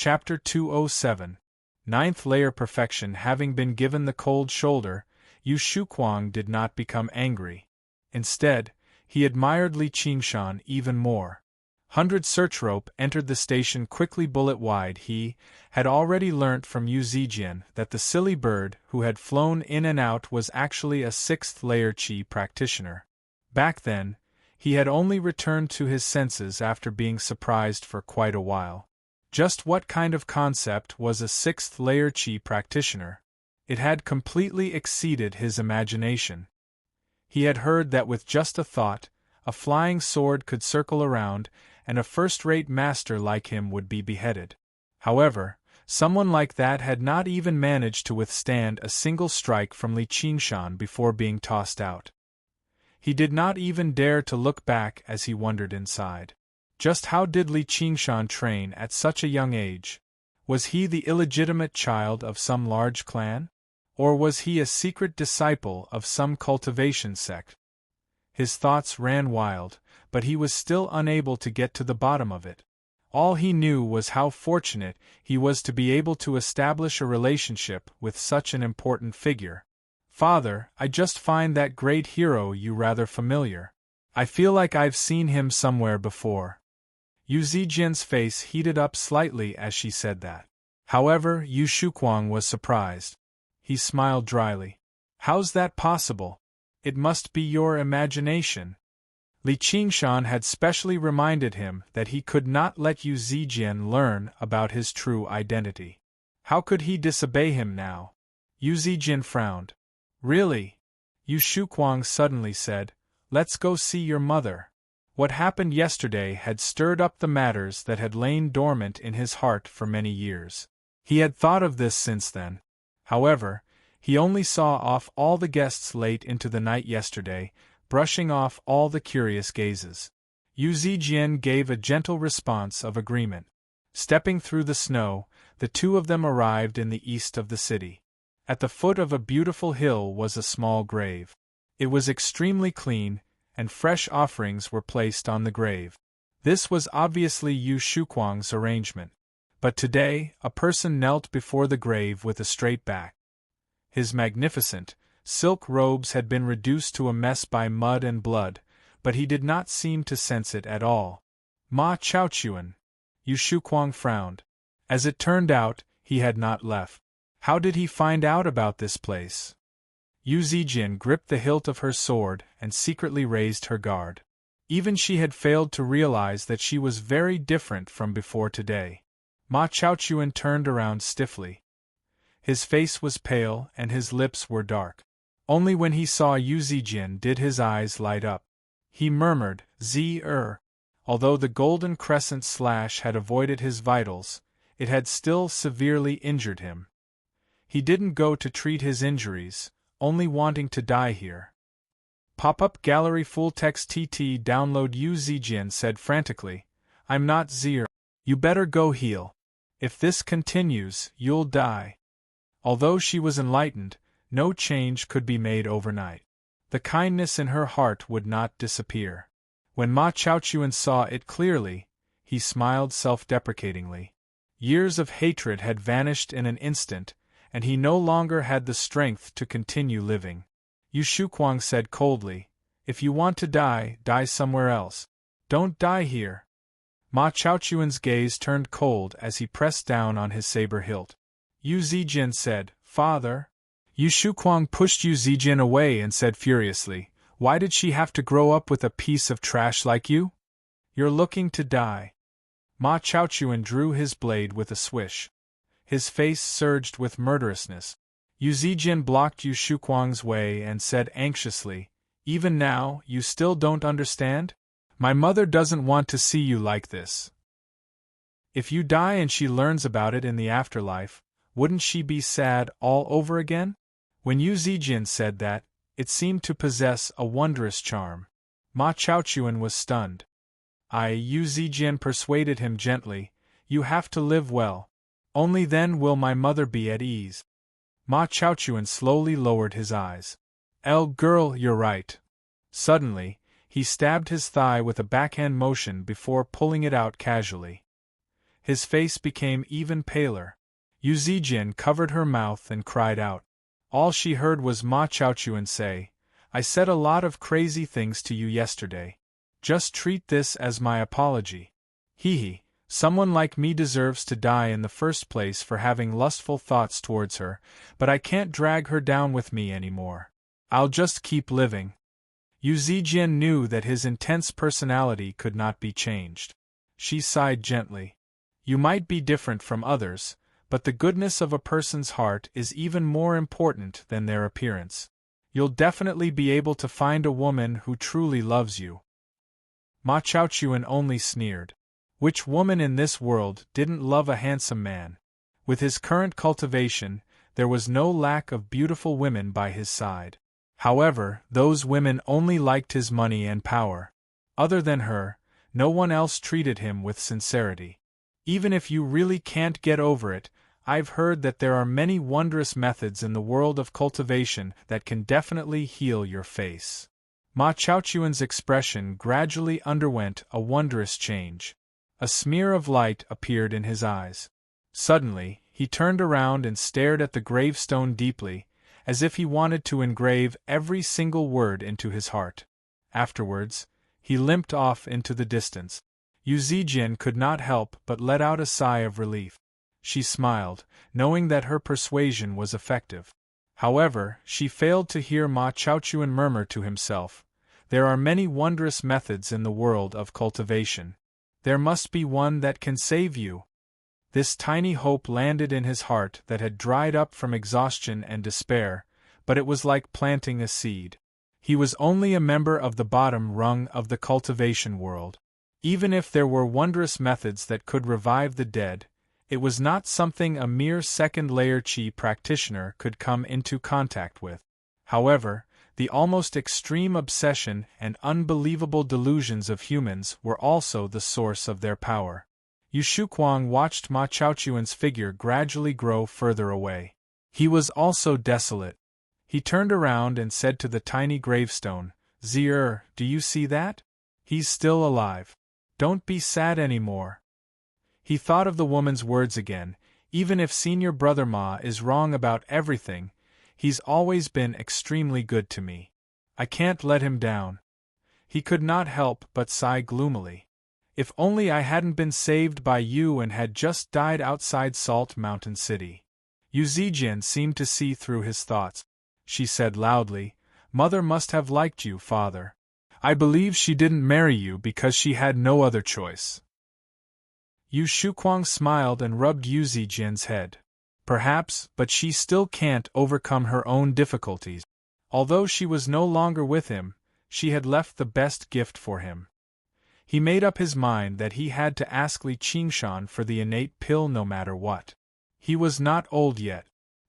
Chapter 207. Ninth Layer Perfection. Having been given the cold shoulder, Yu Shuquang did not become angry. Instead, he admired Li Qingshan even more. 100 search rope entered the station quickly bullet-wide. He had already learnt from Yu Zijian that the silly bird who had flown in and out was actually a 6th layer Qi practitioner. Back then, he had only returned to his senses after being surprised for quite a while. Just what kind of concept was a 6th layer Qi practitioner? It had completely exceeded his imagination. He had heard that with just a thought, a flying sword could circle around, and a first-rate master like him would be beheaded. However, someone like that had not even managed to withstand a single strike from Li Qingshan before being tossed out. He did not even dare to look back as he wondered inside. Just how did Li Qingshan train at such a young age? Was he the illegitimate child of some large clan? Or was he a secret disciple of some cultivation sect? His thoughts ran wild, but he was still unable to get to the bottom of it. All he knew was how fortunate he was to be able to establish a relationship with such an important figure. "Father, I just find that great hero you rather familiar. I feel like I've seen him somewhere before." Yu Zijian's face heated up slightly as she said that. However, Yu Shuquang was surprised. He smiled dryly. "How's that possible? It must be your imagination." Li Qingshan had specially reminded him that he could not let Yu Zijian learn about his true identity. How could he disobey him now? Yu Zijian frowned. "Really?" Yu Shuquang suddenly said, "Let's go see your mother." What happened yesterday had stirred up the matters that had lain dormant in his heart for many years. He had thought of this since then. However, he only saw off all the guests late into the night yesterday, brushing off all the curious gazes. Yu Zijian gave a gentle response of agreement. Stepping through the snow, the two of them arrived in the east of the city. At the foot of a beautiful hill was a small grave. It was extremely clean, and fresh offerings were placed on the grave. This was obviously Yu Shuquang's arrangement. But today, a person knelt before the grave with a straight back. His magnificent, silk robes had been reduced to a mess by mud and blood, but he did not seem to sense it at all. "Ma Chaochuan." Yu Shuquang frowned. As it turned out, he had not left. How did he find out about this place? Yu Zijian gripped the hilt of her sword and secretly raised her guard. Even she had failed to realize that she was very different from before today. Ma Chaochuan turned around stiffly. His face was pale and his lips were dark. Only when he saw Yu Zijian did his eyes light up. He murmured, "Z-er." Although the golden crescent slash had avoided his vitals, it had still severely injured him. He didn't go to treat his injuries, only wanting to die here. Pop-up gallery full text TT download. Yu Zijian said frantically, "I'm not Z-er. You better go heal. If this continues, you'll die." Although she was enlightened, no change could be made overnight. The kindness in her heart would not disappear. When Ma Chaochuan saw it clearly, he smiled self-deprecatingly. Years of hatred had vanished in an instant, and he no longer had the strength to continue living. Yu Shuquang said coldly, "If you want to die, die somewhere else. Don't die here." Ma Chaochuan's gaze turned cold as he pressed down on his saber hilt. Yu Zijian said, "Father." Yu Shuquang pushed Yu Zijian away and said furiously, "Why did she have to grow up with a piece of trash like you? You're looking to die." Ma Chaochuan drew his blade with a swish. His face surged with murderousness. Yu Zijian blocked Yu Shuquang's way and said anxiously, "Even now, you still don't understand? My mother doesn't want to see you like this. If you die and she learns about it in the afterlife, wouldn't she be sad all over again?" When Yu Zijian said that, it seemed to possess a wondrous charm. Ma Chaochuan was stunned. Yu Zijian persuaded him gently, "You have to live well. Only then will my mother be at ease." Ma Chaochuan slowly lowered his eyes. Girl, you're right." Suddenly, he stabbed his thigh with a backhand motion before pulling it out casually. His face became even paler. Yu Zijin covered her mouth and cried out. All she heard was Ma Chaochuan say, I said a lot of crazy things to you yesterday. Just treat this as my apology. Hee, someone like me deserves to die in the first place for having lustful thoughts towards her, but I can't drag her down with me anymore. I'll just keep living. Yu Zijin knew that his intense personality could not be changed. She sighed gently. You might be different from others, but the goodness of a person's heart is even more important than their appearance. You'll definitely be able to find a woman who truly loves you. Ma Chaochuan only sneered. Which woman in this world didn't love a handsome man? With his current cultivation, there was no lack of beautiful women by his side. However, those women only liked his money and power. Other than her, no one else treated him with sincerity. Even if you really can't get over it, I've heard that there are many wondrous methods in the world of cultivation that can definitely heal your face. Ma Chaochuan's expression gradually underwent a wondrous change. A smear of light appeared in his eyes. Suddenly, he turned around and stared at the gravestone deeply, as if he wanted to engrave every single word into his heart. Afterwards, he limped off into the distance. Yu Zijin could not help but let out a sigh of relief. She smiled, knowing that her persuasion was effective. However, she failed to hear Ma Chaochuan murmur to himself, there are many wondrous methods in the world of cultivation. There must be one that can save you. This tiny hope landed in his heart that had dried up from exhaustion and despair, but it was like planting a seed. He was only a member of the bottom rung of the cultivation world. Even if there were wondrous methods that could revive the dead, it was not something a mere second-layer Qi practitioner could come into contact with. However, the almost extreme obsession and unbelievable delusions of humans were also the source of their power. Yu Shuquang watched Ma Chaochuan's figure gradually grow further away. He was also desolate. He turned around and said to the tiny gravestone, Zier, do you see that? He's still alive. Don't be sad anymore. He thought of the woman's words again. Even if Senior Brother Ma is wrong about everything, he's always been extremely good to me. I can't let him down. He could not help but sigh gloomily. If only I hadn't been saved by you and had just died outside Salt Mountain City. Yu Zijin seemed to see through his thoughts. She said loudly, Mother must have liked you, Father. I believe she didn't marry you because she had no other choice. Yu Shuquang smiled and rubbed Yu Zijin's head. Perhaps, but she still can't overcome her own difficulties. Although she was no longer with him, she had left the best gift for him. He made up his mind that he had to ask Li Qingshan for the innate pill no matter what. He was not old yet.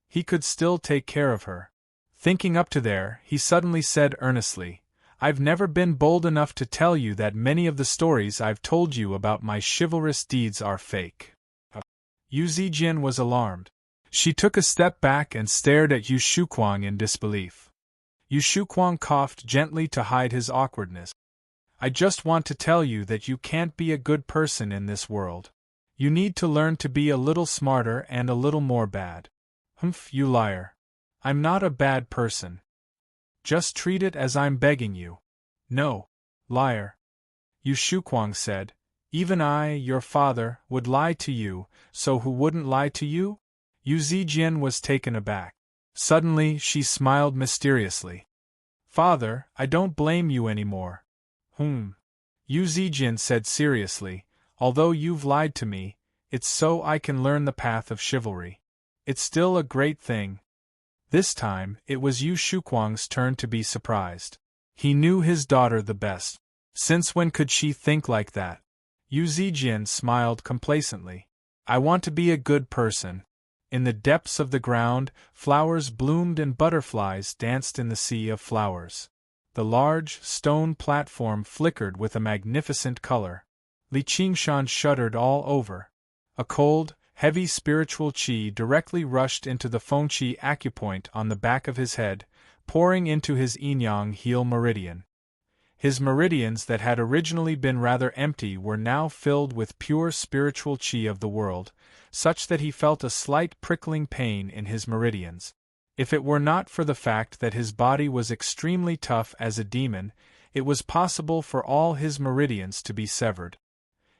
He could still take care of her. Thinking up to there, he suddenly said earnestly, I've never been bold enough to tell you that many of the stories I've told you about my chivalrous deeds are fake. Yu Zijin was alarmed. She took a step back and stared at Yu Shuquang in disbelief. Yu Shuquang coughed gently to hide his awkwardness. I just want to tell you that you can't be a good person in this world. You need to learn to be a little smarter and a little more bad. Humph, you liar. I'm not a bad person. Just treat it as I'm begging you. No, liar. Yu Shuquang said, even I, your father, would lie to you, so who wouldn't lie to you? Yu Zijin was taken aback. Suddenly she smiled mysteriously. Father, I don't blame you anymore. Yu Zijin said seriously, although you've lied to me, it's so I can learn the path of chivalry. It's still a great thing. This time, it was Yu Shuquang's turn to be surprised. He knew his daughter the best. Since when could she think like that? Yu Zijin smiled complacently. I want to be a good person. In the depths of the ground, flowers bloomed and butterflies danced in the sea of flowers. The large, stone platform flickered with a magnificent color. Li Qingshan shuddered all over. A cold, heavy spiritual qi directly rushed into the Fengqi acupoint on the back of his head, pouring into his yin-yang heel meridian. His meridians that had originally been rather empty were now filled with pure spiritual chi of the world, such that he felt a slight prickling pain in his meridians. If it were not for the fact that his body was extremely tough as a demon, it was possible for all his meridians to be severed.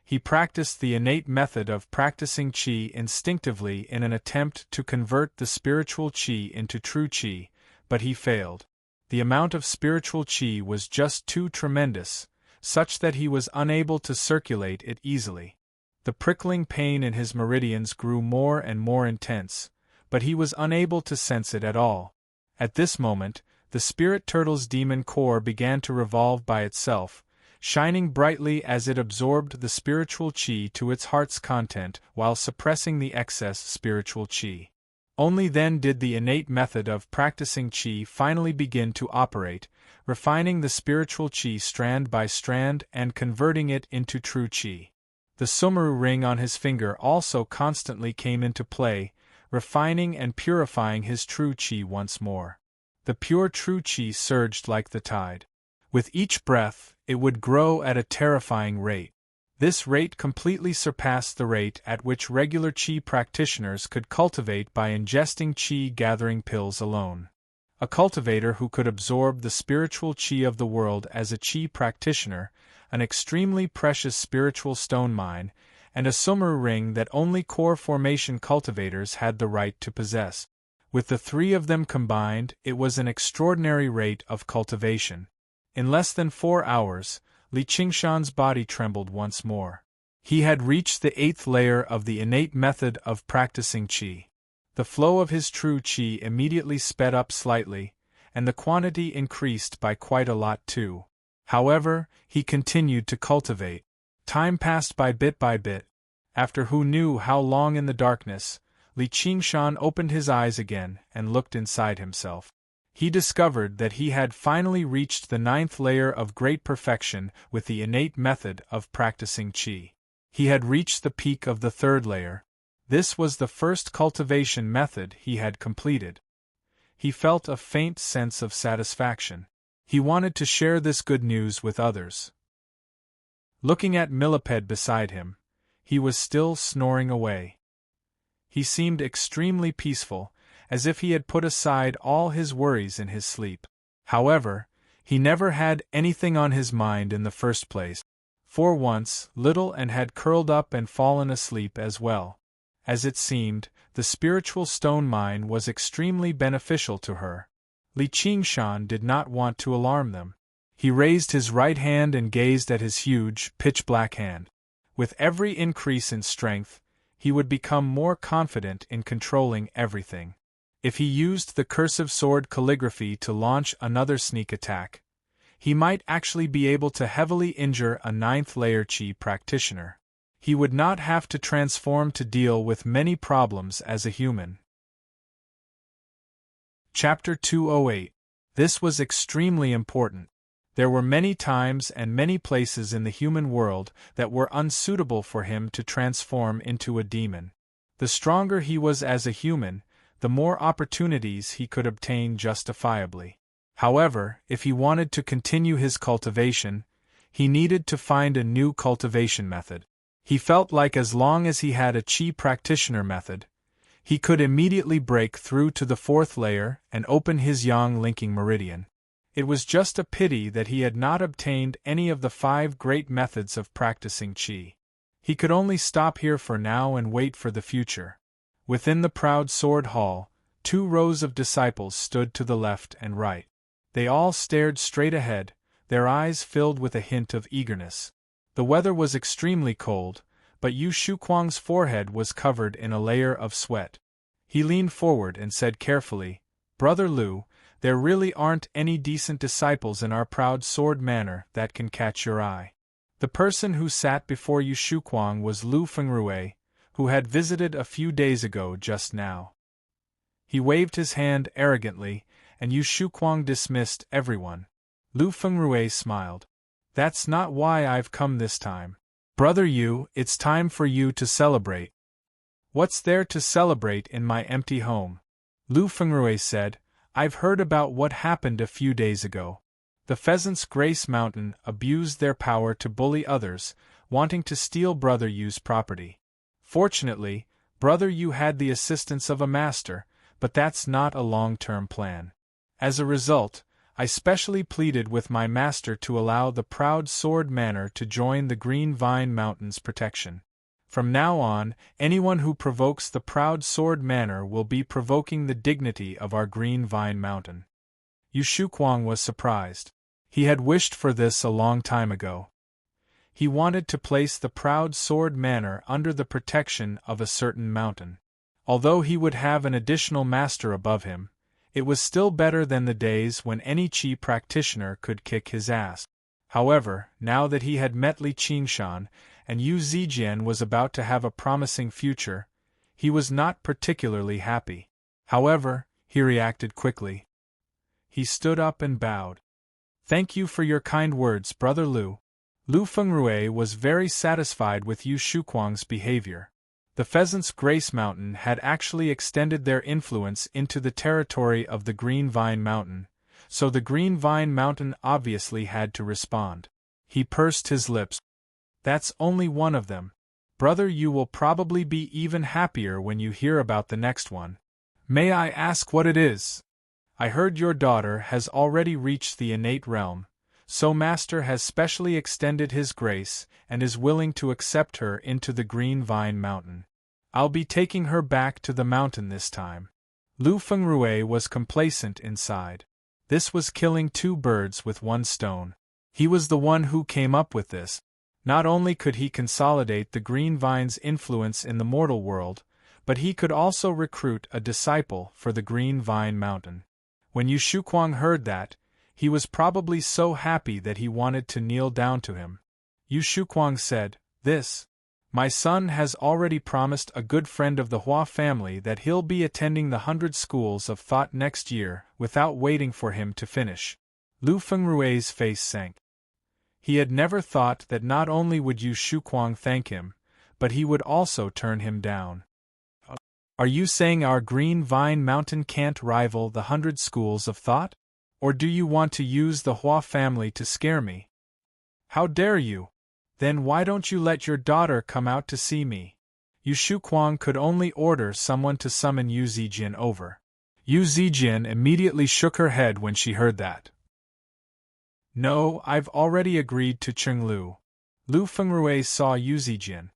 He practiced the innate method of practicing chi instinctively in an attempt to convert the spiritual chi into true chi, but he failed. The amount of spiritual chi was just too tremendous, such that he was unable to circulate it easily. The prickling pain in his meridians grew more and more intense, but he was unable to sense it at all. At this moment, the spirit turtle's demon core began to revolve by itself, shining brightly as it absorbed the spiritual chi to its heart's content while suppressing the excess spiritual chi. Only then did the innate method of practicing chi finally begin to operate, refining the spiritual chi strand by strand and converting it into true chi. The sumeru ring on his finger also constantly came into play, refining and purifying his true chi once more. The pure true chi surged like the tide. With each breath, it would grow at a terrifying rate. This rate completely surpassed the rate at which regular chi practitioners could cultivate by ingesting chi-gathering pills alone. A cultivator who could absorb the spiritual chi of the world as a chi practitioner, an extremely precious spiritual stone mine, and a sumeru ring that only core formation cultivators had the right to possess. With the three of them combined, it was an extraordinary rate of cultivation. In less than 4 hours, Li Qingshan's body trembled once more. He had reached the 8th layer of the innate method of practicing qi. The flow of his true qi immediately sped up slightly, and the quantity increased by quite a lot too. However, he continued to cultivate. Time passed by bit. After who knew how long in the darkness, Li Qingshan opened his eyes again and looked inside himself. He discovered that he had finally reached the 9th layer of great perfection with the innate method of practicing qi. He had reached the peak of the 3rd layer. This was the first cultivation method he had completed. He felt a faint sense of satisfaction. He wanted to share this good news with others. Looking at Millipede beside him, he was still snoring away. He seemed extremely peaceful, as if he had put aside all his worries in his sleep. However, he never had anything on his mind in the first place. For once, Little Anne had curled up and fallen asleep as well. As it seemed, the spiritual stone mine was extremely beneficial to her. Li Qingshan did not want to alarm them. He raised his right hand and gazed at his huge, pitch-black hand. With every increase in strength, he would become more confident in controlling everything. If he used the cursive sword calligraphy to launch another sneak attack, he might actually be able to heavily injure a 9th layer chi practitioner. He would not have to transform to deal with many problems as a human. Chapter 208. This was extremely important. There were many times and many places in the human world that were unsuitable for him to transform into a demon. The stronger he was as a human, the more opportunities he could obtain justifiably. However, if he wanted to continue his cultivation, he needed to find a new cultivation method. He felt like as long as he had a chi practitioner method, he could immediately break through to the 4th layer and open his yang linking meridian. It was just a pity that he had not obtained any of the 5 great methods of practicing qi. He could only stop here for now and wait for the future. Within the proud sword hall, 2 rows of disciples stood to the left and right. They all stared straight ahead, their eyes filled with a hint of eagerness. The weather was extremely cold, but Yu Shuquang's forehead was covered in a layer of sweat. He leaned forward and said carefully, "Brother Lu, there really aren't any decent disciples in our proud sword manor that can catch your eye." The person who sat before Yu Shuquang was Lu Fengrui, who had visited a few days ago just now. He waved his hand arrogantly, and Yu Shuquang dismissed everyone. Lu Fengrui smiled. "That's not why I've come this time. Brother Yu, it's time for you to celebrate." "What's there to celebrate in my empty home?" Lu Fengrui said. "I've heard about what happened a few days ago. The Pheasant's Grace Mountain abused their power to bully others, wanting to steal Brother Yu's property. Fortunately, Brother Yu had the assistance of a master, but that's not a long-term plan. As a result, I specially pleaded with my master to allow the Proud Sword Manor to join the Green Vine Mountain's protection. From now on, anyone who provokes the Proud Sword Manor will be provoking the dignity of our Green Vine Mountain. Yu Shuquang was surprised. He had wished for this a long time ago. He wanted to place the Proud Sword Manor under the protection of a certain mountain. Although he would have an additional master above him, it was still better than the days when any Qi practitioner could kick his ass. However, now that he had met Li Qingshan, and Yu Zijian was about to have a promising future, he was not particularly happy. However, he reacted quickly. He stood up and bowed. "Thank you for your kind words, Brother Lu." Lu Fengrui was very satisfied with Yu Shuquang's behavior. The Pheasant's Grace Mountain had actually extended their influence into the territory of the Green Vine Mountain, so the Green Vine Mountain obviously had to respond. He pursed his lips. "That's only one of them. Brother Yu will probably be even happier when you hear about the next one. May I ask what it is? I heard your daughter has already reached the innate realm, so Master has specially extended his grace and is willing to accept her into the Green Vine Mountain. I'll be taking her back to the mountain this time." Lu Fengrui was complacent inside. This was killing two birds with one stone. He was the one who came up with this. Not only could he consolidate the Green Vine's influence in the mortal world, but he could also recruit a disciple for the Green Vine Mountain. When Yu Shuquang heard that, he was probably so happy that he wanted to kneel down to him. Yu Shuquang said, My son has already promised a good friend of the Hua family that he'll be attending the 100 schools of thought next year without waiting for him to finish." Lu Fengrui's face sank. He had never thought that not only would Yu Shuquang thank him, but he would also turn him down. "Are you saying our Green Vine Mountain can't rival the 100 schools of thought? Or do you want to use the Hua family to scare me? How dare you? Then why don't you let your daughter come out to see me?" Yu Shuquang could only order someone to summon Yu Zijian over. Yu Zijian immediately shook her head when she heard that. "No, I've already agreed to Chenglu." Lu Fengrui saw Yu Zijian.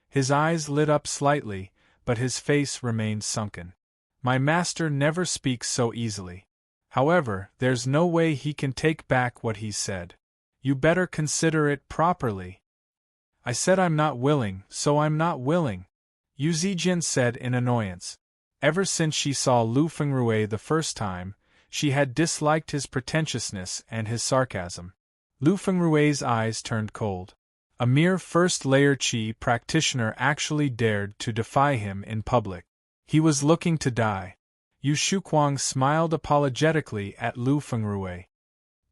His eyes lit up slightly, but his face remained sunken. "My master never speaks so easily. However, there's no way he can take back what he said. You better consider it properly." "I said I'm not willing, so I'm not willing," Yu Zijian said in annoyance. Ever since she saw Lu Fengrui the first time, she had disliked his pretentiousness and his sarcasm. Lu Fengrui's eyes turned cold. A mere first-layer Qi practitioner actually dared to defy him in public. He was looking to die. Yu Shuquang smiled apologetically at Lu Fengrui.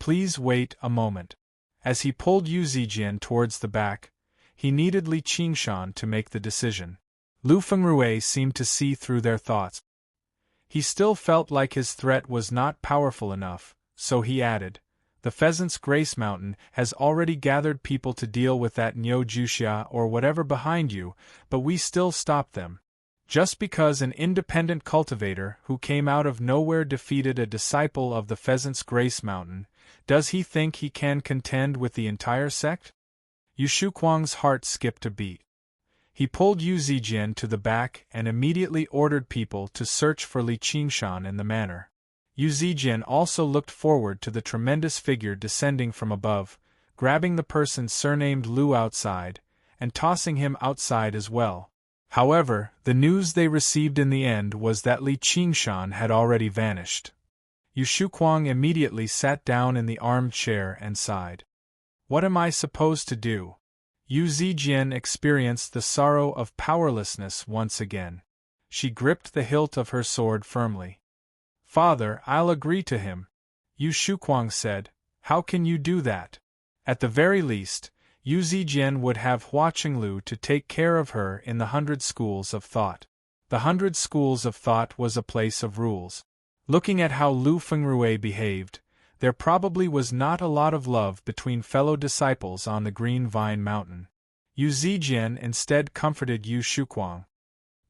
"Please wait a moment." As he pulled Yu Zijian towards the back, he needed Li Qingshan to make the decision. Lu Fengrui seemed to see through their thoughts. He still felt like his threat was not powerful enough, so he added, "The Pheasant's Grace Mountain has already gathered people to deal with that Nyo Juxia or whatever behind you, but we still stop them. Just because an independent cultivator who came out of nowhere defeated a disciple of the Pheasant's Grace Mountain, does he think he can contend with the entire sect?" Yu Shuquang's heart skipped a beat. He pulled Yu Zijian to the back and immediately ordered people to search for Li Qingshan in the manor. Yu Zijian also looked forward to the tremendous figure descending from above, grabbing the person surnamed Lu outside, and tossing him outside as well. However, the news they received in the end was that Li Qingshan had already vanished. Yu Shuquang immediately sat down in the armchair and sighed. "What am I supposed to do?" Yu Zijian experienced the sorrow of powerlessness once again. She gripped the hilt of her sword firmly. "Father, I'll agree to him," Yu Shuquang said. "How can you do that?" At the very least, Yu Zijian would have Hua Qinglu to take care of her in the 100 schools of thought. The 100 schools of thought was a place of rules. Looking at how Lu Fengrui behaved, There probably was not a lot of love between fellow disciples on the Green Vine Mountain. Yu Zijian instead comforted Yu Shuquang.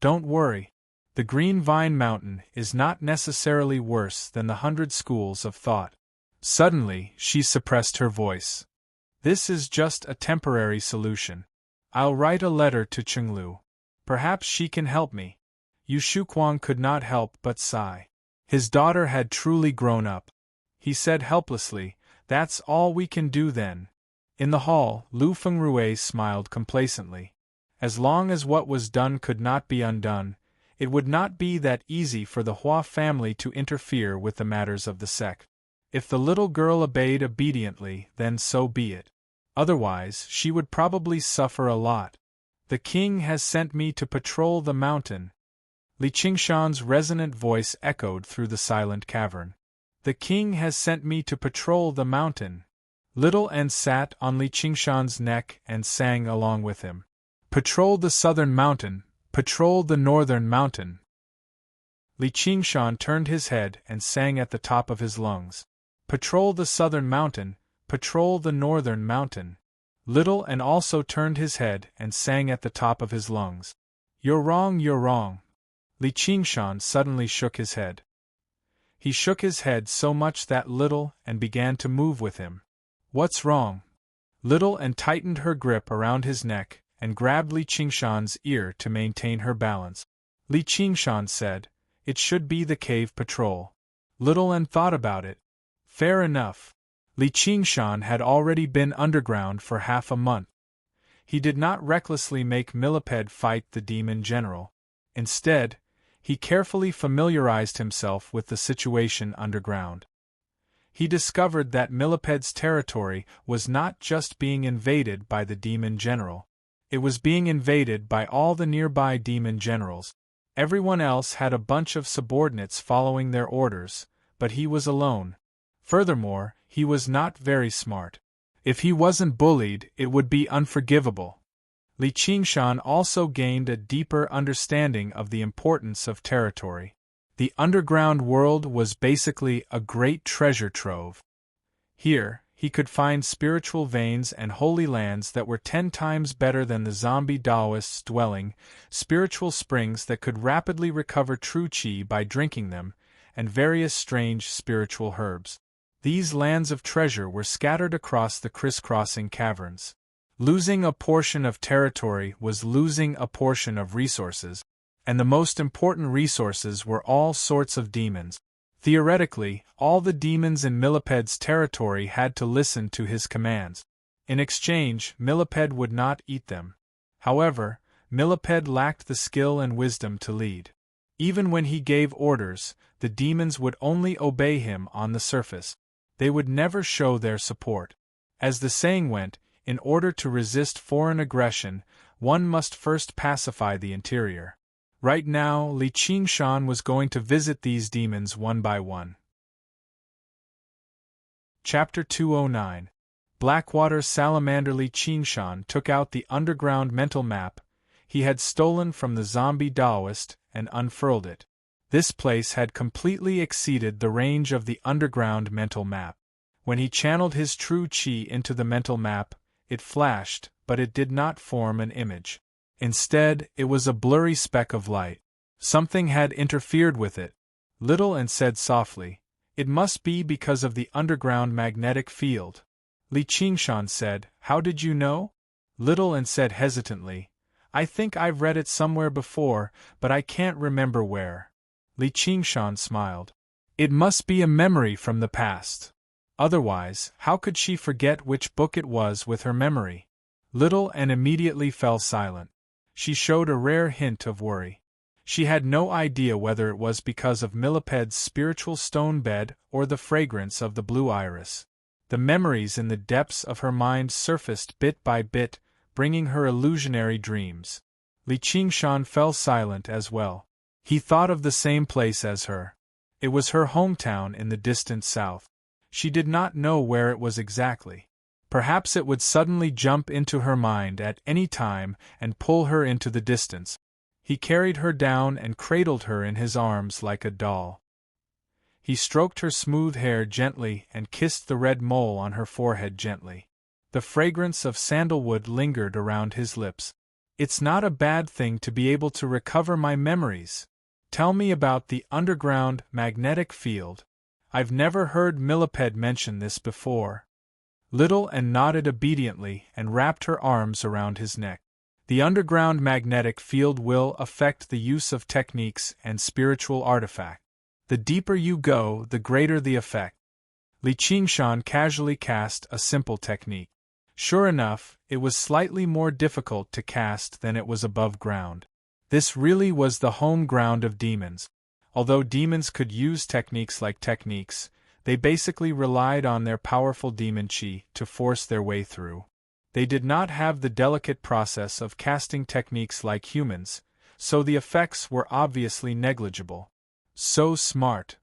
Don't worry. The Green Vine Mountain is not necessarily worse than the 100 schools of thought. Suddenly, she suppressed her voice. This is just a temporary solution. I'll write a letter to Chenglu. Perhaps she can help me. Yu Shuquang could not help but sigh. His daughter had truly grown up. He said helplessly, "That's all we can do then." In the hall, Lu Fengrui smiled complacently. As long as what was done could not be undone, it would not be that easy for the Hua family to interfere with the matters of the sect. If the little girl obeyed obediently, then so be it. Otherwise, she would probably suffer a lot. The king has sent me to patrol the mountain. Li Qingshan's resonant voice echoed through the silent cavern. The king has sent me to patrol the mountain. Little N sat on Li Qingshan's neck and sang along with him. Patrol the southern mountain, patrol the northern mountain. Li Qingshan turned his head and sang at the top of his lungs. Patrol the southern mountain, patrol the northern mountain. Little N also turned his head and sang at the top of his lungs. You're wrong, you're wrong. Li Qingshan suddenly shook his head. He shook his head so much that Little N began to move with him. What's wrong? Little N tightened her grip around his neck and grabbed Li Qingshan's ear to maintain her balance. Li Qingshan said, "It should be the cave patrol." Little N thought about it. Fair enough. Li Qingshan had already been underground for half a month. He did not recklessly make Millipede fight the demon general. Instead, he carefully familiarized himself with the situation underground. He discovered that Millipede's territory was not just being invaded by the demon general. It was being invaded by all the nearby demon generals. Everyone else had a bunch of subordinates following their orders, but he was alone. Furthermore, he was not very smart. If he wasn't bullied, it would be unforgivable. Li Qingshan also gained a deeper understanding of the importance of territory. The underground world was basically a great treasure trove. Here, he could find spiritual veins and holy lands that were 10 times better than the zombie Taoists' dwelling, spiritual springs that could rapidly recover true qi by drinking them, and various strange spiritual herbs. These lands of treasure were scattered across the crisscrossing caverns. Losing a portion of territory was losing a portion of resources, and the most important resources were all sorts of demons. Theoretically, all the demons in Millipede's territory had to listen to his commands. In exchange, Millipede would not eat them. However, Millipede lacked the skill and wisdom to lead. Even when he gave orders, the demons would only obey him on the surface. They would never show their support. As the saying went, in order to resist foreign aggression, one must first pacify the interior. Right now, Li Qingshan was going to visit these demons one by one. Chapter 209. Blackwater Salamander. Li Qingshan took out the underground mental map he had stolen from the zombie Taoist and unfurled it. This place had completely exceeded the range of the underground mental map. When he channeled his true qi into the mental map, it flashed, but it did not form an image. Instead, it was a blurry speck of light. Something had interfered with it. Little N said softly, "It must be because of the underground magnetic field." Li Qingshan said, "How did you know?" Little N said hesitantly, "I think I've read it somewhere before, but I can't remember where." Li Qingshan smiled. "It must be a memory from the past. Otherwise, how could she forget which book it was with her memory?" Little N immediately fell silent. She showed a rare hint of worry. She had no idea whether it was because of Millipede's spiritual stone bed or the fragrance of the blue iris. The memories in the depths of her mind surfaced bit by bit, bringing her illusionary dreams. Li Qingshan fell silent as well. He thought of the same place as her. It was her hometown in the distant south. She did not know where it was exactly. Perhaps it would suddenly jump into her mind at any time and pull her into the distance. He carried her down and cradled her in his arms like a doll. He stroked her smooth hair gently and kissed the red mole on her forehead gently. The fragrance of sandalwood lingered around his lips. It's not a bad thing to be able to recover my memories. Tell me about the underground magnetic field. I've never heard Millipede mention this before. Little Ann nodded obediently and wrapped her arms around his neck. The underground magnetic field will affect the use of techniques and spiritual artifacts. The deeper you go, the greater the effect. Li Qingshan casually cast a simple technique. Sure enough, it was slightly more difficult to cast than it was above ground. This really was the home ground of demons. Although demons could use techniques like techniques, they basically relied on their powerful demon chi to force their way through. They did not have the delicate process of casting techniques like humans, so the effects were obviously negligible. So smart.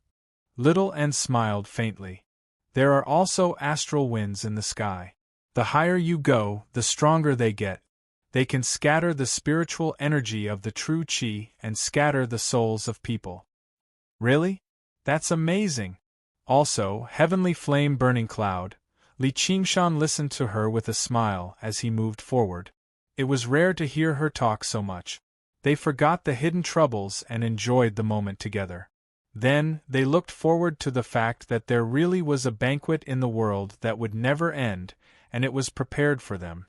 Little Ann smiled faintly. There are also astral winds in the sky. The higher you go, the stronger they get. They can scatter the spiritual energy of the true chi and scatter the souls of people. Really? That's amazing. Also, heavenly flame burning cloud. Li Qingshan listened to her with a smile as he moved forward. It was rare to hear her talk so much. They forgot the hidden troubles and enjoyed the moment together. Then, they looked forward to the fact that there really was a banquet in the world that would never end, and it was prepared for them.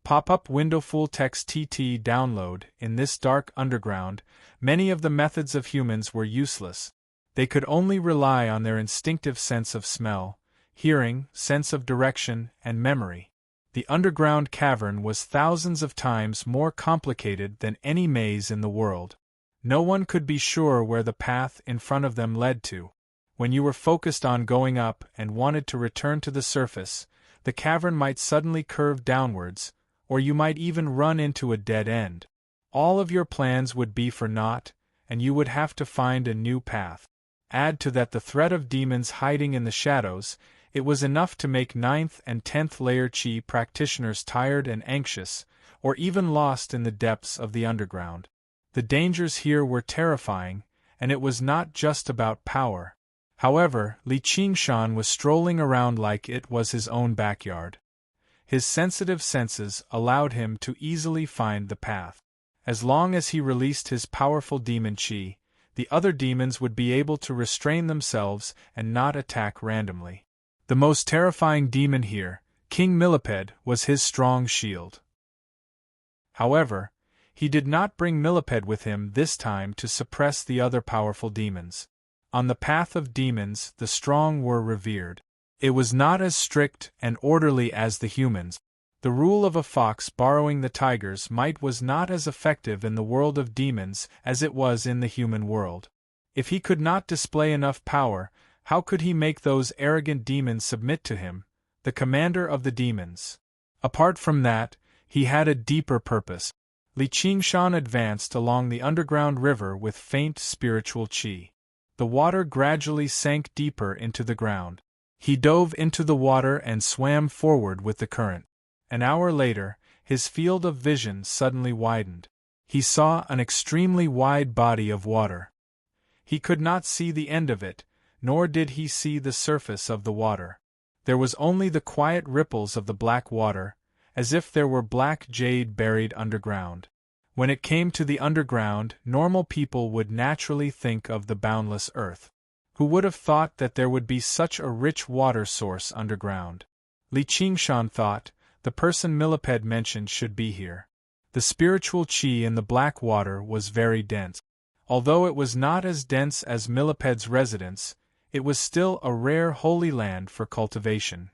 Pop-up window full text TT download. In this dark underground, many of the methods of humans were useless. They could only rely on their instinctive sense of smell, hearing, sense of direction, and memory. The underground cavern was thousands of times more complicated than any maze in the world. No one could be sure where the path in front of them led to. When you were focused on going up and wanted to return to the surface, the cavern might suddenly curve downwards, or you might even run into a dead end. All of your plans would be for naught, and you would have to find a new path. Add to that the threat of demons hiding in the shadows. It was enough to make 9th and 10th layer chi practitioners tired and anxious, or even lost in the depths of the underground. The dangers here were terrifying, and it was not just about power. However, Li Qingshan was strolling around like it was his own backyard. His sensitive senses allowed him to easily find the path. As long as he released his powerful demon chi, the other demons would be able to restrain themselves and not attack randomly. The most terrifying demon here, King Millipede, was his strong shield. However, he did not bring Millipede with him this time to suppress the other powerful demons. On the path of demons, the strong were revered. It was not as strict and orderly as the humans. The rule of a fox borrowing the tiger's might was not as effective in the world of demons as it was in the human world. If he could not display enough power, how could he make those arrogant demons submit to him, the commander of the demons? Apart from that, he had a deeper purpose. Li Qingshan advanced along the underground river with faint spiritual chi. The water gradually sank deeper into the ground. He dove into the water and swam forward with the current. An hour later, his field of vision suddenly widened. He saw an extremely wide body of water. He could not see the end of it, nor did he see the surface of the water. There was only the quiet ripples of the black water, as if there were black jade buried underground. When it came to the underground, normal people would naturally think of the boundless earth. Who would have thought that there would be such a rich water source underground? Li Qingshan thought, the person Millipede mentioned should be here. The spiritual chi in the black water was very dense. Although it was not as dense as Millipede's residence, it was still a rare holy land for cultivation.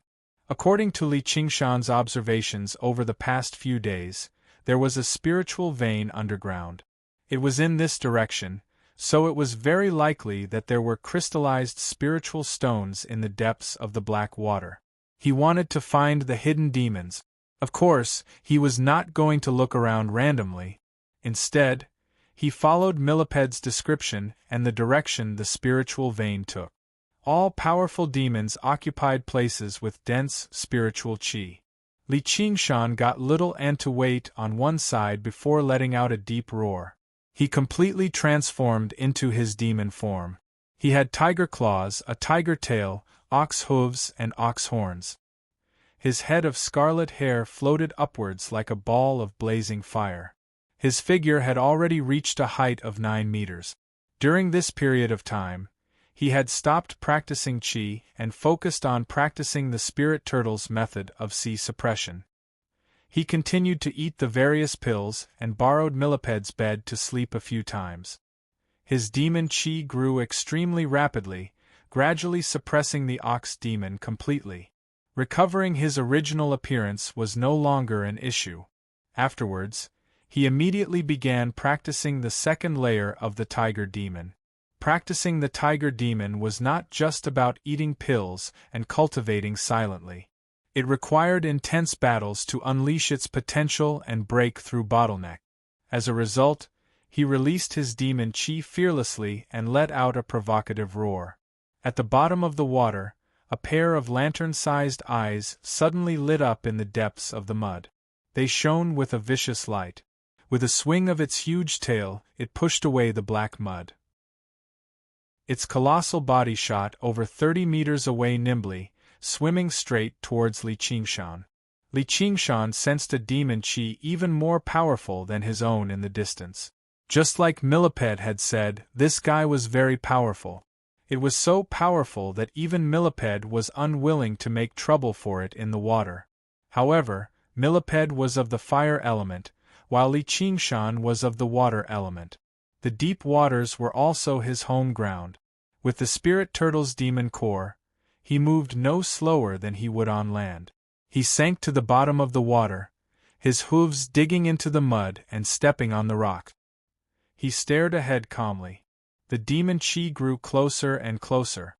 According to Li Qingshan's observations over the past few days, there was a spiritual vein underground. It was in this direction, so it was very likely that there were crystallized spiritual stones in the depths of the black water. He wanted to find the hidden demons. Of course, he was not going to look around randomly. Instead, he followed Millipede's description and the direction the spiritual vein took. All powerful demons occupied places with dense spiritual chi. Li Qingshan got Little Ann to wait on one side before letting out a deep roar. He completely transformed into his demon form. He had tiger claws, a tiger tail, ox hooves, and ox horns. His head of scarlet hair floated upwards like a ball of blazing fire. His figure had already reached a height of 9 meters. During this period of time, he had stopped practicing Qi and focused on practicing the spirit turtle's method of Qi suppression. He continued to eat the various pills and borrowed Milliped's bed to sleep a few times. His demon Qi grew extremely rapidly, gradually suppressing the ox demon completely. Recovering his original appearance was no longer an issue. Afterwards, he immediately began practicing the second layer of the tiger demon. Practicing the tiger demon was not just about eating pills and cultivating silently. It required intense battles to unleash its potential and break through bottleneck. As a result, he released his demon Qi fearlessly and let out a provocative roar. At the bottom of the water, a pair of lantern-sized eyes suddenly lit up in the depths of the mud. They shone with a vicious light. With a swing of its huge tail, it pushed away the black mud. Its colossal body shot over 30 meters away nimbly, swimming straight towards Li Qingshan. Li Qingshan sensed a demon Qi even more powerful than his own in the distance. Just like Millipede had said, this guy was very powerful. It was so powerful that even Millipede was unwilling to make trouble for it in the water. However, Millipede was of the fire element, while Li Qingshan was of the water element. The deep waters were also his home ground. With the spirit turtle's demon core, he moved no slower than he would on land. He sank to the bottom of the water, his hooves digging into the mud and stepping on the rock. He stared ahead calmly. The demon Qi grew closer and closer.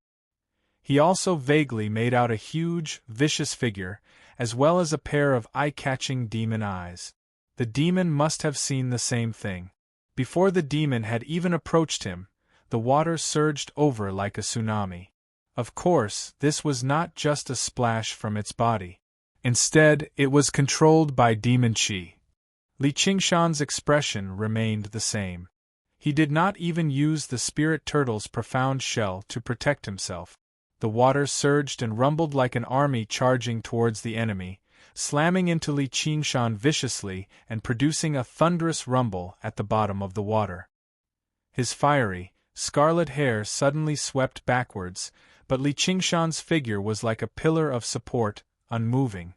He also vaguely made out a huge, vicious figure, as well as a pair of eye-catching demon eyes. The demon must have seen the same thing. Before the demon had even approached him, the water surged over like a tsunami. Of course, this was not just a splash from its body. Instead, it was controlled by demon Qi. Li Qingshan's expression remained the same. He did not even use the spirit turtle's profound shell to protect himself. The water surged and rumbled like an army charging towards the enemy, slamming into Li Qingshan viciously and producing a thunderous rumble at the bottom of the water. His fiery, scarlet hair suddenly swept backwards, but Li Qingshan's figure was like a pillar of support, unmoving.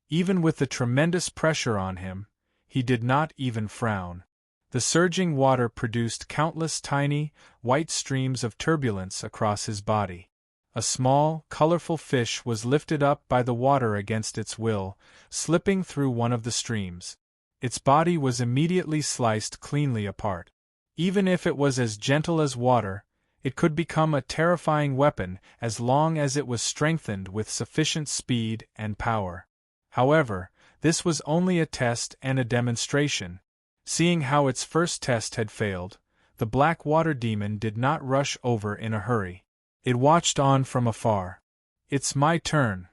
Even with the tremendous pressure on him, he did not even frown. The surging water produced countless tiny, white streams of turbulence across his body. A small, colorful fish was lifted up by the water against its will, slipping through one of the streams. Its body was immediately sliced cleanly apart. Even if it was as gentle as water, it could become a terrifying weapon as long as it was strengthened with sufficient speed and power. However, this was only a test and a demonstration. Seeing how its first test had failed, the black water demon did not rush over in a hurry. It watched on from afar. "It's my turn."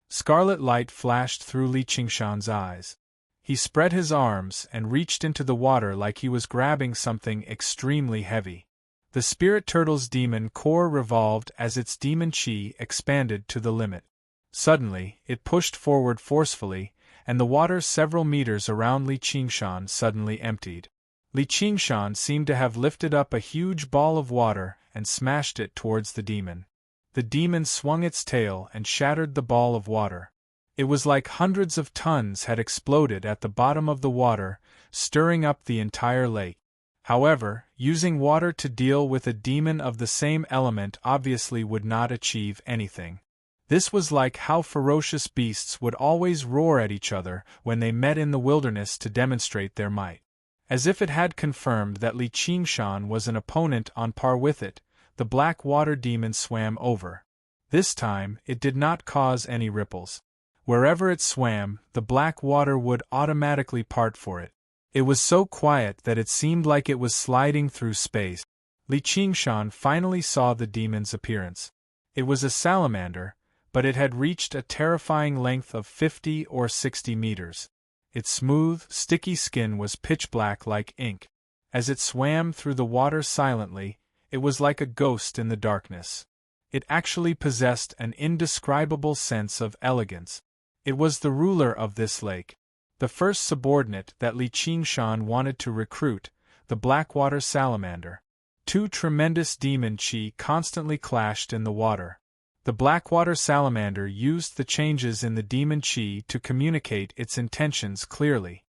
Scarlet light flashed through Li Qingshan's eyes. He spread his arms and reached into the water like he was grabbing something extremely heavy. The spirit turtle's demon core revolved as its demon Qi expanded to the limit. Suddenly, it pushed forward forcefully, and the water several meters around Li Qingshan suddenly emptied. Li Qingshan seemed to have lifted up a huge ball of water and smashed it towards the demon. The demon swung its tail and shattered the ball of water. It was like hundreds of tons had exploded at the bottom of the water, stirring up the entire lake. However, using water to deal with a demon of the same element obviously would not achieve anything. This was like how ferocious beasts would always roar at each other when they met in the wilderness to demonstrate their might. As if it had confirmed that Li Qingshan was an opponent on par with it, the black water demon swam over. This time, it did not cause any ripples. Wherever it swam, the black water would automatically part for it. It was so quiet that it seemed like it was sliding through space. Li Qingshan finally saw the demon's appearance. It was a salamander, but it had reached a terrifying length of 50 or 60 meters. Its smooth, sticky skin was pitch black like ink. As it swam through the water silently, It was like a ghost in the darkness. It actually possessed an indescribable sense of elegance. It was the ruler of this lake, the first subordinate that Li Qingshan wanted to recruit, the Blackwater Salamander. Two tremendous demon chi constantly clashed in the water. The Blackwater Salamander used the changes in the demon chi to communicate its intentions clearly.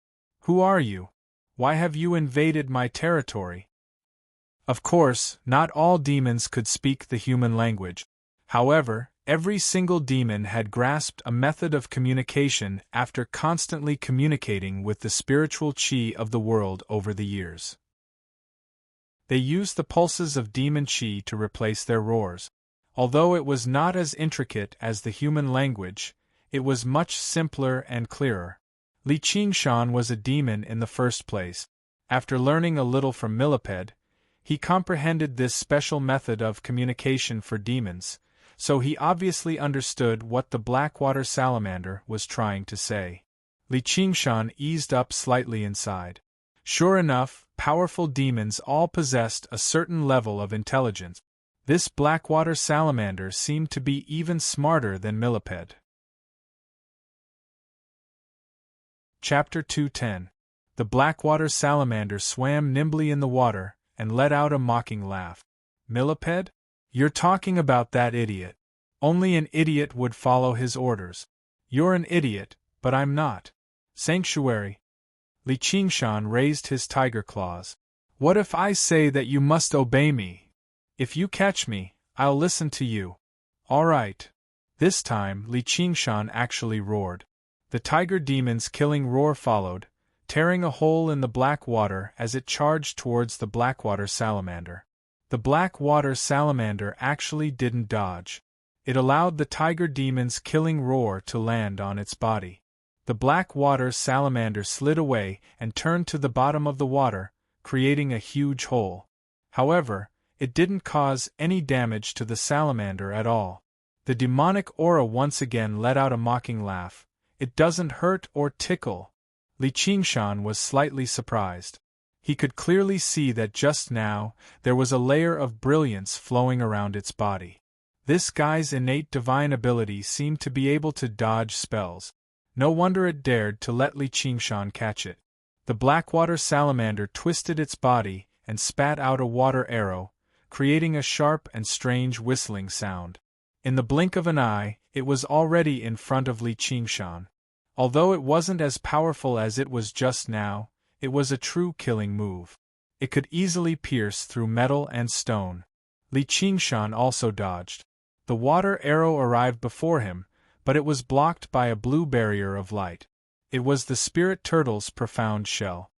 "Who are you? Why have you invaded my territory?" Of course, not all demons could speak the human language. However, every single demon had grasped a method of communication after constantly communicating with the spiritual chi of the world over the years. They used the pulses of demon chi to replace their roars. Although it was not as intricate as the human language, it was much simpler and clearer. Li Qingshan was a demon in the first place. After learning a little from Millipede, he comprehended this special method of communication for demons, so he obviously understood what the Blackwater Salamander was trying to say. Li Qingshan eased up slightly inside. Sure enough, powerful demons all possessed a certain level of intelligence. This Blackwater Salamander seemed to be even smarter than Millipede. Chapter 210. The Blackwater Salamander swam nimbly in the water and let out a mocking laugh. "Millipede? You're talking about that idiot. Only an idiot would follow his orders. You're an idiot, but I'm not. Sanctuary." Li Qingshan raised his tiger claws. "What if I say that you must obey me? If you catch me, I'll listen to you." "All right." This time, Li Qingshan actually roared. The tiger demon's killing roar followed, tearing a hole in the black water as it charged towards the Blackwater Salamander. The Blackwater Salamander actually didn't dodge. It allowed the tiger demon's killing roar to land on its body. The Blackwater Salamander slid away and turned to the bottom of the water, creating a huge hole. However, it didn't cause any damage to the salamander at all. The demonic aura once again let out a mocking laugh. "It doesn't hurt or tickle." Li Qingshan was slightly surprised. He could clearly see that just now, there was a layer of brilliance flowing around its body. This guy's innate divine ability seemed to be able to dodge spells. No wonder it dared to let Li Qingshan catch it. The Blackwater Salamander twisted its body and spat out a water arrow, creating a sharp and strange whistling sound. In the blink of an eye, it was already in front of Li Qingshan. Although it wasn't as powerful as it was just now, it was a true killing move. It could easily pierce through metal and stone. Li Qingshan also dodged. The water arrow arrived before him, but it was blocked by a blue barrier of light. It was the spirit turtle's profound shell.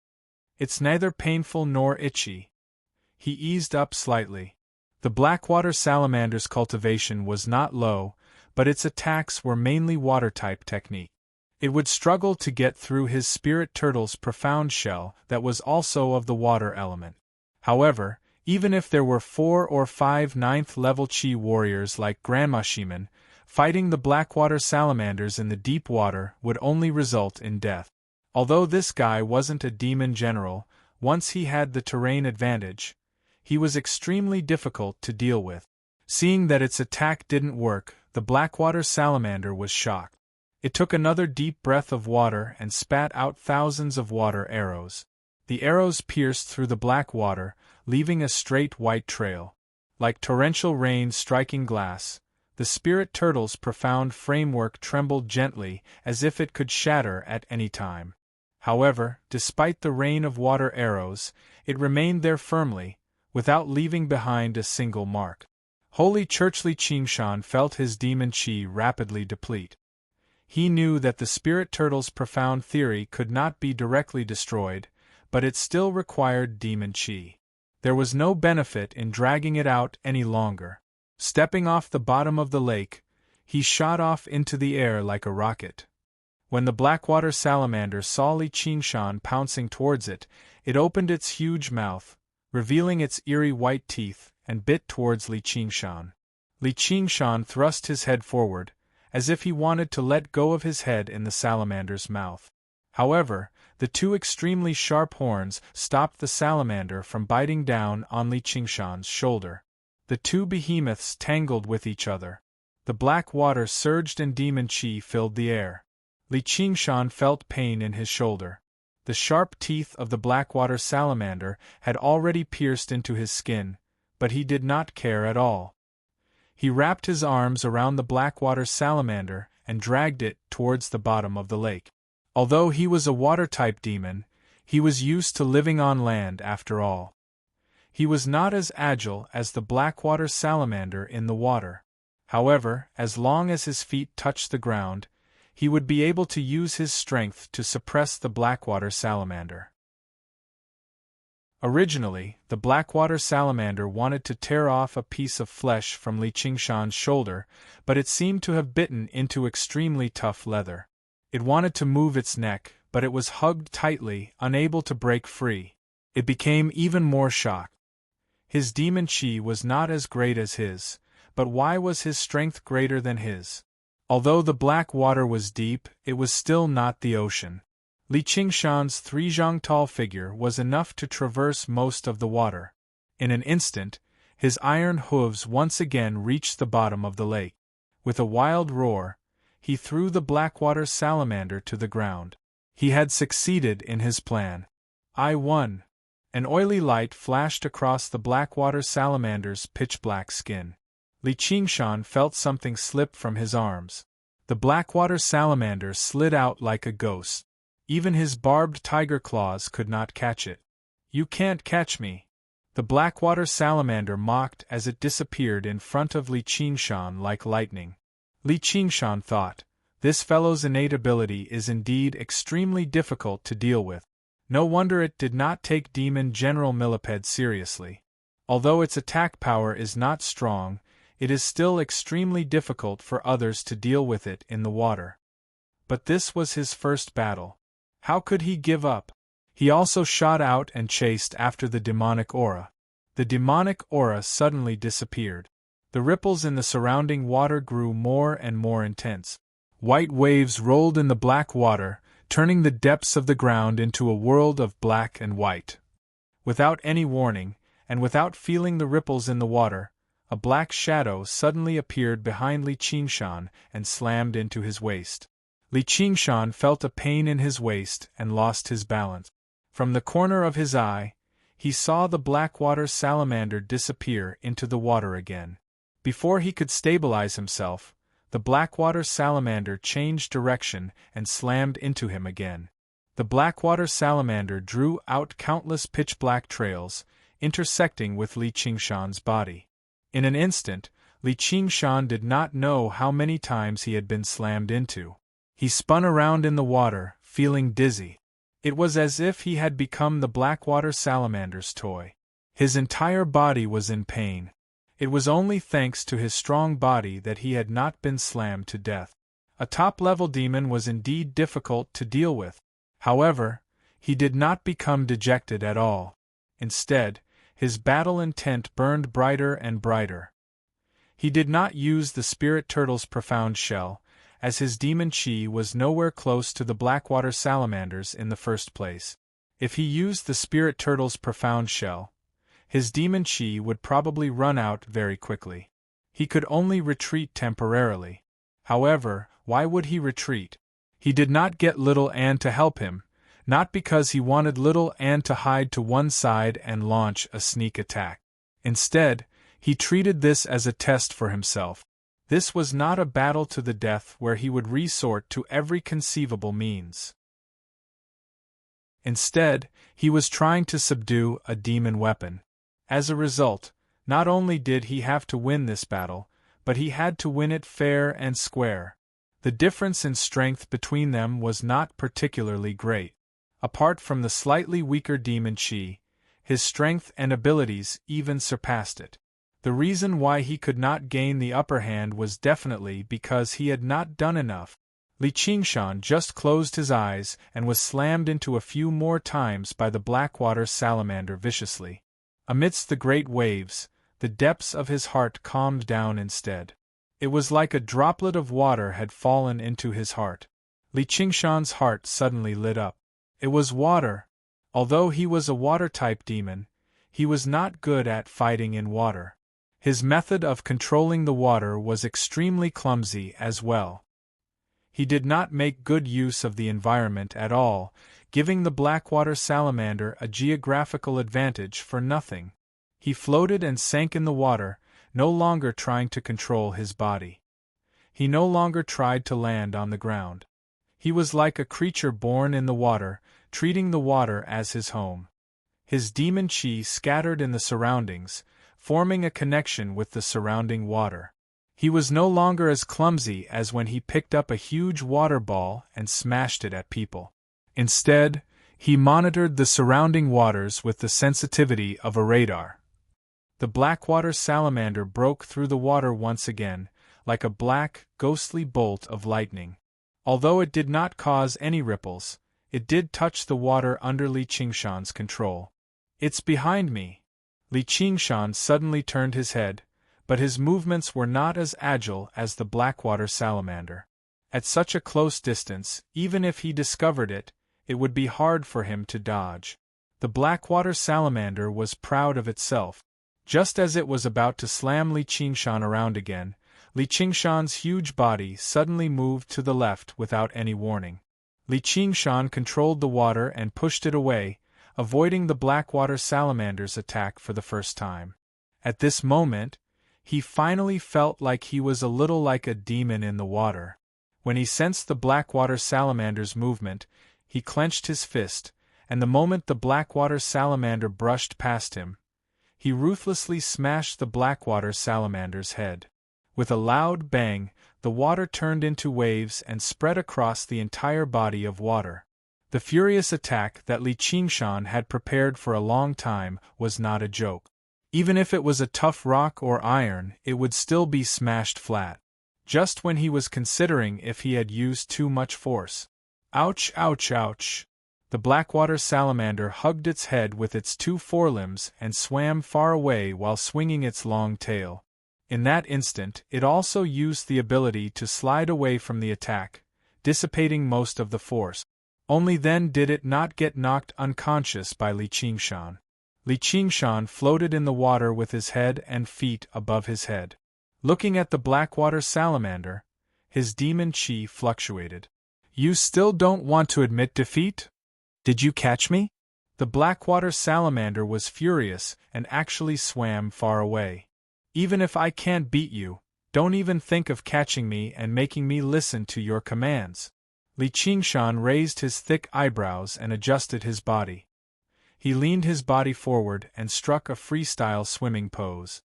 "It's neither painful nor itchy." He eased up slightly. The Blackwater Salamander's cultivation was not low, but its attacks were mainly water-type technique. It would struggle to get through his spirit turtle's profound shell that was also of the water element. However, even if there were 4 or 5 9th-level Chi warriors like Grandma Shiman, fighting the Blackwater Salamanders in the deep water would only result in death. Although this guy wasn't a demon general, once he had the terrain advantage, he was extremely difficult to deal with. Seeing that its attack didn't work, the Blackwater Salamander was shocked. It took another deep breath of water and spat out thousands of water arrows. The arrows pierced through the black water, leaving a straight white trail. Like torrential rain striking glass, the spirit turtle's profound framework trembled gently as if it could shatter at any time. However, despite the rain of water arrows, it remained there firmly, without leaving behind a single mark. Holy Church Li Qingshan felt his demon chi rapidly deplete. He knew that the spirit turtle's profound theory could not be directly destroyed, but it still required demon chi. There was no benefit in dragging it out any longer. Stepping off the bottom of the lake, he shot off into the air like a rocket. When the Blackwater Salamander saw Li Qingshan pouncing towards it, it opened its huge mouth, revealing its eerie white teeth, and bit towards Li Qingshan. Li Qingshan thrust his head forward, as if he wanted to let go of his head in the salamander's mouth. However, The two extremely sharp horns stopped the salamander from biting down on Li Qingshan's shoulder. The two behemoths tangled with each other. The black water surged and demon chi filled the air. Li Qingshan felt pain in his shoulder. The sharp teeth of the blackwater salamander had already pierced into his skin, but he did not care at all. He wrapped his arms around the blackwater salamander and dragged it towards the bottom of the lake. Although he was a water-type demon, he was used to living on land after all. He was not as agile as the blackwater salamander in the water. However, as long as his feet touched the ground, he would be able to use his strength to suppress the blackwater salamander. Originally, the blackwater salamander wanted to tear off a piece of flesh from Li Qingshan's shoulder, but it seemed to have bitten into extremely tough leather. It wanted to move its neck, but it was hugged tightly, unable to break free. It became even more shocked. His demon chi was not as great as his, but why was his strength greater than his? Although the black water was deep, it was still not the ocean. Li Qingshan's 3 zhang tall figure was enough to traverse most of the water. In an instant, his iron hooves once again reached the bottom of the lake. With a wild roar, he threw the blackwater salamander to the ground. He had succeeded in his plan. I won. An oily light flashed across the blackwater salamander's pitch-black skin. Li Qingshan felt something slip from his arms. The blackwater salamander slid out like a ghost. Even his barbed tiger claws could not catch it. "You can't catch me," the blackwater salamander mocked as it disappeared in front of Li Qingshan like lightning. Li Qingshan thought, this fellow's innate ability is indeed extremely difficult to deal with. No wonder it did not take Demon General Millipede seriously. Although its attack power is not strong, it is still extremely difficult for others to deal with it in the water. But this was his first battle. How could he give up? He also shot out and chased after the demonic aura. The demonic aura suddenly disappeared. The ripples in the surrounding water grew more and more intense. White waves rolled in the black water, turning the depths of the ground into a world of black and white. Without any warning, and without feeling the ripples in the water, a black shadow suddenly appeared behind Li Qingshan and slammed into his waist. Li Qingshan felt a pain in his waist and lost his balance. From the corner of his eye, he saw the blackwater salamander disappear into the water again. Before he could stabilize himself, the blackwater salamander changed direction and slammed into him again. The blackwater salamander drew out countless pitch-black trails, intersecting with Li Qingshan's body. In an instant, Li Qingshan did not know how many times he had been slammed into. He spun around in the water, feeling dizzy. It was as if he had become the blackwater salamander's toy. His entire body was in pain. It was only thanks to his strong body that he had not been slammed to death. A top-level demon was indeed difficult to deal with. However, he did not become dejected at all. Instead, his battle intent burned brighter and brighter. He did not use the spirit turtle's profound shell, as his demon chi was nowhere close to the blackwater salamanders in the first place. If he used the spirit turtle's profound shell, his demon chi would probably run out very quickly. He could only retreat temporarily. However, why would he retreat? He did not get Little Anne to help him, not because he wanted Little Anne to hide to one side and launch a sneak attack. Instead, he treated this as a test for himself. This was not a battle to the death where he would resort to every conceivable means. Instead, he was trying to subdue a demon weapon. As a result, not only did he have to win this battle, but he had to win it fair and square. The difference in strength between them was not particularly great. Apart from the slightly weaker demon chi, his strength and abilities even surpassed it. The reason why he could not gain the upper hand was definitely because he had not done enough. Li Qingshan just closed his eyes and was slammed into a few more times by the blackwater salamander viciously. Amidst the great waves, the depths of his heart calmed down instead. It was like a droplet of water had fallen into his heart. Li Qingshan's heart suddenly lit up. It was water. Although he was a water-type demon, he was not good at fighting in water. His method of controlling the water was extremely clumsy as well. He did not make good use of the environment at all, giving the Blackwater salamander a geographical advantage for nothing. He floated and sank in the water, no longer trying to control his body. He no longer tried to land on the ground. He was like a creature born in the water, treating the water as his home. His demon chi scattered in the surroundings, forming a connection with the surrounding water. He was no longer as clumsy as when he picked up a huge water ball and smashed it at people. Instead, he monitored the surrounding waters with the sensitivity of a radar. The Blackwater salamander broke through the water once again, like a black, ghostly bolt of lightning. Although it did not cause any ripples, it did touch the water under Li Qingshan's control. "It's behind me." Li Qingshan suddenly turned his head, but his movements were not as agile as the Blackwater salamander. At such a close distance, even if he discovered it, it would be hard for him to dodge. The Blackwater salamander was proud of itself. Just as it was about to slam Li Qingshan around again, Li Qingshan's huge body suddenly moved to the left without any warning. Li Qingshan controlled the water and pushed it away, avoiding the Blackwater salamander's attack for the first time. At this moment, he finally felt like he was a little like a demon in the water. When he sensed the Blackwater salamander's movement, he clenched his fist, and the moment the Blackwater salamander brushed past him, he ruthlessly smashed the Blackwater salamander's head. With a loud bang, the water turned into waves and spread across the entire body of water. The furious attack that Li Qingshan had prepared for a long time was not a joke. Even if it was a tough rock or iron, it would still be smashed flat. Just when he was considering if he had used too much force. Ouch, ouch, ouch. The Blackwater salamander hugged its head with its two forelimbs and swam far away while swinging its long tail. In that instant, it also used the ability to slide away from the attack, dissipating most of the force. Only then did it not get knocked unconscious by Li Qingshan. Li Qingshan floated in the water with his head and feet above his head. Looking at the Blackwater salamander, his demon chi fluctuated. "You still don't want to admit defeat? Did you catch me?" The Blackwater salamander was furious and actually swam far away. "Even if I can't beat you, don't even think of catching me and making me listen to your commands." Li Qingshan raised his thick eyebrows and adjusted his body. He leaned his body forward and struck a freestyle swimming pose.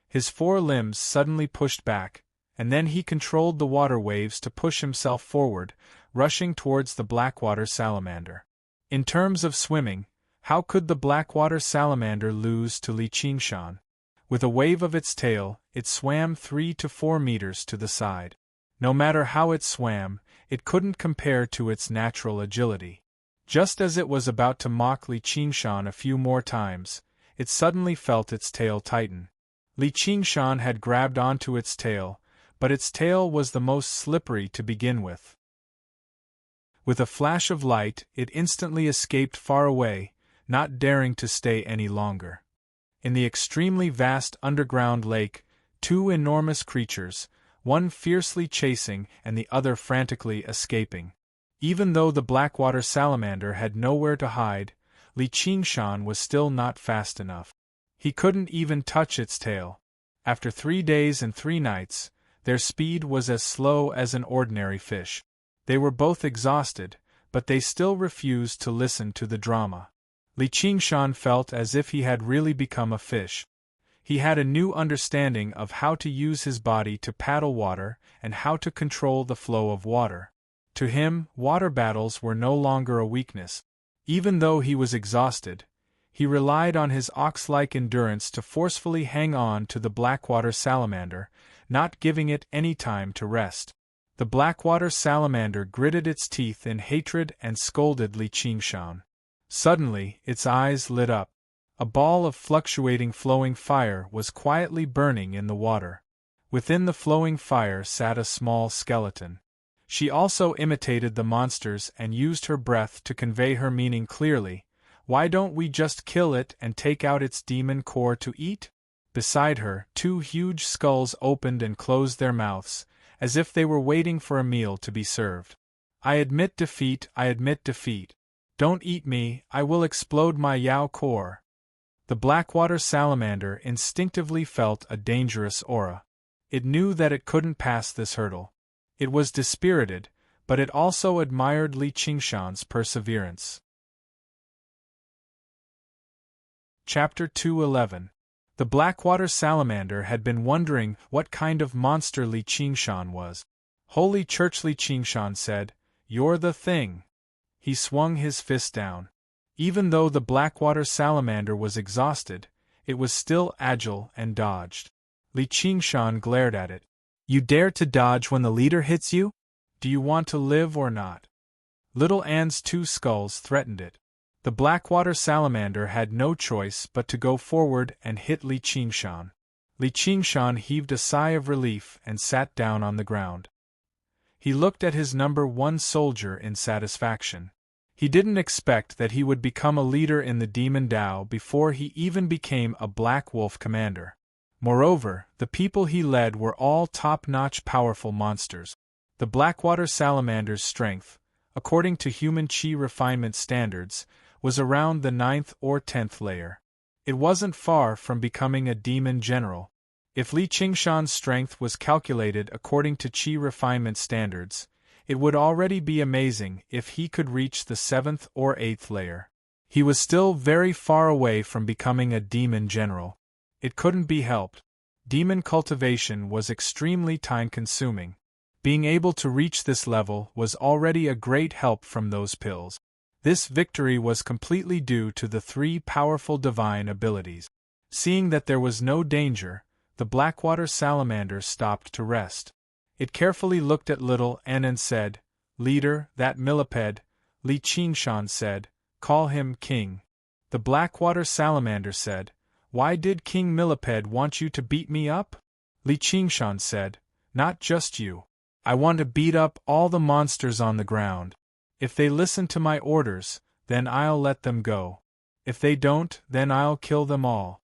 His four limbs suddenly pushed back, and then he controlled the water waves to push himself forward, rushing towards the Blackwater salamander. In terms of swimming, how could the Blackwater salamander lose to Li Qingshan? With a wave of its tail, it swam 3 to 4 meters to the side. No matter how it swam, it couldn't compare to its natural agility. Just as it was about to mock Li Qingshan a few more times, it suddenly felt its tail tighten. Li Qingshan had grabbed onto its tail, but its tail was the most slippery to begin with. With a flash of light, it instantly escaped far away, not daring to stay any longer. In the extremely vast underground lake, two enormous creatures, one fiercely chasing and the other frantically escaping. Even though the Blackwater salamander had nowhere to hide, Li Qingshan was still not fast enough. He couldn't even touch its tail. After 3 days and 3 nights, their speed was as slow as an ordinary fish. They were both exhausted, but they still refused to listen to the drama. Li Qingshan felt as if he had really become a fish. He had a new understanding of how to use his body to paddle water and how to control the flow of water. To him, water battles were no longer a weakness. Even though he was exhausted, he relied on his ox-like endurance to forcefully hang on to the Blackwater salamander, not giving it any time to rest. The Blackwater salamander gritted its teeth in hatred and scolded Li Qingshan. Suddenly, its eyes lit up. A ball of fluctuating flowing fire was quietly burning in the water. Within the flowing fire sat a small skeleton. She also imitated the monsters and used her breath to convey her meaning clearly. Why don't we just kill it and take out its demon core to eat? Beside her, two huge skulls opened and closed their mouths, as if they were waiting for a meal to be served. I admit defeat, I admit defeat. Don't eat me, I will explode my Yao core. The Blackwater salamander instinctively felt a dangerous aura. It knew that it couldn't pass this hurdle. It was dispirited, but it also admired Li Qingshan's perseverance. Chapter 211. The Blackwater salamander had been wondering what kind of monster Li Qingshan was. Holy Church, Li Qingshan said, "You're the thing." He swung his fist down. Even though the Blackwater salamander was exhausted, it was still agile and dodged. Li Qingshan glared at it. "You dare to dodge when the leader hits you? Do you want to live or not?" Little Anne's two skulls threatened it. The Blackwater salamander had no choice but to go forward and hit Li Qingshan. Li Qingshan heaved a sigh of relief and sat down on the ground. He looked at his number 1 soldier in satisfaction. He didn't expect that he would become a leader in the Demon Dao before he even became a Black Wolf commander. Moreover, the people he led were all top-notch powerful monsters. The Blackwater salamander's strength, according to human chi refinement standards, was around the 9th or 10th layer. It wasn't far from becoming a demon general. If Li Qingshan's strength was calculated according to chi refinement standards, it would already be amazing if he could reach the 7th or 8th layer. He was still very far away from becoming a demon general. It couldn't be helped. Demon cultivation was extremely time-consuming. Being able to reach this level was already a great help from those pills. This victory was completely due to the 3 powerful divine abilities. Seeing that there was no danger, the Blackwater salamander stopped to rest. It carefully looked at Little Anne and said, "Leader, that millipede," Li Qingshan said, "call him king." The Blackwater salamander said, "Why did King Millipede want you to beat me up?" Li Qingshan said, "Not just you. I want to beat up all the monsters on the ground. If they listen to my orders, then I'll let them go. If they don't, then I'll kill them all."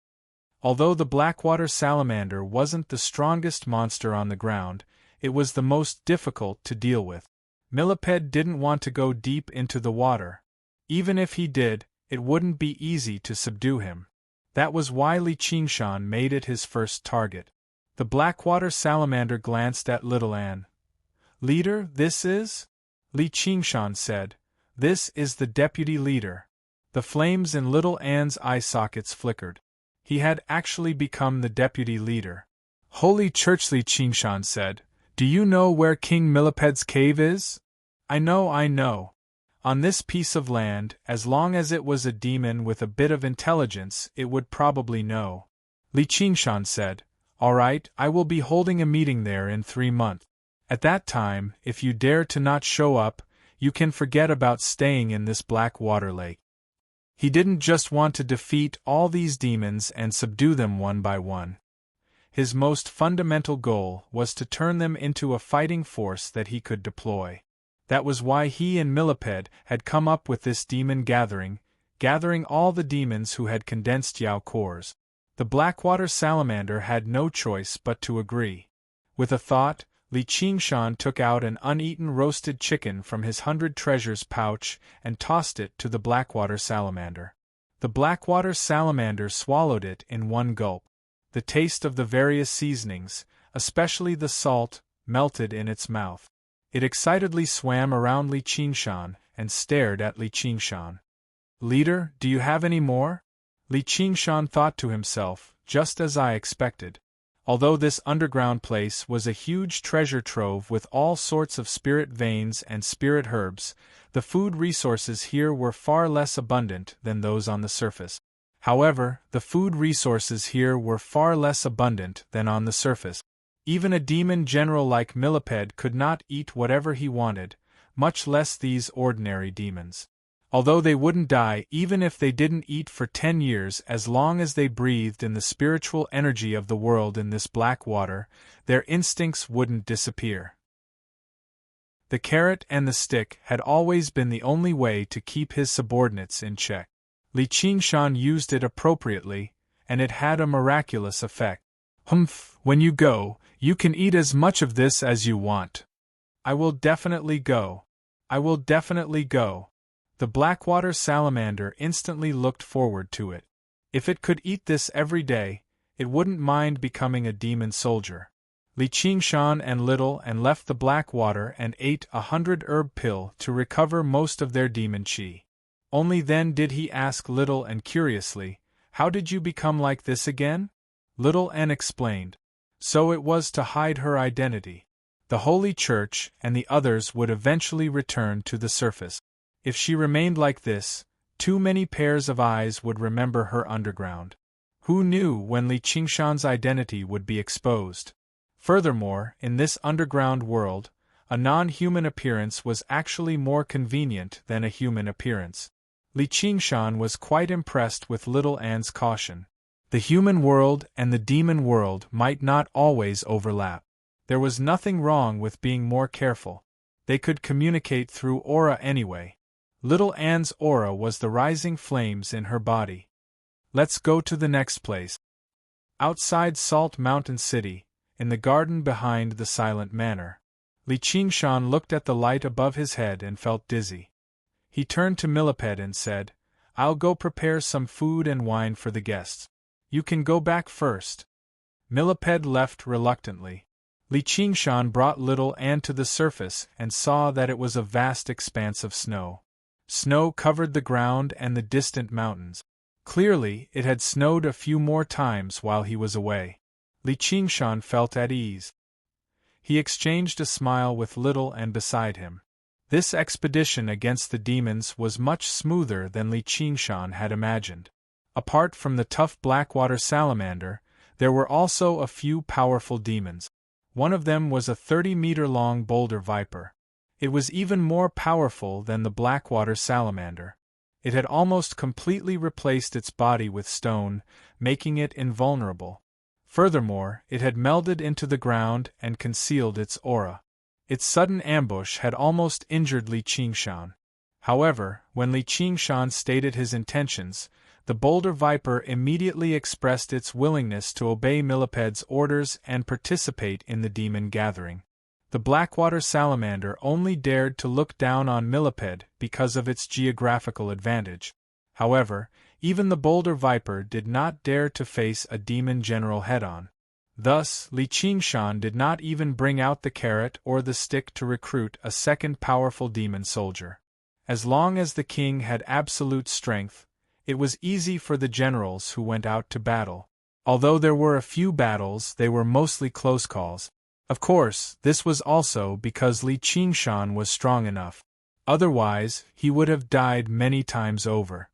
Although the Blackwater salamander wasn't the strongest monster on the ground, it was the most difficult to deal with. Millipede didn't want to go deep into the water. Even if he did, it wouldn't be easy to subdue him. That was why Li Qingshan made it his first target. The Blackwater salamander glanced at Little Anne. "Leader, this is?" Li Qingshan said, "This is the deputy leader." The flames in Little Anne's eye sockets flickered. He had actually become the deputy leader. "Holy Church," Li Qingshan said, "do you know where King Millipede's cave is?" I know. On this piece of land, as long as it was a demon with a bit of intelligence, it would probably know." Li Qingshan said, "All right, I will be holding a meeting there in 3 months. At that time, if you dare to not show up, you can forget about staying in this black water lake." He didn't just want to defeat all these demons and subdue them one by one. His most fundamental goal was to turn them into a fighting force that he could deploy. That was why he and Millipede had come up with this demon gathering all the demons who had condensed Yao cores. The Blackwater salamander had no choice but to agree. With a thought, Li Qingshan took out an uneaten roasted chicken from his 100 treasures pouch and tossed it to the Blackwater salamander. The Blackwater salamander swallowed it in one gulp. The taste of the various seasonings, especially the salt, melted in its mouth. It excitedly swam around Li Qingshan and stared at Li Qingshan. "Leader, do you have any more?" Li Qingshan thought to himself, "Just as I expected." Although this underground place was a huge treasure trove with all sorts of spirit veins and spirit herbs, the food resources here were far less abundant than those on the surface. However, the food resources here were far less abundant than on the surface. Even a demon general like Millipede could not eat whatever he wanted, much less these ordinary demons. Although they wouldn't die even if they didn't eat for 10 years, as long as they breathed in the spiritual energy of the world in this black water, their instincts wouldn't disappear. The carrot and the stick had always been the only way to keep his subordinates in check. Li Qingshan used it appropriately, and it had a miraculous effect. Humph, when you go, you can eat as much of this as you want. I will definitely go. I will definitely go. The Blackwater salamander instantly looked forward to it. If it could eat this every day, it wouldn't mind becoming a demon soldier. Li Qingshan and Little and left the Blackwater and ate 100 herb pill to recover most of their demon chi. Only then did he ask Little and curiously, "How did you become like this again?" Little Ann explained. So it was to hide her identity. The Holy Church and the others would eventually return to the surface. If she remained like this, too many pairs of eyes would remember her underground. Who knew when Li Qingshan's identity would be exposed? Furthermore, in this underground world, a non-human appearance was actually more convenient than a human appearance. Li Qingshan was quite impressed with Little Ann's caution. The human world and the demon world might not always overlap. There was nothing wrong with being more careful. They could communicate through aura anyway. Little Ann's aura was the rising flames in her body. Let's go to the next place. Outside Salt Mountain City, in the garden behind the Silent Manor, Li Qingshan looked at the light above his head and felt dizzy. He turned to Millipede and said, "I'll go prepare some food and wine for the guests. You can go back first." Millipede left reluctantly. Li Qingshan brought Little Ann to the surface and saw that it was a vast expanse of snow. Snow covered the ground and the distant mountains. Clearly, it had snowed a few more times while he was away. Li Qingshan felt at ease. He exchanged a smile with Little Ann beside him. This expedition against the demons was much smoother than Li Qingshan had imagined. Apart from the tough Blackwater salamander, there were also a few powerful demons. One of them was a 30-meter-long boulder viper. It was even more powerful than the Blackwater salamander. It had almost completely replaced its body with stone, making it invulnerable. Furthermore, it had melded into the ground and concealed its aura. Its sudden ambush had almost injured Li Qingshan. However, when Li Qingshan stated his intentions, the boulder viper immediately expressed its willingness to obey Millipede's orders and participate in the demon gathering. The Blackwater salamander only dared to look down on Millipede because of its geographical advantage. However, even the boulder viper did not dare to face a demon general head-on. Thus, Li Qingshan did not even bring out the carrot or the stick to recruit a second powerful demon soldier. As long as the king had absolute strength, it was easy for the generals who went out to battle. Although there were a few battles, they were mostly close calls. Of course, this was also because Li Qingshan was strong enough. Otherwise, he would have died many times over.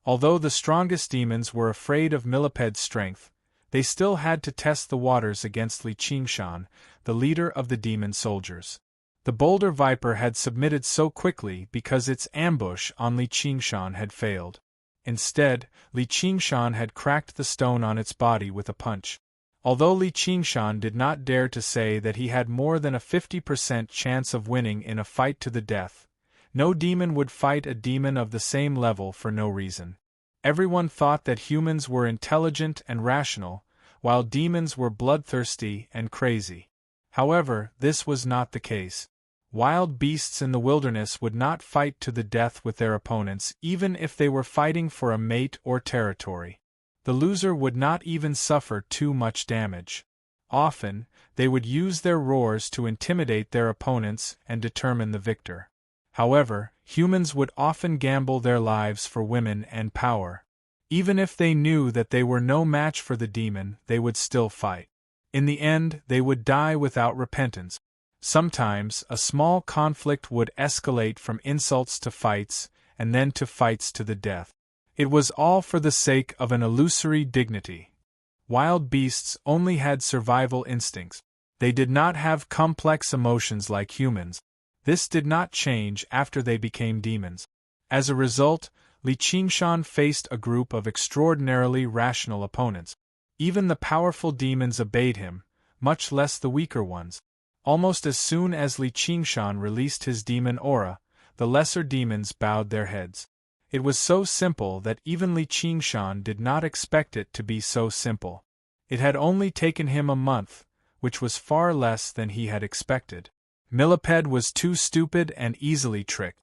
Although the strongest demons were afraid of Millipede's strength, they still had to test the waters against Li Qingshan, the leader of the demon soldiers. The boulder viper had submitted so quickly because its ambush on Li Qingshan had failed. Instead, Li Qingshan had cracked the stone on its body with a punch. Although Li Qingshan did not dare to say that he had more than a 50% chance of winning in a fight to the death, no demon would fight a demon of the same level for no reason. Everyone thought that humans were intelligent and rational, while demons were bloodthirsty and crazy. However, this was not the case. Wild beasts in the wilderness would not fight to the death with their opponents even if they were fighting for a mate or territory. The loser would not even suffer too much damage. Often, they would use their roars to intimidate their opponents and determine the victor. However, humans would often gamble their lives for women and power. Even if they knew that they were no match for the demon, they would still fight. In the end, they would die without repentance. Sometimes, a small conflict would escalate from insults to fights, and then to fights to the death. It was all for the sake of an illusory dignity. Wild beasts only had survival instincts. They did not have complex emotions like humans. This did not change after they became demons. As a result, Li Qingshan faced a group of extraordinarily rational opponents. Even the powerful demons obeyed him, much less the weaker ones. Almost as soon as Li Qingshan released his demon aura, the lesser demons bowed their heads. It was so simple that even Li Qingshan did not expect it to be so simple. It had only taken him a month, which was far less than he had expected. Millipede was too stupid and easily tricked.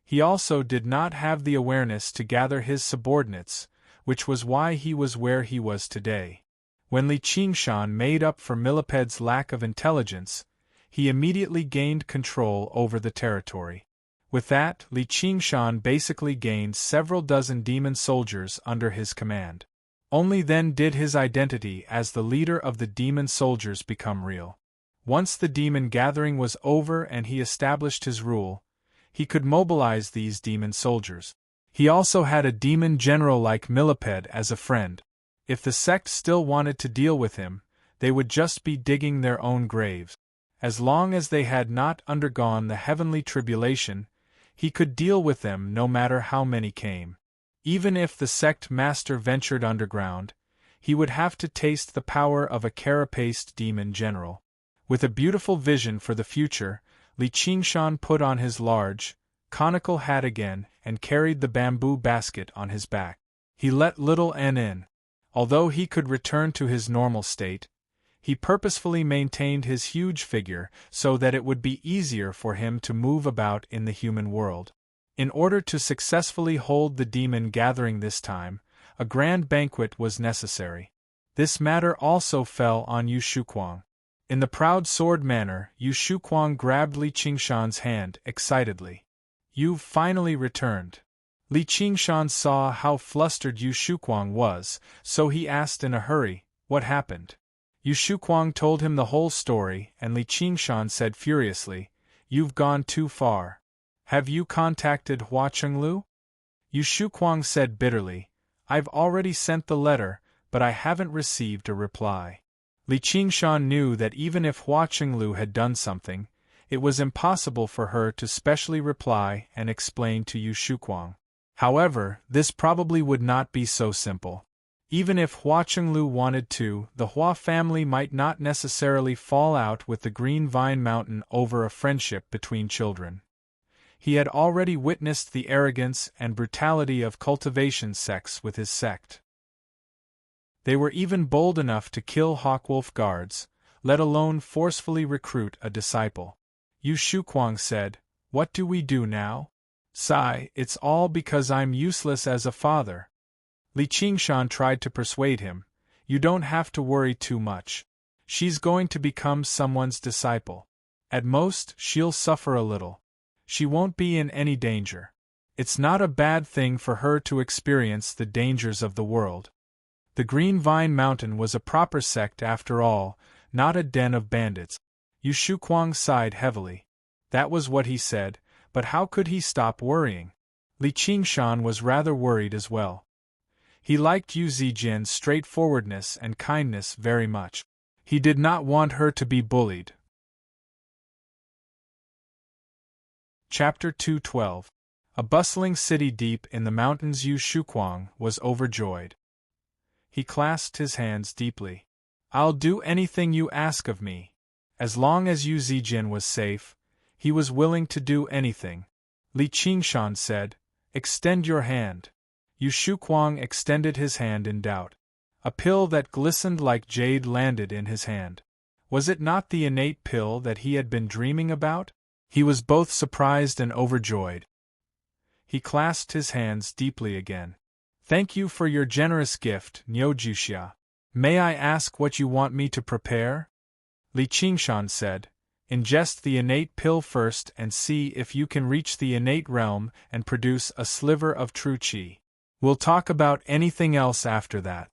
He also did not have the awareness to gather his subordinates, which was why he was where he was today. When Li Qingshan made up for Millipede's lack of intelligence, he immediately gained control over the territory. With that, Li Qingshan basically gained several dozen demon soldiers under his command. Only then did his identity as the leader of the demon soldiers become real. Once the demon gathering was over and he established his rule, he could mobilize these demon soldiers. He also had a demon general like Millipede as a friend. If the sect still wanted to deal with him, they would just be digging their own graves. As long as they had not undergone the heavenly tribulation, he could deal with them no matter how many came. Even if the sect master ventured underground, he would have to taste the power of a carapaced demon general. With a beautiful vision for the future, Li Qingshan put on his large, conical hat again and carried the bamboo basket on his back. He let little N in. Although he could return to his normal state, he purposefully maintained his huge figure so that it would be easier for him to move about in the human world. In order to successfully hold the demon gathering this time, a grand banquet was necessary. This matter also fell on Yu Shuquang. In the proud sword manner, Yu Shuquang grabbed Li Qingshan's hand excitedly. "You've finally returned." Li Qingshan saw how flustered Yu Shuquang was, so he asked in a hurry, "What happened?" Yu Shuquang told him the whole story, and Li Qingshan said furiously, "You've gone too far. Have you contacted Hua Chenglu?" Yu Shuquang said bitterly, "I've already sent the letter, but I haven't received a reply." Li Qingshan knew that even if Hua Chenglu had done something, it was impossible for her to specially reply and explain to Yu Shuquang. However, this probably would not be so simple. Even if Hua Chenglu wanted to, the Hua family might not necessarily fall out with the Green Vine Mountain over a friendship between children. He had already witnessed the arrogance and brutality of cultivation sects with his sect. They were even bold enough to kill Hawkwolf guards, let alone forcefully recruit a disciple. Yu Shuquang said, "What do we do now?" "Sigh, it's all because I'm useless as a father." Li Qingshan tried to persuade him, "You don't have to worry too much. She's going to become someone's disciple. At most, she'll suffer a little. She won't be in any danger. It's not a bad thing for her to experience the dangers of the world." The Green Vine Mountain was a proper sect after all, not a den of bandits. Yu Shuquang sighed heavily. That was what he said, but how could he stop worrying? Li Qingshan was rather worried as well. He liked Yu Zijin's straightforwardness and kindness very much. He did not want her to be bullied. Chapter 212. A bustling city deep in the mountains. Yu Shuquang was overjoyed. He clasped his hands deeply. "I'll do anything you ask of me." As long as Yu Zijin was safe, he was willing to do anything. Li Qingshan said, "Extend your hand." Yu Shuquang extended his hand in doubt. A pill that glistened like jade landed in his hand. Was it not the innate pill that he had been dreaming about? He was both surprised and overjoyed. He clasped his hands deeply again. "Thank you for your generous gift, Nyojuxia. May I ask what you want me to prepare?" Li Qingshan said, "Ingest the innate pill first and see if you can reach the innate realm and produce a sliver of true qi. We'll talk about anything else after that."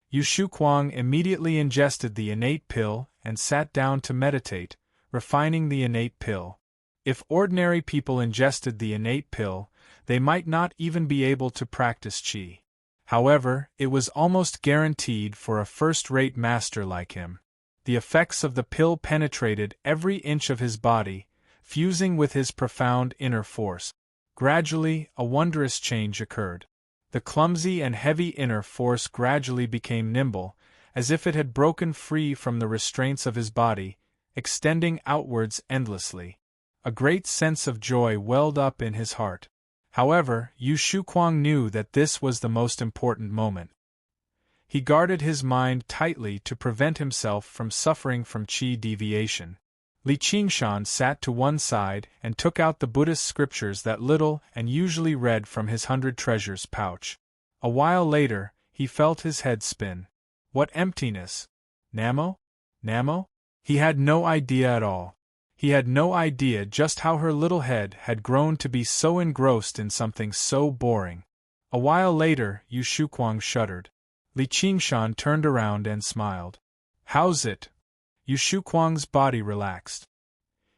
Yu Shuquang immediately ingested the innate pill and sat down to meditate, refining the innate pill. If ordinary people ingested the innate pill, they might not even be able to practice qi. However, it was almost guaranteed for a first-rate master like him. The effects of the pill penetrated every inch of his body, fusing with his profound inner force. Gradually, a wondrous change occurred. The clumsy and heavy inner force gradually became nimble, as if it had broken free from the restraints of his body, extending outwards endlessly. A great sense of joy welled up in his heart. However, Yu Shuquang knew that this was the most important moment. He guarded his mind tightly to prevent himself from suffering from qi deviation. Li Qingshan sat to one side and took out the Buddhist scriptures that little and usually read from his 100 treasures pouch. A while later, he felt his head spin. What emptiness! Namo? Namo? He had no idea at all. He had no idea just how her little head had grown to be so engrossed in something so boring. A while later, Yu Shuquang shuddered. Li Qingshan turned around and smiled. How's it? Yu Shuquang's body relaxed.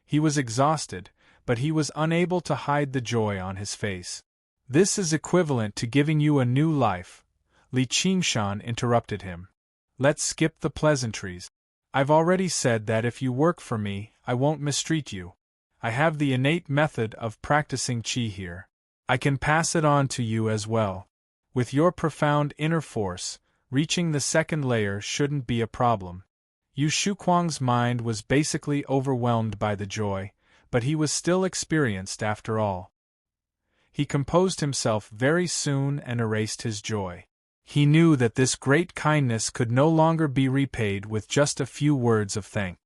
He was exhausted, but he was unable to hide the joy on his face. This is equivalent to giving you a new life. Li Qingshan interrupted him. Let's skip the pleasantries. I've already said that if you work for me, I won't mistreat you. I have the innate method of practicing qi here. I can pass it on to you as well. With your profound inner force, reaching the second layer shouldn't be a problem. Yu Shuquang's mind was basically overwhelmed by the joy, but he was still experienced after all. He composed himself very soon and erased his joy. He knew that this great kindness could no longer be repaid with just a few words of thanks.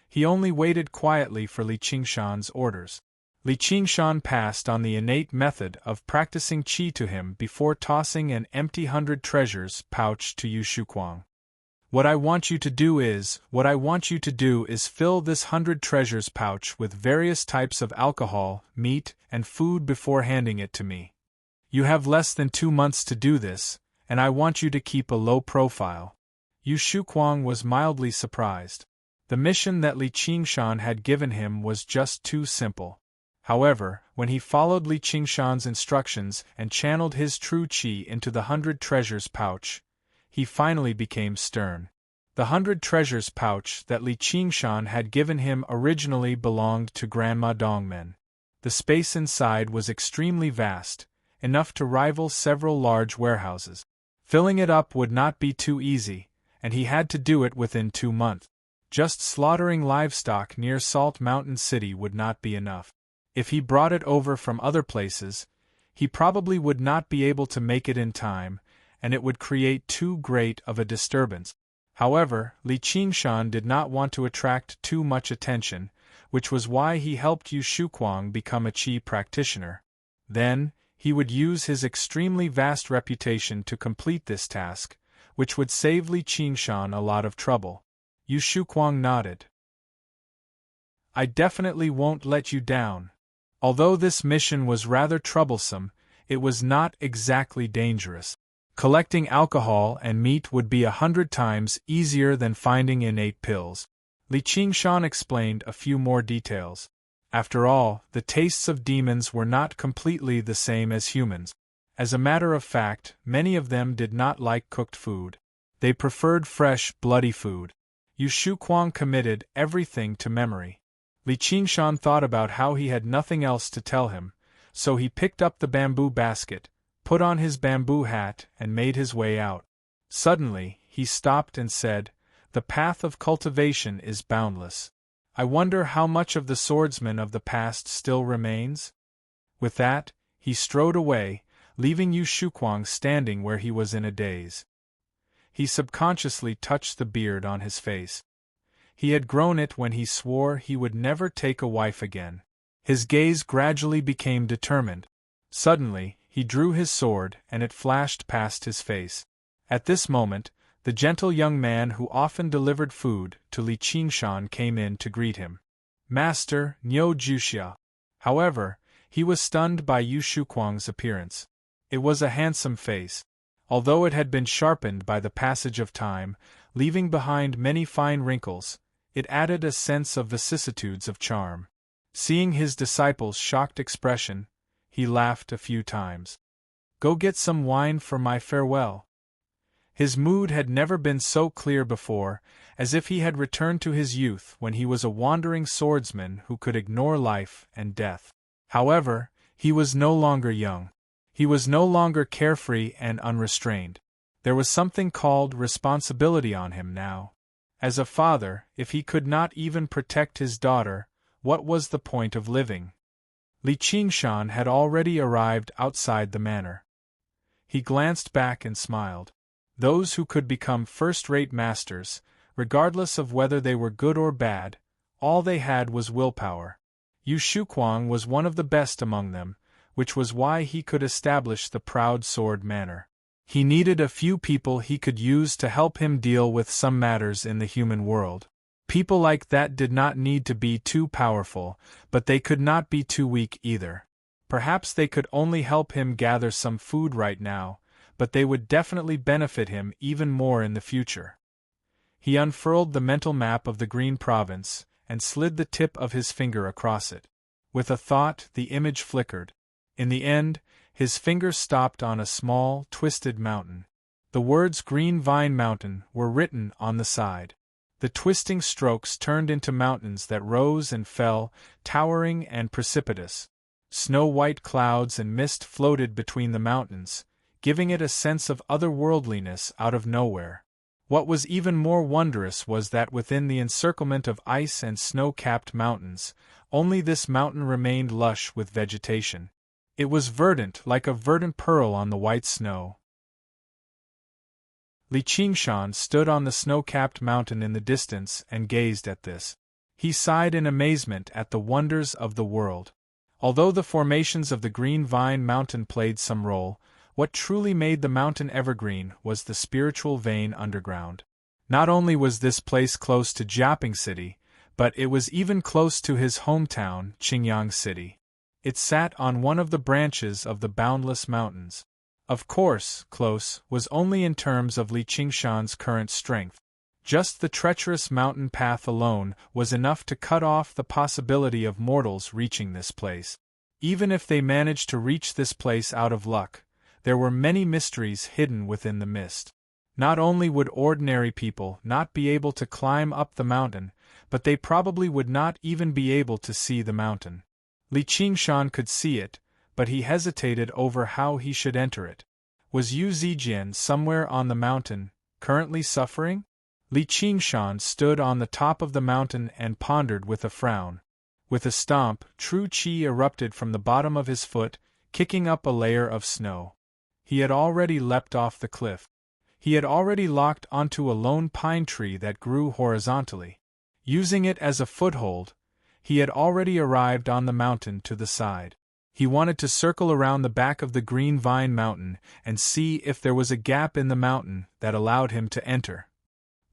He only waited quietly for Li Qingshan's orders. Li Qingshan passed on the innate method of practicing qi to him before tossing an empty 100 treasures pouch to Yu Shuquang. What I want you to do is fill this 100 treasures pouch with various types of alcohol, meat, and food before handing it to me. You have less than 2 months to do this, and I want you to keep a low profile. Yu Shuquang was mildly surprised. The mission that Li Qingshan had given him was just too simple. However, when he followed Li Qingshan's instructions and channeled his true qi into the 100 treasures pouch, he finally became stern. The 100 treasures pouch that Li Qingshan had given him originally belonged to Grandma Dongmen. The space inside was extremely vast, enough to rival several large warehouses. Filling it up would not be too easy, and he had to do it within 2 months. Just slaughtering livestock near Salt Mountain City would not be enough. If he brought it over from other places, he probably would not be able to make it in time, and it would create too great of a disturbance. However, Li Qingshan did not want to attract too much attention, which was why he helped Yu Shuquang become a qi practitioner. Then, he would use his extremely vast reputation to complete this task, which would save Li Qingshan a lot of trouble. Yu Shuquang nodded. I definitely won't let you down. Although this mission was rather troublesome, it was not exactly dangerous. Collecting alcohol and meat would be 100 times easier than finding innate pills. Li Qingshan explained a few more details. After all, the tastes of demons were not completely the same as humans. As a matter of fact, many of them did not like cooked food. They preferred fresh, bloody food. Yu Shuquang committed everything to memory. Li Qingshan thought about how he had nothing else to tell him, so he picked up the bamboo basket, put on his bamboo hat, and made his way out. Suddenly, he stopped and said, "The path of cultivation is boundless. I wonder how much of the swordsman of the past still remains?" With that, he strode away, leaving Yu Shuquang standing where he was in a daze. He subconsciously touched the beard on his face. He had grown it when he swore he would never take a wife again. His gaze gradually became determined. Suddenly, he drew his sword and it flashed past his face. At this moment, the gentle young man who often delivered food to Li Qingshan came in to greet him. "Master, Niu Juxia." However, he was stunned by Yu Shuquang's appearance. It was a handsome face. Although it had been sharpened by the passage of time, leaving behind many fine wrinkles, it added a sense of vicissitudes of charm. Seeing his disciple's shocked expression, he laughed a few times. "Go get some wine for my farewell." His mood had never been so clear before, as if he had returned to his youth when he was a wandering swordsman who could ignore life and death. However, he was no longer young. He was no longer carefree and unrestrained. There was something called responsibility on him now. As a father, if he could not even protect his daughter, what was the point of living? Li Qingshan had already arrived outside the manor. He glanced back and smiled. Those who could become first-rate masters, regardless of whether they were good or bad, all they had was willpower. Yu Shuquang was one of the best among them, which was why he could establish the Proud Sword Manor. He needed a few people he could use to help him deal with some matters in the human world. People like that did not need to be too powerful, but they could not be too weak either. Perhaps they could only help him gather some food right now, but they would definitely benefit him even more in the future. He unfurled the mental map of the Green Province, and slid the tip of his finger across it. With a thought, the image flickered. In the end, his finger stopped on a small, twisted mountain. The words Green Vine Mountain were written on the side. The twisting strokes turned into mountains that rose and fell, towering and precipitous. Snow-white clouds and mist floated between the mountains, giving it a sense of otherworldliness out of nowhere. What was even more wondrous was that within the encirclement of ice and snow-capped mountains, only this mountain remained lush with vegetation. It was verdant like a verdant pearl on the white snow. Li Qingshan stood on the snow-capped mountain in the distance and gazed at this. He sighed in amazement at the wonders of the world. Although the formations of the Green Vine Mountain played some role, what truly made the mountain evergreen was the spiritual vein underground. Not only was this place close to Jiaping City, but it was even close to his hometown, Qingyang City. It sat on one of the branches of the boundless mountains. Of course, close was only in terms of Li Qingshan's current strength. Just the treacherous mountain path alone was enough to cut off the possibility of mortals reaching this place. Even if they managed to reach this place out of luck, there were many mysteries hidden within the mist. Not only would ordinary people not be able to climb up the mountain, but they probably would not even be able to see the mountain. Li Qingshan could see it, but he hesitated over how he should enter it. Was Yu Zijian somewhere on the mountain, currently suffering? Li Qingshan stood on the top of the mountain and pondered with a frown. With a stomp, true qi erupted from the bottom of his foot, kicking up a layer of snow. He had already leapt off the cliff. He had already locked onto a lone pine tree that grew horizontally. Using it as a foothold, he had already arrived on the mountain to the side. He wanted to circle around the back of the Green Vine Mountain and see if there was a gap in the mountain that allowed him to enter.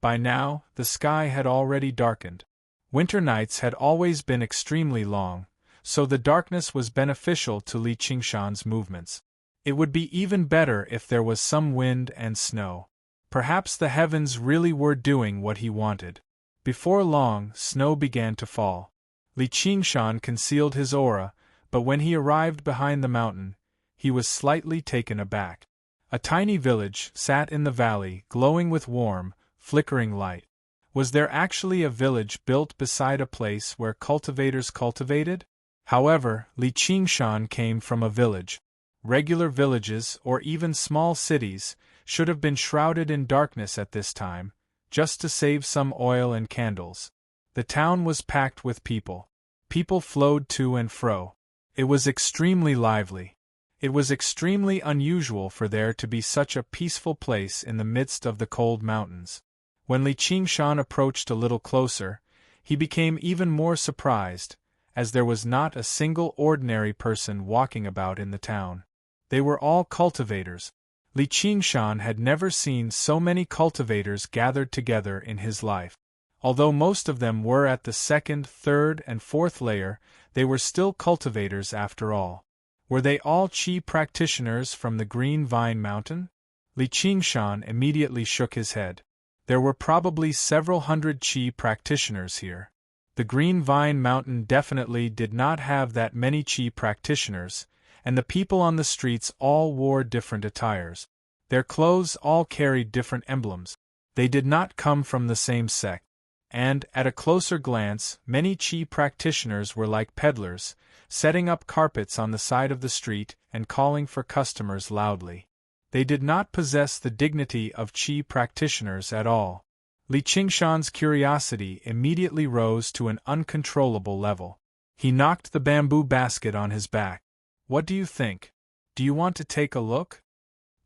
By now, the sky had already darkened. Winter nights had always been extremely long, so the darkness was beneficial to Li Qingshan's movements. It would be even better if there was some wind and snow. Perhaps the heavens really were doing what he wanted. Before long, snow began to fall. Li Qingshan concealed his aura, but when he arrived behind the mountain, he was slightly taken aback. A tiny village sat in the valley, glowing with warm, flickering light. Was there actually a village built beside a place where cultivators cultivated? However, Li Qingshan came from a village. Regular villages, or even small cities, should have been shrouded in darkness at this time, just to save some oil and candles. The town was packed with people. People flowed to and fro. It was extremely lively. It was extremely unusual for there to be such a peaceful place in the midst of the cold mountains. When Li Qingshan approached a little closer, he became even more surprised, as there was not a single ordinary person walking about in the town. They were all cultivators. Li Qingshan had never seen so many cultivators gathered together in his life. Although most of them were at the second, third, and fourth layer, they were still cultivators after all. Were they all qi practitioners from the Green Vine Mountain? Li Qingshan immediately shook his head. There were probably several hundred qi practitioners here. The Green Vine Mountain definitely did not have that many qi practitioners, and the people on the streets all wore different attires. Their clothes all carried different emblems. They did not come from the same sect. And, at a closer glance, many qi practitioners were like peddlers, setting up carpets on the side of the street and calling for customers loudly. They did not possess the dignity of qi practitioners at all. Li Qingshan's curiosity immediately rose to an uncontrollable level. He knocked the bamboo basket on his back. What do you think? Do you want to take a look?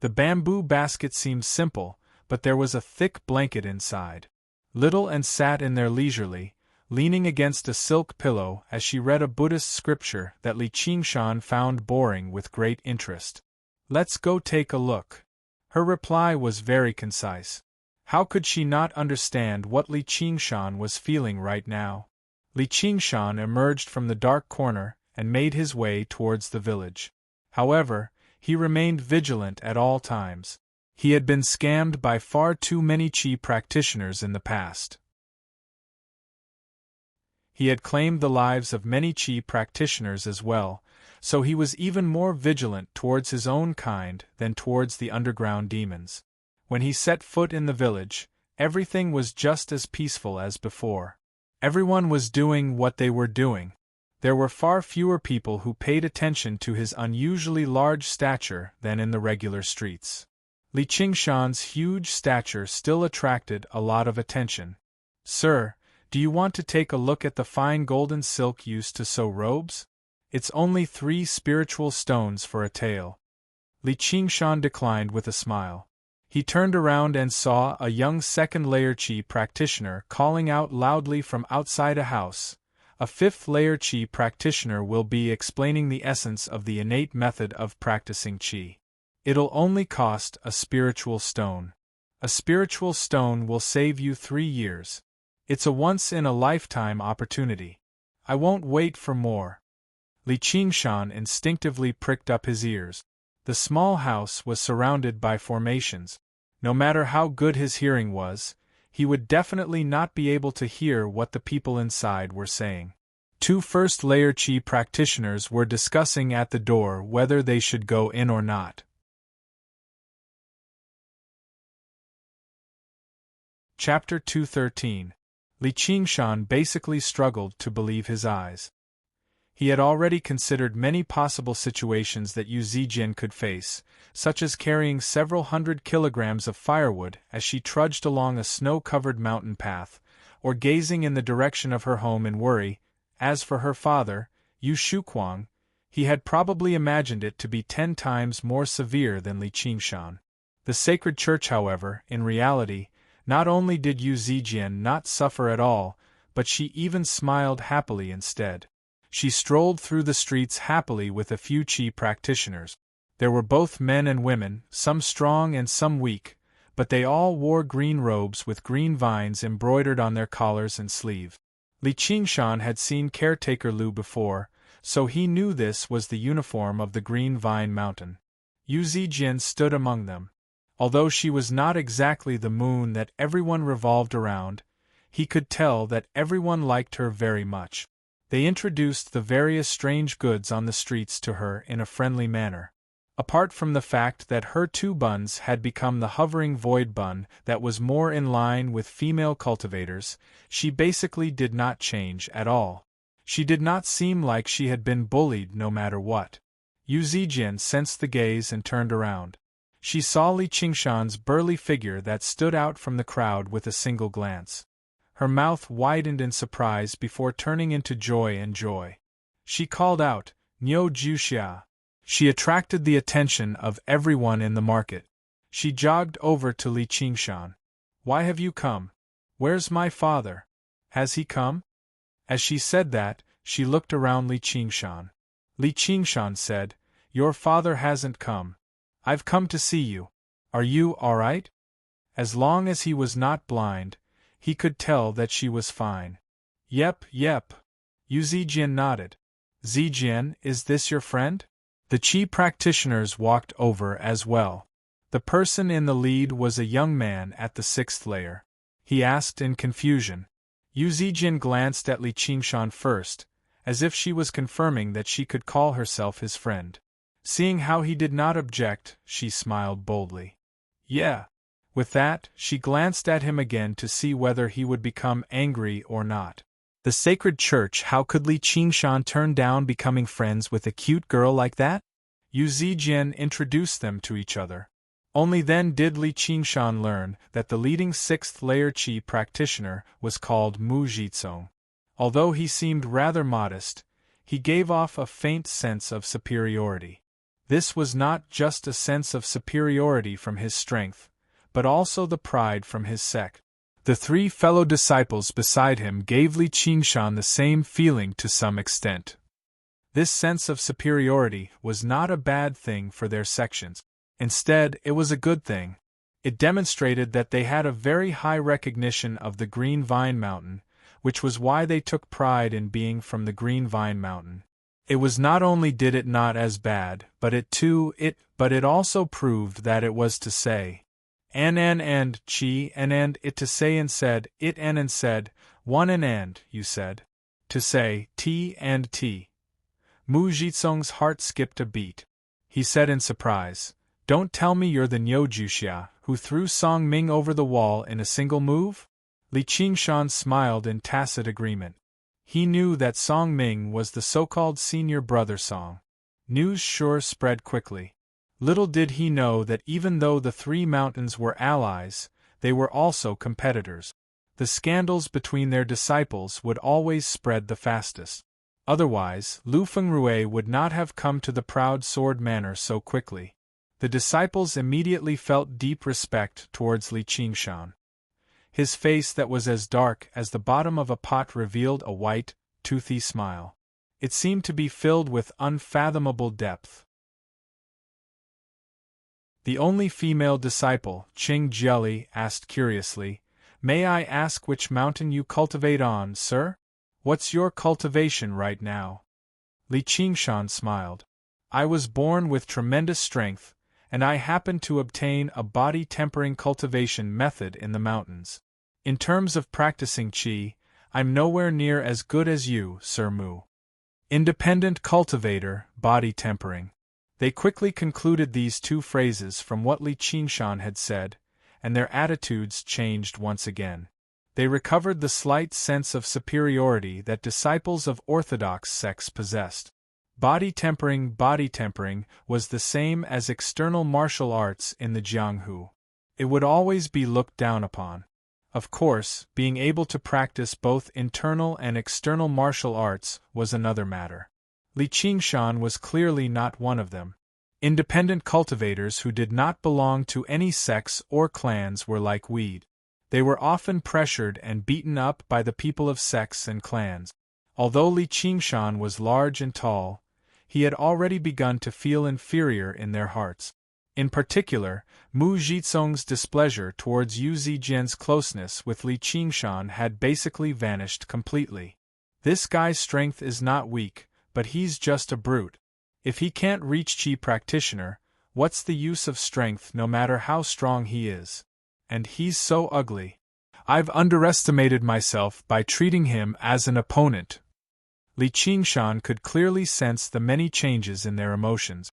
The bamboo basket seemed simple, but there was a thick blanket inside. Little and sat in there leisurely, leaning against a silk pillow as she read a Buddhist scripture that Li Qingshan found boring with great interest. Let's go take a look. Her reply was very concise. How could she not understand what Li Qingshan was feeling right now? Li Qingshan emerged from the dark corner and made his way towards the village. However, he remained vigilant at all times. He had been scammed by far too many Qi practitioners in the past. He had claimed the lives of many Qi practitioners as well, so he was even more vigilant towards his own kind than towards the underground demons. When he set foot in the village, everything was just as peaceful as before. Everyone was doing what they were doing. There were far fewer people who paid attention to his unusually large stature than in the regular streets. Li Qingshan's huge stature still attracted a lot of attention. Sir, do you want to take a look at the fine golden silk used to sew robes? It's only 3 spiritual stones for a tael. Li Qingshan declined with a smile. He turned around and saw a young second-layer Qi practitioner calling out loudly from outside a house. A 5th-layer Qi practitioner will be explaining the essence of the innate method of practicing Qi. It'll only cost a spiritual stone. A spiritual stone will save you 3 years. It's a once-in-a-lifetime opportunity. I won't wait for more. Li Qingshan instinctively pricked up his ears. The small house was surrounded by formations. No matter how good his hearing was, he would definitely not be able to hear what the people inside were saying. 2 first-layer Qi practitioners were discussing at the door whether they should go in or not. Chapter 213. Li Qingshan basically struggled to believe his eyes. He had already considered many possible situations that Yu Zijian could face, such as carrying several hundred kilograms of firewood as she trudged along a snow-covered mountain path, or gazing in the direction of her home in worry. As for her father, Yu Shuquang, he had probably imagined it to be 10 times more severe than Li Qingshan. The sacred church, however, in reality, not only did Yu Zijian not suffer at all, but she even smiled happily instead. She strolled through the streets happily with a few Qi practitioners. There were both men and women, some strong and some weak, but they all wore green robes with green vines embroidered on their collars and sleeves. Li Qingshan had seen caretaker Lu before, so he knew this was the uniform of the Green Vine Mountain. Yu Zijian stood among them. Although she was not exactly the moon that everyone revolved around, he could tell that everyone liked her very much. They introduced the various strange goods on the streets to her in a friendly manner. Apart from the fact that her 2 buns had become the hovering void bun that was more in line with female cultivators, she basically did not change at all. She did not seem like she had been bullied no matter what. Yu Zijian sensed the gaze and turned around. She saw Li Qingshan's burly figure that stood out from the crowd with a single glance. Her mouth widened in surprise before turning into joy and joy. She called out, "Niu Juxia." She attracted the attention of everyone in the market. She jogged over to Li Qingshan. "Why have you come? Where's my father? Has he come?" As she said that, she looked around Li Qingshan. Li Qingshan said, "Your father hasn't come. I've come to see you. Are you all right?" As long as he was not blind, he could tell that she was fine. Yep. Yu Zijian nodded. "Zijian, is this your friend?" The Qi practitioners walked over as well. The person in the lead was a young man at the 6th layer. He asked in confusion. Yu Zijian glanced at Li Qingshan first, as if she was confirming that she could call herself his friend. Seeing how he did not object, she smiled boldly. "Yeah." With that, she glanced at him again to see whether he would become angry or not. The sacred church, how could Li Qingshan turn down becoming friends with a cute girl like that? Yu Zijian introduced them to each other. Only then did Li Qingshan learn that the leading 6th-layer Qi practitioner was called Mu Jitsong. Although he seemed rather modest, he gave off a faint sense of superiority. This was not just a sense of superiority from his strength, but also the pride from his sect. The 3 fellow disciples beside him gave Li Qingshan the same feeling to some extent. This sense of superiority was not a bad thing for their sections. Instead, it was a good thing. It demonstrated that they had a very high recognition of the Green Vine Mountain, which was why they took pride in being from the Green Vine Mountain. It was not only did it not as bad, but it also proved that it was to say, and chi and it to say and said, it and said, one and you said, to say, t and t. Mu Jitsong's heart skipped a beat. He said in surprise, "Don't tell me you're the Nyojuxia who threw Song Ming over the wall in a single move?" Li Qingshan smiled in tacit agreement. He knew that Song Ming was the so-called senior brother Song. News sure spread quickly. Little did he know that even though the 3 mountains were allies, they were also competitors. The scandals between their disciples would always spread the fastest. Otherwise, Lu Fengrui would not have come to the proud sword manor so quickly. The disciples immediately felt deep respect towards Li Qingshan. His face that was as dark as the bottom of a pot revealed a white, toothy smile. It seemed to be filled with unfathomable depth. The only female disciple, Qing Jieli, asked curiously, "May I ask which mountain you cultivate on, sir? What's your cultivation right now?" Li Qingshan smiled. "I was born with tremendous strength, and I happened to obtain a body-tempering cultivation method in the mountains. In terms of practicing Qi, I'm nowhere near as good as you, Sir Mu. Independent cultivator, body tempering." They quickly concluded these 2 phrases from what Li Qingshan had said, and their attitudes changed once again. They recovered the slight sense of superiority that disciples of orthodox sects possessed. Body tempering was the same as external martial arts in the Jianghu. It would always be looked down upon. Of course, being able to practice both internal and external martial arts was another matter. Li Qingshan was clearly not one of them. Independent cultivators who did not belong to any sects or clans were like weed. They were often pressured and beaten up by the people of sects and clans. Although Li Qingshan was large and tall, he had already begun to feel inferior in their hearts. In particular, Mu Jitsong's displeasure towards Yu Zijian's closeness with Li Qingshan had basically vanished completely. This guy's strength is not weak, but he's just a brute. If he can't reach Qi practitioner, what's the use of strength no matter how strong he is? And he's so ugly. I've underestimated myself by treating him as an opponent. Li Qingshan could clearly sense the many changes in their emotions.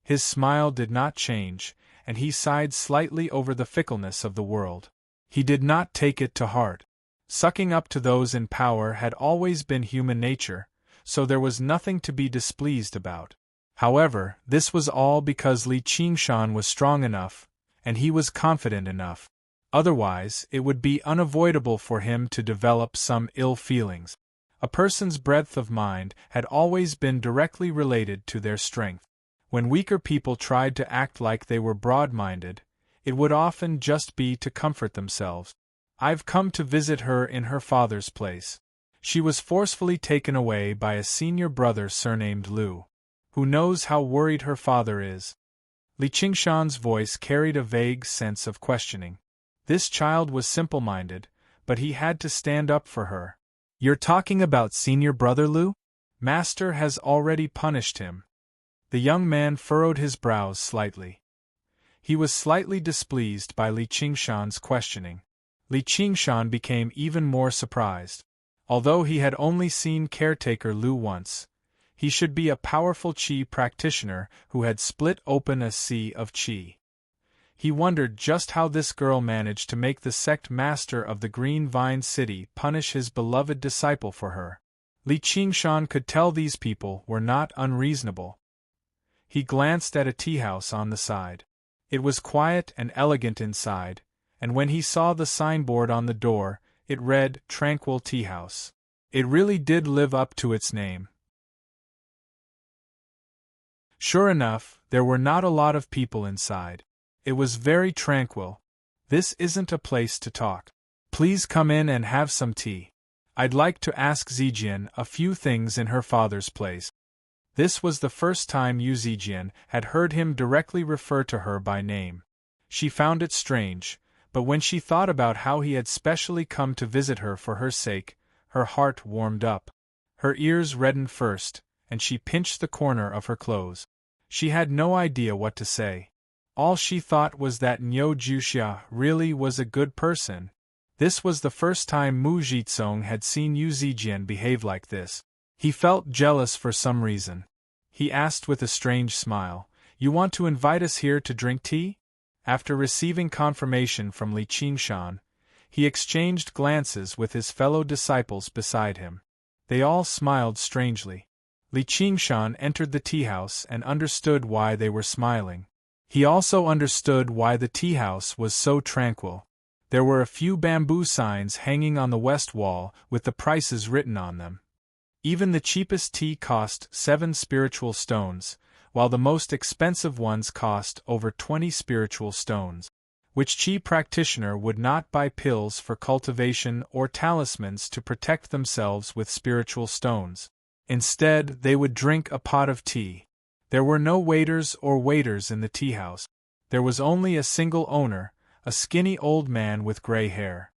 His smile did not change, and he sighed slightly over the fickleness of the world. He did not take it to heart. Sucking up to those in power had always been human nature, so there was nothing to be displeased about. However, this was all because Li Qingshan was strong enough, and he was confident enough. Otherwise, it would be unavoidable for him to develop some ill feelings. A person's breadth of mind had always been directly related to their strength. When weaker people tried to act like they were broad-minded, it would often just be to comfort themselves. I've come to visit her in her father's place. She was forcefully taken away by a senior brother surnamed Lu. Who knows how worried her father is? Li Qingshan's voice carried a vague sense of questioning. This child was simple-minded, but he had to stand up for her. You're talking about senior brother Lu? Master has already punished him. The young man furrowed his brows slightly. He was slightly displeased by Li Qingshan's questioning. Li Qingshan became even more surprised. Although he had only seen caretaker Lu once, he should be a powerful Qi practitioner who had split open a sea of Qi. He wondered just how this girl managed to make the sect master of the Green Vine City punish his beloved disciple for her. Li Qingshan could tell these people were not unreasonable. He glanced at a tea house on the side. It was quiet and elegant inside, and when he saw the signboard on the door, it read, Tranquil Tea House. It really did live up to its name. Sure enough, there were not a lot of people inside. It was very tranquil. This isn't a place to talk. Please come in and have some tea. I'd like to ask Zijian a few things in her father's place. This was the first time Yu Zijian had heard him directly refer to her by name. She found it strange, but when she thought about how he had specially come to visit her for her sake, her heart warmed up. Her ears reddened first, and she pinched the corner of her clothes. She had no idea what to say. All she thought was that Niu Juxia really was a good person. This was the first time Mu Jitsong had seen Yu Zijian behave like this. He felt jealous for some reason. He asked with a strange smile, "You want to invite us here to drink tea?" After receiving confirmation from Li Qingshan, he exchanged glances with his fellow disciples beside him. They all smiled strangely. Li Qingshan entered the tea house and understood why they were smiling. He also understood why the tea house was so tranquil. There were a few bamboo signs hanging on the west wall with the prices written on them. Even the cheapest tea cost 7 spiritual stones, while the most expensive ones cost over 20 spiritual stones. Which Qi practitioner would not buy pills for cultivation or talismans to protect themselves with spiritual stones? Instead, they would drink a pot of tea. There were no waiters or waiters in the tea house. There was only a single owner, a skinny old man with gray hair.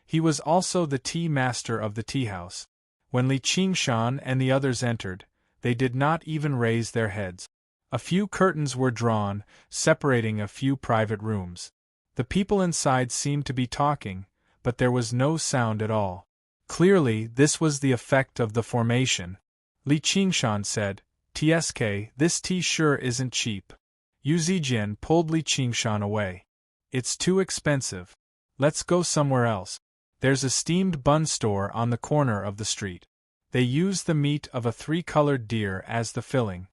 He was also the tea master of the tea house. When Li Qingshan and the others entered, they did not even raise their heads. A few curtains were drawn, separating a few private rooms. The people inside seemed to be talking, but there was no sound at all. Clearly, this was the effect of the formation. Li Qingshan said, "TSK, this tea sure isn't cheap." Yu Zijian pulled Li Qingshan away. "It's too expensive. Let's go somewhere else. There's a steamed bun store on the corner of the street. They use the meat of a 3-colored deer as the filling."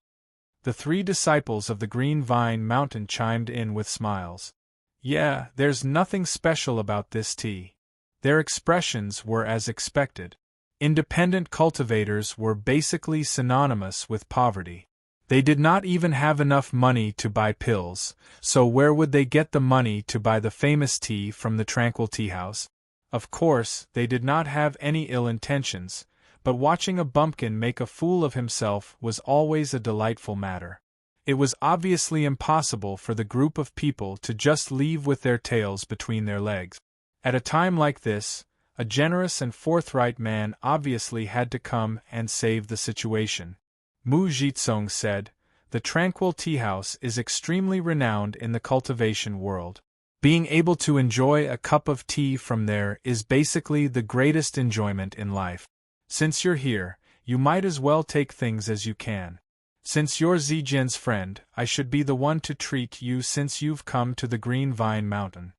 The 3 disciples of the Green Vine Mountain chimed in with smiles. "Yeah, there's nothing special about this tea." Their expressions were as expected. Independent cultivators were basically synonymous with poverty. They did not even have enough money to buy pills, so where would they get the money to buy the famous tea from the Tranquil Tea House? Of course, they did not have any ill intentions, but watching a bumpkin make a fool of himself was always a delightful matter. It was obviously impossible for the group of people to just leave with their tails between their legs. At a time like this, a generous and forthright man obviously had to come and save the situation. Mu Jitsong said, "The Tranquil Tea House is extremely renowned in the cultivation world. Being able to enjoy a cup of tea from there is basically the greatest enjoyment in life. Since you're here, you might as well take things as you can. Since you're Zijian's friend, I should be the one to treat you since you've come to the Green Vine Mountain."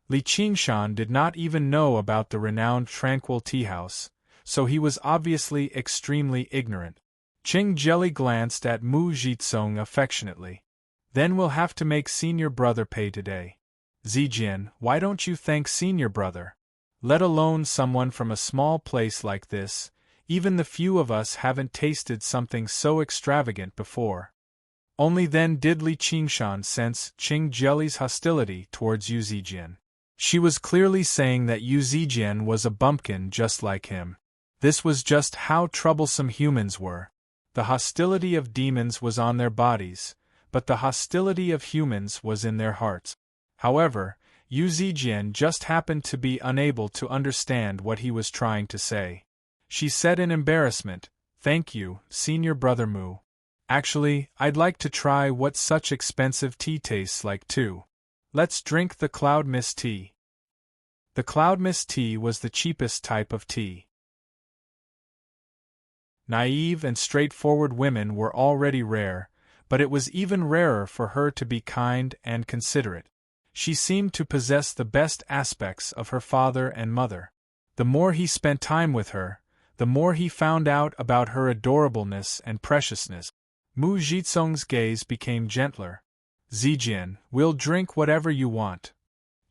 Li Qingshan did not even know about the renowned Tranquil Tea House, so he was obviously extremely ignorant. Qing Jelly glanced at Mu Jitsong affectionately. "Then we'll have to make senior brother pay today. Zijian, why don't you thank senior brother? Let alone someone from a small place like this, even the few of us haven't tasted something so extravagant before." Only then did Li Qingshan sense Qing Jelly's hostility towards Yu Zijian. She was clearly saying that Yu Zijian was a bumpkin just like him. This was just how troublesome humans were. The hostility of demons was on their bodies, but the hostility of humans was in their hearts. However, Yu Zijian just happened to be unable to understand what he was trying to say. She said in embarrassment, "Thank you, senior brother Mu. Actually, I'd like to try what such expensive tea tastes like too. Let's drink the cloud mist tea." The cloud mist tea was the cheapest type of tea. Naive and straightforward women were already rare, but it was even rarer for her to be kind and considerate. She seemed to possess the best aspects of her father and mother. The more he spent time with her, the more he found out about her adorableness and preciousness. Mu Jitsong's gaze became gentler. Zijian, we'll drink whatever you want.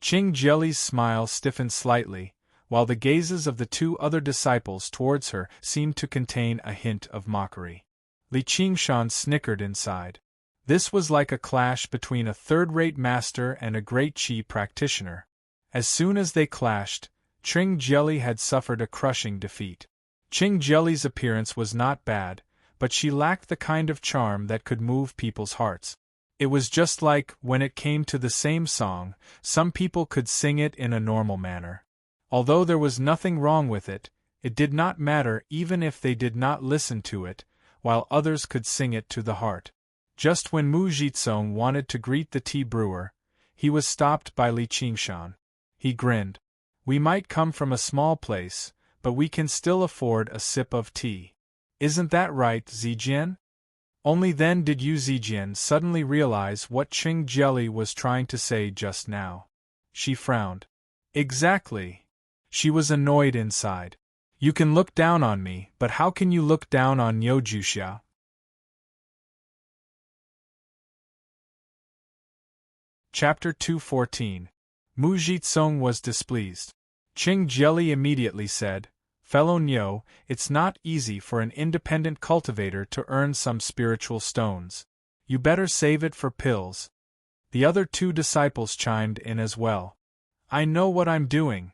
Qing Jelly's smile stiffened slightly, while the gazes of the two other disciples towards her seemed to contain a hint of mockery. Li Qingshan snickered inside. This was like a clash between a third-rate master and a great qi practitioner. As soon as they clashed, Qing Jelly had suffered a crushing defeat. Qing Jelly's appearance was not bad, but she lacked the kind of charm that could move people's hearts. It was just like, when it came to the same song, some people could sing it in a normal manner. Although there was nothing wrong with it, it did not matter even if they did not listen to it, while others could sing it to the heart. Just when Mu Jitsong wanted to greet the tea brewer, he was stopped by Li Qingshan. He grinned. We might come from a small place, but we can still afford a sip of tea. Isn't that right, Zijian? Only then did Yu Zijian suddenly realize what Qing Jelly was trying to say just now. She frowned. Exactly. She was annoyed inside. You can look down on me, but how can you look down on Niu Juxia? Chapter 214. Mu Jitsong was displeased. Qing Jelly immediately said, Fellow Niu, it's not easy for an independent cultivator to earn some spiritual stones. You better save it for pills. The other two disciples chimed in as well. I know what I'm doing,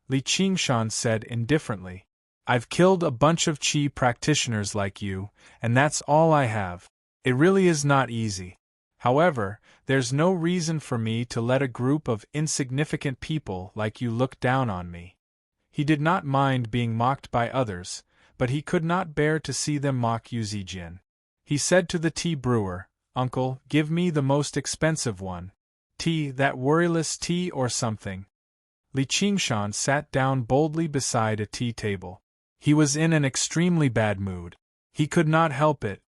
Li Qingshan said indifferently. I've killed a bunch of qi practitioners like you, and that's all I have. It really is not easy. However, there's no reason for me to let a group of insignificant people like you look down on me. He did not mind being mocked by others, but he could not bear to see them mock Yu Zijian. He said to the tea brewer, Uncle, give me the most expensive one. Tea, that worryless tea or something. Li Qingshan sat down boldly beside a tea table. He was in an extremely bad mood. He could not help it.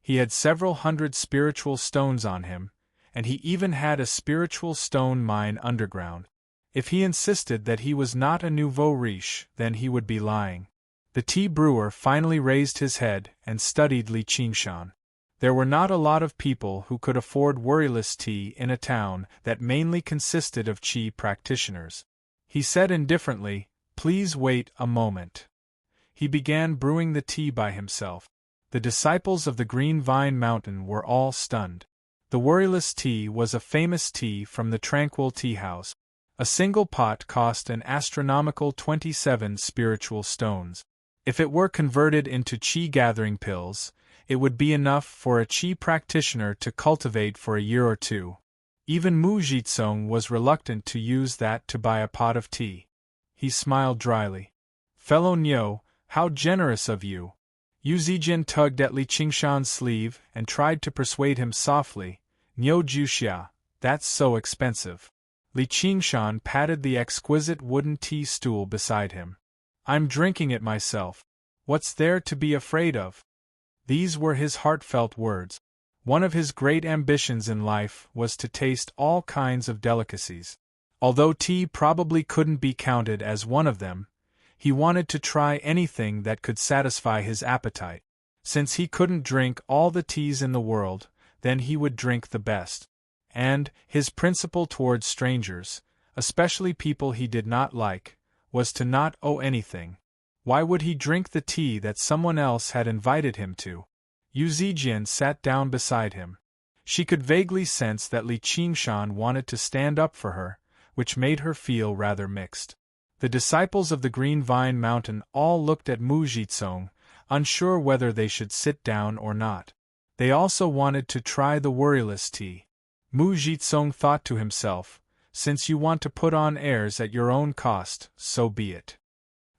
He had several hundred spiritual stones on him, and he even had a spiritual stone mine underground. If he insisted that he was not a nouveau riche, then he would be lying. The tea brewer finally raised his head and studied Li Qingshan. There were not a lot of people who could afford worryless tea in a town that mainly consisted of qi practitioners. He said indifferently, Please wait a moment. He began brewing the tea by himself. The disciples of the Green Vine Mountain were all stunned. The worryless tea was a famous tea from the Tranquil Tea House. A single pot cost an astronomical 27 spiritual stones. If it were converted into qi-gathering pills, it would be enough for a qi practitioner to cultivate for a year or two. Even Mu Jitsong was reluctant to use that to buy a pot of tea. He smiled dryly. Fellow Niu, how generous of you. Yu Zijian tugged at Li Qingshan's sleeve and tried to persuade him softly, Niu Juxia, that's so expensive. Li Qingshan patted the exquisite wooden tea stool beside him. I'm drinking it myself. What's there to be afraid of? These were his heartfelt words. One of his great ambitions in life was to taste all kinds of delicacies. Although tea probably couldn't be counted as one of them, he wanted to try anything that could satisfy his appetite. Since he couldn't drink all the teas in the world, then he would drink the best. And his principle towards strangers, especially people he did not like, was to not owe anything. Why would he drink the tea that someone else had invited him to? Yu Zijian sat down beside him. She could vaguely sense that Li Qingshan wanted to stand up for her, which made her feel rather mixed. The disciples of the Green Vine Mountain all looked at Mu Jitsong, unsure whether they should sit down or not. They also wanted to try the worryless tea. Mu Jitsong thought to himself, since you want to put on airs at your own cost, so be it.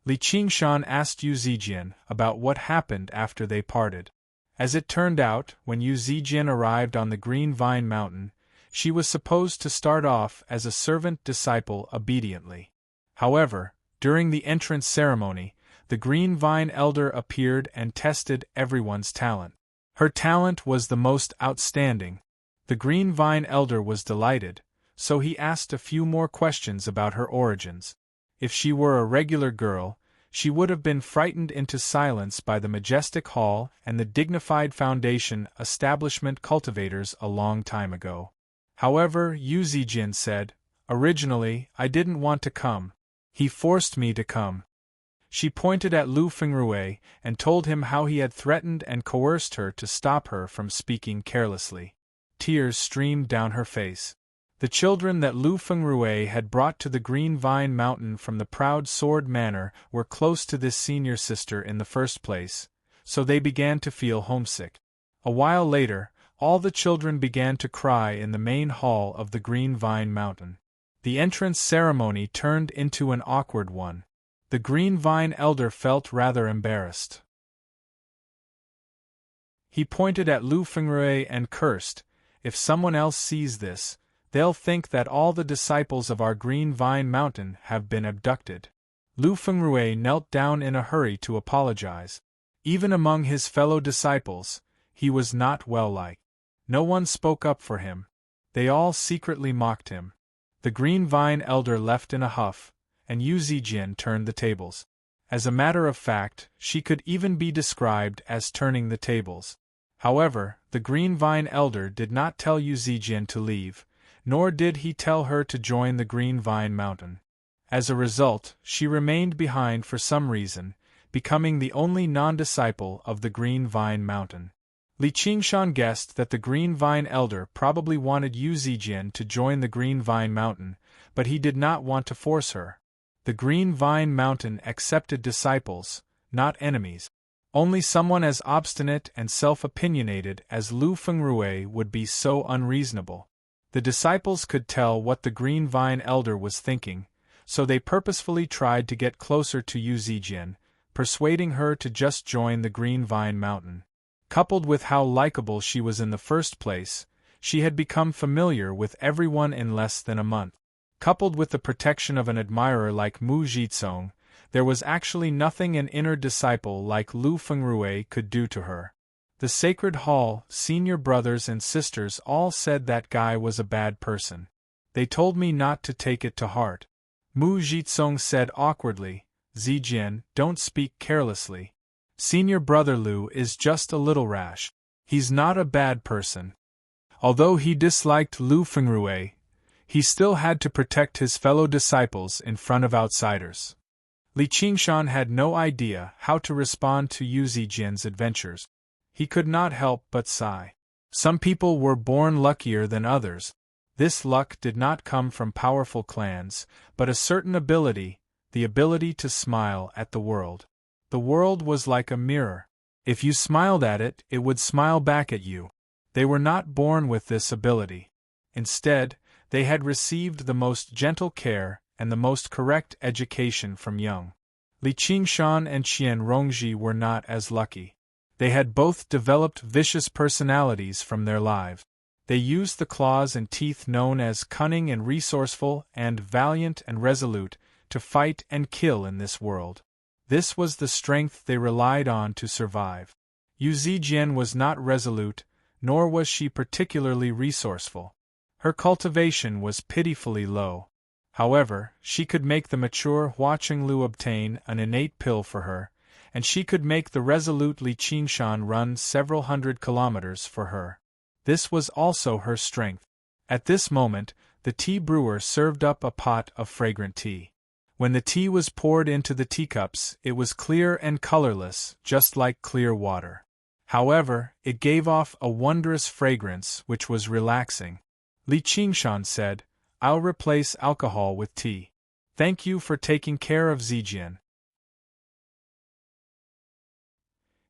Li Qingshan asked Yu Zijian about what happened after they parted. As it turned out, when Yu Zijian arrived on the Green Vine Mountain, she was supposed to start off as a servant disciple obediently. However, during the entrance ceremony, the Green Vine Elder appeared and tested everyone's talent. Her talent was the most outstanding. The Green Vine Elder was delighted, so he asked a few more questions about her origins. If she were a regular girl, she would have been frightened into silence by the majestic hall and the dignified foundation establishment cultivators a long time ago. However, Yu Zijin said, "Originally, I didn't want to come. He forced me to come." She pointed at Lu Fengrui and told him how he had threatened and coerced her to stop her from speaking carelessly. Tears streamed down her face. The children that Lu Fengrui had brought to the Green Vine Mountain from the Proud Sword Manor were close to this senior sister in the first place, so they began to feel homesick. A while later, all the children began to cry in the main hall of the Green Vine Mountain. The entrance ceremony turned into an awkward one. The Green Vine elder felt rather embarrassed. He pointed at Lu Fengrui and cursed, "If someone else sees this, they'll think that all the disciples of our Green Vine Mountain have been abducted." Lu Fengrui knelt down in a hurry to apologize. Even among his fellow disciples, he was not well liked. No one spoke up for him. They all secretly mocked him. The Green Vine elder left in a huff, and Yu Zijin turned the tables. As a matter of fact, she could even be described as turning the tables. However, the Green Vine elder did not tell Yu Zijin to leave, nor did he tell her to join the Green Vine Mountain. As a result, she remained behind for some reason, becoming the only non-disciple of the Green Vine Mountain. Li Qingshan guessed that the Green Vine elder probably wanted Yu Zijin to join the Green Vine Mountain, but he did not want to force her. The Green Vine Mountain accepted disciples, not enemies. Only someone as obstinate and self-opinionated as Lu Fengrui would be so unreasonable. The disciples could tell what the Green Vine elder was thinking, so they purposefully tried to get closer to Yu Zijin, persuading her to just join the Green Vine Mountain. Coupled with how likable she was in the first place, she had become familiar with everyone in less than a month. Coupled with the protection of an admirer like Mu Jitsong, there was actually nothing an inner disciple like Lu Fengrui could do to her. The Sacred Hall, senior brothers and sisters all said that guy was a bad person. They told me not to take it to heart. Mu Jitsong said awkwardly, "Zijin, don't speak carelessly. Senior brother Lu is just a little rash. He's not a bad person." Although he disliked Lu Fengrui, he still had to protect his fellow disciples in front of outsiders. Li Qingshan had no idea how to respond to Yu Zijin's adventures. He could not help but sigh. Some people were born luckier than others. This luck did not come from powerful clans, but a certain ability, the ability to smile at the world. The world was like a mirror. If you smiled at it, it would smile back at you. They were not born with this ability. Instead, they had received the most gentle care and the most correct education from young. Li Qingshan and Qian Rongji were not as lucky. They had both developed vicious personalities from their lives. They used the claws and teeth known as cunning and resourceful and valiant and resolute to fight and kill in this world. This was the strength they relied on to survive. Yu Zijin was not resolute, nor was she particularly resourceful. Her cultivation was pitifully low. However, she could make the mature Hua Qinglu obtain an innate pill for her, and she could make the resolute Li Qingshan run several hundred kilometers for her. This was also her strength. At this moment, the tea brewer served up a pot of fragrant tea. When the tea was poured into the teacups, it was clear and colorless, just like clear water. However, it gave off a wondrous fragrance which was relaxing. Li Qingshan said, "I'll replace alcohol with tea. Thank you for taking care of Zijin."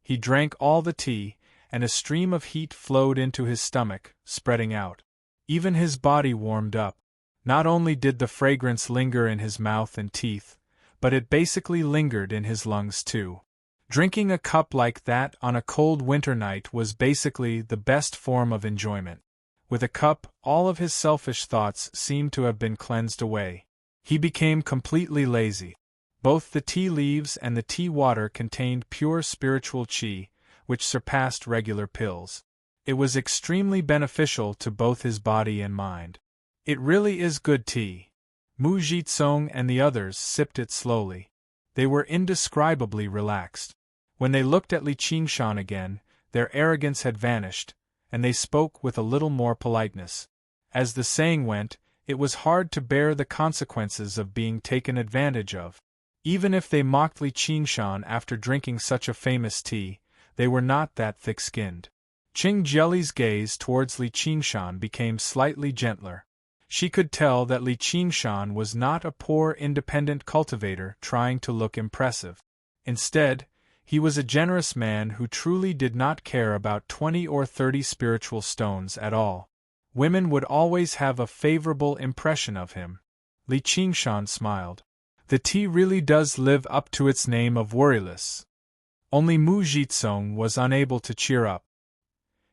He drank all the tea, and a stream of heat flowed into his stomach, spreading out. Even his body warmed up. Not only did the fragrance linger in his mouth and teeth, but it basically lingered in his lungs too. Drinking a cup like that on a cold winter night was basically the best form of enjoyment. With a cup, all of his selfish thoughts seemed to have been cleansed away. He became completely lazy. Both the tea leaves and the tea water contained pure spiritual qi, which surpassed regular pills. It was extremely beneficial to both his body and mind. It really is good tea. Mu Jitsong and the others sipped it slowly. They were indescribably relaxed. When they looked at Li Qingshan again, their arrogance had vanished, and they spoke with a little more politeness. As the saying went, it was hard to bear the consequences of being taken advantage of. Even if they mocked Li Qingshan after drinking such a famous tea, they were not that thick-skinned. Qing Jelly's gaze towards Li Qingshan became slightly gentler. She could tell that Li Qingshan was not a poor independent cultivator trying to look impressive. Instead, he was a generous man who truly did not care about 20 or 30 spiritual stones at all. Women would always have a favorable impression of him. Li Qingshan smiled. The tea really does live up to its name of worryless. Only Mu Jitsong was unable to cheer up.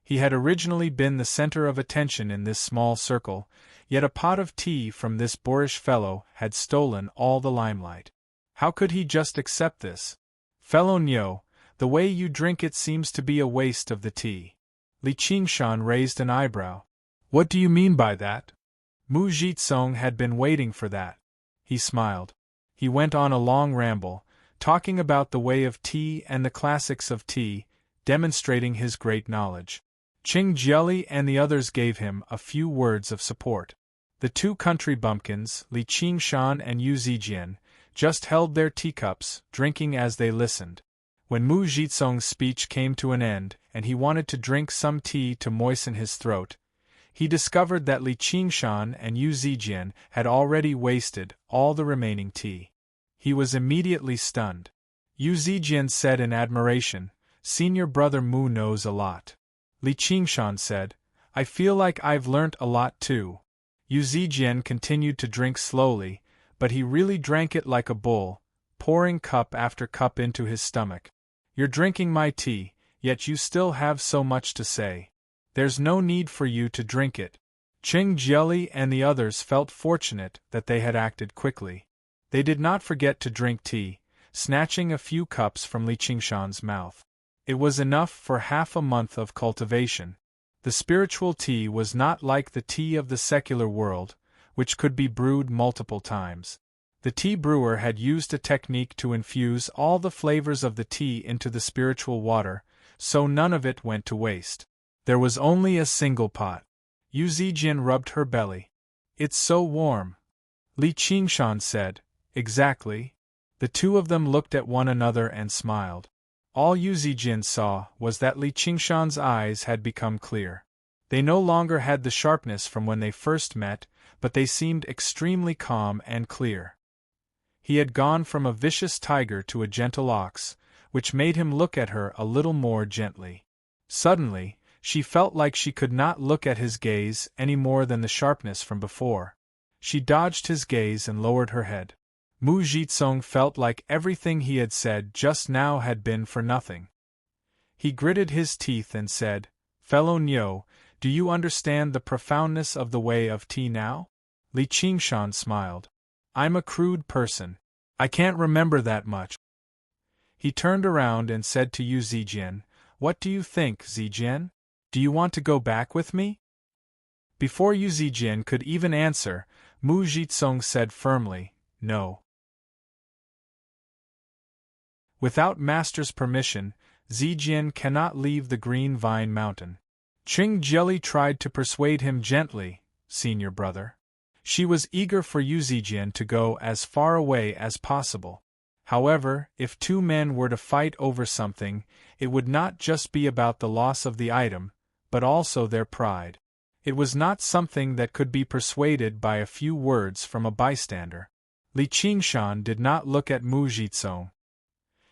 He had originally been the center of attention in this small circle, yet a pot of tea from this boorish fellow had stolen all the limelight. How could he just accept this? Fellow Nyo, the way you drink it seems to be a waste of the tea. Li Qingshan raised an eyebrow. What do you mean by that? Mu Jitsong had been waiting for that. He smiled. He went on a long ramble, talking about the way of tea and the classics of tea, demonstrating his great knowledge. Qing Jieli and the others gave him a few words of support. The two country bumpkins, Li Qingshan and Yu Zijian, just held their teacups, drinking as they listened. When Mu Jitsong's speech came to an end, and he wanted to drink some tea to moisten his throat, he discovered that Li Qingshan and Yu Zijian had already wasted all the remaining tea. He was immediately stunned. Yu Zijian said in admiration, "Senior brother Mu knows a lot." Li Qingshan said, "I feel like I've learnt a lot too." Yu Zijian continued to drink slowly, but he really drank it like a bull, pouring cup after cup into his stomach. "You're drinking my tea, yet you still have so much to say. There's no need for you to drink it." Qing Jieli and the others felt fortunate that they had acted quickly. They did not forget to drink tea, snatching a few cups from Li Qingshan's mouth. It was enough for half a month of cultivation. The spiritual tea was not like the tea of the secular world, which could be brewed multiple times. The tea brewer had used a technique to infuse all the flavors of the tea into the spiritual water, so none of it went to waste. There was only a single pot. Yu Zijian rubbed her belly. "It's so warm." Li Qingshan said, "Exactly." The two of them looked at one another and smiled. All Yu Zijian saw was that Li Qingshan's eyes had become clear. They no longer had the sharpness from when they first met, but they seemed extremely calm and clear. He had gone from a vicious tiger to a gentle ox, which made him look at her a little more gently. Suddenly, she felt like she could not look at his gaze any more than the sharpness from before. She dodged his gaze and lowered her head. Mu Jitsong felt like everything he had said just now had been for nothing. He gritted his teeth and said, "Fellow Nyo, do you understand the profoundness of the way of tea now?" Li Qingshan smiled. "I'm a crude person. I can't remember that much." He turned around and said to Yu Zijian, "What do you think, Zijian? Do you want to go back with me?" Before Yu Zijian could even answer, Mu Jitsong said firmly, "No." Without master's permission, Zijian cannot leave the Green Vine Mountain. Qing Jieli tried to persuade him gently, "Senior brother." She was eager for Yu Zijian to go as far away as possible. However, if two men were to fight over something, it would not just be about the loss of the item, but also their pride. It was not something that could be persuaded by a few words from a bystander. Li Qingshan did not look at Mu Jitsong.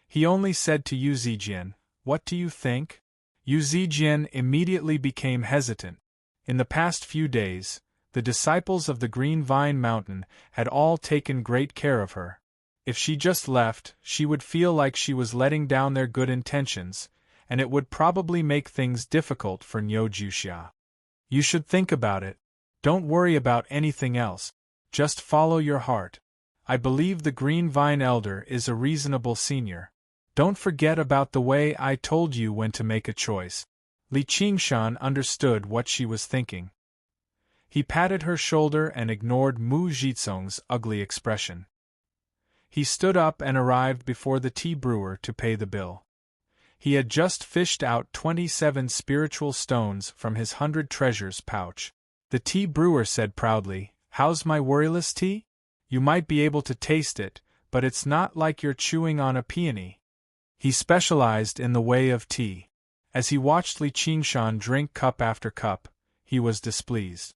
He only said to Yu Zijian, "What do you think?" Yu Zijian immediately became hesitant. In the past few days, the disciples of the Green Vine Mountain had all taken great care of her. If she just left, she would feel like she was letting down their good intentions, and it would probably make things difficult for Nyo Juxia. "You should think about it. Don't worry about anything else. Just follow your heart. I believe the Green Vine Elder is a reasonable senior. Don't forget about the way I told you when to make a choice." Li Qingshan understood what she was thinking. He patted her shoulder and ignored Mu Jitsong's ugly expression. He stood up and arrived before the tea brewer to pay the bill. He had just fished out 27 spiritual stones from his 100 treasures pouch. The tea brewer said proudly, "How's my worryless tea? You might be able to taste it, but it's not like you're chewing on a peony." He specialized in the way of tea. As he watched Li Qingshan drink cup after cup, he was displeased.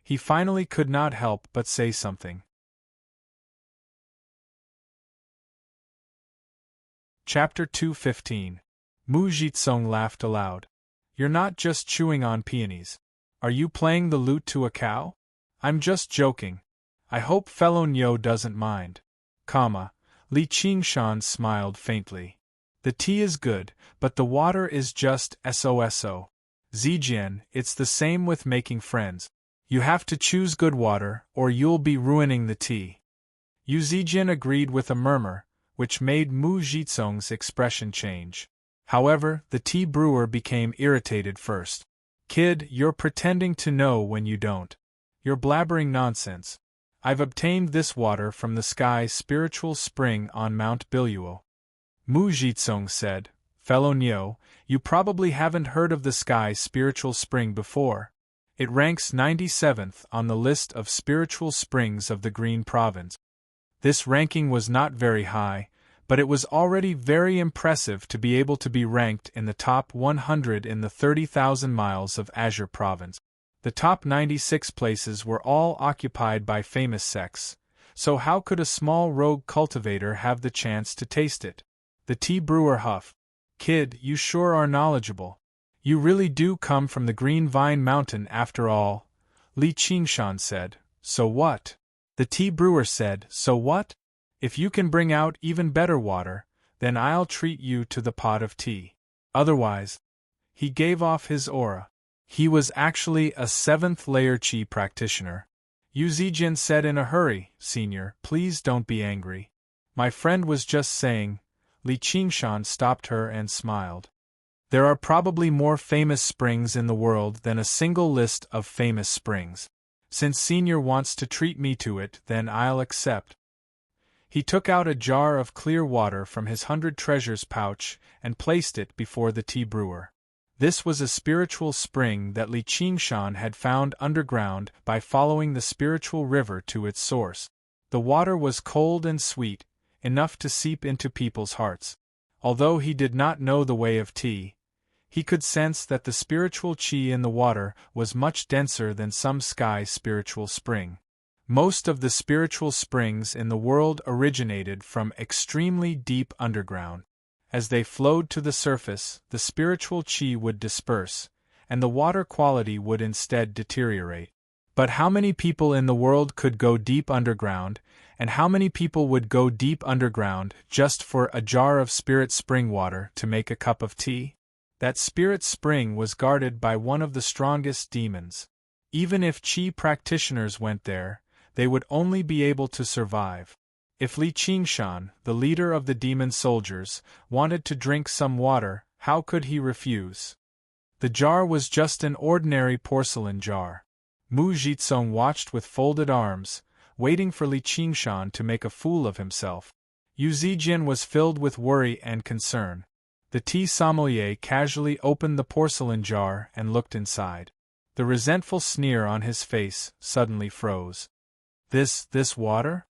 He finally could not help but say something. Chapter 2:15. Mu Jitsong laughed aloud. "You're not just chewing on peonies. Are you playing the lute to a cow? I'm just joking. I hope fellow Nyo doesn't mind." Li Qingshan smiled faintly. "The tea is good, but the water is just so. Zijian, it's the same with making friends. You have to choose good water, or you'll be ruining the tea." Yu Zijian agreed with a murmur, which made Mu Jitsong's expression change. However, the tea brewer became irritated first. "Kid, you're pretending to know when you don't. You're blabbering nonsense. I've obtained this water from the sky spiritual spring on Mount Biluo." Mu Jitsong said, "Fellow Nyo, you probably haven't heard of the sky spiritual spring before. It ranks 97th on the list of spiritual springs of the Green Province." This ranking was not very high, but it was already very impressive to be able to be ranked in the top 100 in the 30,000 miles of Azure Province. The top 96 places were all occupied by famous sects, so how could a small rogue cultivator have the chance to taste it? The tea brewer huffed. "Kid, you sure are knowledgeable. You really do come from the Green Vine Mountain after all," Li Qingshan said. "So what?" The tea brewer said, "So what? If you can bring out even better water, then I'll treat you to the pot of tea. Otherwise..." He gave off his aura. He was actually a 7th-layer Qi practitioner. Yu Zijian said in a hurry, "Senior, please don't be angry. My friend was just saying." Li Qingshan stopped her and smiled. "There are probably more famous springs in the world than a single list of famous springs. Since Senior wants to treat me to it, then I'll accept." He took out a jar of clear water from his 100 treasures pouch and placed it before the tea brewer. This was a spiritual spring that Li Qingshan had found underground by following the spiritual river to its source. The water was cold and sweet, enough to seep into people's hearts. Although he did not know the way of tea, he could sense that the spiritual qi in the water was much denser than some sky spiritual spring. Most of the spiritual springs in the world originated from extremely deep underground. As they flowed to the surface, the spiritual qi would disperse, and the water quality would instead deteriorate. But how many people in the world could go deep underground, and how many people would go deep underground just for a jar of spirit spring water to make a cup of tea? That spirit spring was guarded by one of the strongest demons. Even if qi practitioners went there, they would only be able to survive. If Li Qingshan, the leader of the demon soldiers, wanted to drink some water, how could he refuse? The jar was just an ordinary porcelain jar. Mu Jitsong watched with folded arms, waiting for Li Qingshan to make a fool of himself. Yu Zijian was filled with worry and concern. The tea sommelier casually opened the porcelain jar and looked inside. The resentful sneer on his face suddenly froze. This water?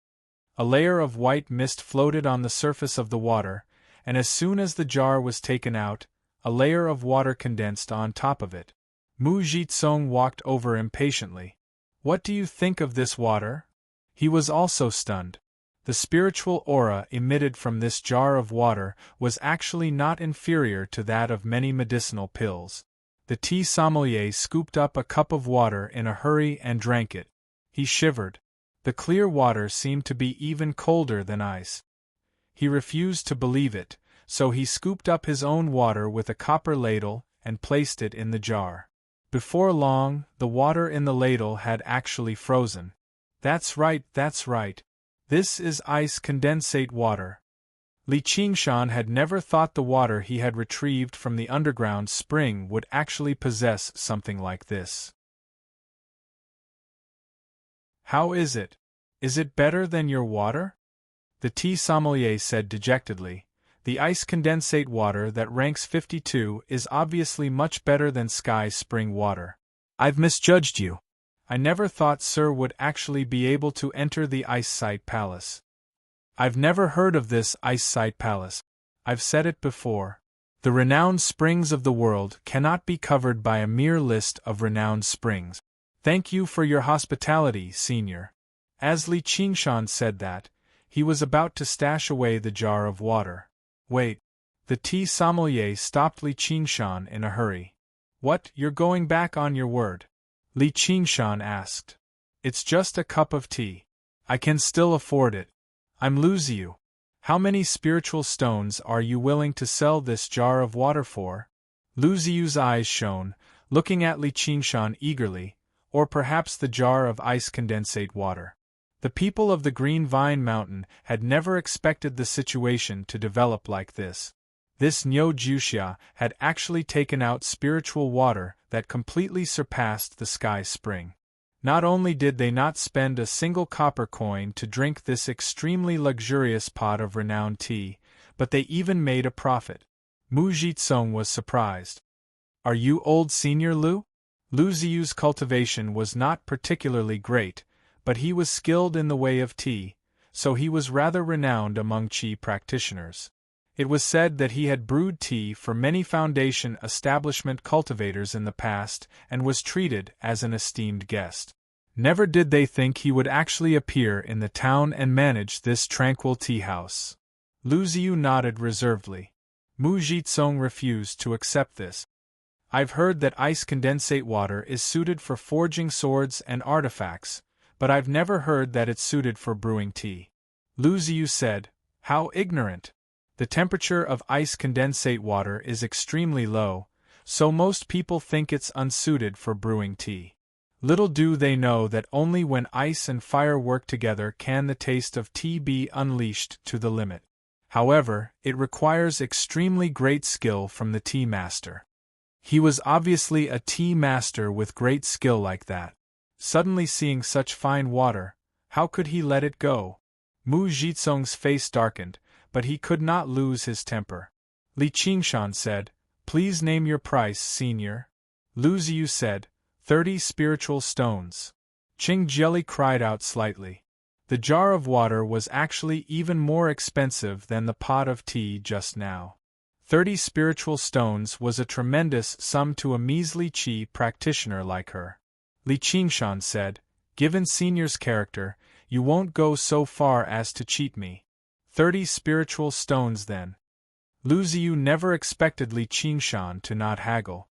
A layer of white mist floated on the surface of the water, and as soon as the jar was taken out, a layer of water condensed on top of it. Mu Jitsong walked over impatiently. "What do you think of this water?" He was also stunned. The spiritual aura emitted from this jar of water was actually not inferior to that of many medicinal pills. The tea sommelier scooped up a cup of water in a hurry and drank it. He shivered. The clear water seemed to be even colder than ice. He refused to believe it, so he scooped up his own water with a copper ladle and placed it in the jar. Before long, the water in the ladle had actually frozen. That's right. This is ice condensate water." Li Qingshan had never thought the water he had retrieved from the underground spring would actually possess something like this. "How is it? Is it better than your water?" The tea sommelier said dejectedly. "The ice condensate water that ranks 52 is obviously much better than sky spring water. I've misjudged you. I never thought Sir would actually be able to enter the Ice Sight Palace. I've never heard of this Ice Sight Palace. I've said it before. The renowned springs of the world cannot be covered by a mere list of renowned springs. Thank you for your hospitality, Senior. As Li Qingshan said that, he was about to stash away the jar of water. Wait. The tea sommelier stopped Li Qingshan in a hurry. What, you're going back on your word? Li Qingshan asked. It's just a cup of tea. I can still afford it. I'm Lu Ziyu. How many spiritual stones are you willing to sell this jar of water for? Lu Ziyu's eyes shone, looking at Li Qingshan eagerly, or perhaps the jar of ice condensate water. The people of the Green Vine Mountain had never expected the situation to develop like this. This Niu Juxia had actually taken out spiritual water that completely surpassed the sky spring. Not only did they not spend a single copper coin to drink this extremely luxurious pot of renowned tea, but they even made a profit. Mu Jitsong was surprised. Are you old Senior Lu? Lu Ziyu's cultivation was not particularly great, but he was skilled in the way of tea, so he was rather renowned among qi practitioners. It was said that he had brewed tea for many foundation establishment cultivators in the past and was treated as an esteemed guest. Never did they think he would actually appear in the town and manage this tranquil tea house. Lu Ziyu nodded reservedly. Mu Jitsong refused to accept this. I've heard that ice condensate water is suited for forging swords and artifacts, but I've never heard that it's suited for brewing tea. Lu Ziyu said, How ignorant! The temperature of ice condensate water is extremely low, so most people think it's unsuited for brewing tea. Little do they know that only when ice and fire work together can the taste of tea be unleashed to the limit. However, it requires extremely great skill from the tea master. He was obviously a tea master with great skill like that. Suddenly seeing such fine water, how could he let it go? Mu Jitsong's face darkened, but he could not lose his temper. Li Qingshan said, Please name your price, Senior. Lu Ziyu said, 30 spiritual stones. Qing Jieli cried out slightly. The jar of water was actually even more expensive than the pot of tea just now. 30 spiritual stones was a tremendous sum to a measly qi practitioner like her. Li Qingshan said, Given Senior's character, you won't go so far as to cheat me. 30 spiritual stones then. Lu Ziyu never expected Li Qingshan to not haggle.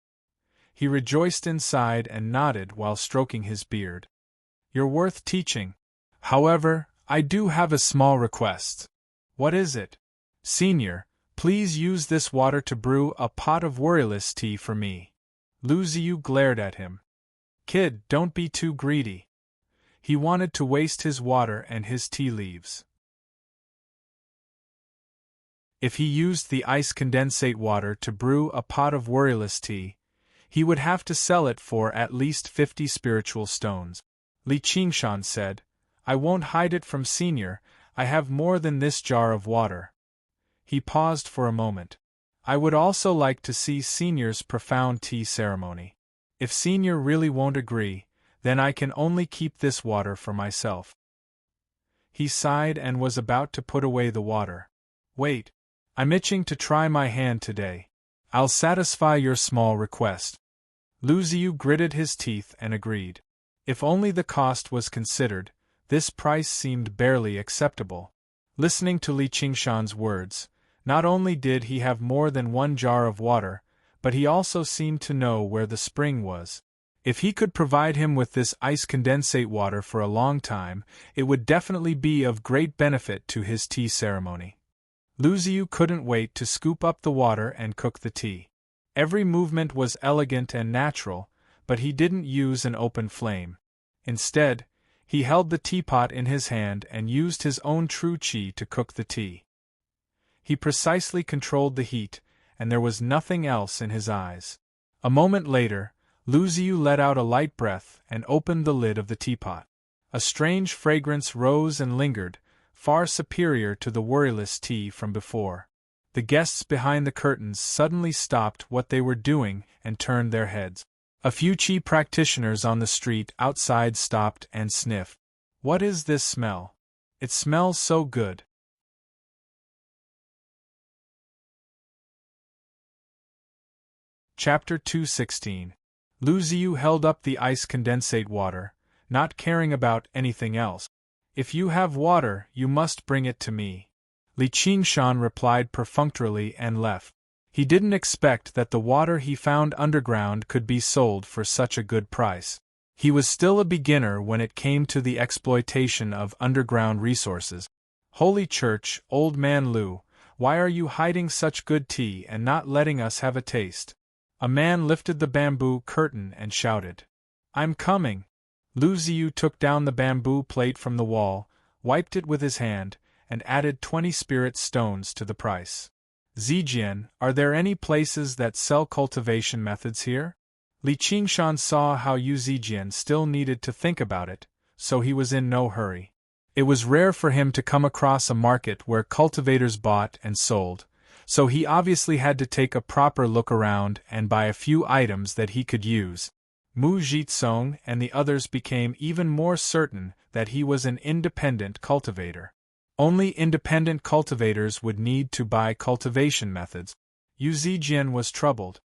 He rejoiced inside and nodded while stroking his beard. You're worth teaching. However, I do have a small request. What is it? Senior, please use this water to brew a pot of worryless tea for me. Lu Ziyu glared at him. Kid, don't be too greedy. He wanted to waste his water and his tea leaves. If he used the ice condensate water to brew a pot of worryless tea, he would have to sell it for at least 50 spiritual stones. Li Qingshan said, I won't hide it from Senior, I have more than this jar of water. He paused for a moment. I would also like to see Senior's profound tea ceremony. If Senior really won't agree, then I can only keep this water for myself. He sighed and was about to put away the water. Wait. I'm itching to try my hand today. I'll satisfy your small request. Lu Ziyu gritted his teeth and agreed. If only the cost was considered, this price seemed barely acceptable. Listening to Li Qingshan's words, not only did he have more than one jar of water, but he also seemed to know where the spring was. If he could provide him with this ice condensate water for a long time, it would definitely be of great benefit to his tea ceremony. Lu Ziyu couldn't wait to scoop up the water and cook the tea. Every movement was elegant and natural, but he didn't use an open flame. Instead, he held the teapot in his hand and used his own true qi to cook the tea. He precisely controlled the heat, and there was nothing else in his eyes. A moment later, Lu Ziyu let out a light breath and opened the lid of the teapot. A strange fragrance rose and lingered, far superior to the worryless tea from before. The guests behind the curtains suddenly stopped what they were doing and turned their heads. A few Qi practitioners on the street outside stopped and sniffed. What is this smell? It smells so good. Chapter 216. Lu Ziyu held up the ice condensate water, not caring about anything else. If you have water, you must bring it to me. Li Qingshan replied perfunctorily and left. He didn't expect that the water he found underground could be sold for such a good price. He was still a beginner when it came to the exploitation of underground resources. Holy Church, old man Lu, why are you hiding such good tea and not letting us have a taste? A man lifted the bamboo curtain and shouted. I'm coming. Lu Ziyu took down the bamboo plate from the wall, wiped it with his hand, and added 20 spirit stones to the price. Zijian, are there any places that sell cultivation methods here? Li Qingshan saw how Yu Zijian still needed to think about it, so he was in no hurry. It was rare for him to come across a market where cultivators bought and sold, so he obviously had to take a proper look around and buy a few items that he could use. Mu Jitsong and the others became even more certain that he was an independent cultivator. Only independent cultivators would need to buy cultivation methods. Yu Zijian was troubled.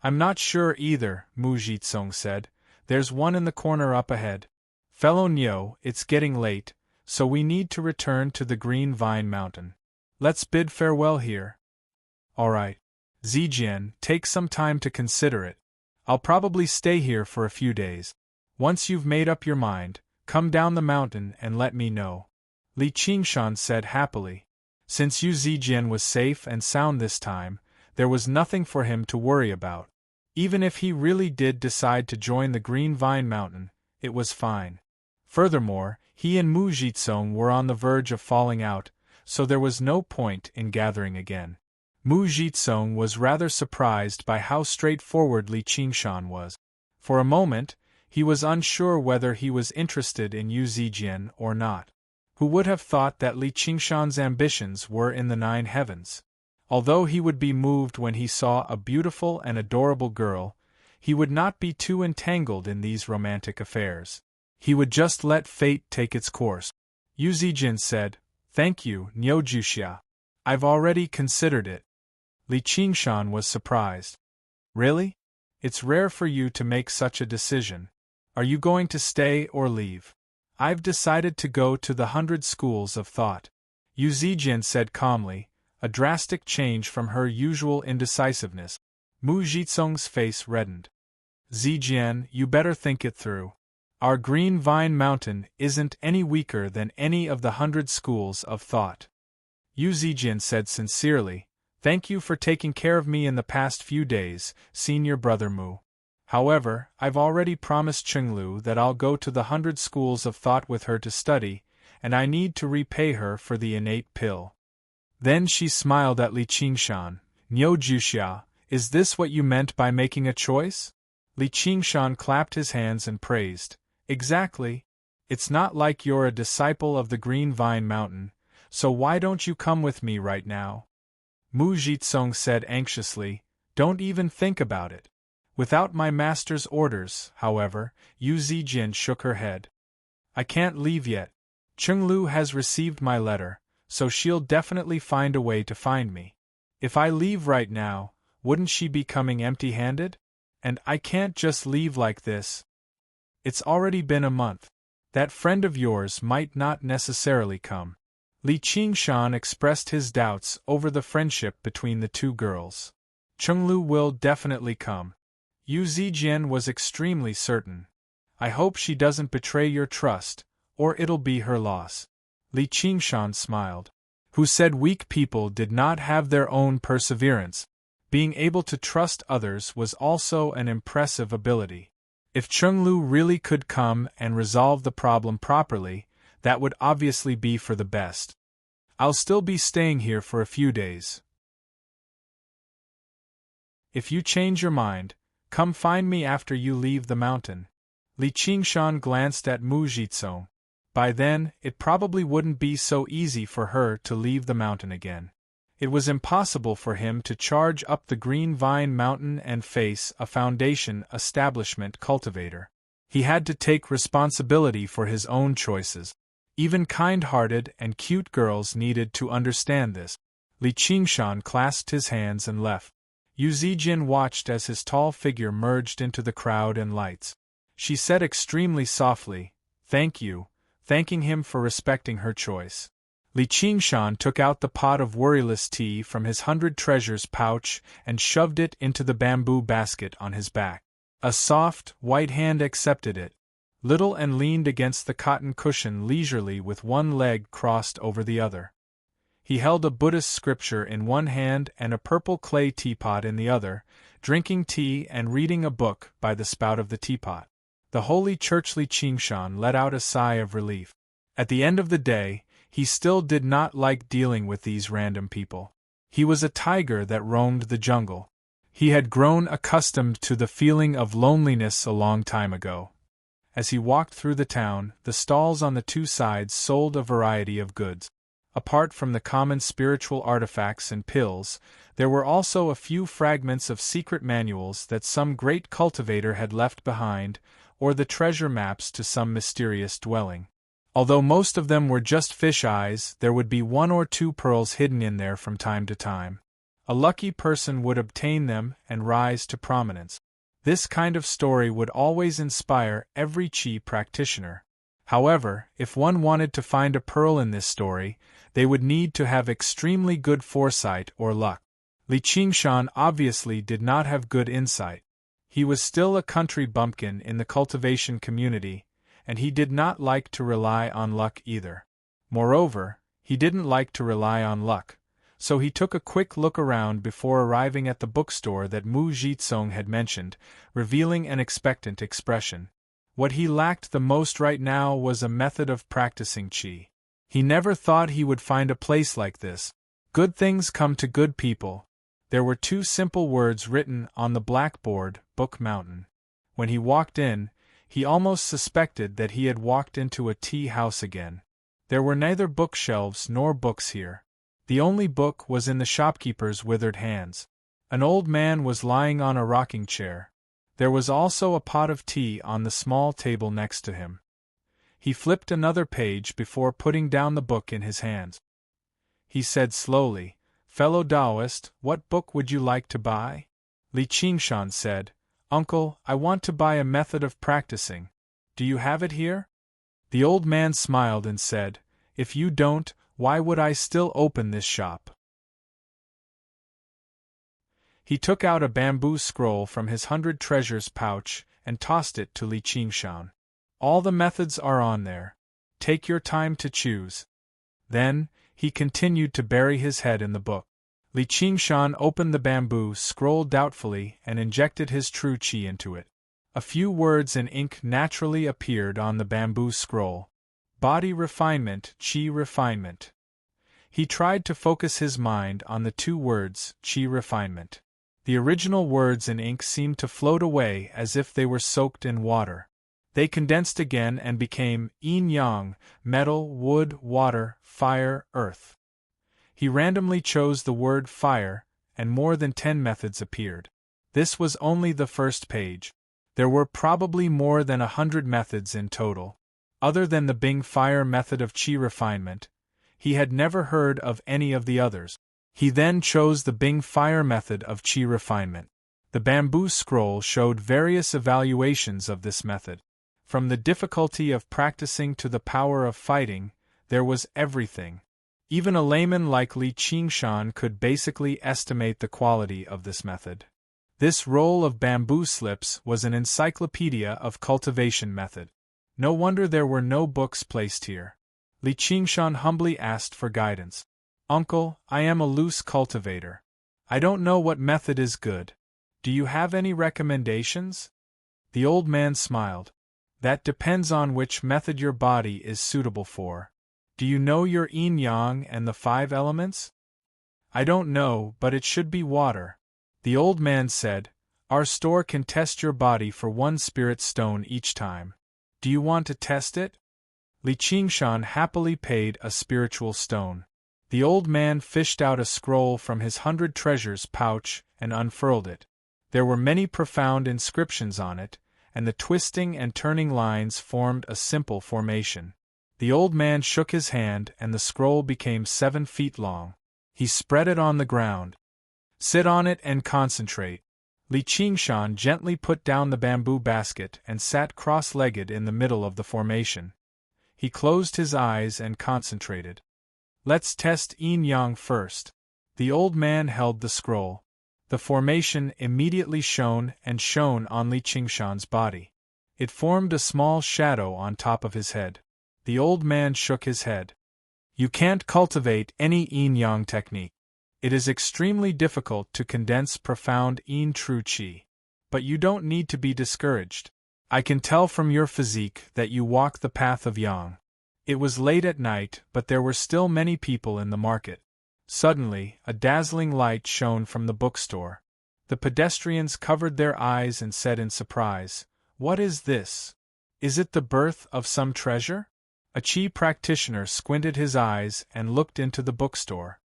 I'm not sure either, Mu Jitsong said. There's one in the corner up ahead. Fellow Nyo, it's getting late, so we need to return to the Green Vine Mountain. Let's bid farewell here. All right. Zijian, take some time to consider it. I'll probably stay here for a few days. Once you've made up your mind, come down the mountain and let me know. Li Qingshan said happily. Since Yu Zijian was safe and sound this time, there was nothing for him to worry about. Even if he really did decide to join the Green Vine Mountain, it was fine. Furthermore, he and Mu Jitsong were on the verge of falling out, so there was no point in gathering again. Mu Jitsong was rather surprised by how straightforward Li Qingshan was. For a moment, he was unsure whether he was interested in Yu Zijian or not. Who would have thought that Li Qingshan's ambitions were in the 9 heavens? Although he would be moved when he saw a beautiful and adorable girl, he would not be too entangled in these romantic affairs. He would just let fate take its course. Yu Zijian said, Thank you, Nyo Juxia. I've already considered it. Li Qingshan was surprised. Really? It's rare for you to make such a decision. Are you going to stay or leave? I've decided to go to the 100 schools of thought. Yu Zijian said calmly, a drastic change from her usual indecisiveness. Mu Jitsong's face reddened. Zijian, you better think it through. Our Green Vine Mountain isn't any weaker than any of the 100 schools of thought. Yu Zijian said sincerely, Thank you for taking care of me in the past few days, senior brother Mu. However, I've already promised Chenglu that I'll go to the 100 schools of thought with her to study, and I need to repay her for the innate pill. Then she smiled at Li Qingshan. Nyo Juxia, is this what you meant by making a choice? Li Qingshan clapped his hands and praised. Exactly. It's not like you're a disciple of the Green Vine Mountain, so why don't you come with me right now? Mu Jitsong said anxiously, Don't even think about it. Without my master's orders, however, Yu Zijian shook her head. I can't leave yet. Chenglu has received my letter, so she'll definitely find a way to find me. If I leave right now, wouldn't she be coming empty-handed? And I can't just leave like this. It's already been a month. That friend of yours might not necessarily come. Li Qingshan expressed his doubts over the friendship between the two girls. Chenglu will definitely come. Yu Zijian was extremely certain. I hope she doesn't betray your trust, or it'll be her loss. Li Qingshan smiled. Who said weak people did not have their own perseverance? Being able to trust others was also an impressive ability. If Chenglu really could come and resolve the problem properly, that would obviously be for the best. I'll still be staying here for a few days. If you change your mind, come find me after you leave the mountain. Li Qingshan glanced at Mu Jitsong. By then, it probably wouldn't be so easy for her to leave the mountain again. It was impossible for him to charge up the green vine mountain and face a foundation establishment cultivator. He had to take responsibility for his own choices. Even kind-hearted and cute girls needed to understand this. Li Qingshan clasped his hands and left. Yu Zijin watched as his tall figure merged into the crowd and lights. She said extremely softly, "Thank you," thanking him for respecting her choice. Li Qingshan took out the pot of worryless tea from his 100 treasures pouch and shoved it into the bamboo basket on his back. A soft, white hand accepted it, little, and leaned against the cotton cushion leisurely with one leg crossed over the other. He held a Buddhist scripture in one hand and a purple clay teapot in the other, drinking tea and reading a book by the spout of the teapot. The holy church. Li Qingshan let out a sigh of relief. At the end of the day, he still did not like dealing with these random people. He was a tiger that roamed the jungle. He had grown accustomed to the feeling of loneliness a long time ago. As he walked through the town, the stalls on the two sides sold a variety of goods. Apart from the common spiritual artifacts and pills, there were also a few fragments of secret manuals that some great cultivator had left behind, or the treasure maps to some mysterious dwelling. Although most of them were just fish eyes, there would be 1 or 2 pearls hidden in there from time to time. A lucky person would obtain them and rise to prominence. This kind of story would always inspire every Qi practitioner. However, if one wanted to find a pearl in this story, they would need to have extremely good foresight or luck. Li Qingshan obviously did not have good insight. He was still a country bumpkin in the cultivation community, and he did not like to rely on luck either. Moreover, he didn't like to rely on luck, so he took a quick look around before arriving at the bookstore that Mu Zhitsong had mentioned, revealing an expectant expression. What he lacked the most right now was a method of practicing Qi. He never thought he would find a place like this. Good things come to good people. There were 2 simple words written on the blackboard, Book Mountain. When he walked in, he almost suspected that he had walked into a tea house again. There were neither bookshelves nor books here. The only book was in the shopkeeper's withered hands. An old man was lying on a rocking chair. There was also a pot of tea on the small table next to him. He flipped another page before putting down the book in his hands. He said slowly, "Fellow Taoist, what book would you like to buy?" Li Qingshan said, "Uncle, I want to buy a method of practicing. Do you have it here?" The old man smiled and said, "If you don't, why would I still open this shop?" He took out a bamboo scroll from his 100 treasures pouch and tossed it to Li Qingshan. "All the methods are on there. Take your time to choose." Then, he continued to bury his head in the book. Li Qingshan opened the bamboo scroll doubtfully and injected his true Qi into it. A few words in ink naturally appeared on the bamboo scroll. Body refinement, Qi refinement. He tried to focus his mind on the 2 words, Qi refinement. The original words in ink seemed to float away as if they were soaked in water. They condensed again and became yin-yang, metal, wood, water, fire, earth. He randomly chose the word fire, and more than 10 methods appeared. This was only the first page. There were probably more than 100 methods in total. Other than the Bing fire method of Qi refinement, he had never heard of any of the others. He then chose the Bing fire method of Qi refinement. The bamboo scroll showed various evaluations of this method. From the difficulty of practicing to the power of fighting, there was everything. Even a layman like Li Qingshan could basically estimate the quality of this method. This roll of bamboo slips was an encyclopedia of cultivation method. No wonder there were no books placed here. Li Qingshan humbly asked for guidance. "Uncle, I am a loose cultivator. I don't know what method is good. Do you have any recommendations?" The old man smiled. "That depends on which method your body is suitable for. Do you know your yin-yang and the 5 elements?" "I don't know, but it should be water." The old man said, "Our store can test your body for 1 spirit stone each time. Do you want to test it?" Li Qingshan happily paid a spiritual stone. The old man fished out a scroll from his 100 treasures pouch and unfurled it. There were many profound inscriptions on it, and the twisting and turning lines formed a simple formation. The old man shook his hand and the scroll became 7 feet long. He spread it on the ground. "Sit on it and concentrate." Li Qingshan gently put down the bamboo basket and sat cross-legged in the middle of the formation. He closed his eyes and concentrated. "Let's test yin-yang first." The old man held the scroll. The formation immediately shone on Li Qingshan's body. It formed a small shadow on top of his head. The old man shook his head. "You can't cultivate any yin-yang technique. It is extremely difficult to condense profound yin true qi. But you don't need to be discouraged. I can tell from your physique that you walk the path of yang." It was late at night, but there were still many people in the market. Suddenly, a dazzling light shone from the bookstore. The pedestrians covered their eyes and said in surprise, "What is this? Is it the birth of some treasure?" A qi practitioner squinted his eyes and looked into the bookstore.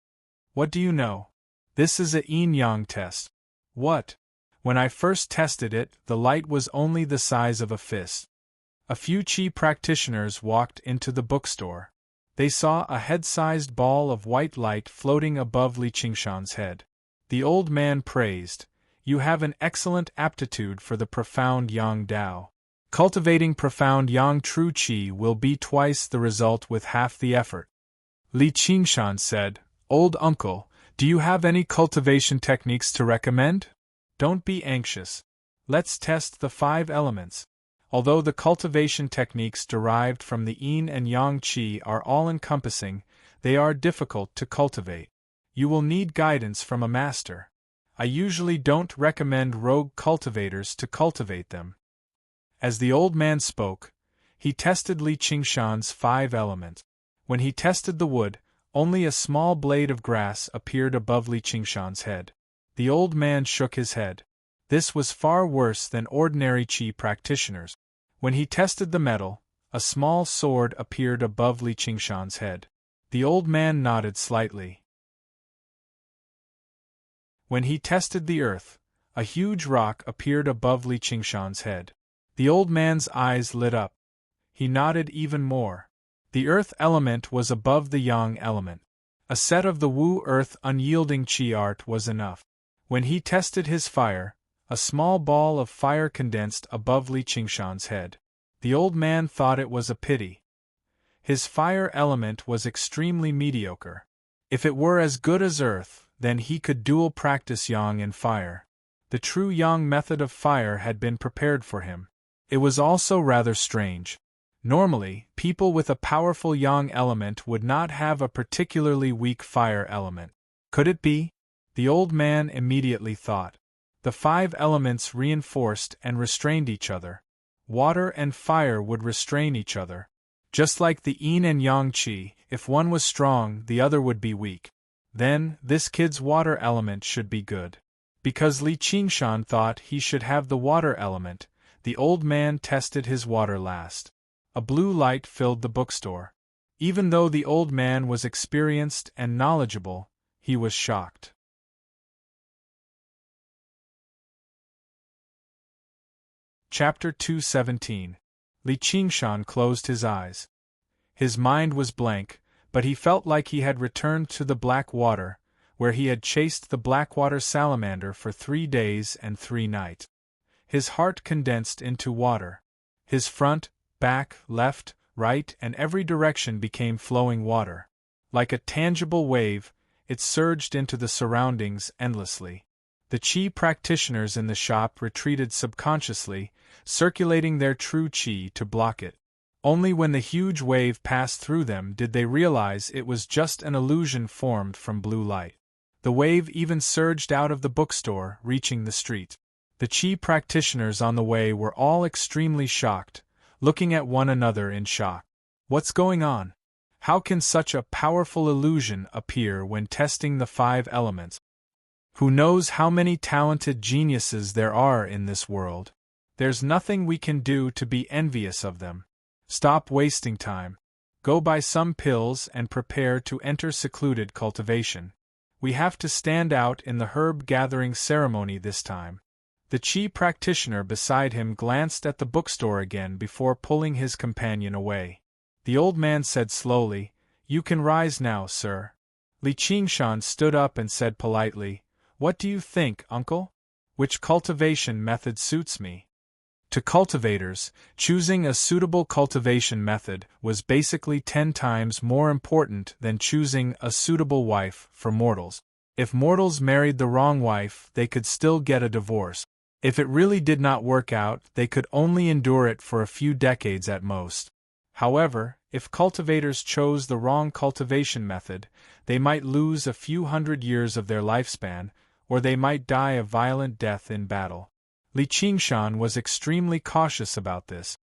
"What do you know? This is a yin-yang test." "What?" "When I first tested it, the light was only the size of a fist." A few qi practitioners walked into the bookstore. They saw a head-sized ball of white light floating above Li Qingshan's head. The old man praised, "You have an excellent aptitude for the profound yang dao. Cultivating profound yang true qi will be twice the result with half the effort." Li Qingshan said, "Old uncle, do you have any cultivation techniques to recommend?" "Don't be anxious. Let's test the 5 elements." Although the cultivation techniques derived from the yin and yang qi are all-encompassing, they are difficult to cultivate. You will need guidance from a master. I usually don't recommend rogue cultivators to cultivate them. As the old man spoke, he tested Li Qingshan's 5 elements. When he tested the wood, only a small blade of grass appeared above Li Qingshan's head. The old man shook his head. This was far worse than ordinary qi practitioners. When he tested the metal, a small sword appeared above Li Qingshan's head. The old man nodded slightly. When he tested the earth, a huge rock appeared above Li Qingshan's head. The old man's eyes lit up. He nodded even more. The earth element was above the yang element. A set of the Wu earth unyielding qi art was enough. When he tested his fire, a small ball of fire condensed above Li Qingshan's head. The old man thought it was a pity. His fire element was extremely mediocre. If it were as good as earth, then he could dual practice yang and fire. The true yang method of fire had been prepared for him. It was also rather strange. Normally, people with a powerful yang element would not have a particularly weak fire element. Could it be? The old man immediately thought. The 5 elements reinforced and restrained each other. Water and fire would restrain each other. Just like the yin and yang qi, if one was strong, the other would be weak. Then, this kid's water element should be good. Because Li Qingshan thought he should have the water element, the old man tested his water last. A blue light filled the bookstore. Even though the old man was experienced and knowledgeable, he was shocked. Chapter 217. Li Qingshan closed his eyes. His mind was blank, but he felt like he had returned to the black water, where he had chased the blackwater salamander for 3 days and 3 nights. His heart condensed into water. His front, back, left, right, and every direction became flowing water. Like a tangible wave, it surged into the surroundings endlessly. The qi practitioners in the shop retreated subconsciously, circulating their true qi to block it. Only when the huge wave passed through them did they realize it was just an illusion formed from blue light. The wave even surged out of the bookstore, reaching the street. The qi practitioners on the way were all extremely shocked, looking at one another in shock. What's going on? How can such a powerful illusion appear when testing the 5 elements? Who knows how many talented geniuses there are in this world? There's nothing we can do to be envious of them. Stop wasting time. Go buy some pills and prepare to enter secluded cultivation. We have to stand out in the herb-gathering ceremony this time." The Qi practitioner beside him glanced at the bookstore again before pulling his companion away. The old man said slowly, "You can rise now, sir." Li Qingshan stood up and said politely, "What do you think, uncle? Which cultivation method suits me?" To cultivators, choosing a suitable cultivation method was basically 10 times more important than choosing a suitable wife for mortals. If mortals married the wrong wife, they could still get a divorce. If it really did not work out, they could only endure it for a few decades at most. However, if cultivators chose the wrong cultivation method, they might lose a few hundred years of their lifespan, or they might die a violent death in battle. Li Qingshan was extremely cautious about this.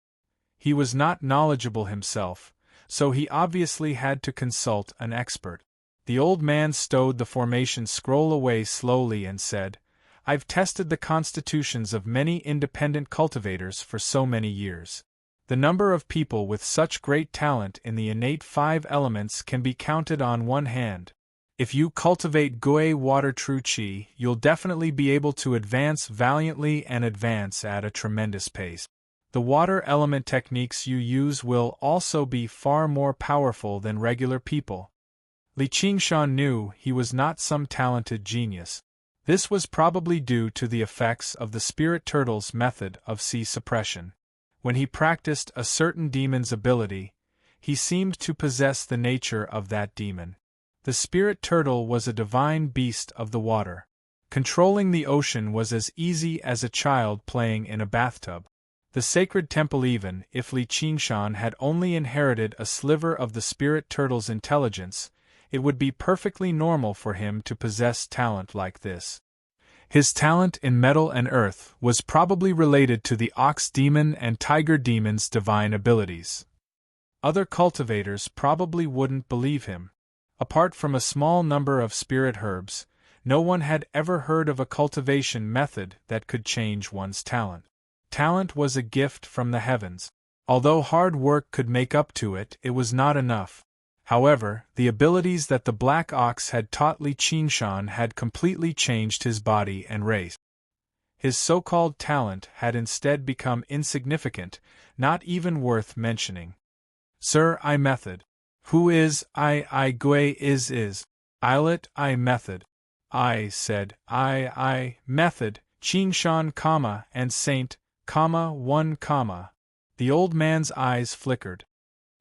He was not knowledgeable himself, so he obviously had to consult an expert. The old man stowed the formation scroll away slowly and said, "I've tested the constitutions of many independent cultivators for so many years. The number of people with such great talent in the innate 5 elements can be counted on one hand. If you cultivate Gui water true Qi, you'll definitely be able to advance valiantly and advance at a tremendous pace. The water element techniques you use will also be far more powerful than regular people." Li Qingshan knew he was not some talented genius. This was probably due to the effects of the spirit turtle's method of Qi suppression. When he practiced a certain demon's ability, he seemed to possess the nature of that demon. The spirit turtle was a divine beast of the water. Controlling the ocean was as easy as a child playing in a bathtub. The sacred temple, even if Li Qingshan had only inherited a sliver of the spirit turtle's intelligence, it would be perfectly normal for him to possess talent like this. His talent in metal and earth was probably related to the ox demon and tiger demon's divine abilities. Other cultivators probably wouldn't believe him. Apart from a small number of spirit herbs, no one had ever heard of a cultivation method that could change one's talent. Talent was a gift from the heavens. Although hard work could make up to it, it was not enough. However, the abilities that the black ox had taught Li Qingshan had completely changed his body and race. His so-called talent had instead become insignificant, not even worth mentioning. "Sir, I method. Who is I Gui is. Islet I method." I said, I method, Qingshan, and Saint, 1, The old man's eyes flickered.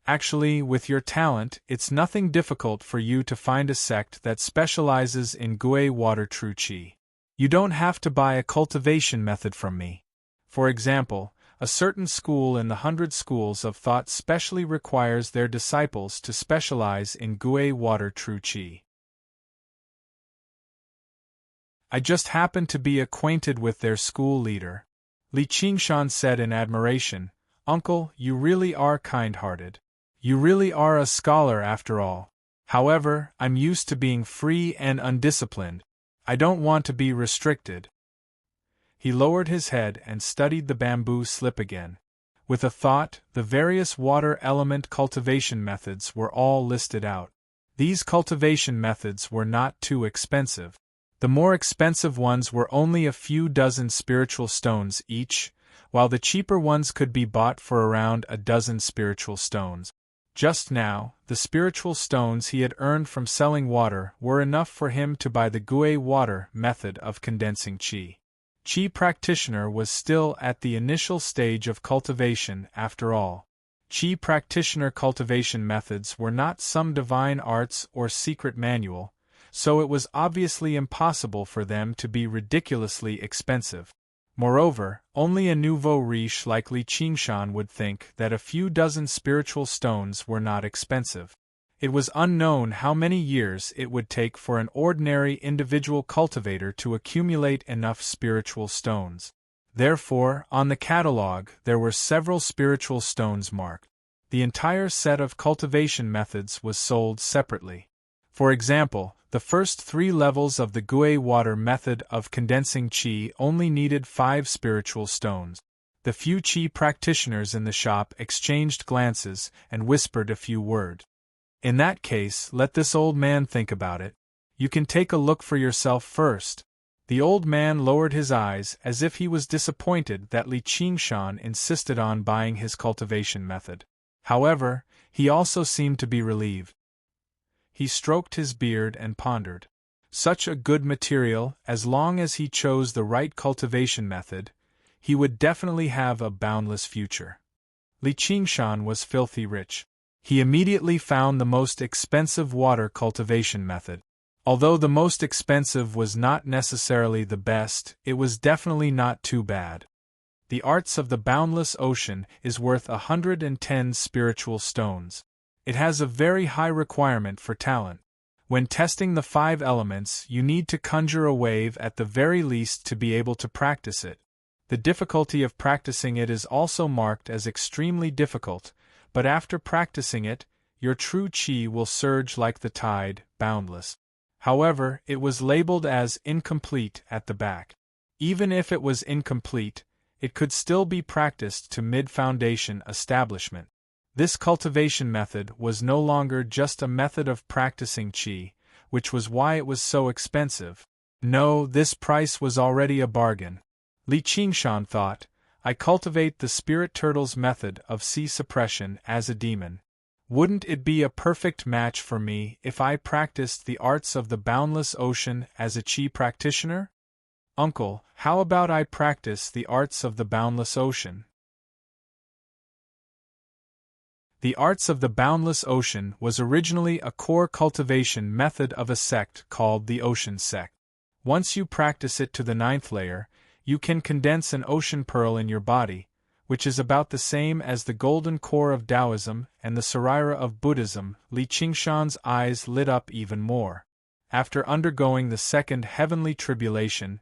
"Actually, with your talent, it's nothing difficult for you to find a sect that specializes in Gui water true Qi. You don't have to buy a cultivation method from me. For example, a certain school in the 100 schools of thought specially requires their disciples to specialize in Gui water true Qi. I just happen to be acquainted with their school leader." Li Qingshan said in admiration, "Uncle, you really are kind-hearted. You really are a scholar after all. However, I'm used to being free and undisciplined. I don't want to be restricted." He lowered his head and studied the bamboo slip again. With a thought, the various water element cultivation methods were all listed out. These cultivation methods were not too expensive. The more expensive ones were only a few dozen spiritual stones each, while the cheaper ones could be bought for around a dozen spiritual stones. Just now, the spiritual stones he had earned from selling water were enough for him to buy the Gui water method of condensing Qi. Qi practitioner was still at the initial stage of cultivation after all. Qi practitioner cultivation methods were not some divine arts or secret manual, so it was obviously impossible for them to be ridiculously expensive. Moreover, only a nouveau riche like Li Qingshan would think that a few dozen spiritual stones were not expensive. It was unknown how many years it would take for an ordinary individual cultivator to accumulate enough spiritual stones. Therefore, on the catalogue there were several spiritual stones marked. The entire set of cultivation methods was sold separately. For example, the first 3 levels of the Gui water method of condensing Qi only needed 5 spiritual stones. The few qi practitioners in the shop exchanged glances and whispered a few words. In that case, let this old man think about it. You can take a look for yourself first. The old man lowered his eyes as if he was disappointed that Li Qingshan insisted on buying his cultivation method. However, he also seemed to be relieved. He stroked his beard and pondered. Such a good material, as long as he chose the right cultivation method, he would definitely have a boundless future. Li Qingshan was filthy rich. He immediately found the most expensive water cultivation method. Although the most expensive was not necessarily the best, it was definitely not too bad. The arts of the boundless ocean is worth 110 spiritual stones. It has a very high requirement for talent. When testing the 5 elements, you need to conjure a wave at the very least to be able to practice it. The difficulty of practicing it is also marked as extremely difficult, but after practicing it, your true qi will surge like the tide, boundless. However, it was labeled as incomplete at the back. Even if it was incomplete, it could still be practiced to mid-foundation establishment. This cultivation method was no longer just a method of practicing qi, which was why it was so expensive. No, this price was already a bargain. Li Qingshan thought, I cultivate the spirit turtle's method of sea suppression as a demon. Wouldn't it be a perfect match for me if I practiced the arts of the boundless ocean as a qi practitioner? Uncle, how about I practice the arts of the boundless ocean? The arts of the boundless ocean was originally a core cultivation method of a sect called the Ocean Sect. Once you practice it to the 9th layer, you can condense an ocean pearl in your body, which is about the same as the golden core of Taoism and the Sarira of Buddhism. Li Qingshan's eyes lit up even more. After undergoing the second heavenly tribulation,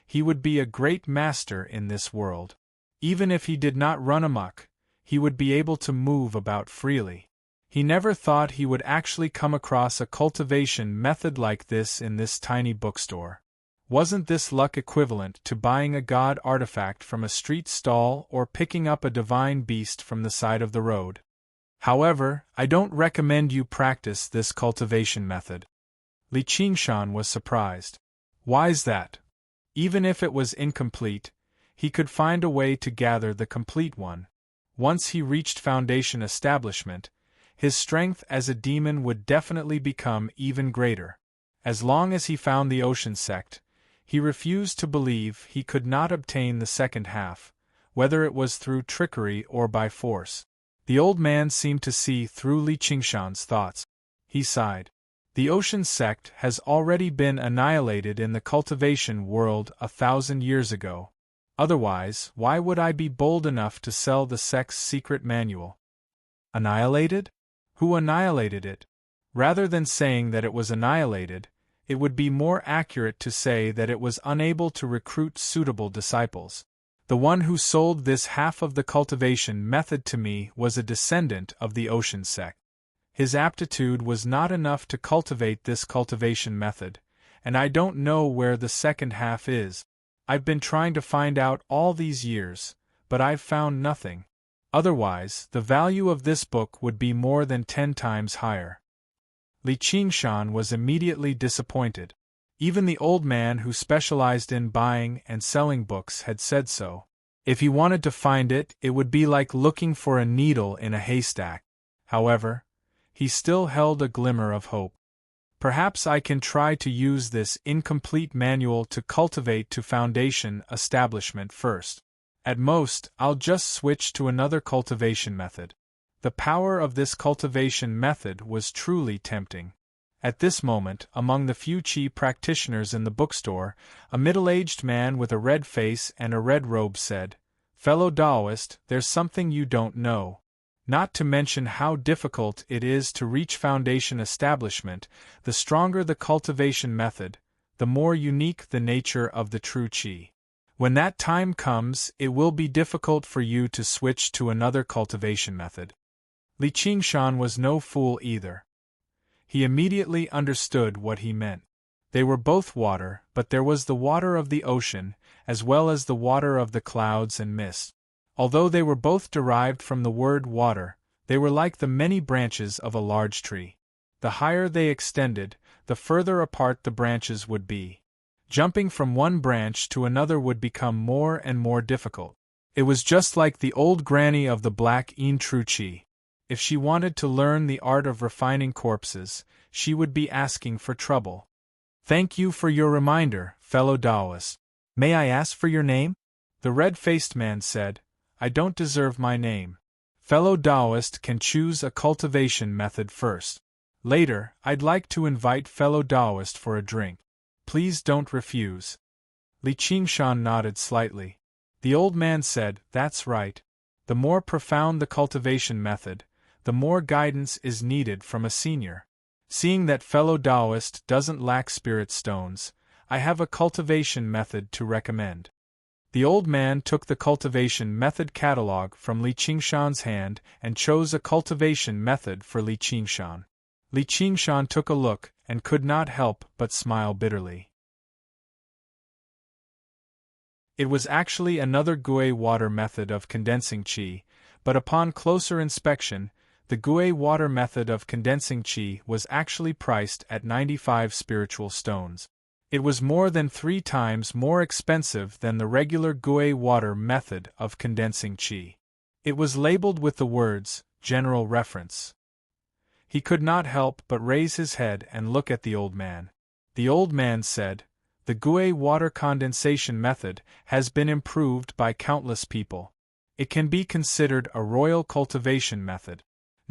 he would be a great master in this world. Even if he did not run amok, he would be able to move about freely. He never thought he would actually come across a cultivation method like this in this tiny bookstore. Wasn't this luck equivalent to buying a god artifact from a street stall or picking up a divine beast from the side of the road? However, I don't recommend you practice this cultivation method. Li Qingshan was surprised. Why's that? Even if it was incomplete, he could find a way to gather the complete one. Once he reached foundation establishment, his strength as a demon would definitely become even greater. As long as he found the Ocean Sect, he refused to believe he could not obtain the second half, whether it was through trickery or by force. The old man seemed to see through Li Qingshan's thoughts. He sighed. The Ocean Sect has already been annihilated in the cultivation world 1,000 years ago. Otherwise, why would I be bold enough to sell the sect's secret manual? Annihilated? Who annihilated it? Rather than saying that it was annihilated, it would be more accurate to say that it was unable to recruit suitable disciples. The one who sold this half of the cultivation method to me was a descendant of the Ocean Sect. His aptitude was not enough to cultivate this cultivation method, and I don't know where the second half is. I've been trying to find out all these years, but I've found nothing. Otherwise, the value of this book would be more than 10 times higher. Li Qingshan was immediately disappointed. Even the old man who specialized in buying and selling books had said so. If he wanted to find it, it would be like looking for a needle in a haystack. However, he still held a glimmer of hope. Perhaps I can try to use this incomplete manual to cultivate to foundation establishment first. At most, I'll just switch to another cultivation method. The power of this cultivation method was truly tempting. At this moment, among the few qi practitioners in the bookstore, a middle-aged man with a red face and a red robe said, "Fellow Taoist, there's something you don't know. Not to mention how difficult it is to reach foundation establishment, the stronger the cultivation method, the more unique the nature of the true qi. When that time comes, it will be difficult for you to switch to another cultivation method." Li Qingshan was no fool either. He immediately understood what he meant. They were both water, but there was the water of the ocean, as well as the water of the clouds and mist. Although they were both derived from the word water, they were like the many branches of a large tree. The higher they extended, the further apart the branches would be. Jumping from one branch to another would become more and more difficult. It was just like the old granny of the Black Chi. If she wanted to learn the art of refining corpses, she would be asking for trouble. Thank you for your reminder, fellow Taoist. May I ask for your name? The red-faced man said, I don't deserve my name. Fellow Taoist can choose a cultivation method first. Later, I'd like to invite fellow Taoist for a drink. Please don't refuse. Li Qingshan nodded slightly. The old man said, That's right. The more profound the cultivation method, the more guidance is needed from a senior. Seeing that fellow Taoist doesn't lack spirit stones, I have a cultivation method to recommend. The old man took the cultivation method catalog from Li Qingshan's hand and chose a cultivation method for Li Qingshan. Li Qingshan took a look and could not help but smile bitterly. It was actually another Gui water method of condensing qi, but upon closer inspection, the Gui water method of condensing qi was actually priced at 95 spiritual stones. It was more than 3 times more expensive than the regular Gui water method of condensing qi. It was labeled with the words, General Reference. He could not help but raise his head and look at the old man. The old man said, The Gui water condensation method has been improved by countless people. It can be considered a royal cultivation method.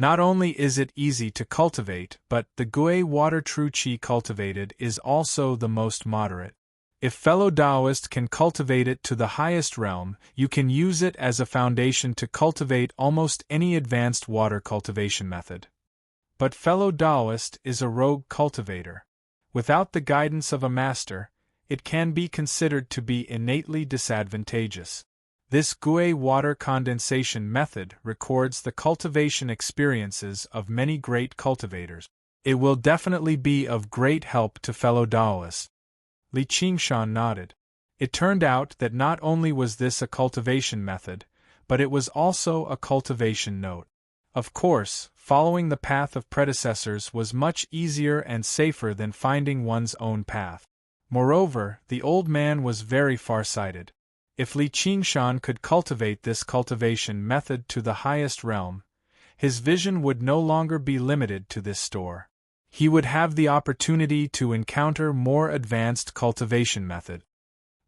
Not only is it easy to cultivate, but the Gui water true qi cultivated is also the most moderate. If fellow Taoist can cultivate it to the highest realm, you can use it as a foundation to cultivate almost any advanced water cultivation method. But fellow Taoist is a rogue cultivator. Without the guidance of a master, it can be considered to be innately disadvantageous. This Gui water condensation method records the cultivation experiences of many great cultivators. It will definitely be of great help to fellow Taoists. Li Qingshan nodded. It turned out that not only was this a cultivation method, but it was also a cultivation note. Of course, following the path of predecessors was much easier and safer than finding one's own path. Moreover, the old man was very far-sighted. If Li Qingshan could cultivate this cultivation method to the highest realm, his vision would no longer be limited to this store. He would have the opportunity to encounter more advanced cultivation method.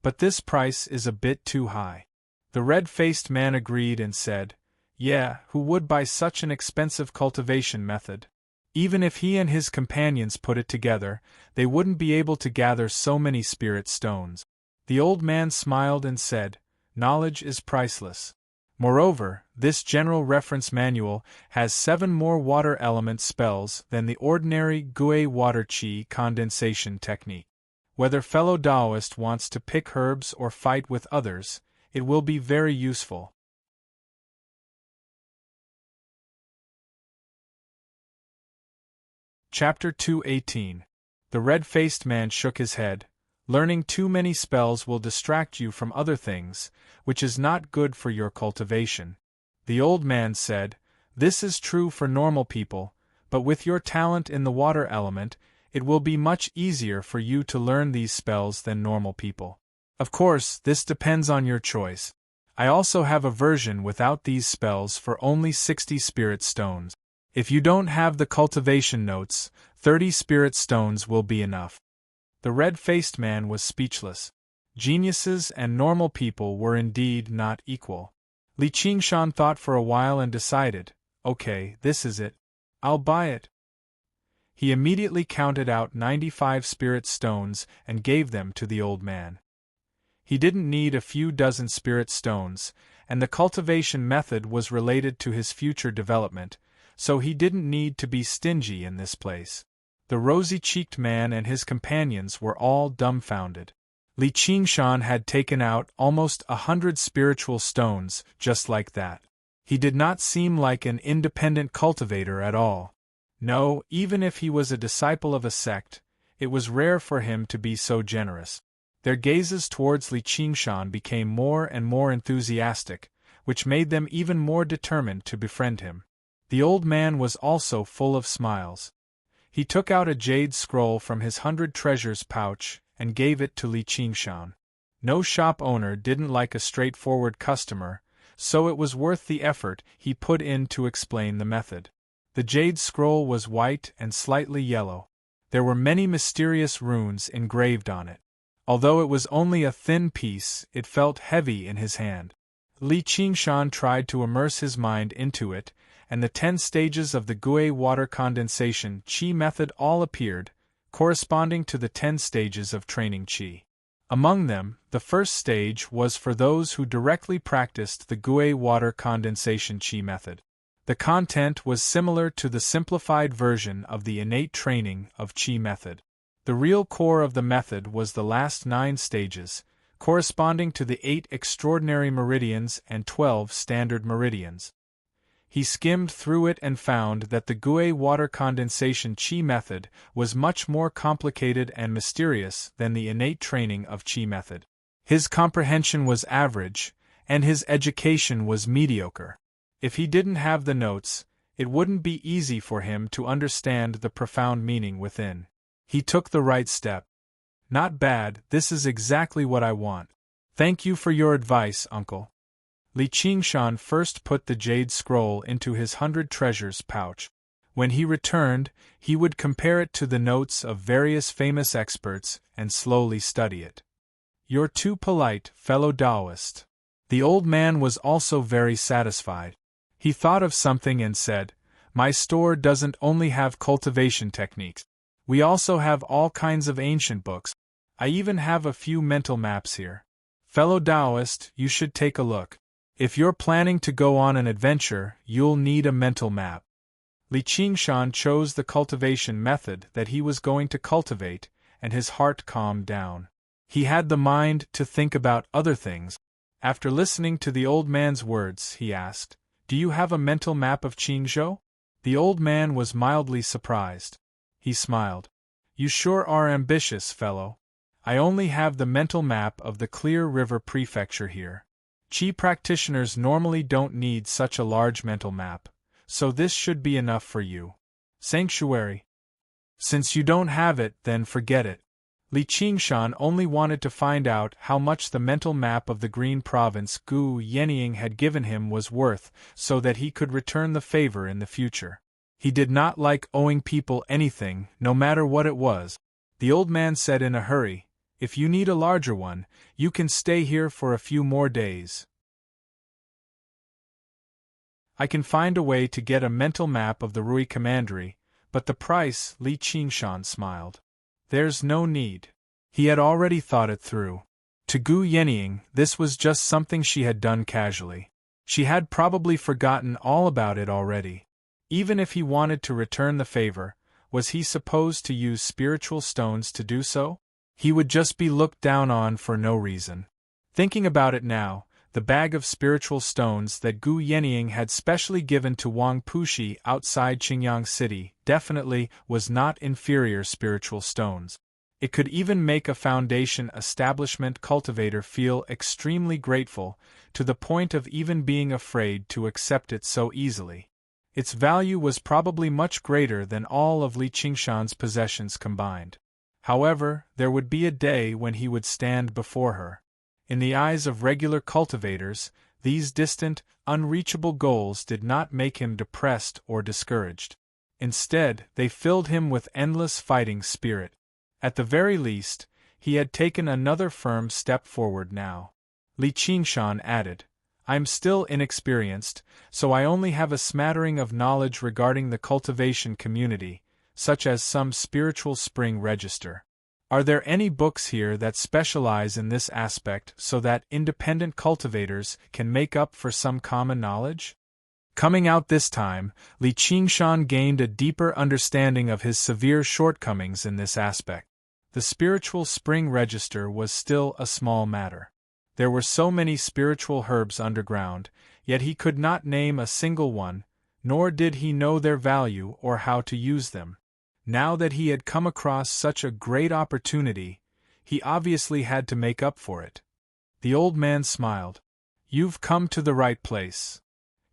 But this price is a bit too high. The red-faced man agreed and said, Yeah, who would buy such an expensive cultivation method? Even if he and his companions put it together, they wouldn't be able to gather so many spirit stones. The old man smiled and said, Knowledge is priceless. Moreover, this general reference manual has 7 more water element spells than the ordinary Gui water qi condensation technique. Whether fellow Taoist wants to pick herbs or fight with others, it will be very useful. Chapter 218. The red-faced man shook his head. Learning too many spells will distract you from other things, which is not good for your cultivation. The old man said, This is true for normal people, but with your talent in the water element, it will be much easier for you to learn these spells than normal people. Of course, this depends on your choice. I also have a version without these spells for only 60 spirit stones. If you don't have the cultivation notes, 30 spirit stones will be enough. The red-faced man was speechless. Geniuses and normal people were indeed not equal. Li Qingshan thought for a while and decided, Okay, this is it. I'll buy it. He immediately counted out 95 spirit stones and gave them to the old man. He didn't need a few dozen spirit stones, and the cultivation method was related to his future development, so he didn't need to be stingy in this place. The rosy-cheeked man and his companions were all dumbfounded. Li Qingshan had taken out almost 100 spiritual stones just like that. He did not seem like an independent cultivator at all. No, even if he was a disciple of a sect, it was rare for him to be so generous. Their gazes towards Li Qingshan became more and more enthusiastic, which made them even more determined to befriend him. The old man was also full of smiles. He took out a jade scroll from his 100 treasures pouch and gave it to Li Qingshan. No shop owner didn't like a straightforward customer, so it was worth the effort he put in to explain the method. The jade scroll was white and slightly yellow. There were many mysterious runes engraved on it. Although it was only a thin piece, it felt heavy in his hand. Li Qingshan tried to immerse his mind into it, and the 10 stages of the Gui water condensation Qi method all appeared, corresponding to the 10 stages of training Qi. Among them, the first stage was for those who directly practiced the Gui water condensation Qi method. The content was similar to the simplified version of the innate training of Qi method. The real core of the method was the last 9 stages, corresponding to the 8 extraordinary meridians and 12 standard meridians. He skimmed through it and found that the Gui water condensation Qi method was much more complicated and mysterious than the innate training of Qi method. His comprehension was average, and his education was mediocre. If he didn't have the notes, it wouldn't be easy for him to understand the profound meaning within. He took the right step. Not bad, this is exactly what I want. Thank you for your advice, uncle. Li Qingshan first put the jade scroll into his 100 treasures pouch. When he returned, he would compare it to the notes of various famous experts and slowly study it. You're too polite, fellow Taoist. The old man was also very satisfied. He thought of something and said, My store doesn't only have cultivation techniques. We also have all kinds of ancient books. I even have a few mental maps here. Fellow Taoist, you should take a look. If you're planning to go on an adventure, you'll need a mental map. Li Qingshan chose the cultivation method that he was going to cultivate, and his heart calmed down. He had the mind to think about other things. After listening to the old man's words, he asked, Do you have a mental map of Qingzhou? The old man was mildly surprised. He smiled. You sure are ambitious, fellow. I only have the mental map of the Clear River Prefecture here. Qi practitioners normally don't need such a large mental map, so this should be enough for you. Sanctuary. Since you don't have it, then forget it. Li Qingshan only wanted to find out how much the mental map of the Green Province Gu Yenying had given him was worth so that he could return the favor in the future. He did not like owing people anything, no matter what it was. The old man said in a hurry, If you need a larger one, you can stay here for a few more days. I can find a way to get a mental map of the Rui Commandery, but the price, Li Qingshan smiled. There's no need. He had already thought it through. To Gu Yenying, this was just something she had done casually. She had probably forgotten all about it already. Even if he wanted to return the favor, was he supposed to use spiritual stones to do so? He would just be looked down on for no reason. Thinking about it now, the bag of spiritual stones that Gu Yenying had specially given to Wang Pushi outside Qingyang City definitely was not inferior spiritual stones. It could even make a foundation establishment cultivator feel extremely grateful, to the point of even being afraid to accept it so easily. Its value was probably much greater than all of Li Qingshan's possessions combined. However, there would be a day when he would stand before her. In the eyes of regular cultivators, these distant, unreachable goals did not make him depressed or discouraged. Instead, they filled him with endless fighting spirit. At the very least, he had taken another firm step forward now. Li Qingshan added, I'm still inexperienced, so I only have a smattering of knowledge regarding the cultivation community, such as some spiritual spring register. Are there any books here that specialize in this aspect so that independent cultivators can make up for some common knowledge? Coming out this time, Li Qingshan gained a deeper understanding of his severe shortcomings in this aspect. The spiritual spring register was still a small matter. There were so many spiritual herbs underground, yet he could not name a single one, nor did he know their value or how to use them. Now that he had come across such a great opportunity, he obviously had to make up for it. The old man smiled. You've come to the right place.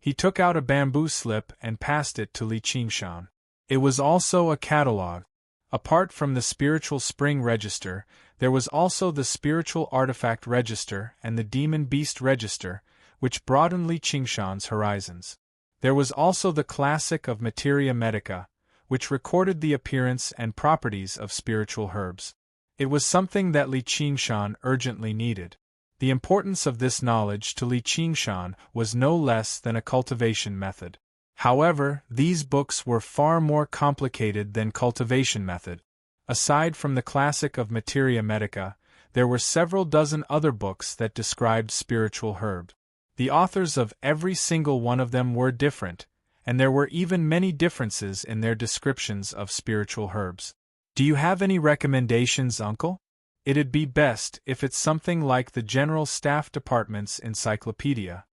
He took out a bamboo slip and passed it to Li Qingshan. It was also a catalogue. Apart from the spiritual spring register, there was also the spiritual artifact register and the demon beast register, which broadened Li Qingshan's horizons. There was also the classic of Materia Medica, which recorded the appearance and properties of spiritual herbs. It was something that Li Qingshan urgently needed. The importance of this knowledge to Li Qingshan was no less than a cultivation method. However, these books were far more complicated than cultivation method. Aside from the classic of Materia Medica, there were several dozen other books that described spiritual herbs. The authors of every single one of them were different, and there were even many differences in their descriptions of spiritual herbs. Do you have any recommendations, Uncle? It'd be best if it's something like the General Staff Department's encyclopedia.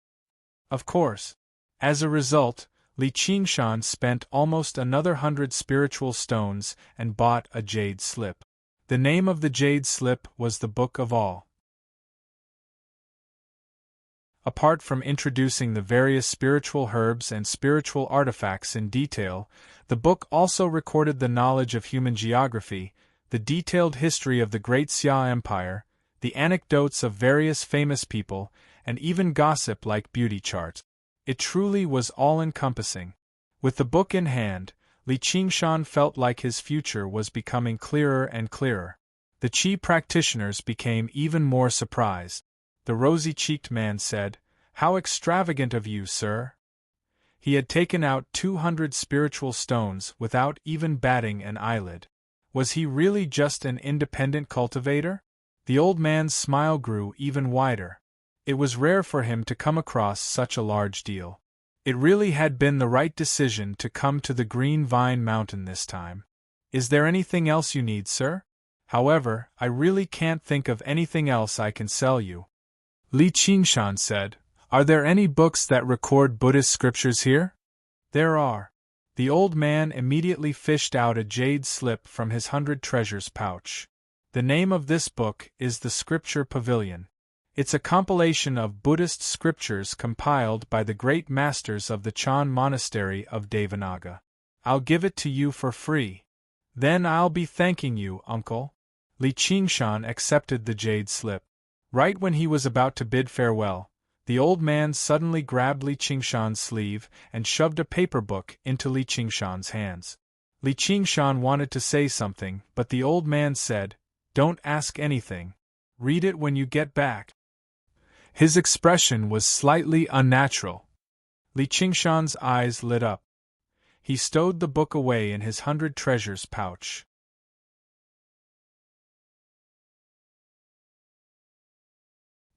Of course. As a result, Li Qingshan spent almost another 100 spiritual stones and bought a jade slip. The name of the jade slip was the Book of All. Apart from introducing the various spiritual herbs and spiritual artifacts in detail, the book also recorded the knowledge of human geography, the detailed history of the Great Xia Empire, the anecdotes of various famous people, and even gossip like beauty charts. It truly was all-encompassing. With the book in hand, Li Qingshan felt like his future was becoming clearer and clearer. The Qi practitioners became even more surprised. The rosy-cheeked man said, "How extravagant of you, sir!" He had taken out 200 spiritual stones without even batting an eyelid. Was he really just an independent cultivator? The old man's smile grew even wider. It was rare for him to come across such a large deal. It really had been the right decision to come to the Green Vine Mountain this time. Is there anything else you need, sir? However, I really can't think of anything else I can sell you. Li Qingshan said, "Are there any books that record Buddhist scriptures here?" "There are." The old man immediately fished out a jade slip from his 100 treasures pouch. The name of this book is the Scripture Pavilion. It's a compilation of Buddhist scriptures compiled by the great masters of the Chan Monastery of Devanaga. I'll give it to you for free. Then I'll be thanking you, Uncle. Li Qingshan accepted the jade slip. Right when he was about to bid farewell, the old man suddenly grabbed Li Qingshan's sleeve and shoved a paper book into Li Qingshan's hands. Li Qingshan wanted to say something, but the old man said, "Don't ask anything. Read it when you get back." His expression was slightly unnatural. Li Qingshan's eyes lit up. He stowed the book away in his 100 treasures pouch.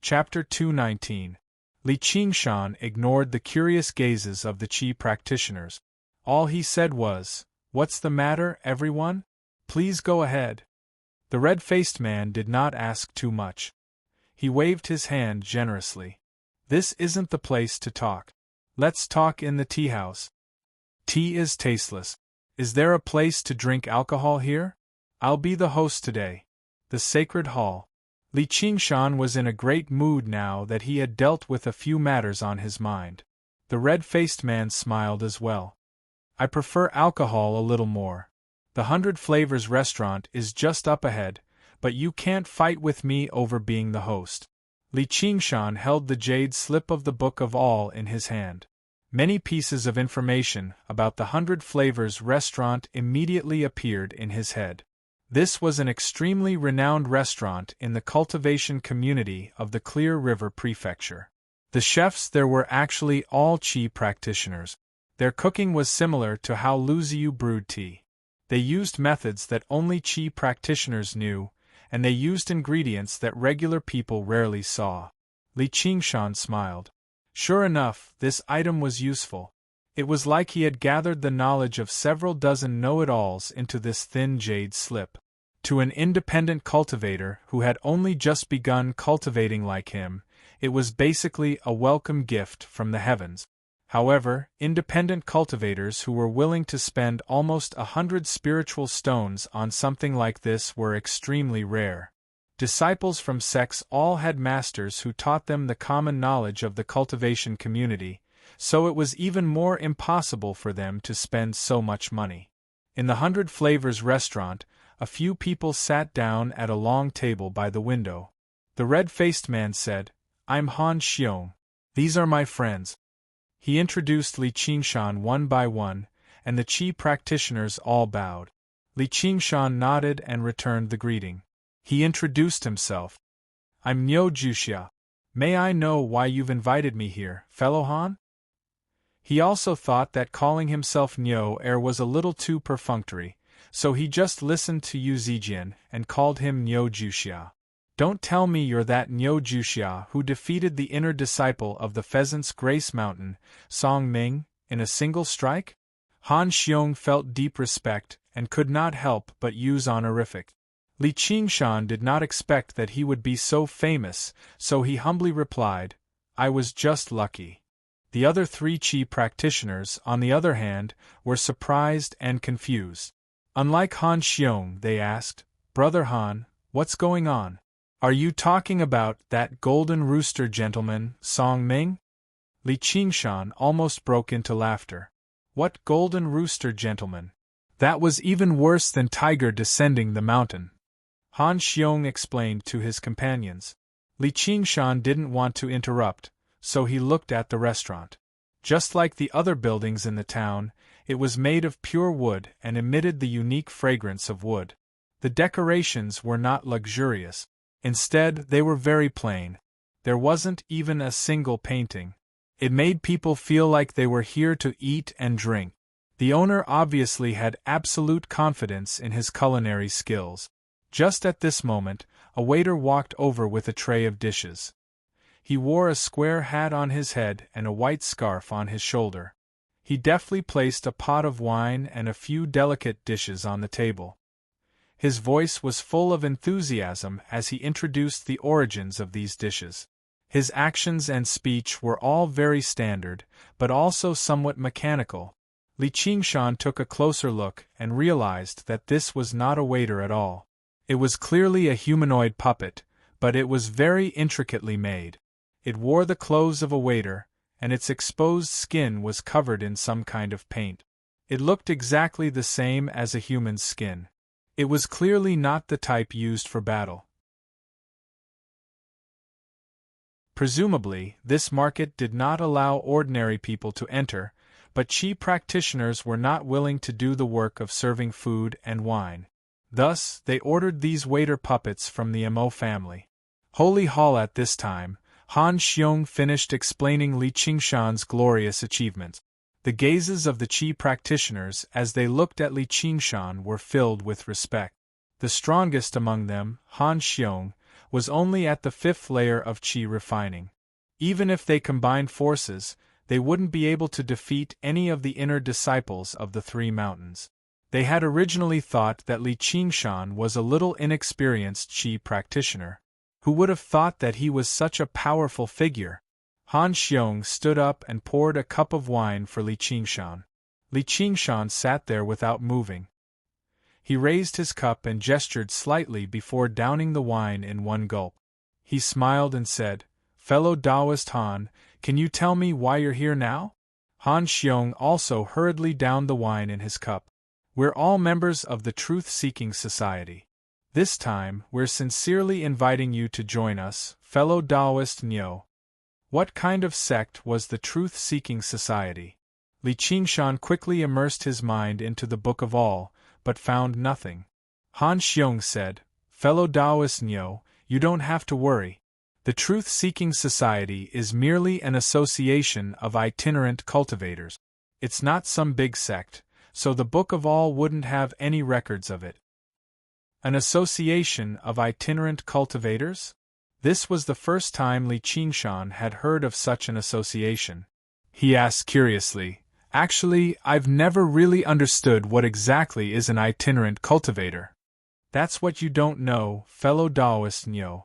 Chapter 219. Li Qingshan ignored the curious gazes of the Qi practitioners. All he said was, "What's the matter, everyone? Please go ahead." The red-faced man did not ask too much. He waved his hand generously. "This isn't the place to talk. Let's talk in the tea house. Tea is tasteless. Is there a place to drink alcohol here? I'll be the host today." The sacred hall. Li Qingshan was in a great mood now that he had dealt with a few matters on his mind. The red-faced man smiled as well. "I prefer alcohol a little more. The 100 Flavors restaurant is just up ahead, but you can't fight with me over being the host." Li Qingshan held the jade slip of the Book of All in his hand. Many pieces of information about the 100 Flavors restaurant immediately appeared in his head. This was an extremely renowned restaurant in the cultivation community of the Clear River Prefecture. The chefs there were actually all Qi practitioners. Their cooking was similar to how Lu Ziyu brewed tea. They used methods that only Qi practitioners knew, and they used ingredients that regular people rarely saw. Li Qingshan smiled. Sure enough, this item was useful. It was like he had gathered the knowledge of several dozen know-it-alls into this thin jade slip. To an independent cultivator who had only just begun cultivating like him, it was basically a welcome gift from the heavens. However, independent cultivators who were willing to spend almost 100 spiritual stones on something like this were extremely rare. Disciples from sects all had masters who taught them the common knowledge of the cultivation community, so it was even more impossible for them to spend so much money. In the 100 Flavors restaurant, a few people sat down at a long table by the window. The red-faced man said, "I'm Han Xiong. These are my friends." He introduced Li Qingshan one by one, and the Qi practitioners all bowed. Li Qingshan nodded and returned the greeting. He introduced himself. "I'm Niu Juxia. May I know why you've invited me here, fellow Han?" He also thought that calling himself Niu was a little too perfunctory, so he just listened to Yu Zijian and called him Niu Juxia. "Don't tell me you're that Niu Juxia who defeated the inner disciple of the Pheasant's Grace Mountain, Song Ming, in a single strike?" Han Xiong felt deep respect and could not help but use honorific. Li Qingshan did not expect that he would be so famous, so he humbly replied, "I was just lucky." The other 3 Qi practitioners, on the other hand, were surprised and confused. Unlike Han Xiong, they asked, "Brother Han, what's going on? Are you talking about that golden rooster gentleman, Song Ming?" Li Qingshan almost broke into laughter. "What golden rooster gentleman? That was even worse than Tiger descending the mountain." Han Xiong explained to his companions. Li Qingshan didn't want to interrupt, so he looked at the restaurant. Just like the other buildings in the town, it was made of pure wood and emitted the unique fragrance of wood. The decorations were not luxurious. Instead, they were very plain. There wasn't even a single painting. It made people feel like they were here to eat and drink. The owner obviously had absolute confidence in his culinary skills. Just at this moment, a waiter walked over with a tray of dishes. He wore a square hat on his head and a white scarf on his shoulder. He deftly placed a pot of wine and a few delicate dishes on the table. His voice was full of enthusiasm as he introduced the origins of these dishes. His actions and speech were all very standard, but also somewhat mechanical. Li Qingshan took a closer look and realized that this was not a waiter at all. It was clearly a humanoid puppet, but it was very intricately made. It wore the clothes of a waiter, and its exposed skin was covered in some kind of paint. It looked exactly the same as a human's skin. It was clearly not the type used for battle. Presumably, this market did not allow ordinary people to enter, but Qi practitioners were not willing to do the work of serving food and wine. Thus, they ordered these waiter puppets from the Mo family. Holy Hall at this time, Han Xiong finished explaining Li Qingshan's glorious achievements. The gazes of the Qi practitioners as they looked at Li Qingshan were filled with respect. The strongest among them, Han Xiong, was only at the 5th layer of Qi refining. Even if they combined forces, they wouldn't be able to defeat any of the inner disciples of the 3 mountains. They had originally thought that Li Qingshan was a little inexperienced Qi practitioner. Who would have thought that he was such a powerful figure? Han Xiong stood up and poured a cup of wine for Li Qingshan. Li Qingshan sat there without moving. He raised his cup and gestured slightly before downing the wine in one gulp. He smiled and said, "Fellow Taoist Han, can you tell me why you're here now?" Han Xiong also hurriedly downed the wine in his cup. "We're all members of the Truth-Seeking Society. This time, we're sincerely inviting you to join us, fellow Taoist Niu." What kind of sect was the Truth-Seeking Society? Li Qingshan quickly immersed his mind into the Book of All, but found nothing. Han Xiong said, "Fellow Taoist Niu, you don't have to worry. The Truth-Seeking Society is merely an association of itinerant cultivators. It's not some big sect, so the Book of All wouldn't have any records of it." An association of itinerant cultivators? This was the first time Li Qingshan had heard of such an association. He asked curiously, "Actually, I've never really understood what exactly is an itinerant cultivator." "That's what you don't know, fellow Taoist Niu.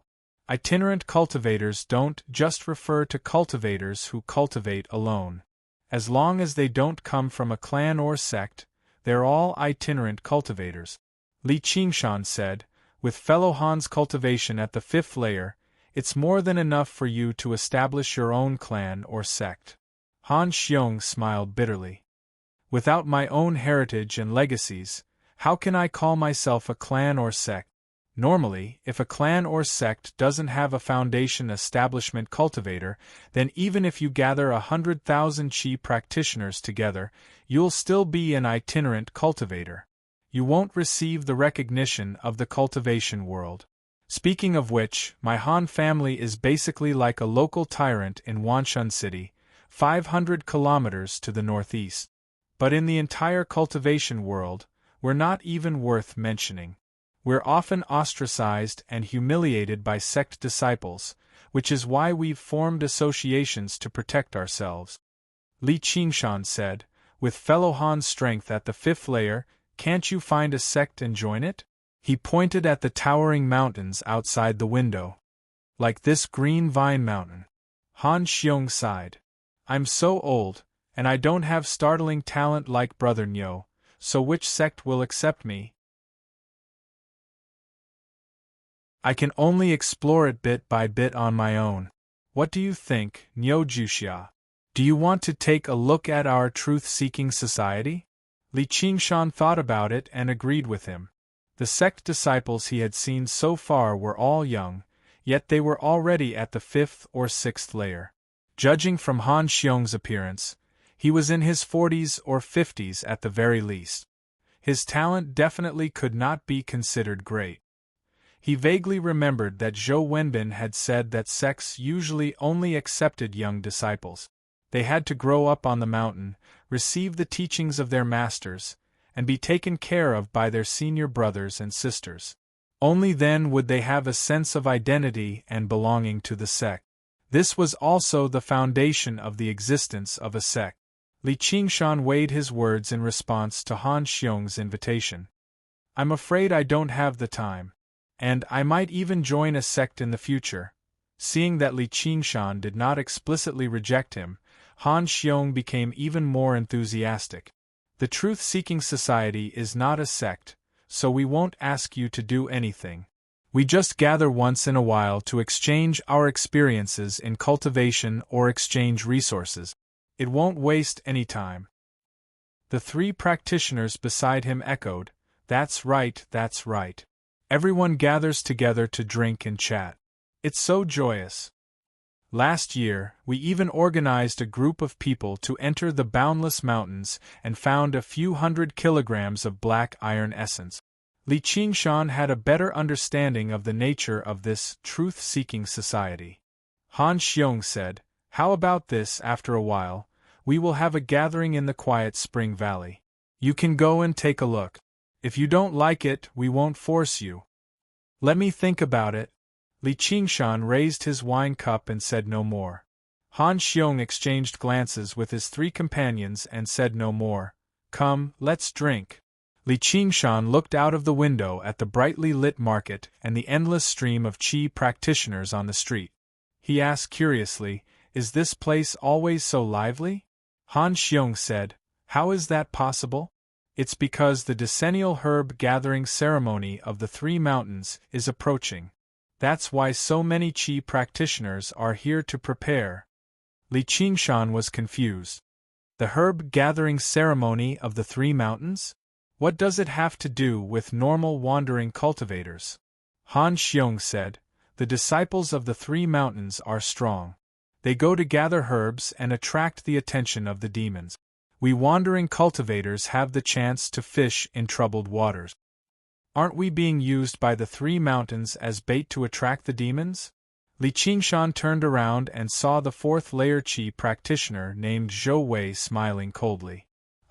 Itinerant cultivators don't just refer to cultivators who cultivate alone. As long as they don't come from a clan or sect, they're all itinerant cultivators," Li Qingshan said, With fellow Han's cultivation at the 5th layer, it's more than enough for you to establish your own clan or sect. Han Xiong smiled bitterly. Without my own heritage and legacies, how can I call myself a clan or sect? Normally, if a clan or sect doesn't have a foundation establishment cultivator, then even if you gather 100,000 Qi practitioners together, you'll still be an itinerant cultivator. You won't receive the recognition of the cultivation world. Speaking of which, my Han family is basically like a local tyrant in Wanshun City, 500 kilometers to the northeast. But in the entire cultivation world, we're not even worth mentioning. We're often ostracized and humiliated by sect disciples, which is why we've formed associations to protect ourselves. Li Qingshan said, with fellow Han's strength at the 5th layer, can't you find a sect and join it? He pointed at the towering mountains outside the window. Like this green vine mountain. Han Xiong sighed. I'm so old, and I don't have startling talent like Brother Nyo, so which sect will accept me? I can only explore it bit by bit on my own. What do you think, Nyo Juxia? Do you want to take a look at our truth-seeking society? Li Qingshan thought about it and agreed with him. The sect disciples he had seen so far were all young, yet they were already at the 5th or 6th layer. Judging from Han Xiong's appearance, he was in his 40s or 50s at the very least. His talent definitely could not be considered great. He vaguely remembered that Zhou Wenbin had said that sects usually only accepted young disciples. They had to grow up on the mountain, receive the teachings of their masters, and be taken care of by their senior brothers and sisters. Only then would they have a sense of identity and belonging to the sect. This was also the foundation of the existence of a sect. Li Qingshan weighed his words in response to Han Xiong's invitation. I'm afraid I don't have the time. And I might even join a sect in the future. Seeing that Li Qingshan did not explicitly reject him, Han Xiong became even more enthusiastic. The Truth-Seeking Society is not a sect, so we won't ask you to do anything. We just gather once in a while to exchange our experiences in cultivation or exchange resources. It won't waste any time. The 3 practitioners beside him echoed, "That's right, that's right." Everyone gathers together to drink and chat. It's so joyous. Last year, we even organized a group of people to enter the boundless mountains and found a few hundred kilograms of black iron essence. Li Qingshan had a better understanding of the nature of this truth-seeking society. Han Xiong said, "How about this? After a while, we will have a gathering in the quiet Spring Valley. You can go and take a look. If you don't like it, we won't force you." "Let me think about it." Li Qingshan raised his wine cup and said no more. Han Xiong exchanged glances with his 3 companions and said no more. "Come, let's drink." Li Qingshan looked out of the window at the brightly lit market and the endless stream of Qi practitioners on the street. He asked curiously, "Is this place always so lively?" Han Xiong said, "How is that possible?" "It's because the decennial herb gathering ceremony of the 3 mountains is approaching. That's why so many Qi practitioners are here to prepare." Li Qingshan was confused. The herb gathering ceremony of the 3 mountains? What does it have to do with normal wandering cultivators? Han Xiong said, "The disciples of the 3 mountains are strong. They go to gather herbs and attract the attention of the demons. We wandering cultivators have the chance to fish in troubled waters. Aren't we being used by the 3 mountains as bait to attract the demons?" Li Qingshan turned around and saw the 4th layer Qi practitioner named Zhou Wei smiling coldly.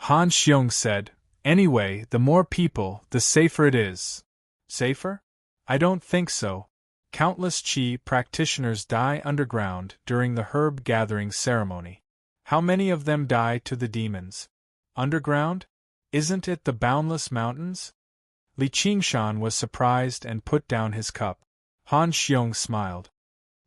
Han Xiong said, "Anyway, the more people, the safer it is." "Safer? I don't think so. Countless Qi practitioners die underground during the herb gathering ceremony. How many of them die to the demons? Underground? Isn't it the boundless mountains?" Li Qingshan was surprised and put down his cup. Han Xiong smiled.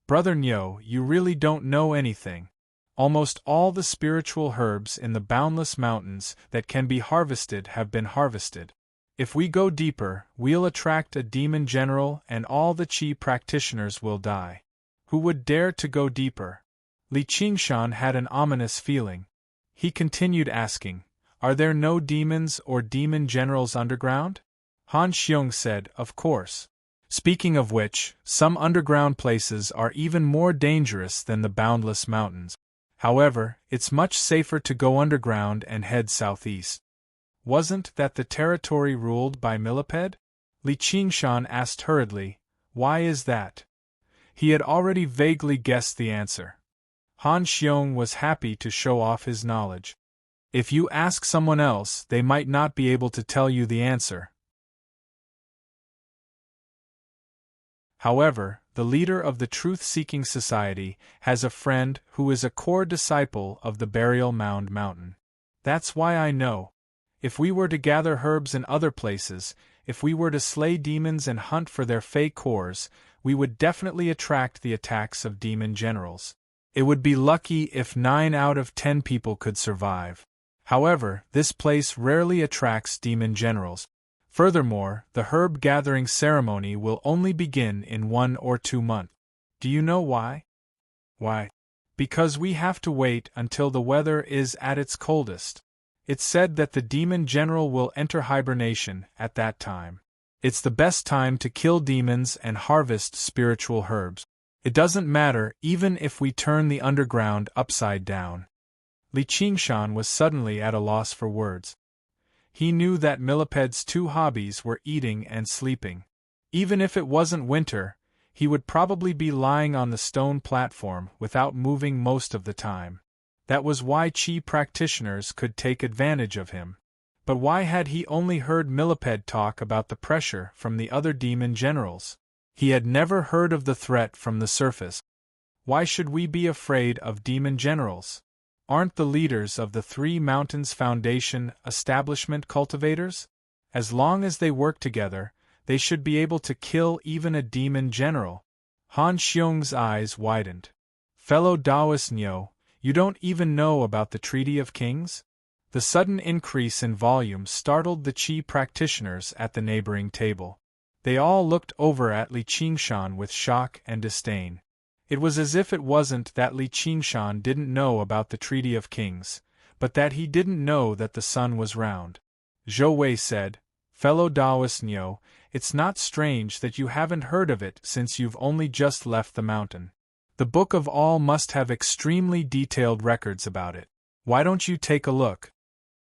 "Brother Nyo, you really don't know anything. Almost all the spiritual herbs in the boundless mountains that can be harvested have been harvested. If we go deeper, we'll attract a demon general and all the Qi practitioners will die. Who would dare to go deeper? Li Qingshan had an ominous feeling. He continued asking, "Are there no demons or demon generals underground?" Han Xiong said, "Of course. Speaking of which, some underground places are even more dangerous than the boundless mountains. However, it's much safer to go underground and head southeast." Wasn't that the territory ruled by Millipede? Li Qingshan asked hurriedly, "Why is that?" He had already vaguely guessed the answer. Han Xiong was happy to show off his knowledge. If you ask someone else, they might not be able to tell you the answer. However, the leader of the Truth-Seeking Society has a friend who is a core disciple of the Burial Mound Mountain. That's why I know. If we were to gather herbs in other places, if we were to slay demons and hunt for their fey cores, we would definitely attract the attacks of demon generals. It would be lucky if 9 out of 10 people could survive. However, this place rarely attracts demon generals. Furthermore, the herb gathering ceremony will only begin in 1 or 2 months. Do you know why? Why? Because we have to wait until the weather is at its coldest. It's said that the demon general will enter hibernation at that time. It's the best time to kill demons and harvest spiritual herbs. It doesn't matter even if we turn the underground upside down. Li Qingshan was suddenly at a loss for words. He knew that Millipede's 2 hobbies were eating and sleeping. Even if it wasn't winter, he would probably be lying on the stone platform without moving most of the time. That was why Qi practitioners could take advantage of him. But why had he only heard Millipede talk about the pressure from the other demon generals? He had never heard of the threat from the surface. Why should we be afraid of demon generals? Aren't the leaders of the 3 Mountains Foundation establishment cultivators? As long as they work together, they should be able to kill even a demon general. Han Xiong's eyes widened. Fellow Taoist Niu, you don't even know about the Treaty of Kings? The sudden increase in volume startled the Qi practitioners at the neighboring table. They all looked over at Li Qingshan with shock and disdain. It was as if it wasn't that Li Qingshan didn't know about the Treaty of Kings, but that he didn't know that the sun was round. Zhou Wei said, "Fellow Taoist Niu, it's not strange that you haven't heard of it since you've only just left the mountain. The Book of All must have extremely detailed records about it. Why don't you take a look?"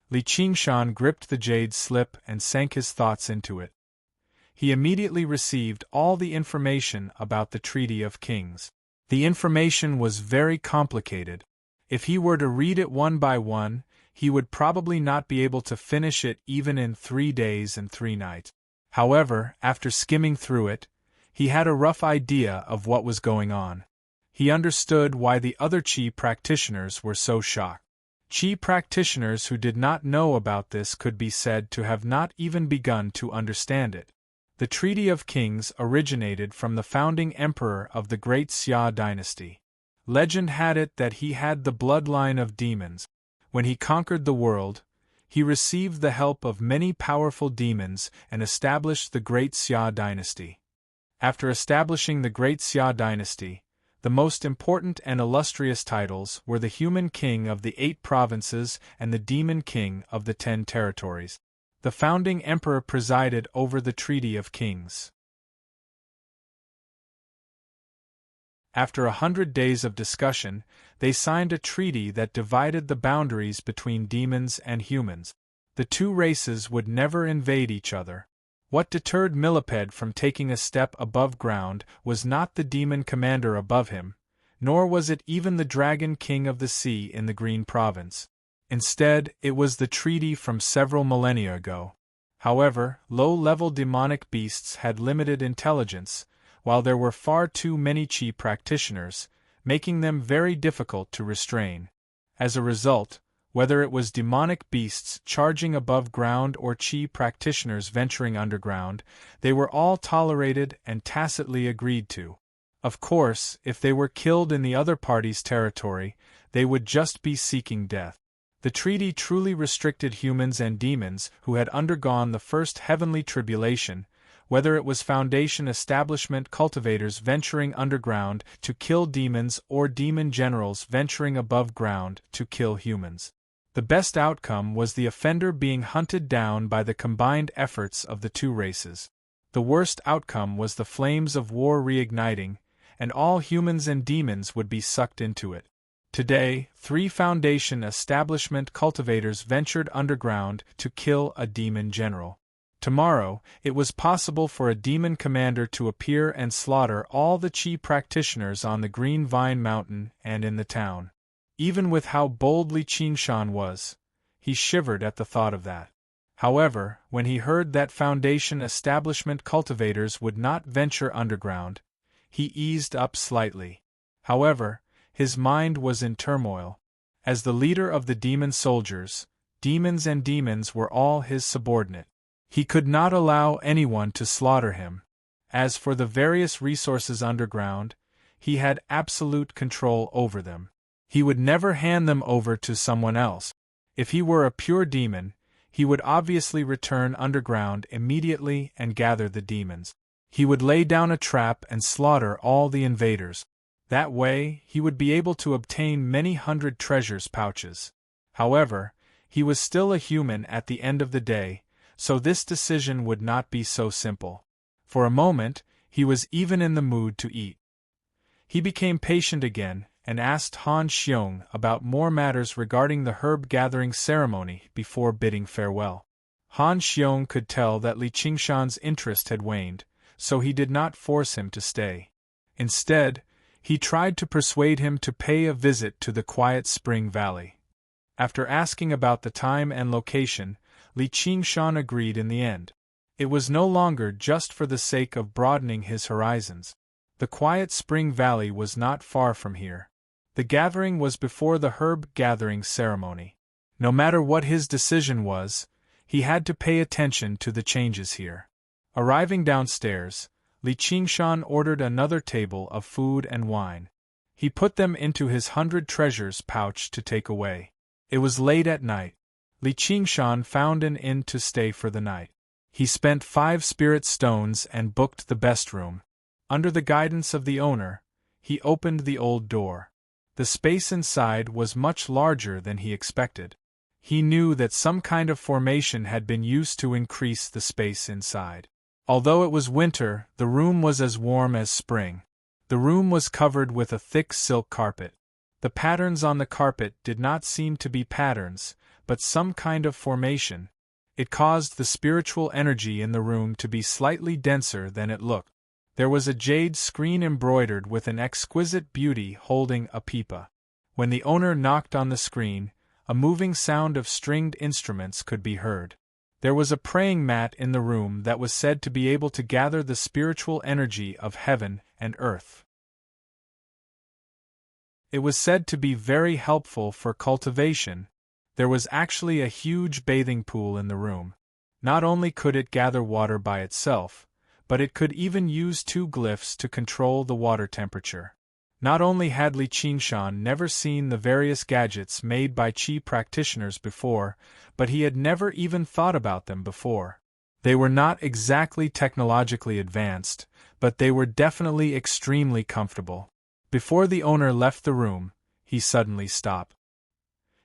Li Qingshan gripped the jade slip and sank his thoughts into it. He immediately received all the information about the Treaty of Kings. The information was very complicated. If he were to read it one by one, he would probably not be able to finish it even in 3 days and 3 nights. However, after skimming through it, he had a rough idea of what was going on. He understood why the other Qi practitioners were so shocked. Qi practitioners who did not know about this could be said to have not even begun to understand it. The Treaty of Kings originated from the founding emperor of the Great Xia dynasty. Legend had it that he had the bloodline of demons. When he conquered the world, he received the help of many powerful demons and established the Great Xia dynasty. After establishing the Great Xia dynasty, the most important and illustrious titles were the Human King of the 8 provinces and the Demon King of the 10 territories. The founding emperor presided over the Treaty of Kings. After 100 days of discussion, they signed a treaty that divided the boundaries between demons and humans. The 2 races would never invade each other. What deterred Millipede from taking a step above ground was not the demon commander above him, nor was it even the Dragon King of the Sea in the Green Province. Instead, it was the treaty from several millennia ago. However, low-level demonic beasts had limited intelligence, while there were far too many Qi practitioners, making them very difficult to restrain. As a result, whether it was demonic beasts charging above ground or Qi practitioners venturing underground, they were all tolerated and tacitly agreed to. Of course, if they were killed in the other party's territory, they would just be seeking death. The treaty truly restricted humans and demons who had undergone the first heavenly tribulation, whether it was Foundation establishment cultivators venturing underground to kill demons or demon generals venturing above ground to kill humans. The best outcome was the offender being hunted down by the combined efforts of the two races. The worst outcome was the flames of war reigniting, and all humans and demons would be sucked into it. Today, 3 Foundation establishment cultivators ventured underground to kill a demon general. Tomorrow, it was possible for a demon commander to appear and slaughter all the Chi practitioners on the Green Vine Mountain and in the town. Even with how bold Li Qingshan was, he shivered at the thought of that. However, when he heard that Foundation establishment cultivators would not venture underground, he eased up slightly. However, his mind was in turmoil. As the leader of the demon soldiers, demons and demons were all his subordinate. He could not allow anyone to slaughter him. As for the various resources underground, he had absolute control over them. He would never hand them over to someone else. If he were a pure demon, he would obviously return underground immediately and gather the demons. He would lay down a trap and slaughter all the invaders. That way, he would be able to obtain many hundred treasures pouches. However, he was still a human at the end of the day, so this decision would not be so simple. For a moment, he was even in the mood to eat. He became patient again, and asked Han Xiong about more matters regarding the herb-gathering ceremony before bidding farewell. Han Xiong could tell that Li Qingshan's interest had waned, so he did not force him to stay. Instead, he tried to persuade him to pay a visit to the quiet spring valley. After asking about the time and location, Li Qingshan agreed in the end. It was no longer just for the sake of broadening his horizons. The quiet spring valley was not far from here. The gathering was before the herb-gathering ceremony. No matter what his decision was, he had to pay attention to the changes here. Arriving downstairs, Li Qingshan ordered another table of food and wine. He put them into his 100 treasures pouch to take away. It was late at night. Li Qingshan found an inn to stay for the night. He spent 5 spirit stones and booked the best room. Under the guidance of the owner, he opened the old door. The space inside was much larger than he expected. He knew that some kind of formation had been used to increase the space inside. Although it was winter, the room was as warm as spring. The room was covered with a thick silk carpet. The patterns on the carpet did not seem to be patterns, but some kind of formation. It caused the spiritual energy in the room to be slightly denser than it looked. There was a jade screen embroidered with an exquisite beauty holding a pipa. When the owner knocked on the screen, a moving sound of stringed instruments could be heard. There was a praying mat in the room that was said to be able to gather the spiritual energy of heaven and earth. It was said to be very helpful for cultivation. There was actually a huge bathing pool in the room. Not only could it gather water by itself, but it could even use 2 glyphs to control the water temperature. Not only had Li Qingshan never seen the various gadgets made by Qi practitioners before, but he had never even thought about them before. They were not exactly technologically advanced, but they were definitely extremely comfortable. Before the owner left the room, he suddenly stopped.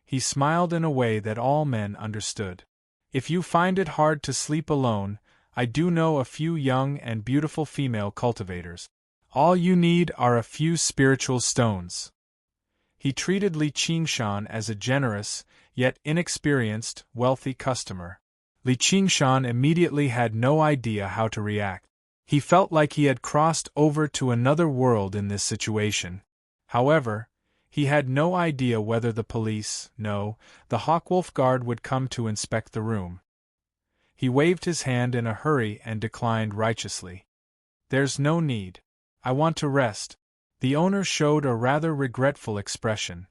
He smiled in a way that all men understood. If you find it hard to sleep alone, I do know a few young and beautiful female cultivators. All you need are a few spiritual stones. He treated Li Qingshan as a generous, yet inexperienced, wealthy customer. Li Qingshan immediately had no idea how to react. He felt like he had crossed over to another world in this situation. However, he had no idea whether the police, no, the Hawkwolf Guard would come to inspect the room. He waved his hand in a hurry and declined righteously. There's no need. I want to rest. The owner showed a rather regretful expression.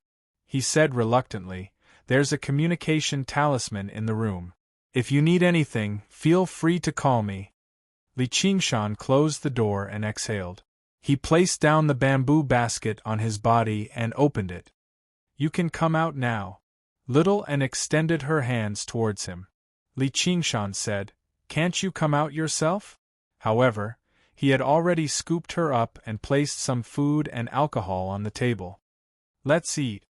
He said reluctantly, there's a communication talisman in the room. If you need anything, feel free to call me. Li Qingshan closed the door and exhaled. He placed down the bamboo basket on his body and opened it. You can come out now. Little Anne extended her hands towards him. Li Qingshan said, "Can't you come out yourself?" However, he had already scooped her up and placed some food and alcohol on the table. "Let's eat."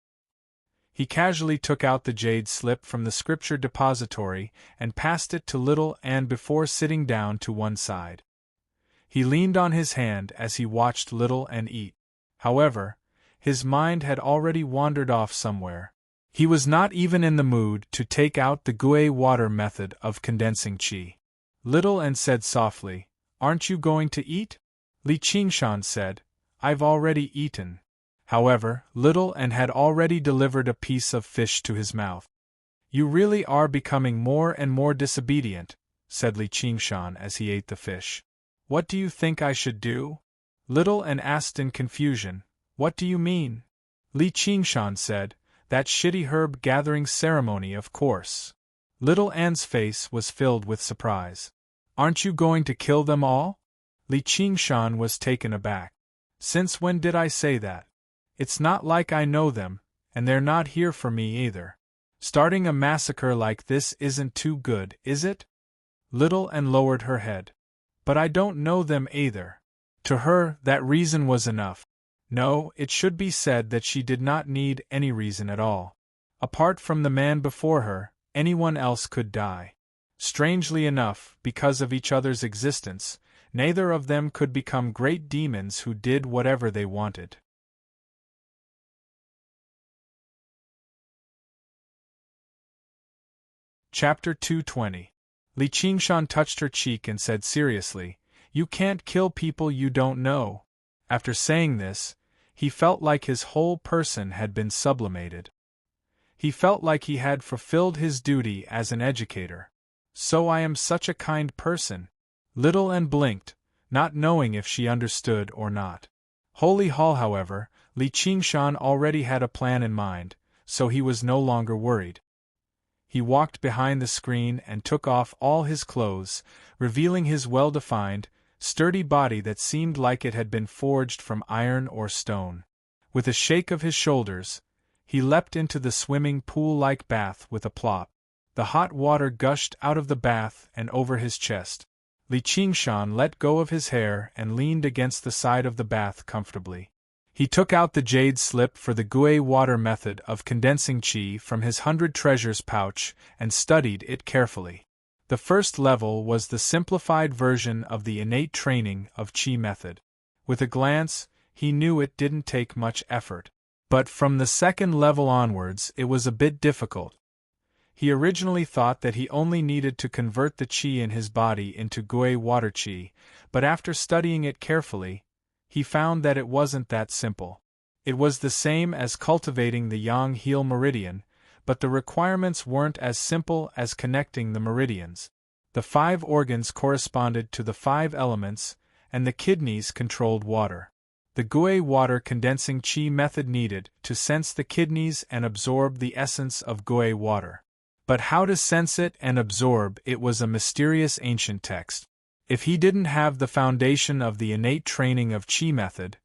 He casually took out the jade slip from the scripture depository and passed it to Little Anne before sitting down to one side. He leaned on his hand as he watched Little Anne eat. However, his mind had already wandered off somewhere. He was not even in the mood to take out the Gui water method of condensing qi. Little Anne said softly, "Aren't you going to eat?" Li Qingshan said, "I've already eaten." However, Little Anne had already delivered a piece of fish to his mouth. "You really are becoming more and more disobedient," said Li Qingshan as he ate the fish. "What do you think I should do?" Little Anne asked in confusion. "What do you mean?" Li Qingshan said, "That shitty herb gathering ceremony, of course." Little Anne's face was filled with surprise. "Aren't you going to kill them all?" Li Qingshan was taken aback. "Since when did I say that? It's not like I know them, and they're not here for me either. Starting a massacre like this isn't too good, is it?" Little Anne lowered her head. "But I don't know them either." To her, that reason was enough. No, it should be said that she did not need any reason at all. Apart from the man before her, anyone else could die. Strangely enough, because of each other's existence, neither of them could become great demons who did whatever they wanted. Chapter 220. Li Qingshan touched her cheek and said seriously, "You can't kill people you don't know." After saying this, he felt like his whole person had been sublimated. He felt like he had fulfilled his duty as an educator. "So I am such a kind person." Little Anne blinked, not knowing if she understood or not. Holy Hall, however, Li Qingshan already had a plan in mind, so he was no longer worried. He walked behind the screen and took off all his clothes, revealing his well-defined, sturdy body that seemed like it had been forged from iron or stone. With a shake of his shoulders, he leapt into the swimming pool-like bath with a plop. The hot water gushed out of the bath and over his chest. Li Qingshan let go of his hair and leaned against the side of the bath comfortably. He took out the jade slip for the Gui water method of condensing qi from his 100 treasures pouch and studied it carefully. The first level was the simplified version of the innate training of qi method. With a glance, he knew it didn't take much effort. But from the second level onwards it was a bit difficult. He originally thought that he only needed to convert the qi in his body into Gui water qi, but after studying it carefully, he found that it wasn't that simple. It was the same as cultivating the yang heel meridian, but the requirements weren't as simple as connecting the meridians. The 5 organs corresponded to the 5 elements, and the kidneys controlled water. The Gui water condensing qi method needed to sense the kidneys and absorb the essence of Gui water. But how to sense it and absorb it was a mysterious ancient text. If he didn't have the foundation of the innate training of qi method,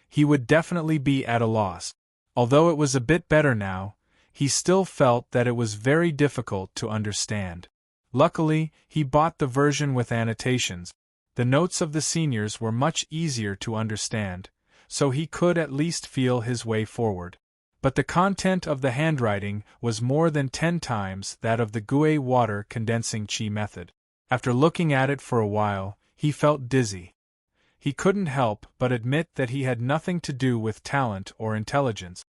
he would definitely be at a loss. Although it was a bit better now, he still felt that it was very difficult to understand. Luckily, he bought the version with annotations. The notes of the seniors were much easier to understand, so he could at least feel his way forward. But the content of the handwriting was more than 10 times that of the Gui water condensing qi method. After looking at it for a while, he felt dizzy. He couldn't help but admit that he had nothing to do with talent or intelligence.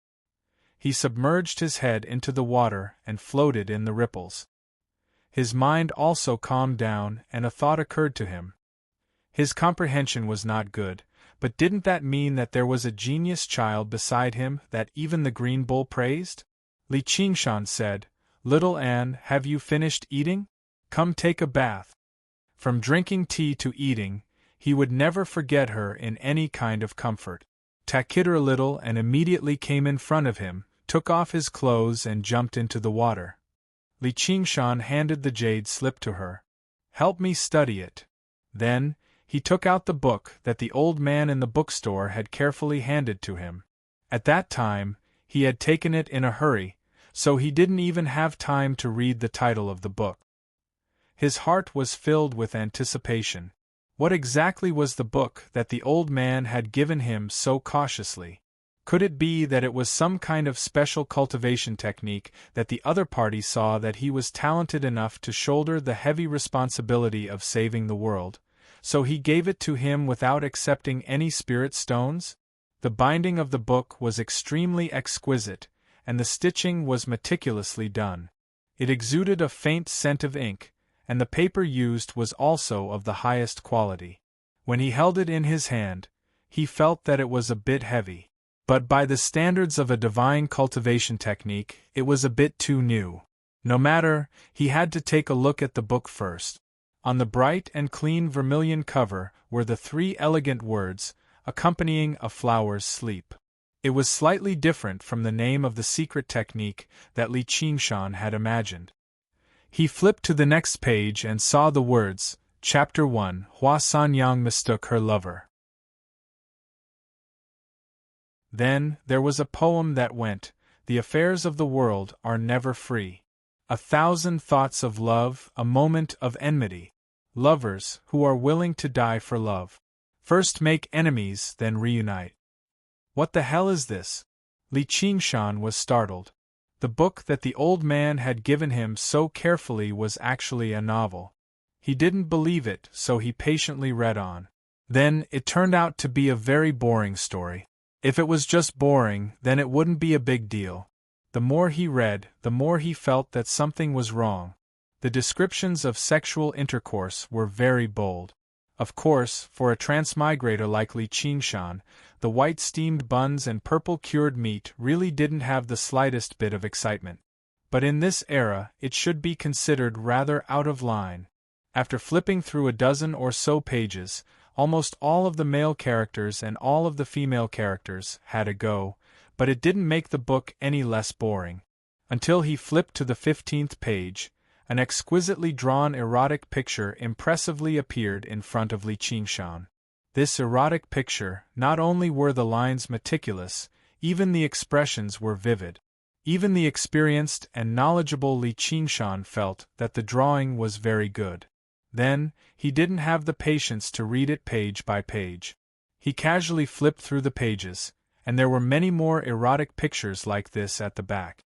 He submerged his head into the water and floated in the ripples. His mind also calmed down and a thought occurred to him. His comprehension was not good, but didn't that mean that there was a genius child beside him that even the green bull praised? Li Qingshan said, "Little Anne, have you finished eating? Come take a bath." From drinking tea to eating, he would never forget her in any kind of comfort. Takitra Little and immediately came in front of him, took off his clothes and jumped into the water. Li Qingshan handed the jade slip to her. "Help me study it." Then, he took out the book that the old man in the bookstore had carefully handed to him. At that time, he had taken it in a hurry, so he didn't even have time to read the title of the book. His heart was filled with anticipation. What exactly was the book that the old man had given him so cautiously? Could it be that it was some kind of special cultivation technique that the other party saw that he was talented enough to shoulder the heavy responsibility of saving the world, so he gave it to him without accepting any spirit stones? The binding of the book was extremely exquisite, and the stitching was meticulously done. It exuded a faint scent of ink, and the paper used was also of the highest quality. When he held it in his hand, he felt that it was a bit heavy. But by the standards of a divine cultivation technique, it was a bit too new. No matter, he had to take a look at the book first. On the bright and clean vermilion cover were the 3 elegant words, accompanying a flower's sleep. It was slightly different from the name of the secret technique that Li Qingshan had imagined. He flipped to the next page and saw the words, Chapter 1, Hua Sanyang mistook her lover. Then, there was a poem that went, The affairs of the world are never free. 1,000 thoughts of love, a moment of enmity. Lovers, who are willing to die for love. First make enemies, then reunite. What the hell is this? Li Qingshan was startled. The book that the old man had given him so carefully was actually a novel. He didn't believe it, so he patiently read on. Then, it turned out to be a very boring story. If it was just boring, then it wouldn't be a big deal. The more he read, the more he felt that something was wrong. The descriptions of sexual intercourse were very bold. Of course, for a transmigrator like Li Qingshan, the white steamed buns and purple cured meat really didn't have the slightest bit of excitement. But in this era, it should be considered rather out of line. After flipping through a dozen or so pages, almost all of the male characters and all of the female characters had a go, but it didn't make the book any less boring. Until he flipped to the 15th page, an exquisitely drawn erotic picture impressively appeared in front of Li Qingshan. This erotic picture, not only were the lines meticulous, even the expressions were vivid. Even the experienced and knowledgeable Li Qingshan felt that the drawing was very good. Then, he didn't have the patience to read it page by page. He casually flipped through the pages, and there were many more erotic pictures like this at the back.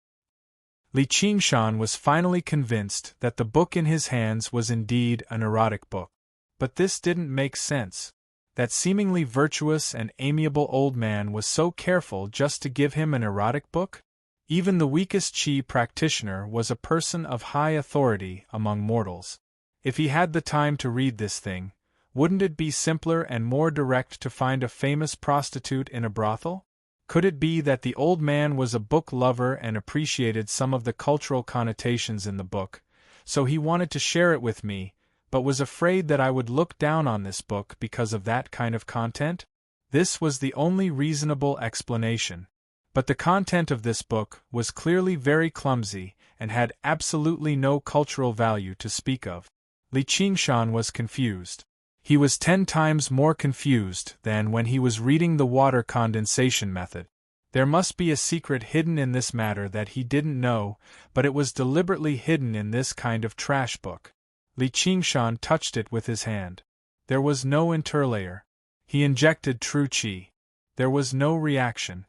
Li Qingshan was finally convinced that the book in his hands was indeed an erotic book. But this didn't make sense. That seemingly virtuous and amiable old man was so careful just to give him an erotic book? Even the weakest Qi practitioner was a person of high authority among mortals. If he had the time to read this thing, wouldn't it be simpler and more direct to find a famous prostitute in a brothel? Could it be that the old man was a book lover and appreciated some of the cultural connotations in the book, so he wanted to share it with me, but was afraid that I would look down on this book because of that kind of content? This was the only reasonable explanation. But the content of this book was clearly very clumsy and had absolutely no cultural value to speak of. Li Qingshan was confused. He was 10 times more confused than when he was reading the water condensation method. There must be a secret hidden in this matter that he didn't know, but it was deliberately hidden in this kind of trash book. Li Qingshan touched it with his hand. There was no interlayer. He injected true qi. There was no reaction.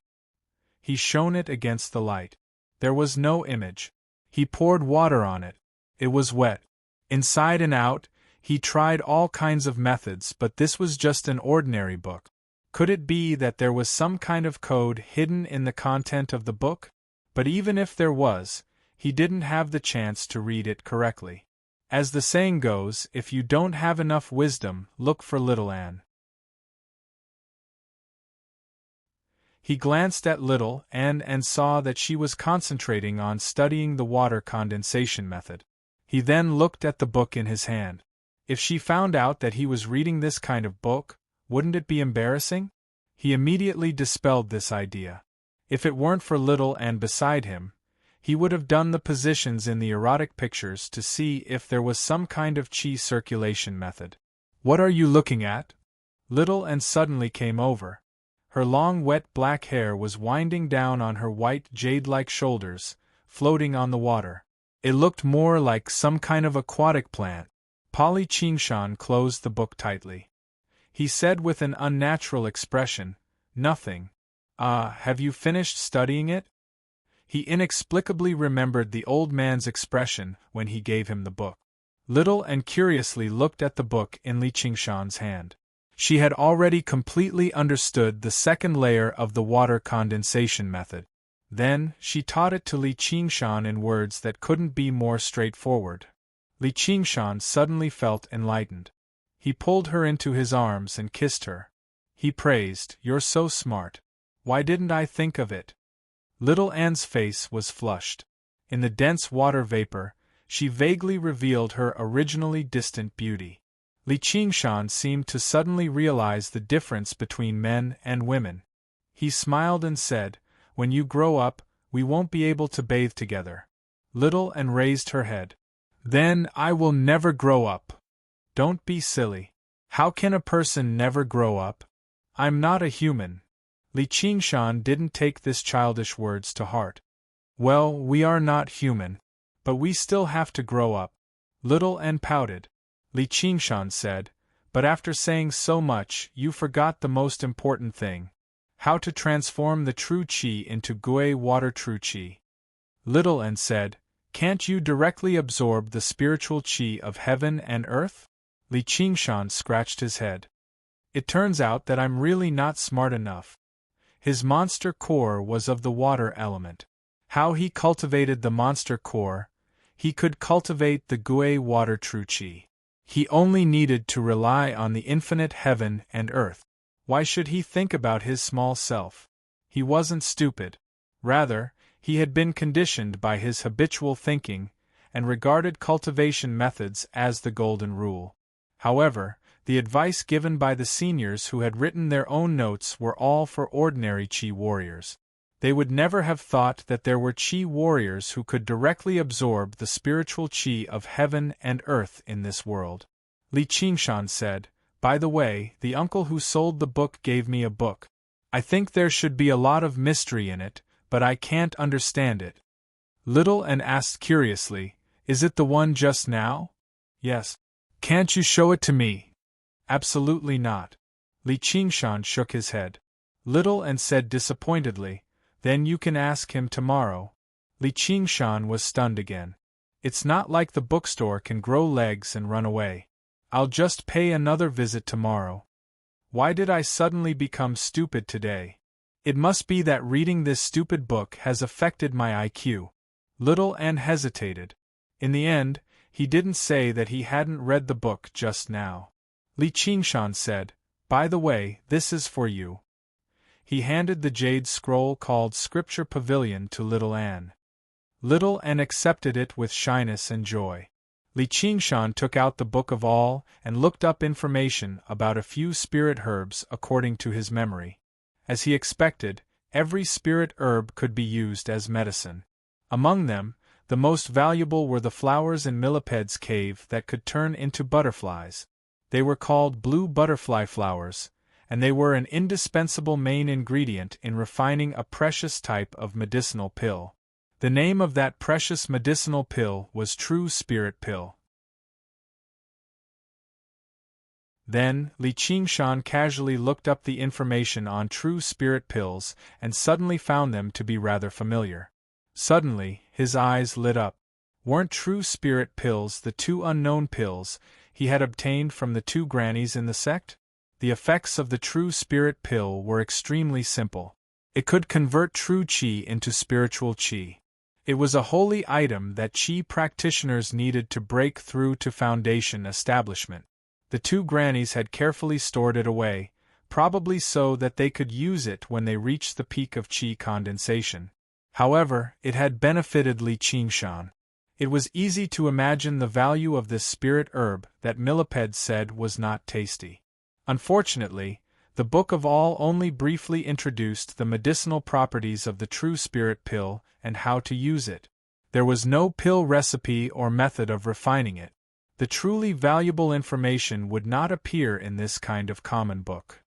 He shone it against the light. There was no image. He poured water on it. It was wet. Inside and out, he tried all kinds of methods, but this was just an ordinary book. Could it be that there was some kind of code hidden in the content of the book? But even if there was, he didn't have the chance to read it correctly. As the saying goes, if you don't have enough wisdom, look for little Anne. He glanced at little Anne and saw that she was concentrating on studying the water condensation method. He then looked at the book in his hand. If she found out that he was reading this kind of book, wouldn't it be embarrassing? He immediately dispelled this idea. If it weren't for little Anne beside him, he would have done the positions in the erotic pictures to see if there was some kind of qi circulation method. What are you looking at? Little Anne suddenly came over. Her long wet black hair was winding down on her white jade-like shoulders, floating on the water. It looked more like some kind of aquatic plant. Li Qingshan closed the book tightly. He said with an unnatural expression, "Nothing. Have you finished studying it?" He inexplicably remembered the old man's expression when he gave him the book. Little and curiously looked at the book in Li Qingshan's hand. She had already completely understood the second layer of the water condensation method. Then, she taught it to Li Qingshan in words that couldn't be more straightforward. Li Qingshan suddenly felt enlightened. He pulled her into his arms and kissed her. He praised, "You're so smart. Why didn't I think of it?" Little Anne's face was flushed. In the dense water vapor, she vaguely revealed her originally distant beauty. Li Qingshan seemed to suddenly realize the difference between men and women. He smiled and said, "When you grow up, we won't be able to bathe together." Little Anne raised her head. "Then I will never grow up." "Don't be silly. How can a person never grow up? I'm not a human." Li Qingshan didn't take this childish words to heart. "Well, we are not human. But we still have to grow up." Little Anne pouted. Li Qingshan said, "But after saying so much, you forgot the most important thing. How to transform the true qi into gui water true qi." Little Anne said, "Can't you directly absorb the spiritual qi of heaven and earth?" Li Qingshan scratched his head. "It turns out that I'm really not smart enough." His monster core was of the water element. How he cultivated the monster core? He could cultivate the gui water true qi. He only needed to rely on the infinite heaven and earth. Why should he think about his small self? He wasn't stupid. Rather, he had been conditioned by his habitual thinking, and regarded cultivation methods as the golden rule. However, the advice given by the seniors who had written their own notes were all for ordinary qi warriors. They would never have thought that there were qi warriors who could directly absorb the spiritual qi of heaven and earth in this world. Li Qingshan said, "By the way, the uncle who sold the book gave me a book. I think there should be a lot of mystery in it, but I can't understand it." Little Anne asked curiously, "Is it the one just now?" "Yes." "Can't you show it to me?" "Absolutely not." Li Qingshan shook his head. Little Anne said disappointedly, "Then you can ask him tomorrow." Li Qingshan was stunned again. "It's not like the bookstore can grow legs and run away. I'll just pay another visit tomorrow." Why did I suddenly become stupid today? It must be that reading this stupid book has affected my IQ. Little Anne hesitated. In the end, he didn't say that he hadn't read the book just now. Li Qingshan said, "By the way, this is for you." He handed the jade scroll called Scripture Pavilion to Little Anne. Little Anne accepted it with shyness and joy. Li Qingshan took out the Book of All and looked up information about a few spirit herbs according to his memory. As he expected, every spirit herb could be used as medicine. Among them, the most valuable were the flowers in Milliped's cave that could turn into butterflies. They were called blue butterfly flowers, and they were an indispensable main ingredient in refining a precious type of medicinal pill. The name of that precious medicinal pill was True Spirit Pill. Then, Li Qingshan casually looked up the information on True Spirit Pills and suddenly found them to be rather familiar. Suddenly, his eyes lit up. Weren't True Spirit Pills the two unknown pills he had obtained from the two grannies in the sect? The effects of the True Spirit Pill were extremely simple. It could convert true qi into spiritual qi. It was a holy item that qi practitioners needed to break through to foundation establishment. The two grannies had carefully stored it away, probably so that they could use it when they reached the peak of qi condensation. However, it had benefited Li Qingshan. It was easy to imagine the value of this spirit herb that Millipede said was not tasty. Unfortunately, the Book of All only briefly introduced the medicinal properties of the True Spirit Pill and how to use it. There was no pill recipe or method of refining it. The truly valuable information would not appear in this kind of common book.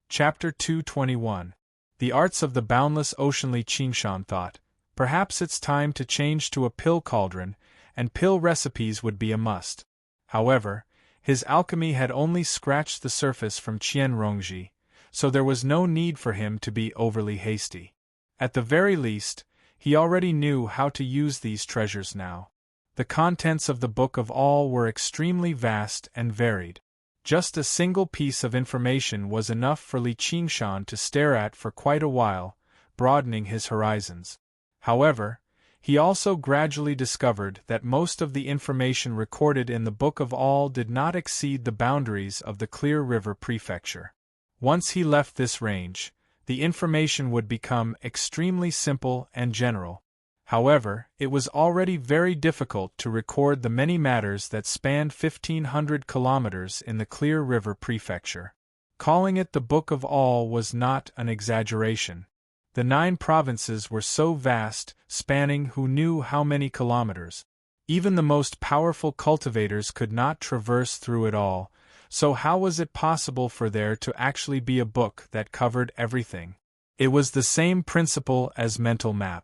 Chapter 221. The Arts of the Boundless Ocean. Li Qingshan thought, perhaps it's time to change to a pill cauldron, and pill recipes would be a must. However, his alchemy had only scratched the surface from Qianrongji, so there was no need for him to be overly hasty. At the very least, he already knew how to use these treasures now. The contents of the Book of All were extremely vast and varied. Just a single piece of information was enough for Li Qingshan to stare at for quite a while, broadening his horizons. However, he also gradually discovered that most of the information recorded in the Book of All did not exceed the boundaries of the Clear River Prefecture. Once he left this range, the information would become extremely simple and general. However, it was already very difficult to record the many matters that spanned 1,500 kilometers in the Clear River Prefecture. Calling it the Book of All was not an exaggeration. The 9 provinces were so vast, spanning who knew how many kilometers. Even the most powerful cultivators could not traverse through it all, so how was it possible for there to actually be a book that covered everything? It was the same principle as mental map.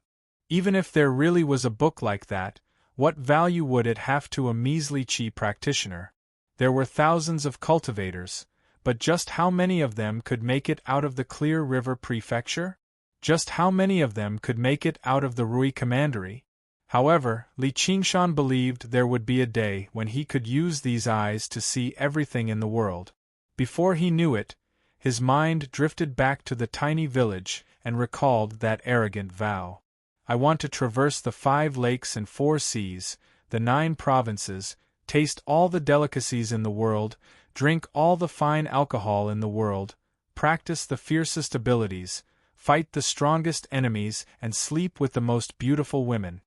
Even if there really was a book like that, what value would it have to a measly Qi practitioner? There were thousands of cultivators, but just how many of them could make it out of the Clear River Prefecture? Just how many of them could make it out of the Rui Commandery? However, Li Qingshan believed there would be a day when he could use these eyes to see everything in the world. Before he knew it, his mind drifted back to the tiny village and recalled that arrogant vow. I want to traverse the 5 lakes and 4 seas, the 9 provinces, taste all the delicacies in the world, drink all the fine alcohol in the world, practice the fiercest abilities, fight the strongest enemies, and sleep with the most beautiful women.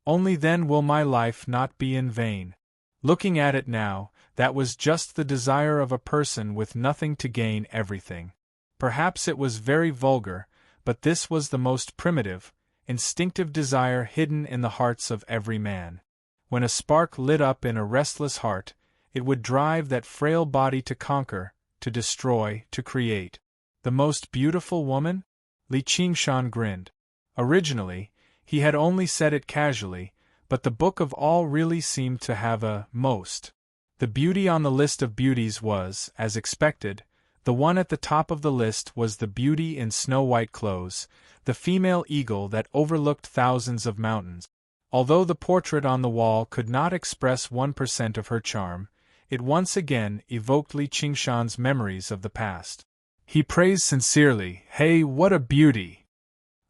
Only then will my life not be in vain. Looking at it now, that was just the desire of a person with nothing to gain everything. Perhaps it was very vulgar, but this was the most primitive, instinctive desire hidden in the hearts of every man. When a spark lit up in a restless heart, it would drive that frail body to conquer, to destroy, to create. The most beautiful woman? Li Qingshan grinned. Originally, he had only said it casually, but the Book of All really seemed to have a most. The beauty on the list of beauties was, as expected, the one at the top of the list was the beauty in snow-white clothes, the female eagle that overlooked thousands of mountains. Although the portrait on the wall could not express 1% of her charm, it once again evoked Li Qingshan's memories of the past. He praised sincerely, "Hey, what a beauty!"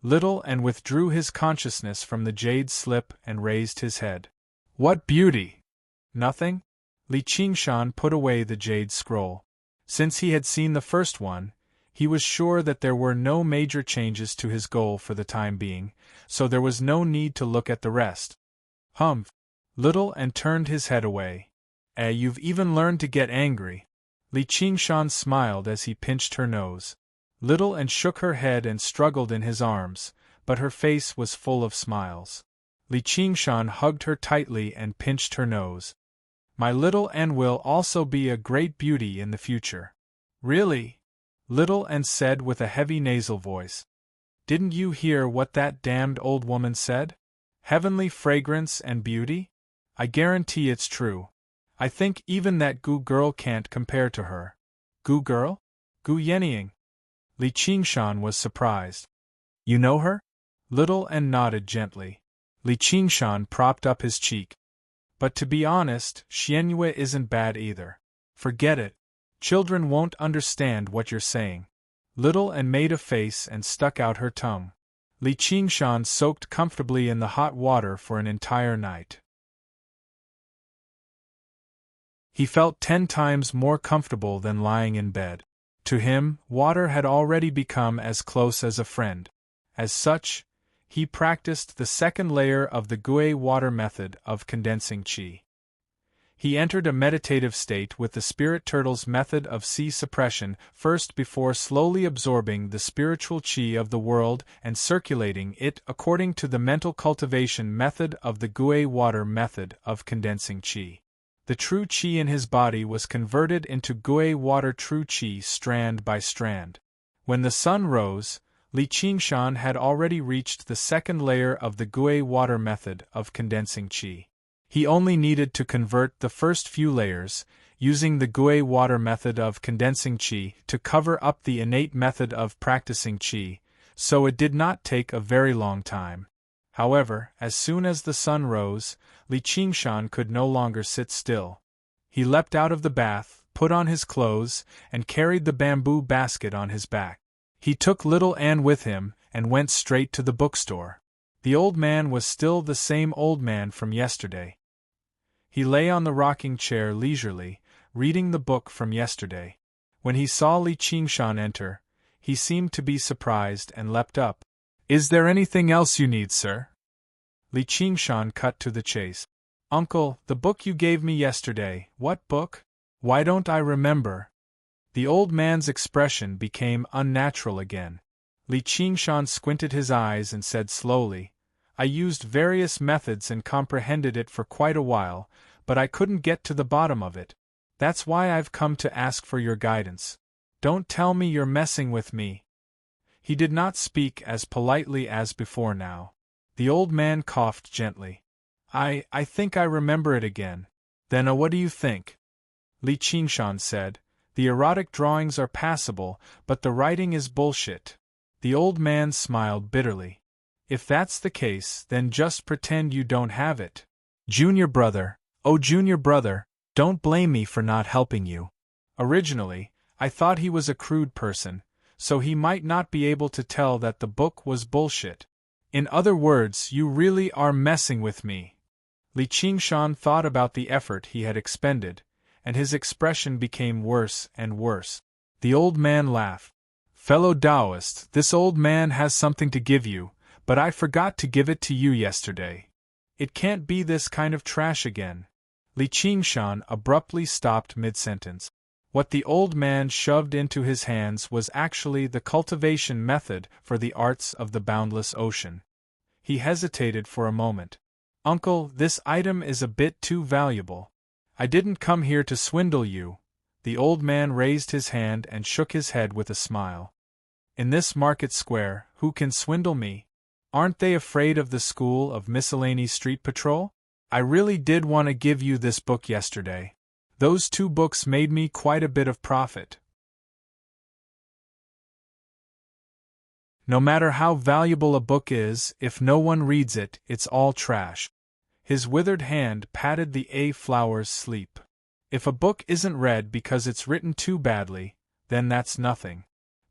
Little and withdrew his consciousness from the jade slip and raised his head. "What beauty?" "Nothing?" Li Qingshan put away the jade scroll. Since he had seen the first one, he was sure that there were no major changes to his goal for the time being, so there was no need to look at the rest. Humph! Little and turned his head away. You've even learned to get angry." Li Qingshan smiled as he pinched her nose. Little and shook her head and struggled in his arms, but her face was full of smiles. Li Qingshan hugged her tightly and pinched her nose. "My little N will also be a great beauty in the future." "Really?" Little N said with a heavy nasal voice. "Didn't you hear what that damned old woman said? Heavenly fragrance and beauty? I guarantee it's true. I think even that Gu girl can't compare to her." "Gu girl? Gu Yenying?" Li Qingshan was surprised. "You know her?" Little and nodded gently. Li Qingshan propped up his cheek. "But to be honest, Xianyue isn't bad either." "Forget it. Children won't understand what you're saying." Little and made a face and stuck out her tongue. Li Qingshan soaked comfortably in the hot water for an entire night. He felt 10 times more comfortable than lying in bed. To him, water had already become as close as a friend. As such, he practiced the second layer of the Gue water method of condensing qi. He entered a meditative state with the spirit turtle's method of qi suppression first before slowly absorbing the spiritual qi of the world and circulating it according to the mental cultivation method of the Gue water method of condensing qi. The true qi in his body was converted into Gue water true qi strand by strand. When the sun rose, Li Qingshan had already reached the second layer of the Gui water method of condensing qi. He only needed to convert the first few layers, using the Gui water method of condensing qi to cover up the innate method of practicing qi, so it did not take a very long time. However, as soon as the sun rose, Li Qingshan could no longer sit still. He leapt out of the bath, put on his clothes, and carried the bamboo basket on his back. He took little Anne with him and went straight to the bookstore. The old man was still the same old man from yesterday. He lay on the rocking chair leisurely, reading the book from yesterday. When he saw Li Qingshan enter, he seemed to be surprised and leapt up. "Is there anything else you need, sir?" Li Qingshan cut to the chase. "Uncle, the book you gave me yesterday." "What book? Why don't I remember?" The old man's expression became unnatural again. Li Qingshan squinted his eyes and said slowly, "I used various methods and comprehended it for quite a while, but I couldn't get to the bottom of it. That's why I've come to ask for your guidance. Don't tell me you're messing with me." He did not speak as politely as before now. The old man coughed gently. I think I remember it again." "Then what do you think?" Li Qingshan said. "The erotic drawings are passable, but the writing is bullshit." The old man smiled bitterly. "If that's the case, then just pretend you don't have it. Junior brother, oh junior brother, don't blame me for not helping you. Originally, I thought he was a crude person, so he might not be able to tell that the book was bullshit. In other words, you really are messing with me." Li Qingshan thought about the effort he had expended, and his expression became worse and worse. The old man laughed. "Fellow Taoist, this old man has something to give you, but I forgot to give it to you yesterday. It can't be this kind of trash again." Li Qingshan abruptly stopped mid-sentence. What the old man shoved into his hands was actually the cultivation method for the arts of the boundless ocean. He hesitated for a moment. "Uncle, this item is a bit too valuable. I didn't come here to swindle you." The old man raised his hand and shook his head with a smile. "In this market square, who can swindle me? Aren't they afraid of the school of miscellany street patrol? I really did want to give you this book yesterday. Those 2 books made me quite a bit of profit." No matter how valuable a book is, if no one reads it, it's all trash. His withered hand patted the flower's sleep. If a book isn't read because it's written too badly, then that's nothing.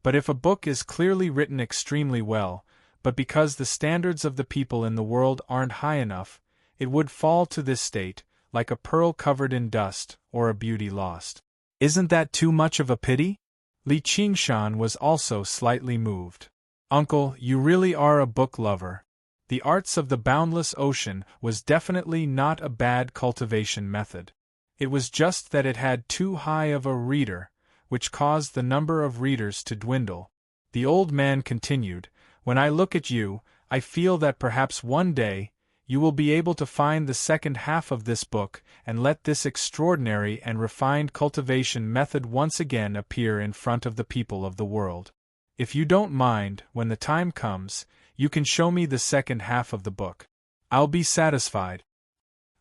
But if a book is clearly written extremely well, but because the standards of the people in the world aren't high enough, it would fall to this state, like a pearl covered in dust, or a beauty lost. Isn't that too much of a pity? Li Qingshan was also slightly moved. "Uncle, you really are a book lover." The arts of the boundless ocean was definitely not a bad cultivation method. It was just that it had too high of a reader, which caused the number of readers to dwindle. The old man continued, "When I look at you, I feel that perhaps one day, you will be able to find the second half of this book and let this extraordinary and refined cultivation method once again appear in front of the people of the world. If you don't mind, when the time comes, you can show me the second half of the book. I'll be satisfied."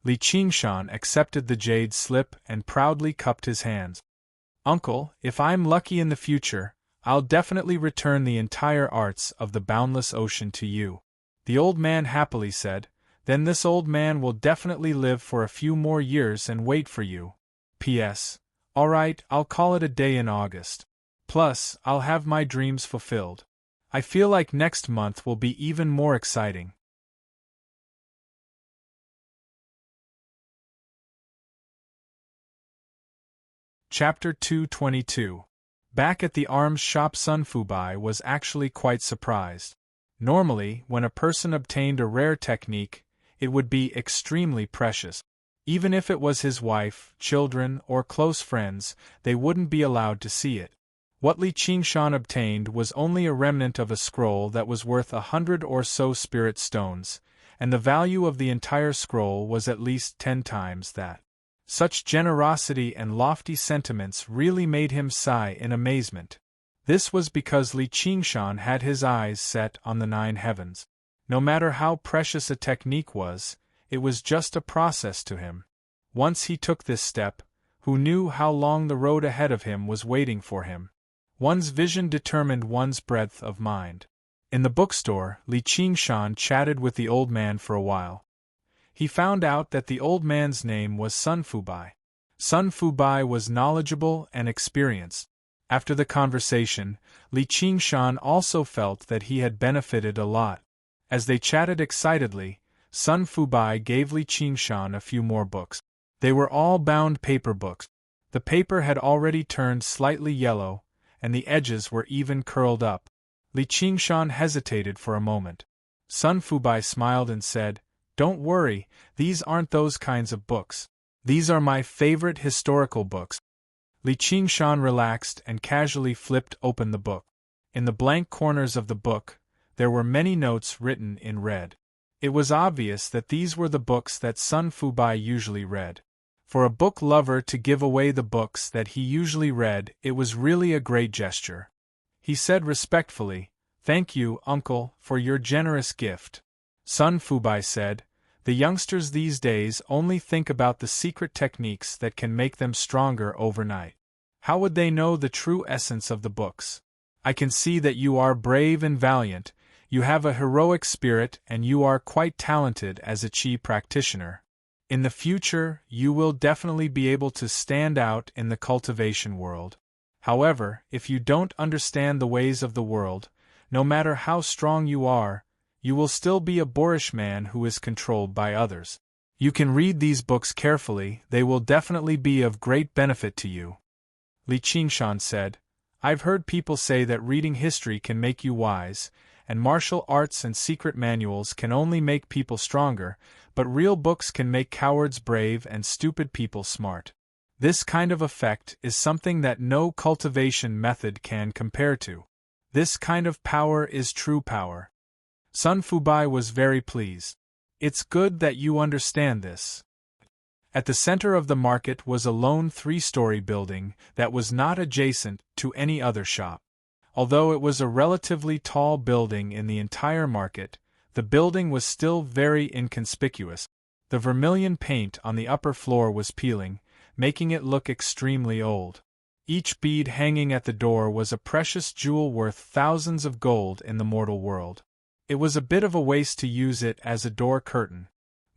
Li Qingshan accepted the jade slip and proudly cupped his hands. "Uncle, if I'm lucky in the future, I'll definitely return the entire arts of the boundless ocean to you." The old man happily said, "Then this old man will definitely live for a few more years and wait for you. P.S. All right, I'll call it a day in August. Plus, I'll have my dreams fulfilled. I feel like next month will be even more exciting." Chapter 222. Back at the arms shop, Sun Fubai was actually quite surprised. Normally, when a person obtained a rare technique, it would be extremely precious. Even if it was his wife, children, or close friends, they wouldn't be allowed to see it. What Li Qingshan obtained was only a remnant of a scroll that was worth 100 or so spirit stones, and the value of the entire scroll was at least 10 times that. Such generosity and lofty sentiments really made him sigh in amazement. This was because Li Qingshan had his eyes set on the 9 heavens. No matter how precious a technique was, it was just a process to him. Once he took this step, who knew how long the road ahead of him was waiting for him? One's vision determined one's breadth of mind. In the bookstore, Li Qingshan chatted with the old man for a while. He found out that the old man's name was Sun Fubai. Sun Fubai was knowledgeable and experienced. After the conversation, Li Qingshan also felt that he had benefited a lot. As they chatted excitedly, Sun Fubai gave Li Qingshan a few more books. They were all bound paper books. The paper had already turned slightly yellow, and the edges were even curled up. Li Qingshan hesitated for a moment. Sun Fubai smiled and said, "Don't worry, these aren't those kinds of books. These are my favorite historical books." Li Qingshan relaxed and casually flipped open the book. In the blank corners of the book, there were many notes written in red. It was obvious that these were the books that Sun Fubai usually read. For a book lover to give away the books that he usually read, it was really a great gesture. He said respectfully, "Thank you, uncle, for your generous gift." Sun Fubai said, "The youngsters these days only think about the secret techniques that can make them stronger overnight. How would they know the true essence of the books? I can see that you are brave and valiant, you have a heroic spirit, and you are quite talented as a Qi practitioner. In the future, you will definitely be able to stand out in the cultivation world. However, if you don't understand the ways of the world, no matter how strong you are, you will still be a boorish man who is controlled by others. You can read these books carefully, they will definitely be of great benefit to you." Li Qingshan said, "I've heard people say that reading history can make you wise, and martial arts and secret manuals can only make people stronger, but real books can make cowards brave and stupid people smart. This kind of effect is something that no cultivation method can compare to. This kind of power is true power." Sun Fubai was very pleased. "It's good that you understand this." At the center of the market was a lone 3-story building that was not adjacent to any other shop. Although it was a relatively tall building in the entire market, the building was still very inconspicuous. The vermilion paint on the upper floor was peeling, making it look extremely old. Each bead hanging at the door was a precious jewel worth thousands of gold in the mortal world. It was a bit of a waste to use it as a door curtain.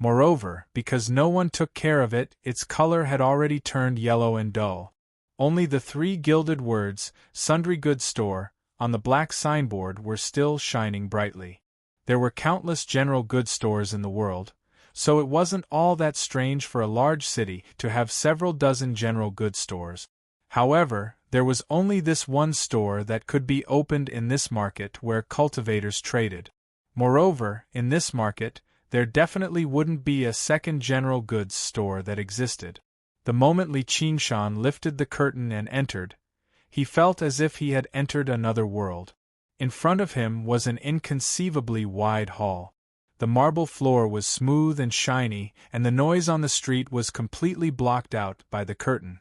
Moreover, because no one took care of it, its color had already turned yellow and dull. Only the 3 gilded words, "Sundry Goods Store," on the black signboard were still shining brightly. There were countless general goods stores in the world, so it wasn't all that strange for a large city to have several dozen general goods stores. However, there was only this one store that could be opened in this market where cultivators traded. Moreover, in this market, there definitely wouldn't be a second general goods store that existed. The moment Li Qingshan lifted the curtain and entered, he felt as if he had entered another world. In front of him was an inconceivably wide hall. The marble floor was smooth and shiny, and the noise on the street was completely blocked out by the curtain.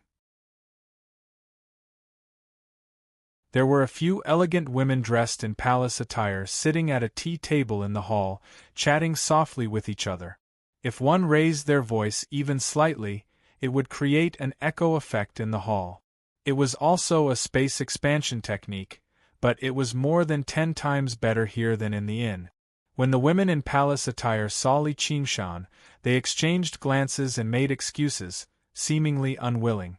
There were a few elegant women dressed in palace attire sitting at a tea table in the hall, chatting softly with each other. If one raised their voice even slightly, it would create an echo effect in the hall. It was also a space expansion technique, but it was more than 10 times better here than in the inn. When the women in palace attire saw Li Qingshan, they exchanged glances and made excuses, seemingly unwilling.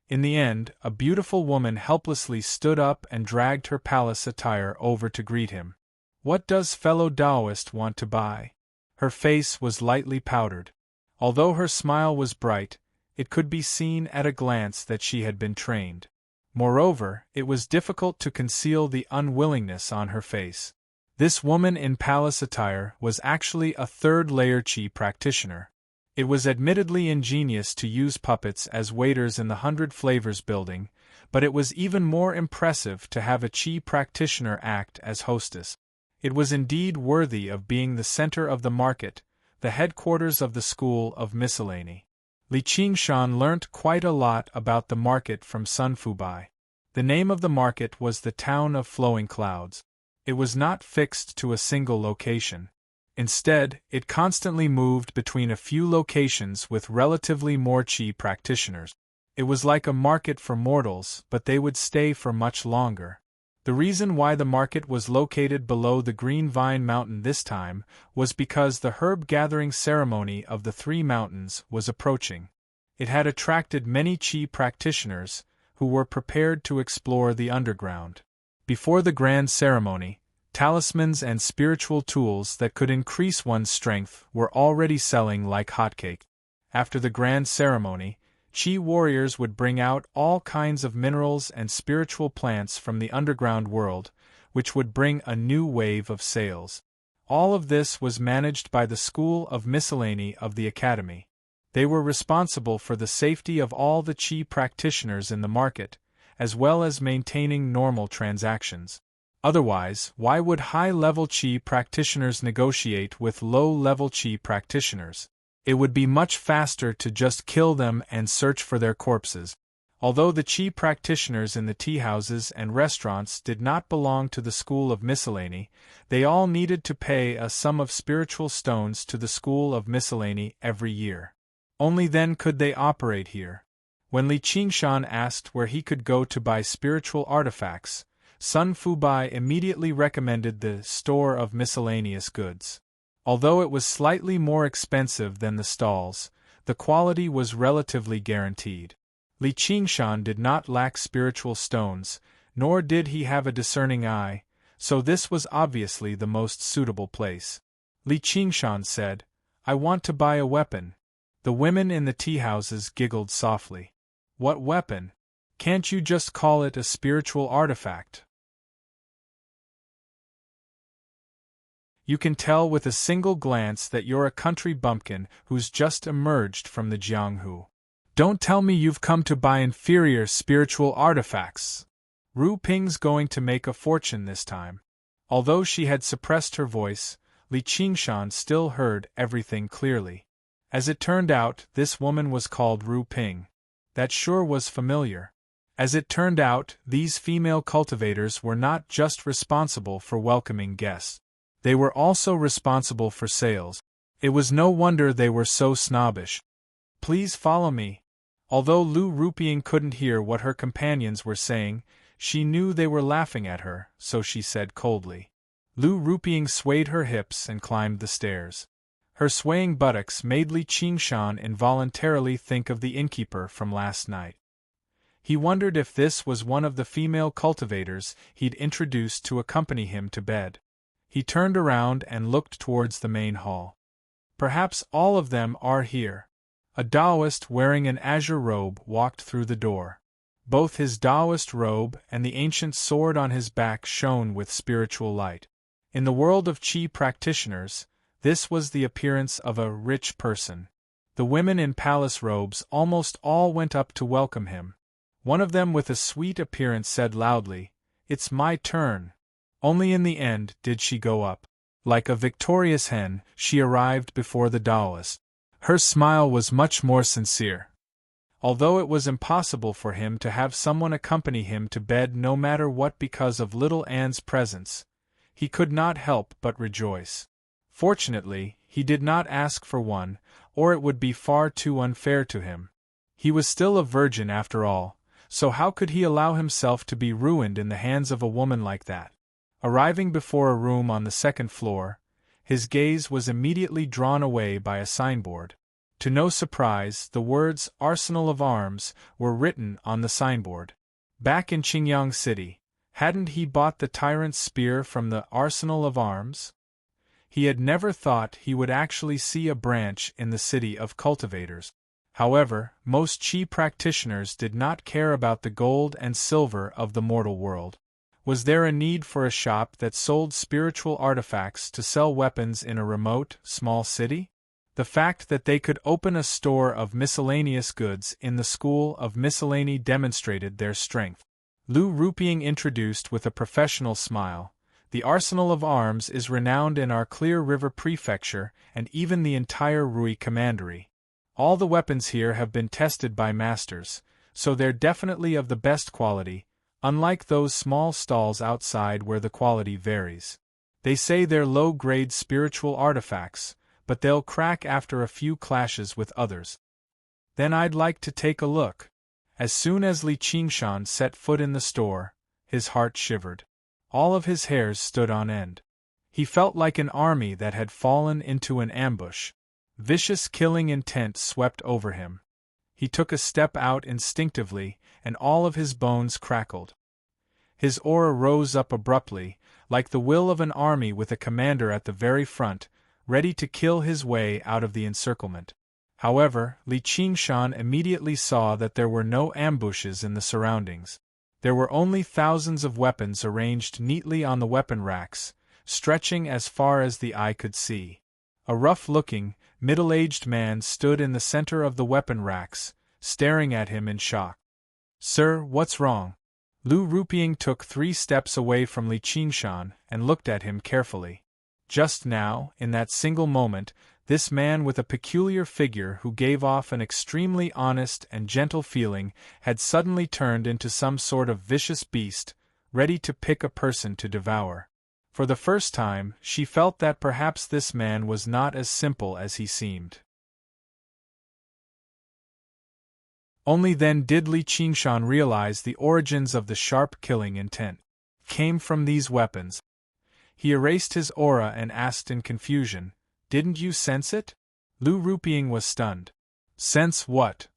In the end, a beautiful woman helplessly stood up and dragged her palace attire over to greet him. "What does fellow Taoist want to buy?" Her face was lightly powdered. Although her smile was bright, it could be seen at a glance that she had been trained. Moreover, it was difficult to conceal the unwillingness on her face. This woman in palace attire was actually a 3rd-layer Qi practitioner. It was admittedly ingenious to use puppets as waiters in the 100 Flavors building, but it was even more impressive to have a Qi practitioner act as hostess. It was indeed worthy of being the center of the market, the headquarters of the School of Miscellany. Li Qingshan learnt quite a lot about the market from Sun Fubai. The name of the market was the Town of Flowing Clouds. It was not fixed to a single location. Instead, it constantly moved between a few locations with relatively more chi practitioners. It was like a market for mortals, but they would stay for much longer. The reason why the market was located below the Green Vine Mountain this time was because the herb-gathering ceremony of the Three Mountains was approaching. It had attracted many chi practitioners, who were prepared to explore the underground. Before the grand ceremony, talismans and spiritual tools that could increase one's strength were already selling like hotcake. After the grand ceremony, chi warriors would bring out all kinds of minerals and spiritual plants from the underground world, which would bring a new wave of sales. All of this was managed by the School of Miscellany of the Academy. They were responsible for the safety of all the chi practitioners in the market, as well as maintaining normal transactions. Otherwise, why would high-level chi practitioners negotiate with low-level chi practitioners? It would be much faster to just kill them and search for their corpses. Although the chi practitioners in the tea-houses and restaurants did not belong to the School of Miscellany, they all needed to pay a sum of spiritual stones to the School of Miscellany every year. Only then could they operate here. When Li Qingshan asked where he could go to buy spiritual artifacts, Sun Fubai immediately recommended the store of miscellaneous goods. Although it was slightly more expensive than the stalls, the quality was relatively guaranteed. Li Qingshan did not lack spiritual stones, nor did he have a discerning eye, so this was obviously the most suitable place. Li Qingshan said, "I want to buy a weapon." The women in the tea-houses giggled softly. "What weapon? Can't you just call it a spiritual artifact?" You can tell with a single glance that you're a country bumpkin who's just emerged from the Jianghu. Don't tell me you've come to buy inferior spiritual artifacts. Ru Ping's going to make a fortune this time. Although she had suppressed her voice, Li Qingshan still heard everything clearly. As it turned out, this woman was called Ru Ping. That sure was familiar. As it turned out, these female cultivators were not just responsible for welcoming guests. They were also responsible for sales. It was no wonder they were so snobbish. "Please follow me." Although Lu Ruping couldn't hear what her companions were saying, she knew they were laughing at her, so she said coldly. Lu Ruping swayed her hips and climbed the stairs. Her swaying buttocks made Li Qingshan involuntarily think of the innkeeper from last night. He wondered if this was one of the female cultivators he'd introduced to accompany him to bed. He turned around and looked towards the main hall. Perhaps all of them are here. A Taoist wearing an azure robe walked through the door. Both his Taoist robe and the ancient sword on his back shone with spiritual light. In the world of Qi practitioners, this was the appearance of a rich person. The women in palace robes almost all went up to welcome him. One of them with a sweet appearance said loudly, "It's my turn." Only in the end did she go up. Like a victorious hen, she arrived before the Taoist. Her smile was much more sincere. Although it was impossible for him to have someone accompany him to bed no matter what because of little Anne's presence, he could not help but rejoice. Fortunately, he did not ask for one, or it would be far too unfair to him. He was still a virgin after all, so how could he allow himself to be ruined in the hands of a woman like that? Arriving before a room on the second floor, his gaze was immediately drawn away by a signboard. To no surprise, the words "Arsenal of Arms" were written on the signboard. Back in Qingyang City, hadn't he bought the tyrant's spear from the Arsenal of Arms? He had never thought he would actually see a branch in the city of cultivators. However, most Qi practitioners did not care about the gold and silver of the mortal world. Was there a need for a shop that sold spiritual artifacts to sell weapons in a remote, small city? The fact that they could open a store of miscellaneous goods in the School of Miscellany demonstrated their strength. Lu Ruping introduced with a professional smile, "The Arsenal of Arms is renowned in our Clear River Prefecture and even the entire Rui Commandery. All the weapons here have been tested by masters, so they're definitely of the best quality. unlike those small stalls outside where the quality varies. They say they're low-grade spiritual artifacts, but they'll crack after a few clashes with others. Then I'd like to take a look. As soon as Li Qingshan set foot in the store, his heart shivered. All of his hairs stood on end. He felt like an army that had fallen into an ambush. Vicious killing intent swept over him. He took a step out instinctively, and all of his bones crackled. His aura rose up abruptly, like the will of an army with a commander at the very front, ready to kill his way out of the encirclement. However, Li Qingshan immediately saw that there were no ambushes in the surroundings. There were only thousands of weapons arranged neatly on the weapon racks, stretching as far as the eye could see. A rough-looking, middle-aged man stood in the center of the weapon racks, staring at him in shock. "Sir, what's wrong?" Lu Rupiang took 3 steps away from Li Qingshan and looked at him carefully. Just now, in that single moment, this man with a peculiar figure who gave off an extremely honest and gentle feeling had suddenly turned into some sort of vicious beast, ready to pick a person to devour. For the first time, she felt that perhaps this man was not as simple as he seemed. Only then did Li Qingshan realize the origins of the sharp killing intent. Came from these weapons. He erased his aura and asked in confusion, "Didn't you sense it?" Lu Rupiang was stunned. "Sense what?"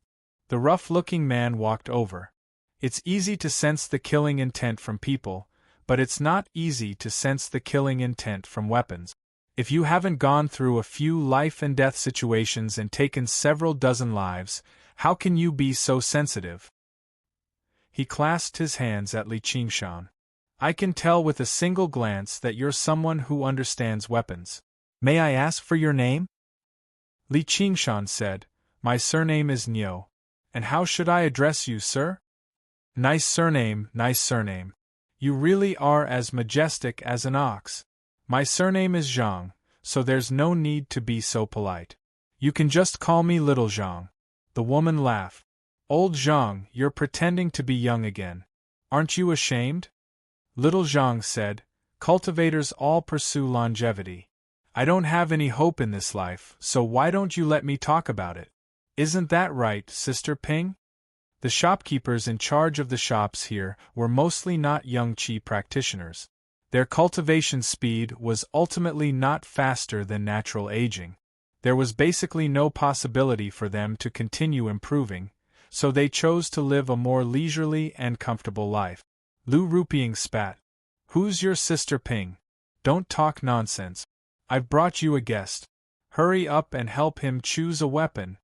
The rough-looking man walked over. "It's easy to sense the killing intent from people, but it's not easy to sense the killing intent from weapons. If you haven't gone through a few life-and-death situations and taken several dozen lives, how can you be so sensitive?" He clasped his hands at Li Qingshan. "I can tell with a single glance that you're someone who understands weapons. May I ask for your name?" Li Qingshan said, "My surname is Niu. And how should I address you, sir?" "Nice surname, nice surname. You really are as majestic as an ox. My surname is Zhang, so there's no need to be so polite. You can just call me Little Zhang." The woman laughed. "Old Zhang, you're pretending to be young again. Aren't you ashamed?" Little Zhang said, "Cultivators all pursue longevity. I don't have any hope in this life, so why don't you let me talk about it? Isn't that right, Sister Ping?" The shopkeepers in charge of the shops here were mostly not young qi practitioners. Their cultivation speed was ultimately not faster than natural aging. There was basically no possibility for them to continue improving, so they chose to live a more leisurely and comfortable life. Lu Rupiang spat. "Who's your Sister Ping? Don't talk nonsense. I've brought you a guest. Hurry up and help him choose a weapon."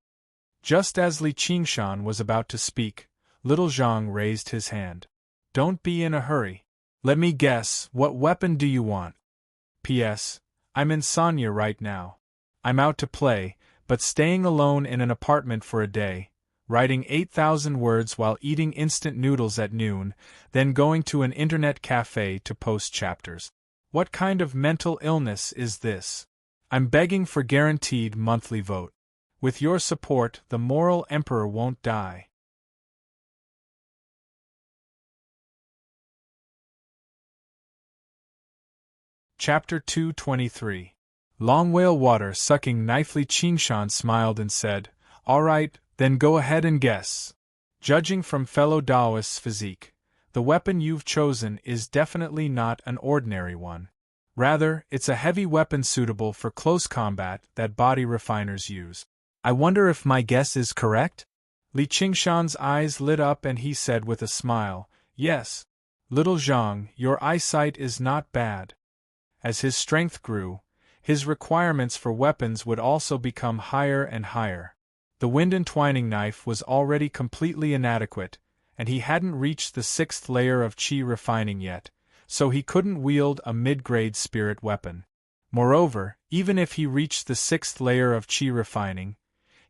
Just as Li Qingshan was about to speak, Little Zhang raised his hand. "Don't be in a hurry. Let me guess, what weapon do you want? P.S. I'm in Sanya right now. I'm out to play, but staying alone in an apartment for a day, writing 8,000 words while eating instant noodles at noon, then going to an internet cafe to post chapters. What kind of mental illness is this? I'm begging for guaranteed monthly vote. With your support, the moral emperor won't die." Chapter 223. Long whale water sucking knife. Li Qingshan smiled and said, "All right, then go ahead and guess. Judging from fellow Taoist's physique, the weapon you've chosen is definitely not an ordinary one. Rather, it's a heavy weapon suitable for close combat that body refiners use. I wonder if my guess is correct?" Li Qingshan's eyes lit up and he said with a smile, "Yes. Little Zhang, your eyesight is not bad." As his strength grew, his requirements for weapons would also become higher and higher. The wind-entwining knife was already completely inadequate, and he hadn't reached the 6th layer of qi refining yet, so he couldn't wield a mid-grade spirit weapon. Moreover, even if he reached the 6th layer of qi refining,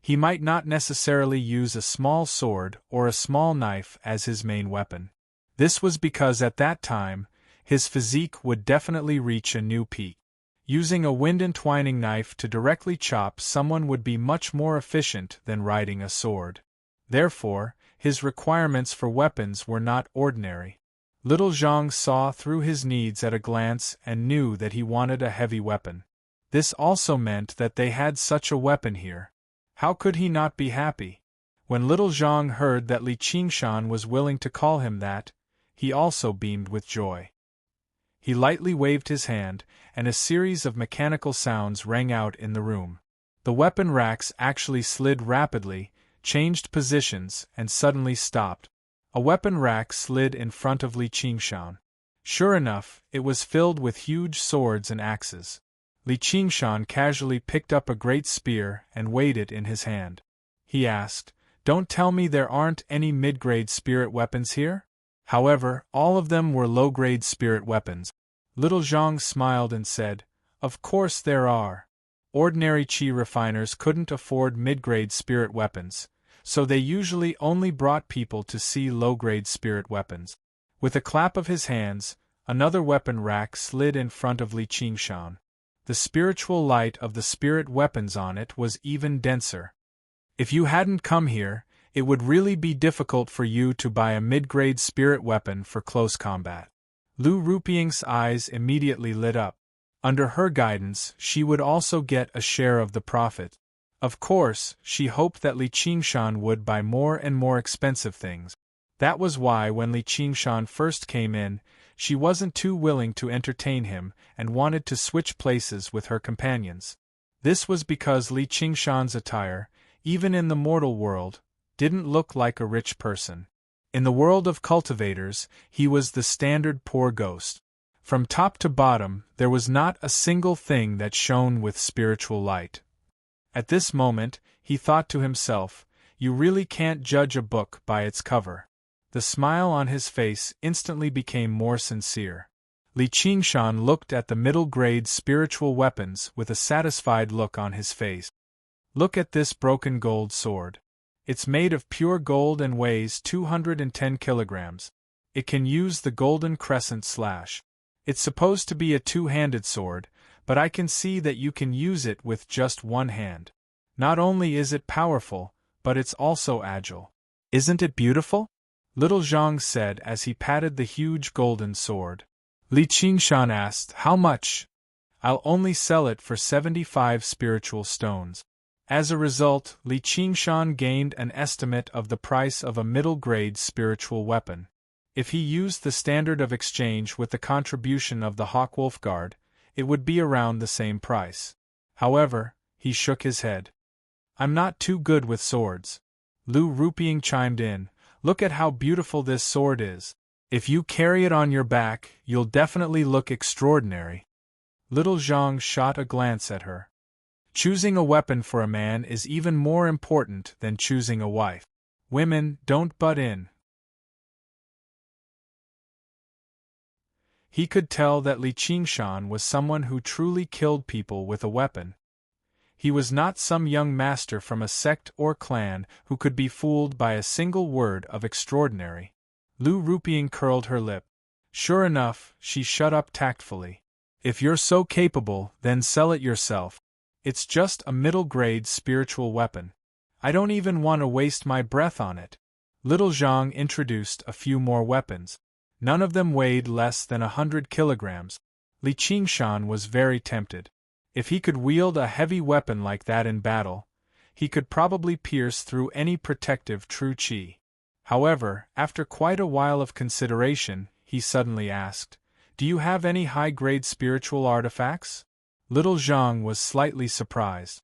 he might not necessarily use a small sword or a small knife as his main weapon. This was because at that time, his physique would definitely reach a new peak. Using a wind-entwining knife to directly chop someone would be much more efficient than riding a sword. Therefore, his requirements for weapons were not ordinary. Little Zhang saw through his needs at a glance and knew that he wanted a heavy weapon. This also meant that they had such a weapon here. How could he not be happy? When little Zhang heard that Li Qingshan was willing to call him that, he also beamed with joy. He lightly waved his hand, and a series of mechanical sounds rang out in the room. The weapon racks actually slid rapidly, changed positions, and suddenly stopped. A weapon rack slid in front of Li Qingshan. Sure enough, it was filled with huge swords and axes. Li Qingshan casually picked up a great spear and weighed it in his hand. He asked, "Don't tell me there aren't any mid-grade spirit weapons here?" However, all of them were low-grade spirit weapons. Little Zhang smiled and said, "Of course there are. Ordinary qi refiners couldn't afford mid-grade spirit weapons, so they usually only brought people to see low-grade spirit weapons." With a clap of his hands, another weapon rack slid in front of Li Qingshan. The spiritual light of the spirit weapons on it was even denser. If you hadn't come here, it would really be difficult for you to buy a mid-grade spirit weapon for close combat. Lu Rupieng's eyes immediately lit up. Under her guidance, she would also get a share of the profit. Of course, she hoped that Li Qingshan would buy more and more expensive things. That was why when Li Qingshan first came in, she wasn't too willing to entertain him and wanted to switch places with her companions. This was because Li Qingshan's attire, even in the mortal world, didn't look like a rich person. In the world of cultivators, he was the standard poor ghost. From top to bottom, there was not a single thing that shone with spiritual light. At this moment, he thought to himself, "You really can't judge a book by its cover." The smile on his face instantly became more sincere. Li Qingshan looked at the middle-grade spiritual weapons with a satisfied look on his face. "Look at this broken gold sword. It's made of pure gold and weighs 210 kilograms. It can use the golden crescent slash. It's supposed to be a two-handed sword, but I can see that you can use it with just one hand. Not only is it powerful, but it's also agile. Isn't it beautiful?" Little Zhang said as he patted the huge golden sword. Li Qingshan asked, "How much?" "I'll only sell it for 75 spiritual stones." As a result, Li Qingshan gained an estimate of the price of a middle-grade spiritual weapon. If he used the standard of exchange with the contribution of the Hawkwolf Guard, it would be around the same price. However, he shook his head. "I'm not too good with swords." Lu Rupieng chimed in, "Look at how beautiful this sword is. If you carry it on your back, you'll definitely look extraordinary." Little Zhang shot a glance at her. Choosing a weapon for a man is even more important than choosing a wife. Women, don't butt in. He could tell that Li Qingshan was someone who truly killed people with a weapon. He was not some young master from a sect or clan who could be fooled by a single word of extraordinary. Lu Rupieng curled her lip. Sure enough, she shut up tactfully. "If you're so capable, then sell it yourself. It's just a middle-grade spiritual weapon. I don't even want to waste my breath on it." Little Zhang introduced a few more weapons. None of them weighed less than 100 kilograms. Li Qingshan was very tempted. If he could wield a heavy weapon like that in battle, he could probably pierce through any protective true qi. However, after quite a while of consideration, he suddenly asked, "Do you have any high-grade spiritual artifacts?" Little Zhang was slightly surprised.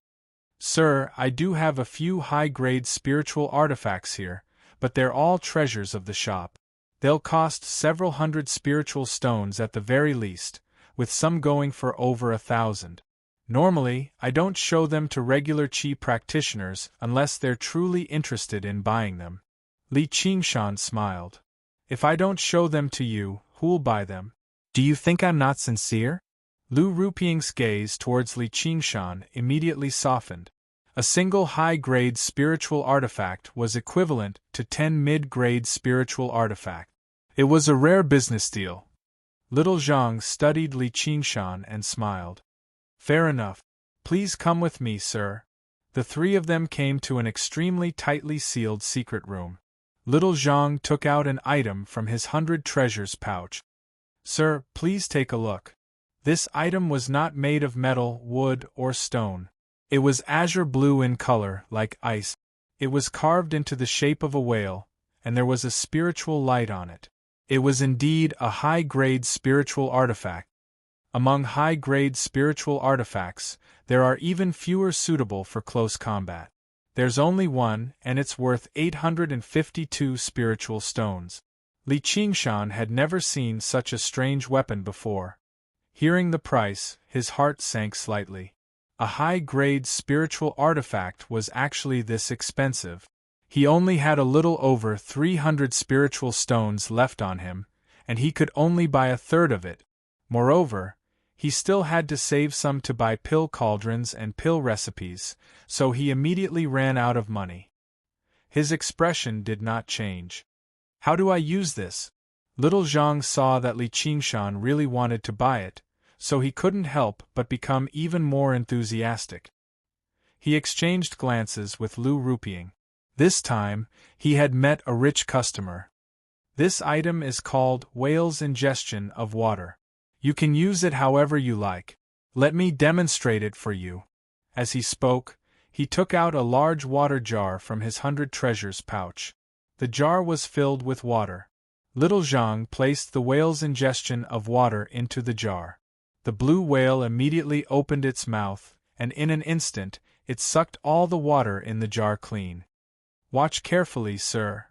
"Sir, I do have a few high-grade spiritual artifacts here, but they're all treasures of the shop. They'll cost several hundred spiritual stones at the very least, with some going for over 1,000. Normally, I don't show them to regular qi practitioners unless they're truly interested in buying them." Li Qingshan smiled. "If I don't show them to you, who'll buy them? Do you think I'm not sincere?" Lu Rupieng's gaze towards Li Qingshan immediately softened. A single high-grade spiritual artifact was equivalent to 10 mid-grade spiritual artifacts. It was a rare business deal. Little Zhang studied Li Qingshan and smiled. "Fair enough. Please come with me, sir." The three of them came to an extremely tightly sealed secret room. Little Zhang took out an item from his 100 treasures pouch. Sir, please take a look. This item was not made of metal, wood, or stone. It was azure blue in color, like ice. It was carved into the shape of a whale, and there was a spiritual light on it. It was indeed a high-grade spiritual artifact. Among high-grade spiritual artifacts, there are even fewer suitable for close combat. There's only one, and it's worth 852 spiritual stones. Li Qingshan had never seen such a strange weapon before. Hearing the price, his heart sank slightly. A high-grade spiritual artifact was actually this expensive. He only had a little over 300 spiritual stones left on him, and he could only buy a third of it. Moreover, he still had to save some to buy pill cauldrons and pill recipes, so he immediately ran out of money. His expression did not change. How do I use this? Little Zhang saw that Li Qingshan really wanted to buy it, so he couldn't help but become even more enthusiastic. He exchanged glances with Lu Rupiang. This time, he had met a rich customer. This item is called Whale's Ingestion of Water. You can use it however you like. Let me demonstrate it for you. As he spoke, he took out a large water jar from his 100 treasures pouch. The jar was filled with water. Little Zhang placed the whale's ingestion of water into the jar. The blue whale immediately opened its mouth, and in an instant, it sucked all the water in the jar clean. Watch carefully, sir.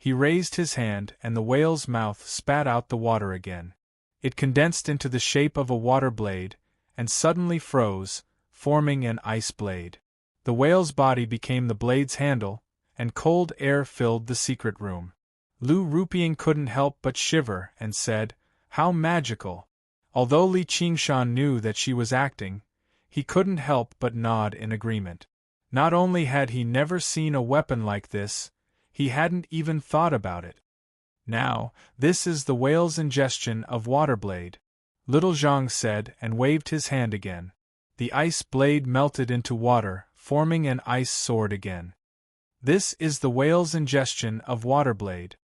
He raised his hand, and the whale's mouth spat out the water again. It condensed into the shape of a water blade, and suddenly froze, forming an ice blade. The whale's body became the blade's handle, and cold air filled the secret room. Lu Rupiang couldn't help but shiver and said, "How magical!" Although Li Qingshan knew that she was acting, he couldn't help but nod in agreement. Not only had he never seen a weapon like this, he hadn't even thought about it. Now, this is the whale's ingestion of water blade, Little Zhang said and waved his hand again. The ice blade melted into water, forming an ice sword again. This is the whale's ingestion of water blade.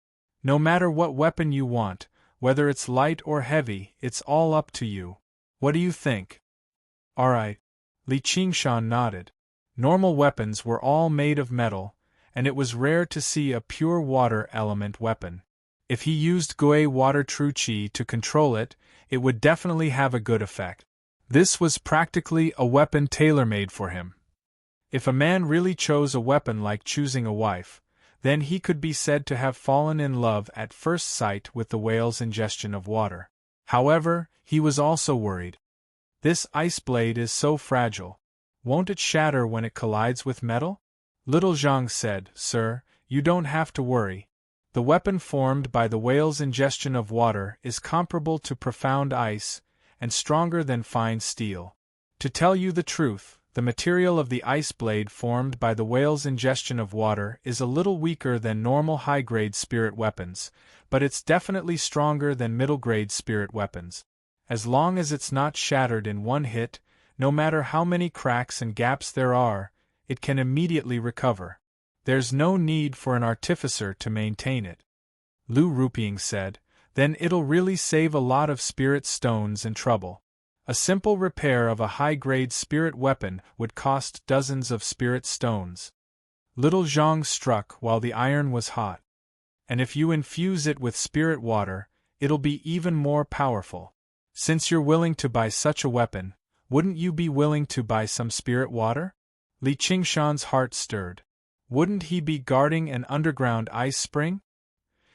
No matter what weapon you want, whether it's light or heavy, it's all up to you. What do you think? Alright. Li Qingshan nodded. Normal weapons were all made of metal, and it was rare to see a pure water element weapon. If he used Gui Water True Qi to control it, it would definitely have a good effect. This was practically a weapon tailor-made for him. If a man really chose a weapon like choosing a wife, then he could be said to have fallen in love at first sight with the whale's ingestion of water. However, he was also worried. This ice blade is so fragile. Won't it shatter when it collides with metal? Little Zhang said, "Sir, you don't have to worry. The weapon formed by the whale's ingestion of water is comparable to profound ice, and stronger than fine steel. To tell you the truth, the material of the ice blade formed by the whale's ingestion of water is a little weaker than normal high-grade spirit weapons, but it's definitely stronger than middle-grade spirit weapons. As long as it's not shattered in one hit, no matter how many cracks and gaps there are, it can immediately recover. There's no need for an artificer to maintain it." Lu Rupiang said, "Then it'll really save a lot of spirit stones and trouble. A simple repair of a high-grade spirit weapon would cost dozens of spirit stones." Little Zhang struck while the iron was hot. "And if you infuse it with spirit water, it'll be even more powerful. Since you're willing to buy such a weapon, wouldn't you be willing to buy some spirit water?" Li Qingshan's heart stirred. Wouldn't he be guarding an underground ice spring?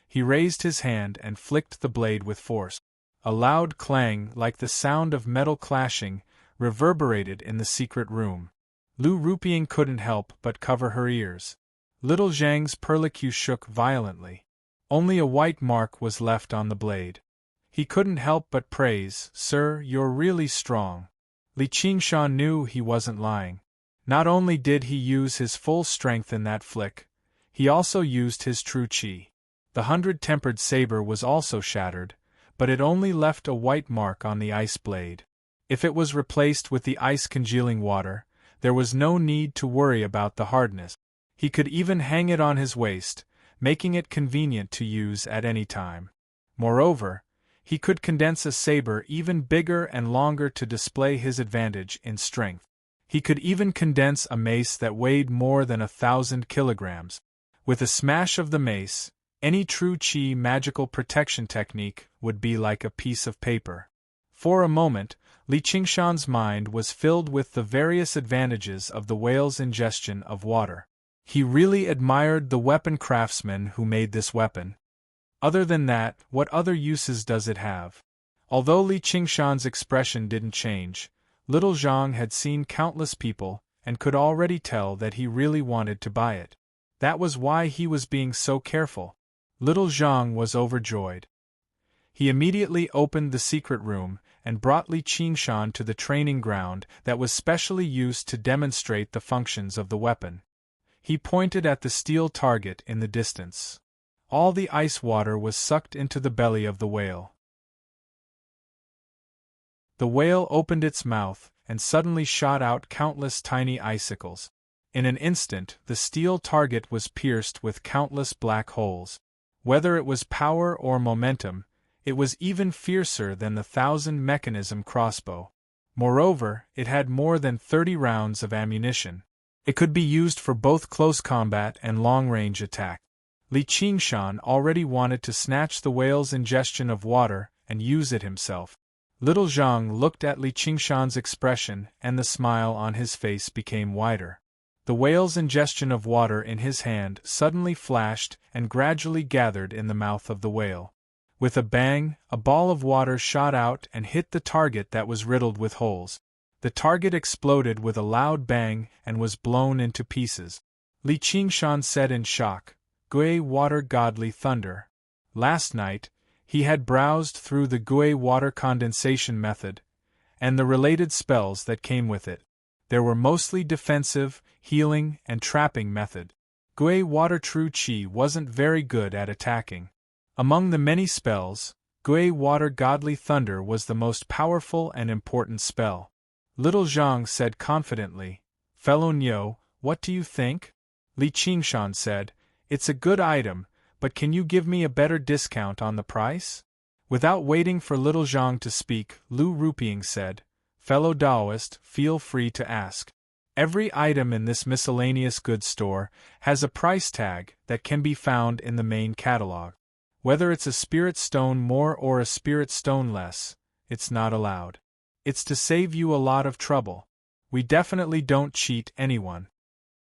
He raised his hand and flicked the blade with force. A loud clang, like the sound of metal clashing, reverberated in the secret room. Lu Rupiang couldn't help but cover her ears. Little Zhang's perlicue shook violently. Only a white mark was left on the blade. He couldn't help but praise, "Sir, you're really strong." Li Qingshan knew he wasn't lying. Not only did he use his full strength in that flick, he also used his true qi. The 100-tempered saber was also shattered, but it only left a white mark on the ice blade. If it was replaced with the ice-congealing water, There was no need to worry about the hardness. He could even hang it on his waist, making it convenient to use at any time. Moreover, he could condense a saber even bigger and longer to display his advantage in strength. He could even condense a mace that weighed more than 1,000 kilograms. With a smash of the mace, any true Qi magical protection technique would be like a piece of paper. For a moment, Li Qingshan's mind was filled with the various advantages of the whale's ingestion of water. He really admired the weapon craftsman who made this weapon. Other than that, what other uses does it have? Although Li Qingshan's expression didn't change, little Zhang had seen countless people and could already tell that he really wanted to buy it. That was why he was being so careful. Little Zhang was overjoyed. He immediately opened the secret room and brought Li Qingshan to the training ground that was specially used to demonstrate the functions of the weapon. He pointed at the steel target in the distance. All the ice water was sucked into the belly of the whale. The whale opened its mouth and suddenly shot out countless tiny icicles. In an instant, the steel target was pierced with countless black holes. Whether it was power or momentum, it was even fiercer than the 1,000-mechanism crossbow. Moreover, it had more than 30 rounds of ammunition. It could be used for both close combat and long-range attack. Li Qingshan already wanted to snatch the whale's ingestion of water and use it himself. Little Zhang looked at Li Qingshan's expression and the smile on his face became wider. The whale's ingestion of water in his hand suddenly flashed and gradually gathered in the mouth of the whale. With a bang, a ball of water shot out and hit the target that was riddled with holes. The target exploded with a loud bang and was blown into pieces. Li Qingshan said in shock, "Gui water godly thunder." Last night, he had browsed through the Gui water condensation method, and the related spells that came with it. There were mostly defensive, healing, and trapping method. Gui water true Qi wasn't very good at attacking. Among the many spells, Gui water godly thunder was the most powerful and important spell. Little Zhang said confidently, "Fellow Niu, what do you think?" Li Qingshan said, "It's a good item, but can you give me a better discount on the price?" Without waiting for Little Zhang to speak, Lu Rupiang said, "Fellow Taoist, feel free to ask. Every item in this miscellaneous goods store has a price tag that can be found in the main catalog. Whether it's a spirit stone more or a spirit stone less, it's not allowed. It's to save you a lot of trouble. We definitely don't cheat anyone.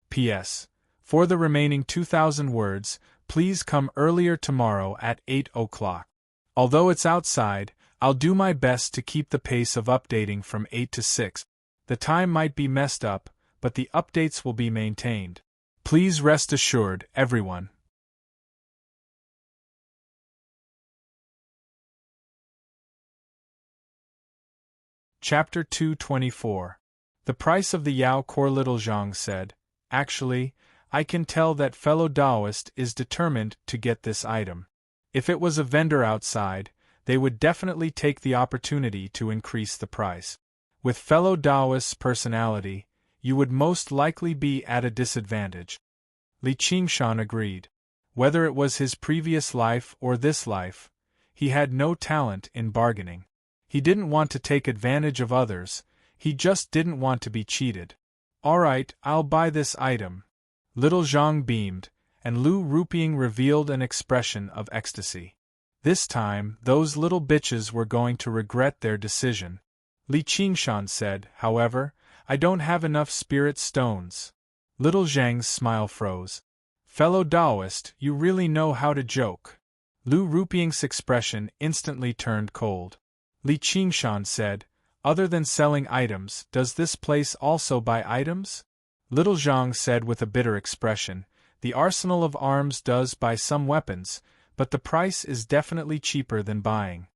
P.S. For the remaining 2,000 words, please come earlier tomorrow at 8 o'clock. Although it's outside, I'll do my best to keep the pace of updating from 8 to 6. The time might be messed up, but the updates will be maintained. Please rest assured, everyone." Chapter 224. The price of the Yao Core. Little Zhang said, "Actually, I can tell that fellow Taoist is determined to get this item. If it was a vendor outside, they would definitely take the opportunity to increase the price. With fellow Taoist's personality, you would most likely be at a disadvantage." Li Qingshan agreed. Whether it was his previous life or this life, he had no talent in bargaining. He didn't want to take advantage of others, he just didn't want to be cheated. "All right, I'll buy this item." Little Zhang beamed, and Lu Rupiang revealed an expression of ecstasy. This time, those little bitches were going to regret their decision. Li Qingshan said, "However, I don't have enough spirit stones." Little Zhang's smile froze. "Fellow Taoist, you really know how to joke." Lu Rupiang's expression instantly turned cold. Li Qingshan said, "Other than selling items, does this place also buy items?" Little Zhang said with a bitter expression, "The arsenal of arms does buy some weapons, but the price is definitely cheaper than buying."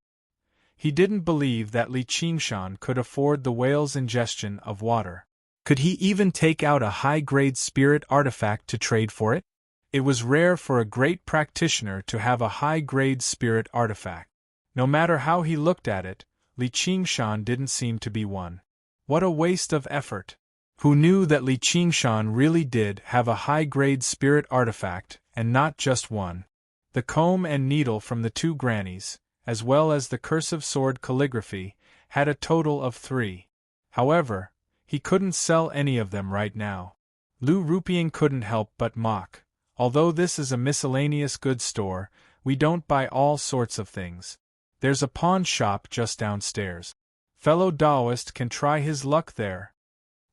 He didn't believe that Li Qingshan could afford the whale's ingestion of water. Could he even take out a high-grade spirit artifact to trade for it? It was rare for a great practitioner to have a high-grade spirit artifact. No matter how he looked at it, Li Qingshan didn't seem to be one. What a waste of effort! who knew that Li Qingshan really did have a high-grade spirit artifact, and not just one. The comb and needle from the two grannies, as well as the cursive sword calligraphy, had a total of 3. However, he couldn't sell any of them right now. Lu Rupiang couldn't help but mock. Although this is a miscellaneous goods store, we don't buy all sorts of things. There's a pawn shop just downstairs. Fellow Taoist can try his luck there.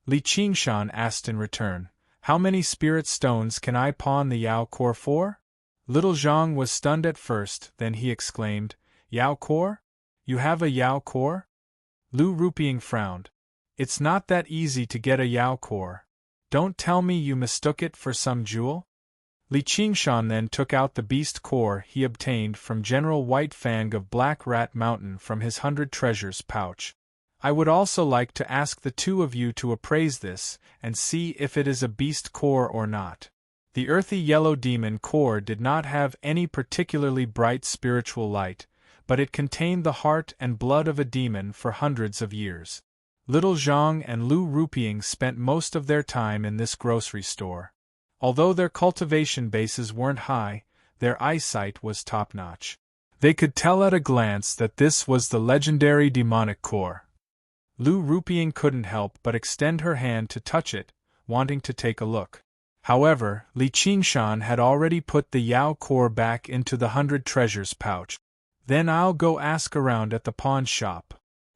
Li Qingshan asked in return, how many spirit stones can I pawn the Yao Core for? Little Zhang was stunned at first, then he exclaimed, Yao Core? You have a Yao Core? Lu Rupiang frowned. It's not that easy to get a Yao Core. Don't tell me you mistook it for some jewel? Li Qingshan then took out the beast core he obtained from General White Fang of Black Rat Mountain from his 100 treasures pouch. I would also like to ask the two of you to appraise this, and see if it is a beast core or not. The earthy yellow demon core did not have any particularly bright spiritual light, but it contained the heart and blood of a demon for hundreds of years. Little Zhang and Lu Rupiang spent most of their time in this grocery store. Although their cultivation bases weren't high, their eyesight was top-notch. They could tell at a glance that this was the legendary demonic core. Lu Rupiang couldn't help but extend her hand to touch it, wanting to take a look. However, Li Qingshan had already put the Yao core back into the 100 treasures pouch. Then I'll go ask around at the pawn shop.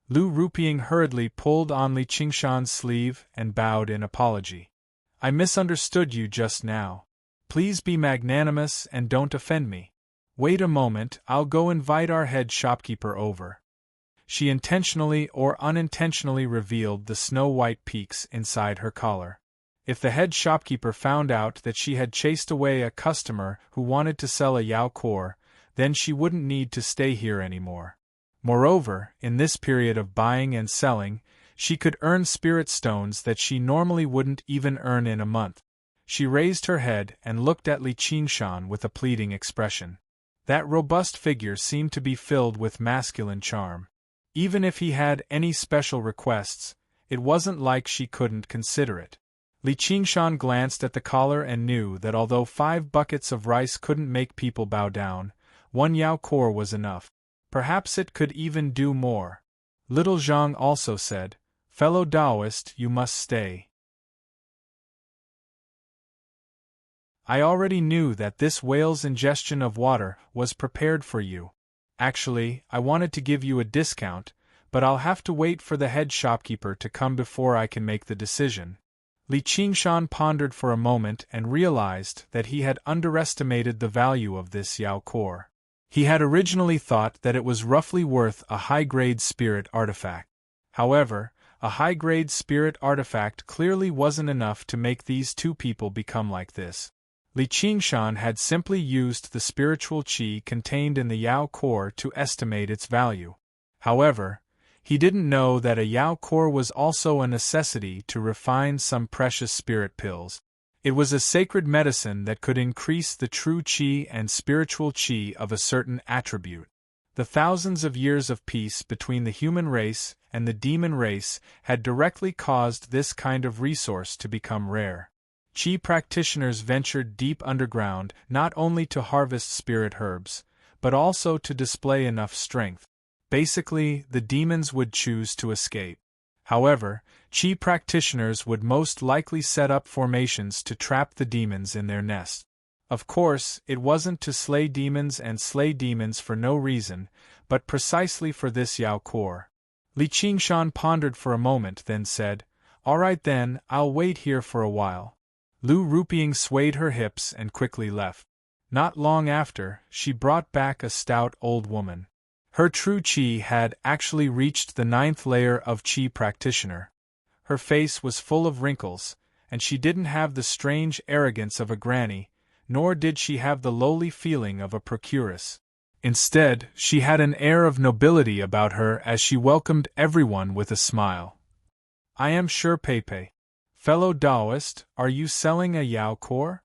Lu Rupiang hurriedly pulled on Li Qingshan's sleeve and bowed in apology. I misunderstood you just now. Please be magnanimous and don't offend me. Wait a moment, I'll go invite our head shopkeeper over. She intentionally or unintentionally revealed the snow-white peaks inside her collar. If the head shopkeeper found out that she had chased away a customer who wanted to sell a Yao core, then she wouldn't need to stay here anymore. Moreover, in this period of buying and selling, she could earn spirit stones that she normally wouldn't even earn in a month. She raised her head and looked at Li Qingshan with a pleading expression. That robust figure seemed to be filled with masculine charm. Even if he had any special requests, it wasn't like she couldn't consider it. Li Qingshan glanced at the collar and knew that although 5 buckets of rice couldn't make people bow down, 1 Yao core was enough. Perhaps it could even do more. Little Zhang also said, Fellow Taoist, you must stay. I already knew that this whale's ingestion of water was prepared for you. Actually, I wanted to give you a discount, but I'll have to wait for the head shopkeeper to come before I can make the decision. Li Qingshan pondered for a moment and realized that he had underestimated the value of this Yao core. He had originally thought that it was roughly worth a high-grade spirit artifact. However, a high-grade spirit artifact clearly wasn't enough to make these two people become like this. Li Qingshan had simply used the spiritual qi contained in the Yao core to estimate its value. However, he didn't know that a Yao core was also a necessity to refine some precious spirit pills. It was a sacred medicine that could increase the true qi and spiritual qi of a certain attribute. The thousands of years of peace between the human race and the demon race had directly caused this kind of resource to become rare. Qi practitioners ventured deep underground not only to harvest spirit herbs, but also to display enough strength. Basically, the demons would choose to escape. However, Qi practitioners would most likely set up formations to trap the demons in their nest. Of course, it wasn't to slay demons and slay demons for no reason, but precisely for this Yao core. Li Qingshan pondered for a moment, then said, All right then, I'll wait here for a while. Lu Rupiang swayed her hips and quickly left. Not long after, she brought back a stout old woman. Her true qi had actually reached the 9th layer of qi practitioner. Her face was full of wrinkles, and she didn't have the strange arrogance of a granny, nor did she have the lowly feeling of a procuress. Instead, she had an air of nobility about her as she welcomed everyone with a smile. I am sure Pepe. Fellow Taoist, are you selling a Yao core?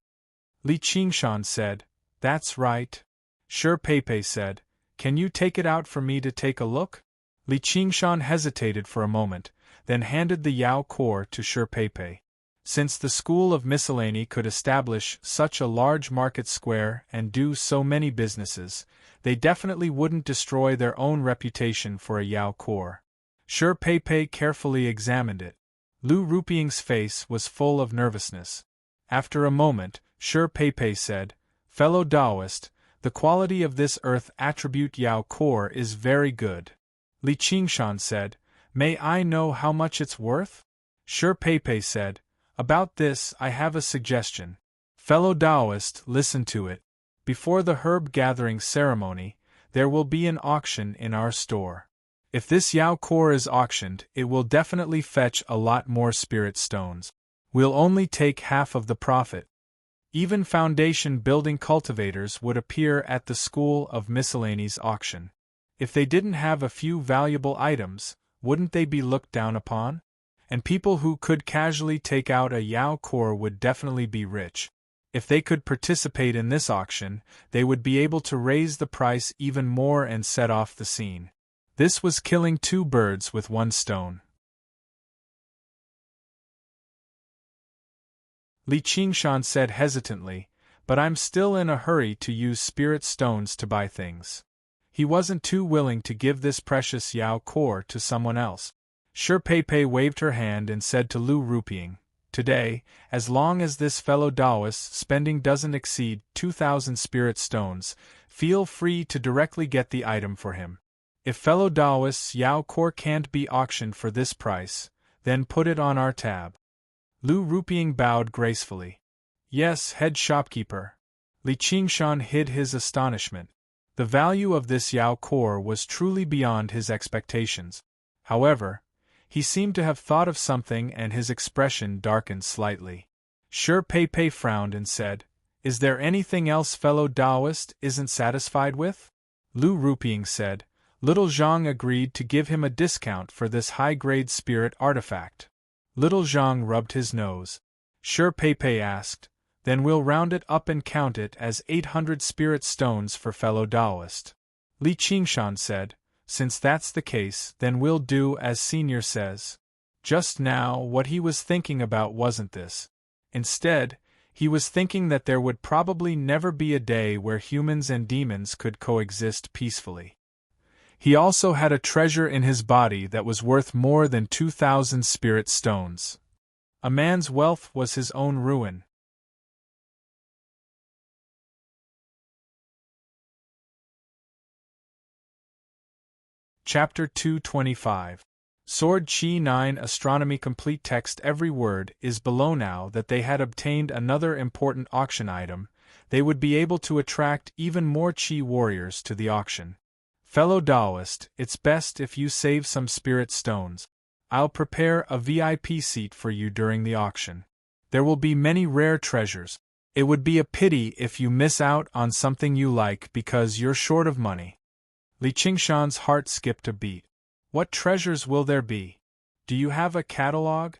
Li Qingshan said, That's right. Sure Pepe said, Can you take it out for me to take a look? Li Qingshan hesitated for a moment, then handed the Yao core to Shi Pei. Since the School of Miscellany could establish such a large market square and do so many businesses, they definitely wouldn't destroy their own reputation for a Yao core. Shi Pei carefully examined it. Lu Rupiang's face was full of nervousness. After a moment, Shi Pei said, "Fellow Taoist, the quality of this earth attribute Yao core is very good." Li Qingshan said, "May I know how much it's worth?" Shi Pei said, "About this I have a suggestion. Fellow Taoist, listen to it. Before the herb gathering ceremony, there will be an auction in our store. If this Yao core is auctioned, it will definitely fetch a lot more spirit stones. We'll only take half of the profit. Even foundation building cultivators would appear at the School of Miscellany's auction. If they didn't have a few valuable items, wouldn't they be looked down upon? And people who could casually take out a Yao core would definitely be rich. If they could participate in this auction, they would be able to raise the price even more and set off the scene. This was killing two birds with one stone." Li Qingshan said hesitantly, "But I'm still in a hurry to use spirit stones to buy things." He wasn't too willing to give this precious Yao core to someone else. Shi Pei waved her hand and said to Lu Rupiang, "Today, as long as this fellow Taoist's spending doesn't exceed 2,000 spirit stones, feel free to directly get the item for him. If fellow Taoist's Yao core can't be auctioned for this price, then put it on our tab." Lu Rupiang bowed gracefully. "Yes, head shopkeeper." Li Qingshan hid his astonishment. The value of this Yao core was truly beyond his expectations. However, he seemed to have thought of something and his expression darkened slightly. Shi Pei frowned and said, "Is there anything else fellow Taoist isn't satisfied with?" Lu Rupiang said, "Little Zhang agreed to give him a discount for this high-grade spirit artifact." Little Zhang rubbed his nose. Shi Pei asked, "Then we'll round it up and count it as 800 spirit stones for fellow Taoist." Li Qingshan said, "Since that's the case, then we'll do as Senior says." Just now, what he was thinking about wasn't this. Instead, he was thinking that there would probably never be a day where humans and demons could coexist peacefully. He also had a treasure in his body that was worth more than 2,000 spirit stones. A man's wealth was his own ruin. Chapter 225. Sword Chi 9 Astronomy Complete text. Every word is below. Now that they had obtained another important auction item, they would be able to attract even more Chi warriors to the auction. Fellow Taoist, it's best if you save some spirit stones. I'll prepare a VIP seat for you during the auction. There will be many rare treasures. It would be a pity if you miss out on something you like because you're short of money. Li Qingshan's heart skipped a beat. What treasures will there be? Do you have a catalogue?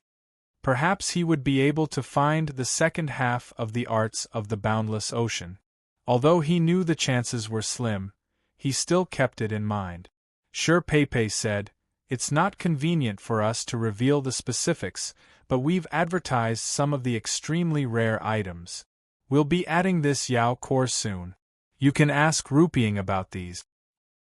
Perhaps he would be able to find the second half of the arts of the boundless ocean. Although he knew the chances were slim, he still kept it in mind. Shi Pei said, "It's not convenient for us to reveal the specifics, but we've advertised some of the extremely rare items. We'll be adding this Yao core soon. You can ask Rupiang about these.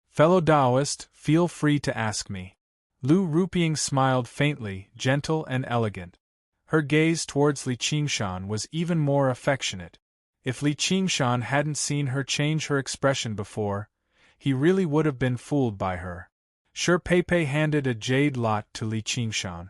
Fellow Taoist, feel free to ask me." Lu Rupiang smiled faintly, gentle and elegant. Her gaze towards Li Qingshan was even more affectionate. If Li Qingshan hadn't seen her change her expression before, he really would have been fooled by her. Shi Pei handed a jade lot to Li Qingshan.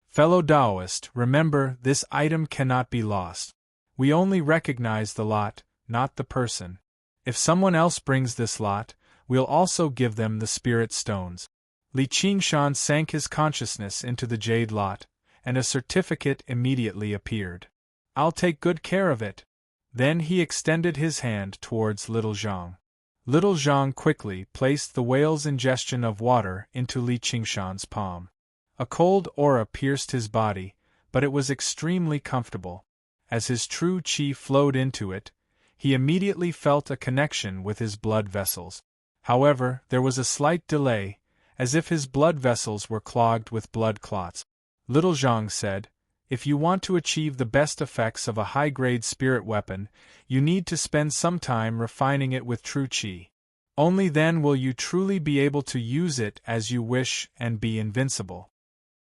"Fellow Taoist, remember, this item cannot be lost. We only recognize the lot, not the person. If someone else brings this lot, we'll also give them the spirit stones." Li Qingshan sank his consciousness into the jade lot, and a certificate immediately appeared. "I'll take good care of it." Then he extended his hand towards Little Zhang. Little Zhang quickly placed the whale's ingestion of water into Li Qingshan's palm. A cold aura pierced his body, but it was extremely comfortable. As his true qi flowed into it, he immediately felt a connection with his blood vessels. However, there was a slight delay, as if his blood vessels were clogged with blood clots. Little Zhang said, "If you want to achieve the best effects of a high-grade spirit weapon, you need to spend some time refining it with true qi. Only then will you truly be able to use it as you wish and be invincible."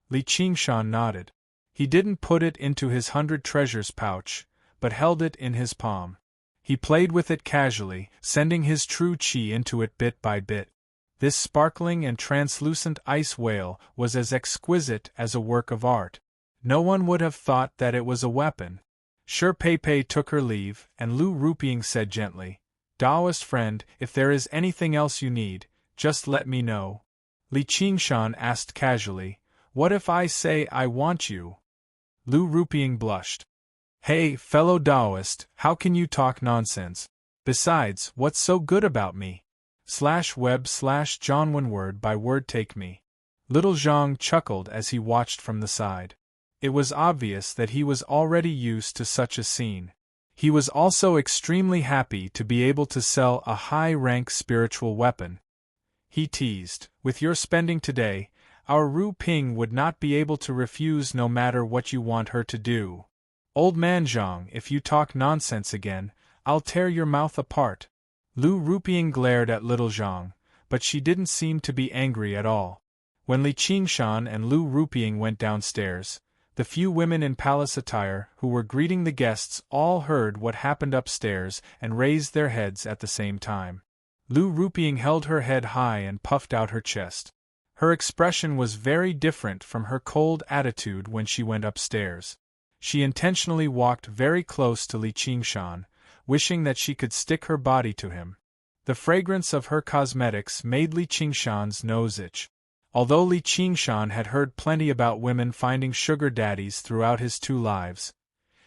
Li Qingshan nodded. He didn't put it into his 100 treasures pouch, but held it in his palm. He played with it casually, sending his true qi into it bit by bit. This sparkling and translucent ice whale was as exquisite as a work of art. No one would have thought that it was a weapon. Shi Pei took her leave, and Lu Ruping said gently, "Daoist friend, if there is anything else you need, just let me know." Li Qingshan asked casually, "What if I say I want you?" Lu Ruping blushed. "Hey, fellow Daoist, how can you talk nonsense? Besides, what's so good about me? /web/Johnwinword by word take me." Little Zhang chuckled as he watched from the side. It was obvious that he was already used to such a scene. He was also extremely happy to be able to sell a high-rank spiritual weapon. He teased, "With your spending today, our Ru Ping would not be able to refuse no matter what you want her to do. Old man Zhang, if you talk nonsense again, I'll tear your mouth apart." Lu Ruping glared at little Zhang, but she didn't seem to be angry at all. When Li Qingshan and Lu Ruping went downstairs, the few women in palace attire who were greeting the guests all heard what happened upstairs and raised their heads at the same time. Lu Ruping held her head high and puffed out her chest. Her expression was very different from her cold attitude when she went upstairs. She intentionally walked very close to Li Qingshan, wishing that she could stick her body to him. The fragrance of her cosmetics made Li Qingshan's nose itch. Although Li Qingshan had heard plenty about women finding sugar daddies throughout his 2 lives,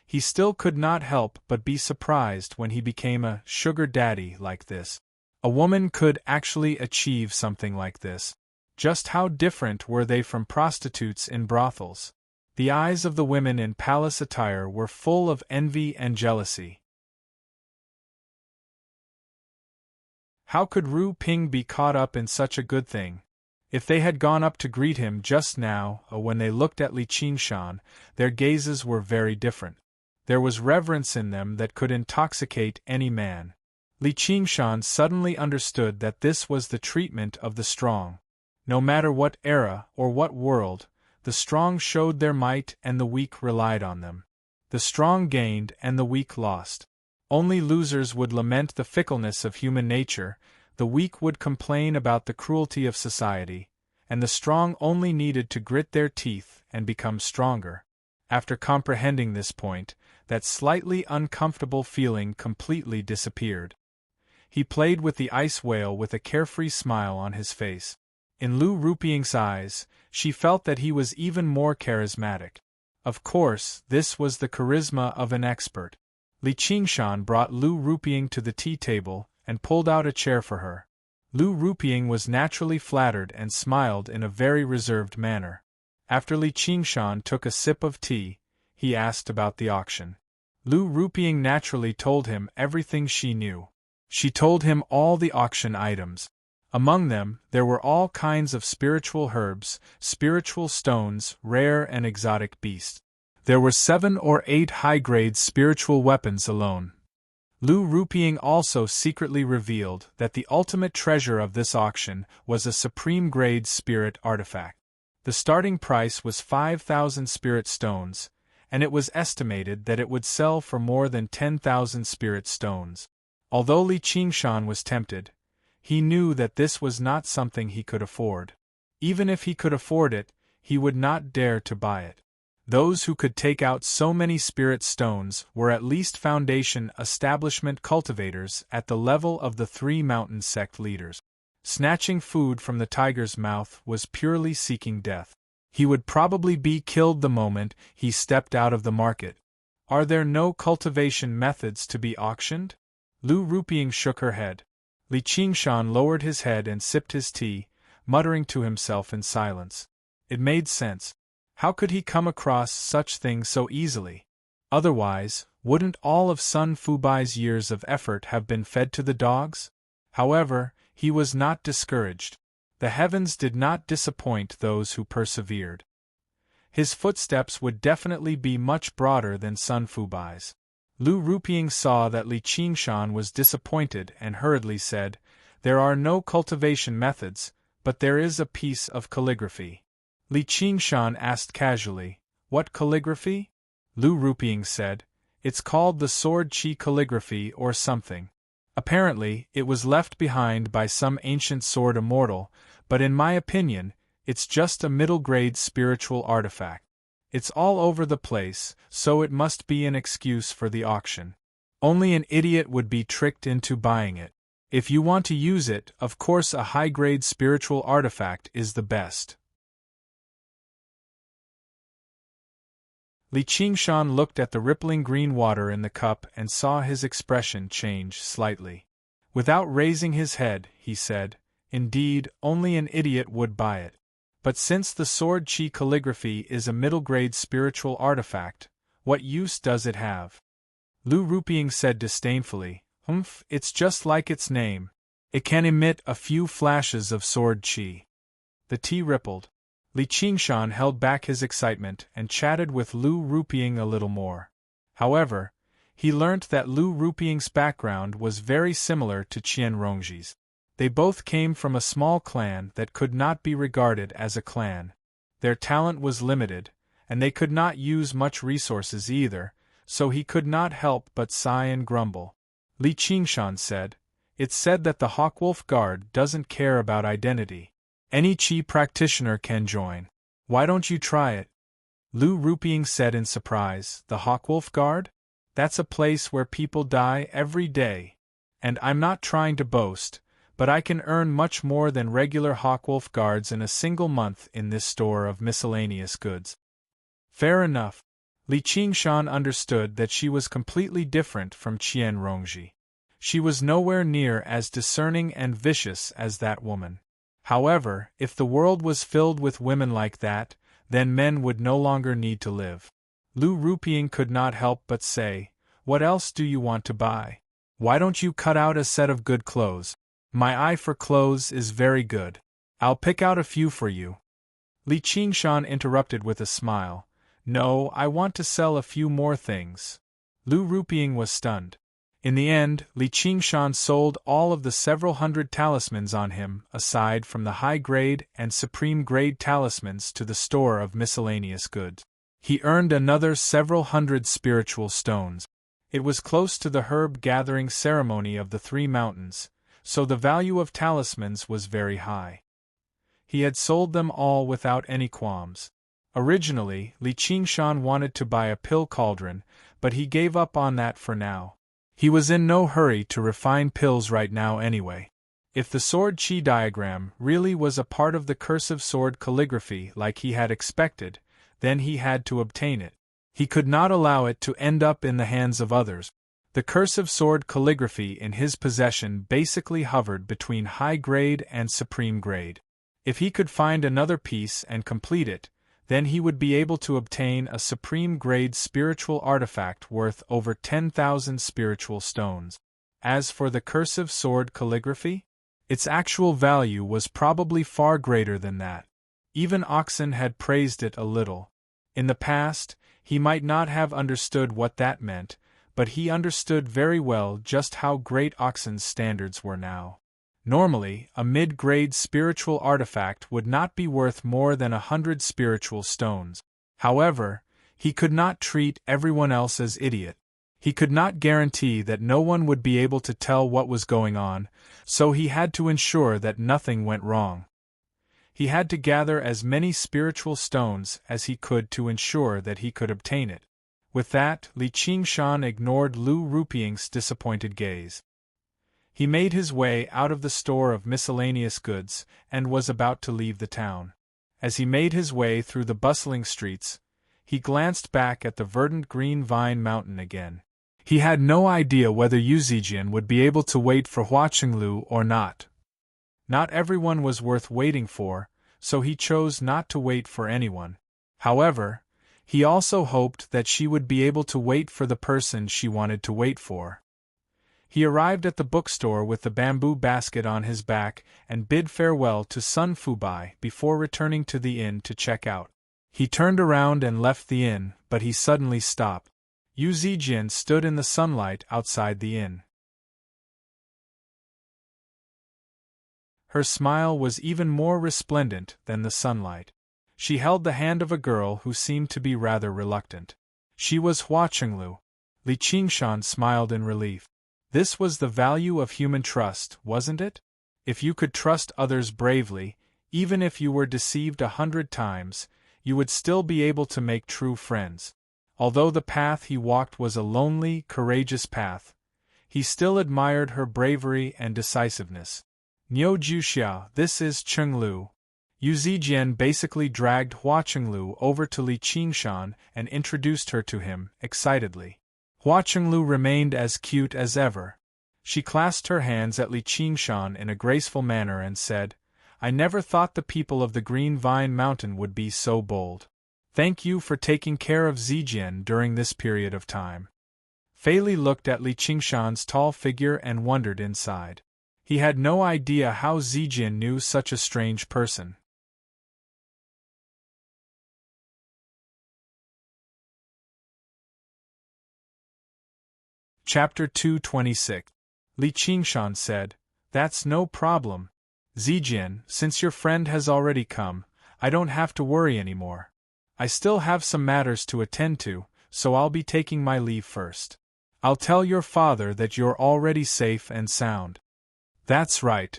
he still could not help but be surprised when he became a sugar daddy like this. A woman could actually achieve something like this. Just how different were they from prostitutes in brothels? The eyes of the women in palace attire were full of envy and jealousy. How could Ru Ping be caught up in such a good thing? If they had gone up to greet him just now, when they looked at Li Qingshan, their gazes were very different. There was reverence in them that could intoxicate any man. Li Qingshan suddenly understood that this was the treatment of the strong. No matter what era or what world, the strong showed their might and the weak relied on them. The strong gained and the weak lost. Only losers would lament the fickleness of human nature, the weak would complain about the cruelty of society, and the strong only needed to grit their teeth and become stronger. After comprehending this point, that slightly uncomfortable feeling completely disappeared. He played with the ice whale with a carefree smile on his face. In Lu Ruping's eyes, she felt that he was even more charismatic. Of course, this was the charisma of an expert. Li Qingshan brought Lu Ruping to the tea table and pulled out a chair for her. Lu Ruping was naturally flattered and smiled in a very reserved manner. After Li Qingshan took a sip of tea, he asked about the auction. Lu Ruping naturally told him everything she knew. She told him all the auction items. Among them, there were all kinds of spiritual herbs, spiritual stones, rare and exotic beasts. There were 7 or 8 high-grade spiritual weapons alone. Lu Ruping also secretly revealed that the ultimate treasure of this auction was a supreme-grade spirit artifact. The starting price was 5,000 spirit stones, and it was estimated that it would sell for more than 10,000 spirit stones. Although Li Qingshan was tempted, he knew that this was not something he could afford. Even if he could afford it, he would not dare to buy it. Those who could take out so many spirit stones were at least foundation establishment cultivators at the level of the 3 mountain sect leaders. Snatching food from the tiger's mouth was purely seeking death. He would probably be killed the moment he stepped out of the market. Are there no cultivation methods to be auctioned? Lu Ruping shook her head. Li Qingshan lowered his head and sipped his tea, muttering to himself in silence. It made sense. How could he come across such things so easily? Otherwise, wouldn't all of Sun Fubai's years of effort have been fed to the dogs? However, he was not discouraged. The heavens did not disappoint those who persevered. His footsteps would definitely be much broader than Sun Fubai's. Lu Ruping saw that Li Qingshan was disappointed and hurriedly said, "There are no cultivation methods, but there is a piece of calligraphy." Li Qingshan asked casually, "What calligraphy?" Lu Ruping said, "It's called the sword chi calligraphy or something. Apparently, it was left behind by some ancient sword immortal, but in my opinion, it's just a middle-grade spiritual artifact. It's all over the place, so it must be an excuse for the auction. Only an idiot would be tricked into buying it. If you want to use it, of course a high-grade spiritual artifact is the best." Li Qingshan looked at the rippling green water in the cup and saw his expression change slightly. Without raising his head, he said, "Indeed, only an idiot would buy it. But since the sword chi calligraphy is a middle-grade spiritual artifact, what use does it have?" Lu Ruping said disdainfully, "It's just like its name. It can emit a few flashes of sword chi." The tea rippled. Li Qingshan held back his excitement and chatted with Lu Ruping a little more. However, he learnt that Lu Ruping's background was very similar to Qian Rongji's. They both came from a small clan that could not be regarded as a clan. Their talent was limited, and they could not use much resources either, so he could not help but sigh and grumble. Li Qingshan said, "It's said that the Hawkwolf Guard doesn't care about identity. Any Qi practitioner can join. Why don't you try it?" Lu Ruping said in surprise, "The Hawkwolf Guard? That's a place where people die every day. And I'm not trying to boast, but I can earn much more than regular Hawkwolf Guards in a single month in this store of miscellaneous goods." Fair enough. Li Qingshan understood that she was completely different from Qian Rongji. She was nowhere near as discerning and vicious as that woman. However, if the world was filled with women like that, then men would no longer need to live. Lu Ruping could not help but say, "What else do you want to buy? Why don't you cut out a set of good clothes? My eye for clothes is very good. I'll pick out a few for you." Li Qingshan interrupted with a smile, "No, I want to sell a few more things." Lu Ruping was stunned. In the end, Li Qingshan sold all of the several hundred talismans on him, aside from the high-grade and supreme-grade talismans to the store of miscellaneous goods. He earned another several hundred spiritual stones. It was close to the herb-gathering ceremony of the Three Mountains, so the value of talismans was very high. He had sold them all without any qualms. Originally, Li Qingshan wanted to buy a pill cauldron, but he gave up on that for now. He was in no hurry to refine pills right now anyway. If the sword chi diagram really was a part of the cursive sword calligraphy like he had expected, then he had to obtain it. He could not allow it to end up in the hands of others. The cursive sword calligraphy in his possession basically hovered between high grade and supreme grade. If he could find another piece and complete it, then he would be able to obtain a supreme-grade spiritual artifact worth over 10,000 spiritual stones. As for the cursive sword calligraphy, its actual value was probably far greater than that. Even Oxen had praised it a little. In the past, he might not have understood what that meant, but he understood very well just how great Oxen's standards were now. Normally, a mid-grade spiritual artifact would not be worth more than 100 spiritual stones. However, he could not treat everyone else as idiot. He could not guarantee that no one would be able to tell what was going on, so he had to ensure that nothing went wrong. He had to gather as many spiritual stones as he could to ensure that he could obtain it. With that, Li Qingshan ignored Lu Ruping's disappointed gaze. He made his way out of the store of miscellaneous goods and was about to leave the town. As he made his way through the bustling streets, he glanced back at the verdant green vine mountain again. He had no idea whether Yu Zijian would be able to wait for Hua Qinglu or not. Not everyone was worth waiting for, so he chose not to wait for anyone. However, he also hoped that she would be able to wait for the person she wanted to wait for. He arrived at the bookstore with the bamboo basket on his back and bid farewell to Sun Fubai before returning to the inn to check out. He turned around and left the inn, but he suddenly stopped. Yu Zijian stood in the sunlight outside the inn. Her smile was even more resplendent than the sunlight. She held the hand of a girl who seemed to be rather reluctant. She was Hua Chenglu. Li Qingshan smiled in relief. This was the value of human trust, wasn't it? If you could trust others bravely, even if you were deceived 100 times, you would still be able to make true friends. Although the path he walked was a lonely, courageous path, he still admired her bravery and decisiveness. Niu Juxia, this is Chenglu. Yu Zijian basically dragged Hua Chenglu over to Li Qingshan and introduced her to him, excitedly. Hua Chenglu remained as cute as ever. She clasped her hands at Li Qingshan in a graceful manner and said, "I never thought the people of the Green Vine Mountain would be so bold. Thank you for taking care of Zijian during this period of time." Fei Li looked at Li Qingshan's tall figure and wondered inside. He had no idea how Zijian knew such a strange person. Chapter 226. Li Qingshan said, "That's no problem. Zijian, since your friend has already come, I don't have to worry anymore. I still have some matters to attend to, so I'll be taking my leave first. I'll tell your father that you're already safe and sound." "That's right."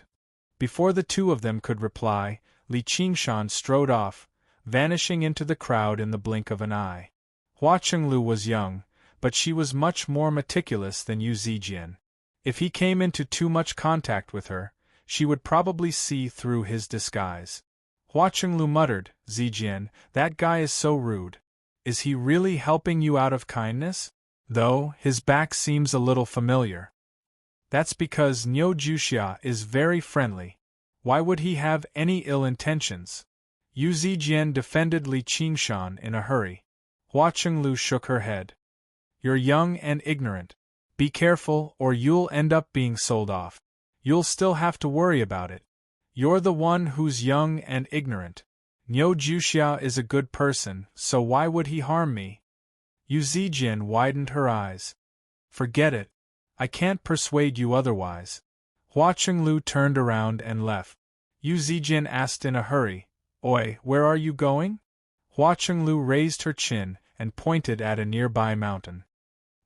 Before the two of them could reply, Li Qingshan strode off, vanishing into the crowd in the blink of an eye. Hua Chenglu was young, but she was much more meticulous than Yu Zijian. If he came into too much contact with her, she would probably see through his disguise. Hua Chenglu muttered, "Zijian, that guy is so rude. Is he really helping you out of kindness? Though, his back seems a little familiar." "That's because Niu Juxia is very friendly. Why would he have any ill intentions?" Yu Zijian defended Li Qingshan in a hurry. Hua Chenglu shook her head. "You're young and ignorant. Be careful or you'll end up being sold off. You'll still have to worry about it. You're the one who's young and ignorant. Niu Juxia is a good person, so why would he harm me?" Yu Zijian widened her eyes. "Forget it. I can't persuade you otherwise." Hua Chenglu turned around and left. Yu Zijian asked in a hurry, "Oi, where are you going?" Hua Chenglu raised her chin and pointed at a nearby mountain.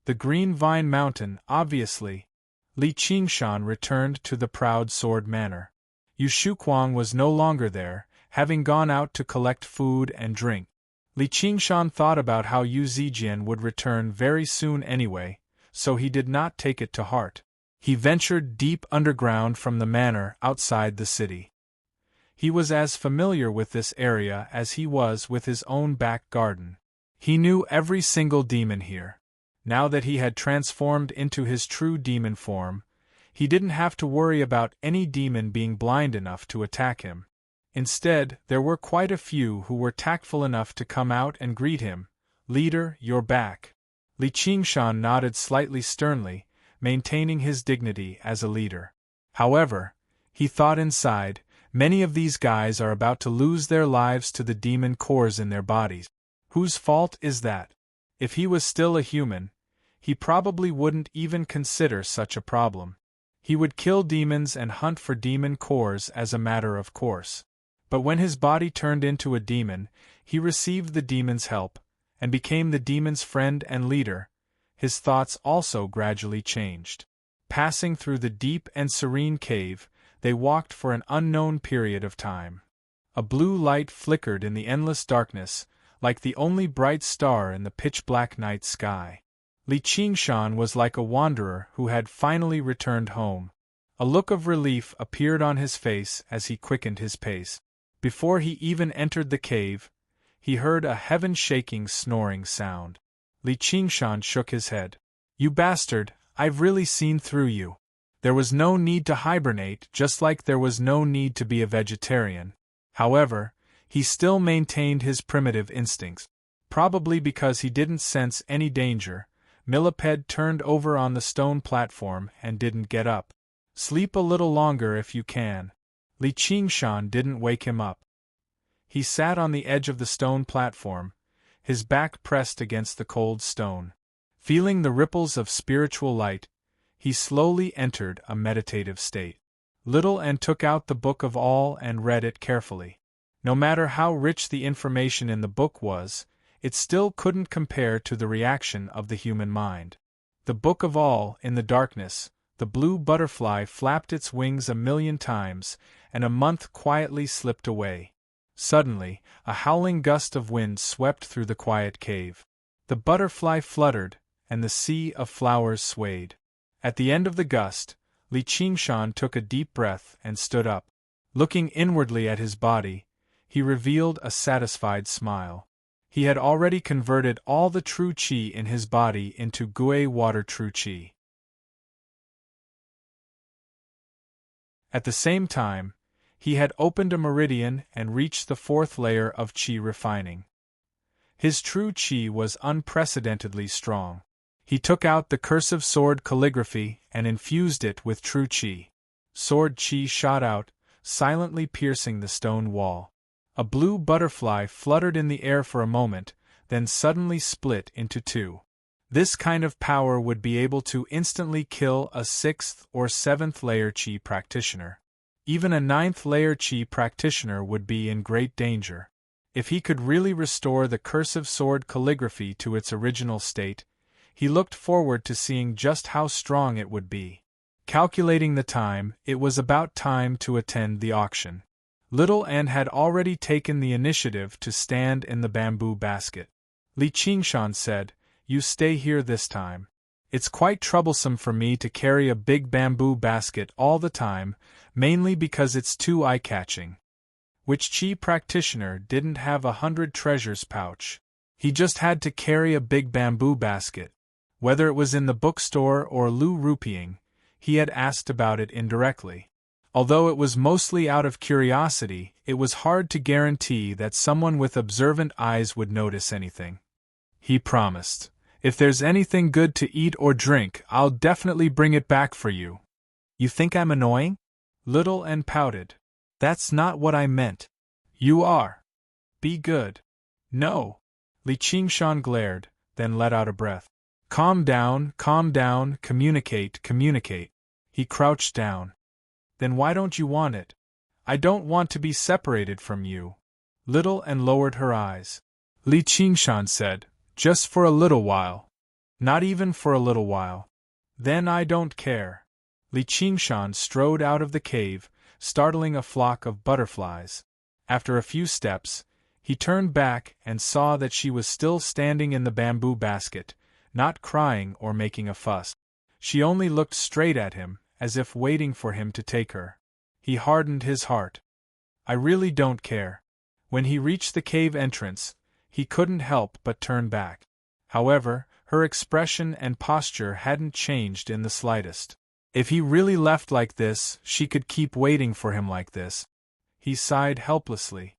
"The Green Vine Mountain, obviously." Li Qingshan returned to the proud sword manor. Yu Shuquang was no longer there, having gone out to collect food and drink. Li Qingshan thought about how Yu Zijian would return very soon anyway, so he did not take it to heart. He ventured deep underground from the manor outside the city. He was as familiar with this area as he was with his own back garden. He knew every single demon here. Now that he had transformed into his true demon form, he didn't have to worry about any demon being blind enough to attack him. Instead, there were quite a few who were tactful enough to come out and greet him. "Leader, you're back." Li Qingshan nodded slightly sternly, maintaining his dignity as a leader. However, he thought inside, many of these guys are about to lose their lives to the demon cores in their bodies. Whose fault is that? If he was still a human, he probably wouldn't even consider such a problem. He would kill demons and hunt for demon cores as a matter of course. But when his body turned into a demon, he received the demon's help, and became the demon's friend and leader. His thoughts also gradually changed. Passing through the deep and serene cave, they walked for an unknown period of time. A blue light flickered in the endless darkness, like the only bright star in the pitch-black night sky. Li Qingshan was like a wanderer who had finally returned home. A look of relief appeared on his face as he quickened his pace. Before he even entered the cave, he heard a heaven-shaking snoring sound. Li Qingshan shook his head. "You bastard, I've really seen through you. There was no need to hibernate, just like there was no need to be a vegetarian." However, he still maintained his primitive instincts. Probably because he didn't sense any danger, Millipede turned over on the stone platform and didn't get up. Sleep a little longer if you can. Li Qingshan didn't wake him up. He sat on the edge of the stone platform, his back pressed against the cold stone. Feeling the ripples of spiritual light, he slowly entered a meditative state. Little N took out the Book of All and read it carefully. No matter how rich the information in the book was, it still couldn't compare to the reaction of the human mind. The Book of All, in the darkness, the blue butterfly flapped its wings 1,000,000 times, and a month quietly slipped away. Suddenly, a howling gust of wind swept through the quiet cave. The butterfly fluttered, and the sea of flowers swayed. At the end of the gust, Li Qingshan took a deep breath and stood up. Looking inwardly at his body, he revealed a satisfied smile. He had already converted all the true qi in his body into Gui water true qi. At the same time, he had opened a meridian and reached the 4th layer of qi refining. His true qi was unprecedentedly strong. He took out the cursive sword calligraphy and infused it with true qi. Sword qi shot out, silently piercing the stone wall. A blue butterfly fluttered in the air for a moment, then suddenly split into two. This kind of power would be able to instantly kill a 6th or 7th layer qi practitioner. Even a 9th layer qi practitioner would be in great danger. If he could really restore the cursive sword calligraphy to its original state, he looked forward to seeing just how strong it would be. Calculating the time, it was about time to attend the auction. Little N had already taken the initiative to stand in the bamboo basket. Li Qingshan said, "You stay here this time. It's quite troublesome for me to carry a big bamboo basket all the time, mainly because it's too eye-catching." Which qi practitioner didn't have 100 treasures pouch? He just had to carry a big bamboo basket. Whether it was in the bookstore or Lu Rupiang, he had asked about it indirectly. Although it was mostly out of curiosity, it was hard to guarantee that someone with observant eyes would notice anything. He promised, "If there's anything good to eat or drink, I'll definitely bring it back for you." "You think I'm annoying?" Little N pouted. "That's not what I meant." "You are. Be good." "No." Li Qingshan glared, then let out a breath. Calm down, communicate, communicate." He crouched down. "Then why don't you want it?" "I don't want to be separated from you." Little N lowered her eyes. Li Qingshan said, "Just for a little while." "Not even for a little while." "Then I don't care." Li Qingshan strode out of the cave, startling a flock of butterflies. After a few steps, he turned back and saw that she was still standing in the bamboo basket, not crying or making a fuss. She only looked straight at him, as if waiting for him to take her. He hardened his heart. "I really don't care." When he reached the cave entrance, he couldn't help but turn back. However, her expression and posture hadn't changed in the slightest. If he really left like this, she could keep waiting for him like this. He sighed helplessly.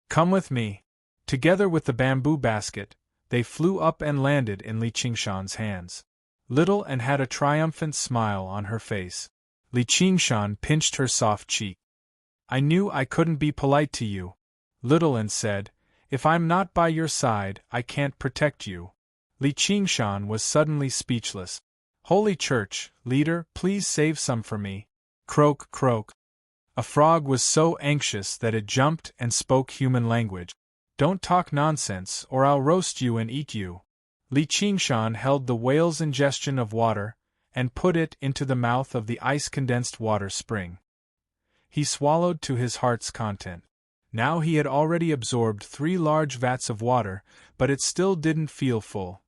"Come with me." Together with the bamboo basket, they flew up and landed in Li Qingshan's hands. Little N had a triumphant smile on her face. Li Qingshan pinched her soft cheek. "I knew I couldn't be polite to you," Little N said. "If I'm not by your side, I can't protect you." Li Qingshan was suddenly speechless. "Holy Church, leader, please save some for me." Croak, croak. A frog was so anxious that it jumped and spoke human language. "Don't talk nonsense, or I'll roast you and eat you." Li Qingshan held the whale's ingestion of water, and put it into the mouth of the ice-condensed water spring. He swallowed to his heart's content. Now he had already absorbed 3 large vats of water, but it still didn't feel full.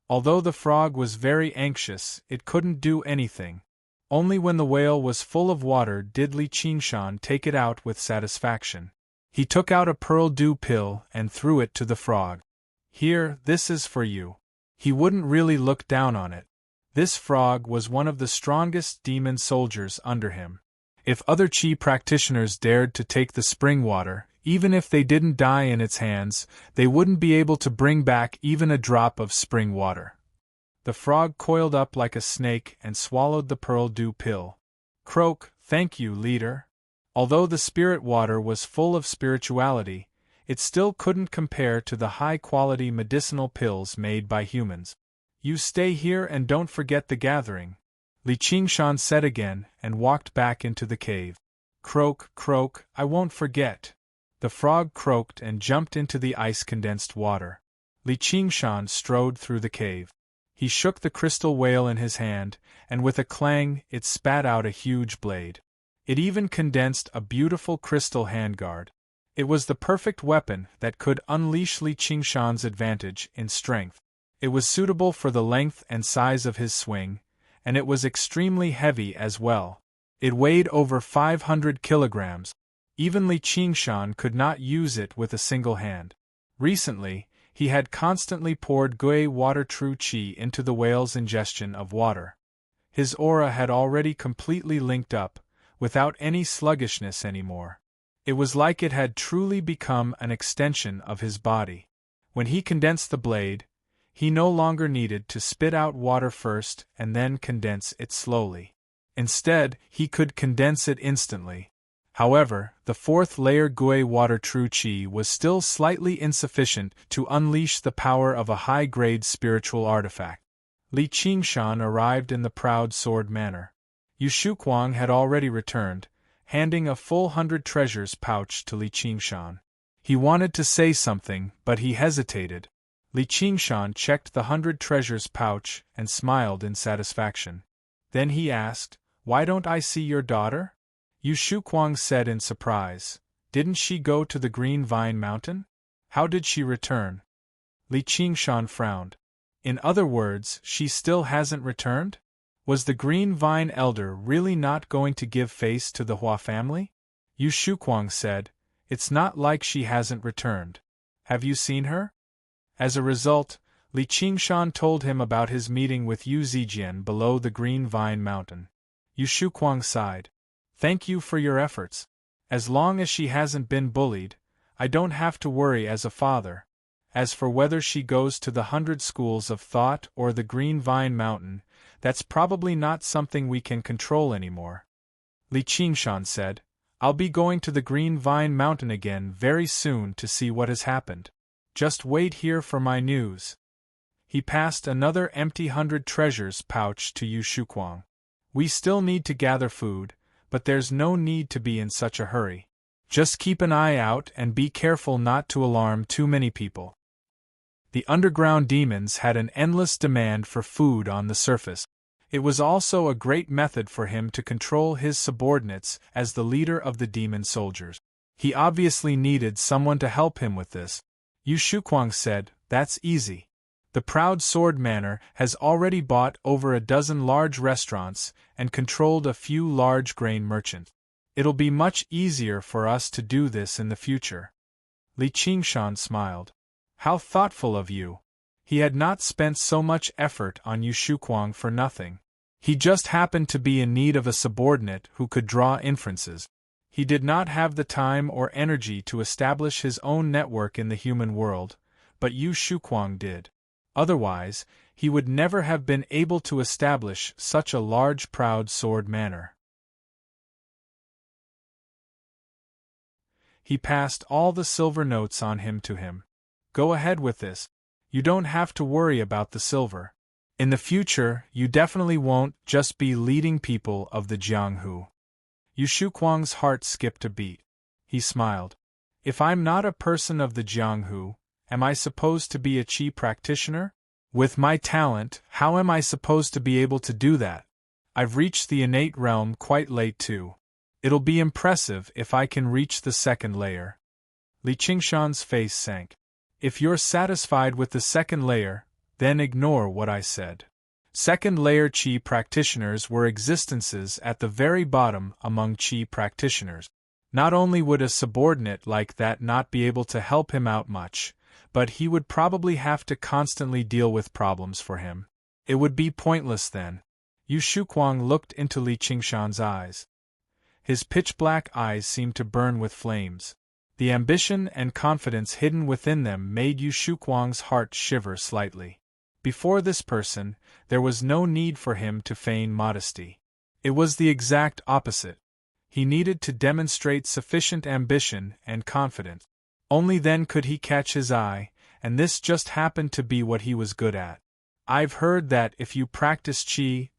Although the frog was very anxious, it couldn't do anything. Only when the whale was full of water did Li Qingshan take it out with satisfaction. He took out a pearl dew pill and threw it to the frog. "Here, this is for you." He wouldn't really look down on it. This frog was one of the strongest demon soldiers under him. If other qi practitioners dared to take the spring water, Even if they didn't die in its hands, they wouldn't be able to bring back even a drop of spring water. The frog coiled up like a snake and swallowed the pearl dew pill. Croak, thank you, leader. Although the spirit water was full of spirituality, it still couldn't compare to the high-quality medicinal pills made by humans. You stay here and don't forget the gathering, Li Qingshan said again and walked back into the cave. Croak, croak, I won't forget. The frog croaked and jumped into the ice-condensed water. Li Qingshan strode through the cave. He shook the crystal whale in his hand, and with a clang it spat out a huge blade. It even condensed a beautiful crystal handguard. It was the perfect weapon that could unleash Li Qingshan's advantage in strength. It was suitable for the length and size of his swing, and it was extremely heavy as well. It weighed over 500 kilograms. Even Li Qingshan could not use it with a single hand. Recently, he had constantly poured Gui water true qi into the whale's ingestion of water. His aura had already completely linked up, without any sluggishness anymore. It was like it had truly become an extension of his body. When he condensed the blade, he no longer needed to spit out water first and then condense it slowly. Instead, he could condense it instantly. However, the fourth layer Gui water true qi was still slightly insufficient to unleash the power of a high-grade spiritual artifact. Li Qingshan arrived in the proud sword manner. Yu Shuquang had already returned, handing a full 100 treasures pouch to Li Qingshan. He wanted to say something, but he hesitated. Li Qingshan checked the 100 treasures pouch and smiled in satisfaction. Then he asked, "Why don't I see your daughter?" Yu Shuquang said in surprise, "Didn't she go to the Green Vine Mountain? How did she return?" Li Qingshan frowned. In other words, she still hasn't returned? Was the Green Vine Elder really not going to give face to the Hua family? Yu Shuquang said, "It's not like she hasn't returned. Have you seen her?" As a result, Li Qingshan told him about his meeting with Yu Zijian below the Green Vine Mountain. Yu Shuquang sighed. "Thank you for your efforts. As long as she hasn't been bullied, I don't have to worry as a father. As for whether she goes to the 100 schools of thought or the Green Vine Mountain, that's probably not something we can control anymore." Li Qingshan said, "I'll be going to the Green Vine Mountain again very soon to see what has happened. Just wait here for my news." He passed another empty 100 treasures pouch to Yu Shuquang. "We still need to gather food, but there's no need to be in such a hurry. Just keep an eye out and be careful not to alarm too many people." The underground demons had an endless demand for food on the surface. It was also a great method for him to control his subordinates as the leader of the demon soldiers. He obviously needed someone to help him with this. Yu Shuquang said, "That's easy. The Proud Sword Manor has already bought over a dozen large restaurants and controlled a few large grain merchants. It'll be much easier for us to do this in the future." Li Qingshan smiled. "How thoughtful of you." He had not spent so much effort on Yu Shuquang for nothing. He just happened to be in need of a subordinate who could draw inferences. He did not have the time or energy to establish his own network in the human world, but Yu Shuquang did. Otherwise, he would never have been able to establish such a large Proud Sword Manor. He passed all the silver notes on him to him. "Go ahead with this. You don't have to worry about the silver. In the future, you definitely won't just be leading people of the Jianghu." Yu Shuquang's heart skipped a beat. He smiled. "If I'm not a person of the Jianghu, am I supposed to be a qi practitioner? With my talent, how am I supposed to be able to do that? I've reached the innate realm quite late too. It'll be impressive if I can reach the second layer." Li Qingshan's face sank. "If you're satisfied with the second layer, then ignore what I said. Second-layer qi practitioners were existences at the very bottom among qi practitioners. Not only would a subordinate like that not be able to help him out much, but he would probably have to constantly deal with problems for him. It would be pointless then." Yu Shuquang looked into Li Qingshan's eyes. His pitch-black eyes seemed to burn with flames. The ambition and confidence hidden within them made Yu Shuquang's heart shiver slightly. Before this person, there was no need for him to feign modesty. It was the exact opposite. He needed to demonstrate sufficient ambition and confidence. Only then could he catch his eye, and this just happened to be what he was good at. I've heard that if you practice chi,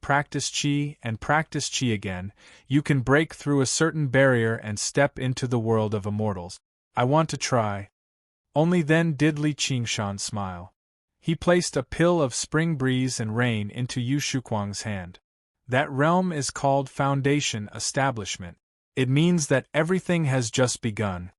and practice chi again, you can break through a certain barrier and step into the world of immortals. I want to try. Only then did Li Qingshan smile. He placed a pill of spring breeze and rain into Yu Shuquang's hand. That realm is called Foundation Establishment. It means that everything has just begun.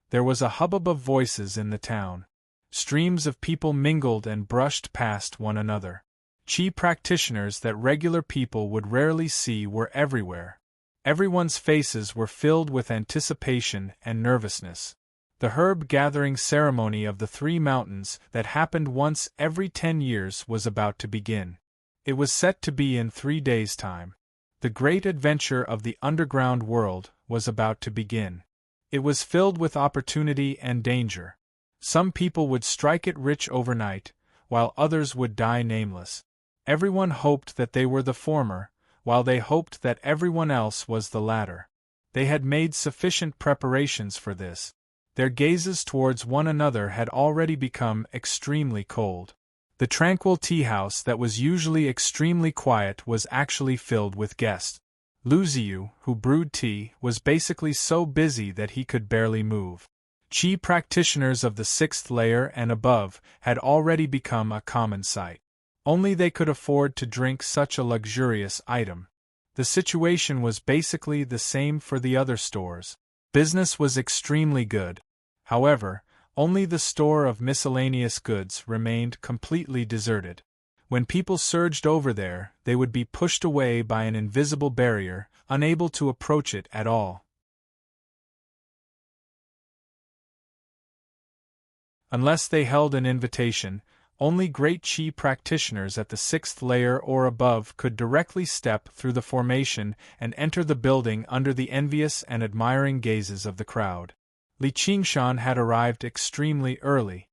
There was a hubbub of voices in the town. Streams of people mingled and brushed past one another. Qi practitioners that regular people would rarely see were everywhere. Everyone's faces were filled with anticipation and nervousness. The herb-gathering ceremony of the 3 mountains that happened once every 10 years was about to begin. It was set to be in 3 days' time. The great adventure of the underground world was about to begin. It was filled with opportunity and danger. Some people would strike it rich overnight, while others would die nameless. Everyone hoped that they were the former, while they hoped that everyone else was the latter. They had made sufficient preparations for this. Their gazes towards one another had already become extremely cold. The tranquil tea-house that was usually extremely quiet was actually filled with guests. Lu Ziyu, who brewed tea, was basically so busy that he could barely move. Qi practitioners of the 6th layer and above had already become a common sight. Only they could afford to drink such a luxurious item. The situation was basically the same for the other stores. Business was extremely good. However, only the store of miscellaneous goods remained completely deserted. When people surged over there, they would be pushed away by an invisible barrier, unable to approach it at all. Unless they held an invitation, only great Qi practitioners at the 6th layer or above could directly step through the formation and enter the building under the envious and admiring gazes of the crowd. Li Qingshan had arrived extremely early.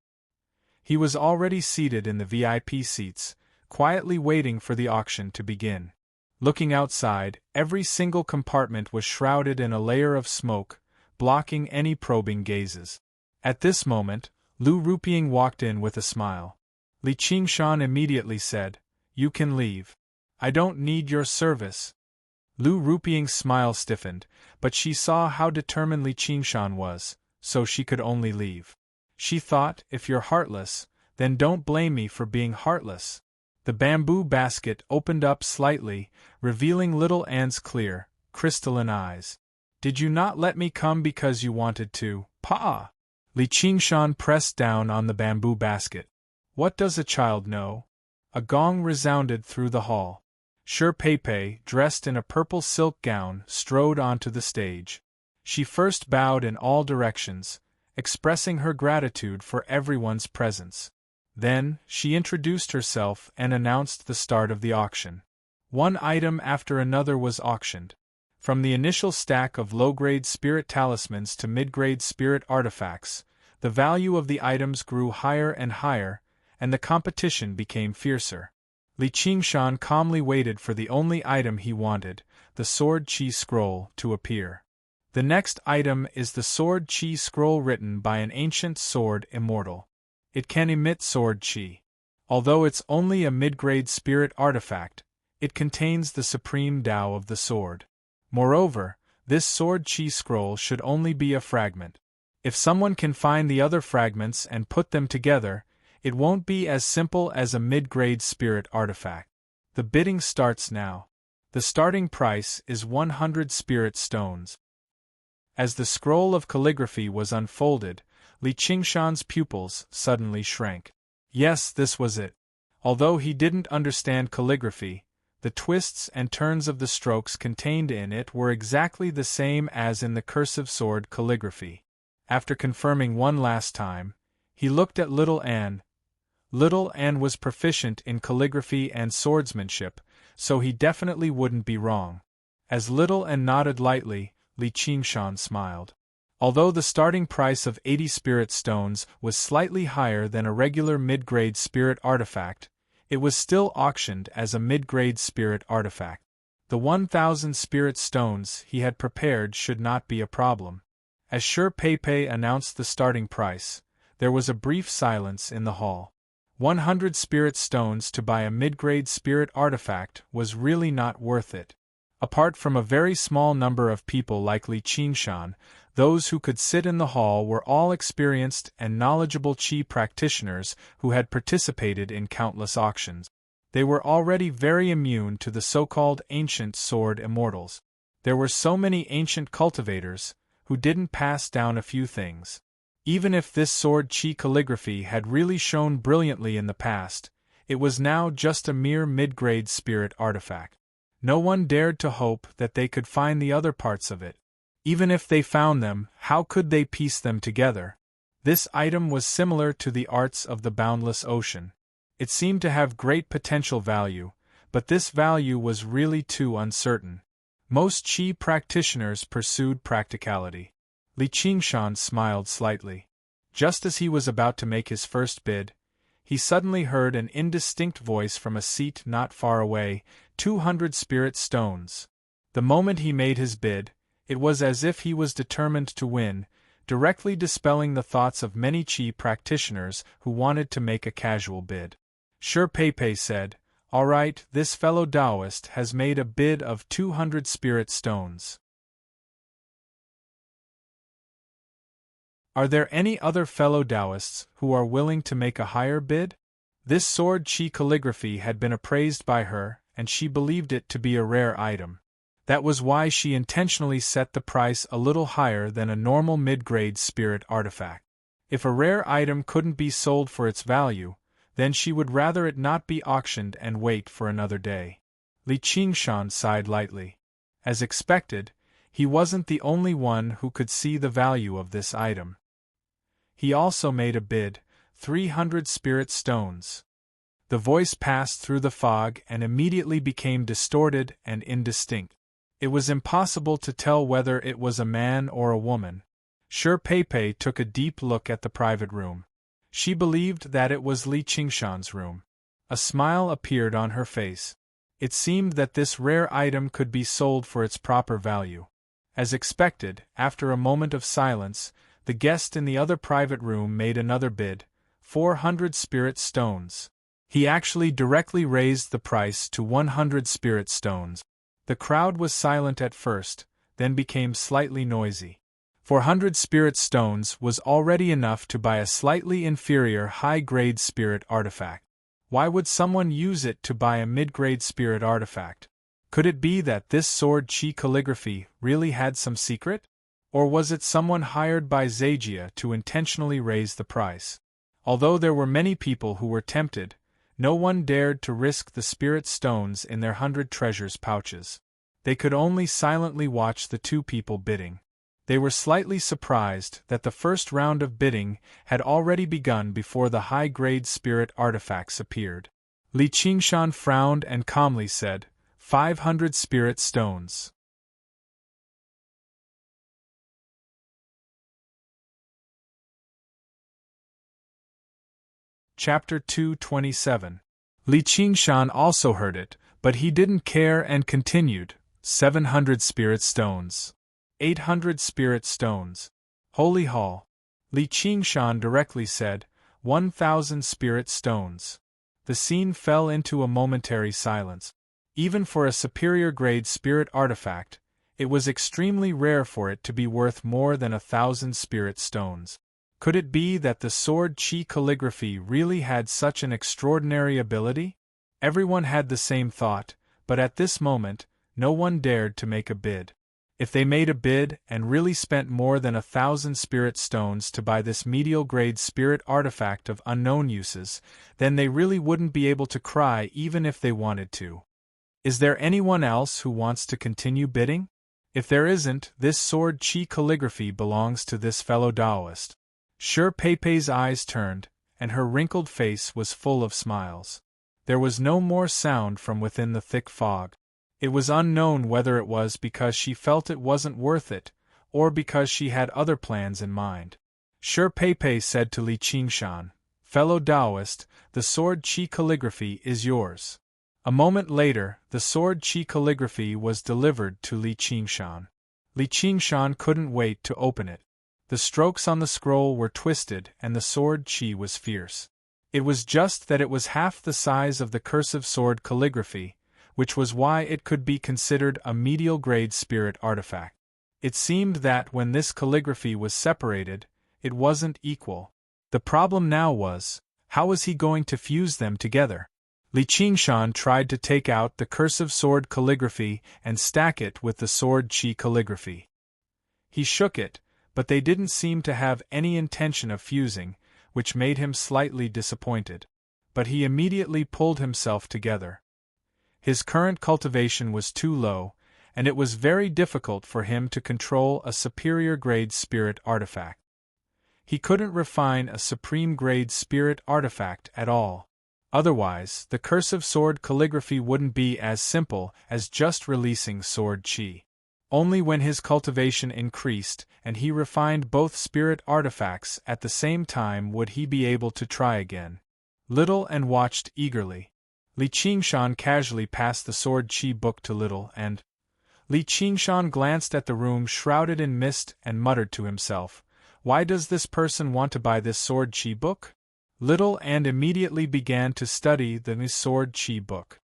He was already seated in the VIP seats, quietly waiting for the auction to begin. Looking outside, every single compartment was shrouded in a layer of smoke, blocking any probing gazes. At this moment, Lu Rupiang walked in with a smile. Li Qingshan immediately said, "You can leave. I don't need your service." Lu Rupiang's smile stiffened, but she saw how determined Li Qingshan was, so she could only leave. She thought, if you're heartless, then don't blame me for being heartless. The bamboo basket opened up slightly, revealing little Anne's clear, crystalline eyes. "Did you not let me come because you wanted to, Pa?" Li Qingshan pressed down on the bamboo basket. What does a child know? A gong resounded through the hall. Shi Pei, dressed in a purple silk gown, strode onto the stage. She first bowed in all directions, expressing her gratitude for everyone's presence. Then, she introduced herself and announced the start of the auction. One item after another was auctioned. From the initial stack of low-grade spirit talismans to mid-grade spirit artifacts, the value of the items grew higher and higher, and the competition became fiercer. Li Qingshan calmly waited for the only item he wanted, the Sword Qi Scroll, to appear. The next item is the Sword Qi Scroll written by an ancient sword immortal. It can emit Sword Qi. Although it's only a mid-grade spirit artifact, it contains the supreme Tao of the sword. Moreover, this Sword Qi Scroll should only be a fragment. If someone can find the other fragments and put them together, it won't be as simple as a mid-grade spirit artifact. The bidding starts now. The starting price is 100 spirit stones. As the scroll of calligraphy was unfolded, Li Qingshan's pupils suddenly shrank. Yes, this was it. Although he didn't understand calligraphy, the twists and turns of the strokes contained in it were exactly the same as in the cursive sword calligraphy. After confirming one last time, he looked at little Anne. Little Anne was proficient in calligraphy and swordsmanship, so he definitely wouldn't be wrong. As little Anne nodded lightly, Li Qingshan smiled. Although the starting price of 80 spirit stones was slightly higher than a regular mid-grade spirit artifact, it was still auctioned as a mid-grade spirit artifact. The 1,000 spirit stones he had prepared should not be a problem. As Sure Pei announced the starting price, there was a brief silence in the hall. 100 spirit stones to buy a mid-grade spirit artifact was really not worth it. Apart from a very small number of people like Li Qingshan, those who could sit in the hall were all experienced and knowledgeable qi practitioners who had participated in countless auctions. They were already very immune to the so-called ancient sword immortals. There were so many ancient cultivators who didn't pass down a few things. Even if this sword qi calligraphy had really shone brilliantly in the past, it was now just a mere mid-grade spirit artifact. No one dared to hope that they could find the other parts of it. Even if they found them, how could they piece them together? This item was similar to the arts of the boundless ocean. It seemed to have great potential value, but this value was really too uncertain. Most qi practitioners pursued practicality. Li Qingshan smiled slightly. Just as he was about to make his first bid, he suddenly heard an indistinct voice from a seat not far away, 200 spirit stones. The moment he made his bid, it was as if he was determined to win, directly dispelling the thoughts of many qi practitioners who wanted to make a casual bid. Sure Pei said, "All right, this fellow Taoist has made a bid of 200 spirit stones. Are there any other fellow Taoists who are willing to make a higher bid?" This sword qi calligraphy had been appraised by her, and she believed it to be a rare item. That was why she intentionally set the price a little higher than a normal mid-grade spirit artifact. If a rare item couldn't be sold for its value, then she would rather it not be auctioned and wait for another day. Li Qingshan sighed lightly. As expected, he wasn't the only one who could see the value of this item. He also made a bid, 300 spirit stones. The voice passed through the fog and immediately became distorted and indistinct. It was impossible to tell whether it was a man or a woman. Sure Pei took a deep look at the private room. She believed that it was Li Qingshan's room. A smile appeared on her face. It seemed that this rare item could be sold for its proper value. As expected, after a moment of silence, the guest in the other private room made another bid, 400 spirit stones. He actually directly raised the price to 100 spirit stones. The crowd was silent at first, then became slightly noisy. 400 spirit stones was already enough to buy a slightly inferior high-grade spirit artifact. Why would someone use it to buy a mid-grade spirit artifact? Could it be that this sword qi calligraphy really had some secret? Or was it someone hired by Zhejiang to intentionally raise the price? Although there were many people who were tempted, no one dared to risk the spirit stones in their 100 treasures pouches. They could only silently watch the two people bidding. They were slightly surprised that the first round of bidding had already begun before the high-grade spirit artifacts appeared. Li Qingshan frowned and calmly said, 500 spirit stones. Chapter 227. Li Qingshan also heard it, but he didn't care and continued, 700 spirit stones. 800 spirit stones. Holy Hall. Li Qingshan directly said, 1,000 spirit stones. The scene fell into a momentary silence. Even for a superior grade spirit artifact, it was extremely rare for it to be worth more than 1,000 spirit stones. Could it be that the sword qi calligraphy really had such an extraordinary ability? Everyone had the same thought, but at this moment, no one dared to make a bid. If they made a bid and really spent more than 1,000 spirit stones to buy this medial grade spirit artifact of unknown uses, then they really wouldn't be able to cry even if they wanted to. Is there anyone else who wants to continue bidding? If there isn't, this sword qi calligraphy belongs to this fellow Taoist. Sure Pei's eyes turned, and her wrinkled face was full of smiles. There was no more sound from within the thick fog. It was unknown whether it was because she felt it wasn't worth it, or because she had other plans in mind. Shi Pei said to Li Qingshan, "Fellow Taoist, the sword Qi calligraphy is yours." A moment later, the sword Qi calligraphy was delivered to Li Qingshan. Li Qingshan couldn't wait to open it. The strokes on the scroll were twisted and the sword Qi was fierce. It was just that it was half the size of the cursive sword calligraphy, which was why it could be considered a medial-grade spirit artifact. It seemed that when this calligraphy was separated, it wasn't equal. The problem now was, how was he going to fuse them together? Li Qingshan tried to take out the cursive sword calligraphy and stack it with the sword Qi calligraphy. He shook it, but they didn't seem to have any intention of fusing, which made him slightly disappointed. But he immediately pulled himself together. His current cultivation was too low, and it was very difficult for him to control a superior-grade spirit artifact. He couldn't refine a supreme-grade spirit artifact at all. Otherwise, the cursive sword calligraphy wouldn't be as simple as just releasing sword Qi. Only when his cultivation increased and he refined both spirit artifacts at the same time would he be able to try again. Little and watched eagerly. Li Qingshan casually passed the sword Qi book to Little and Li Qingshan glanced at the room shrouded in mist and muttered to himself, "Why does this person want to buy this sword Qi book?" Little and immediately began to study the sword Qi book.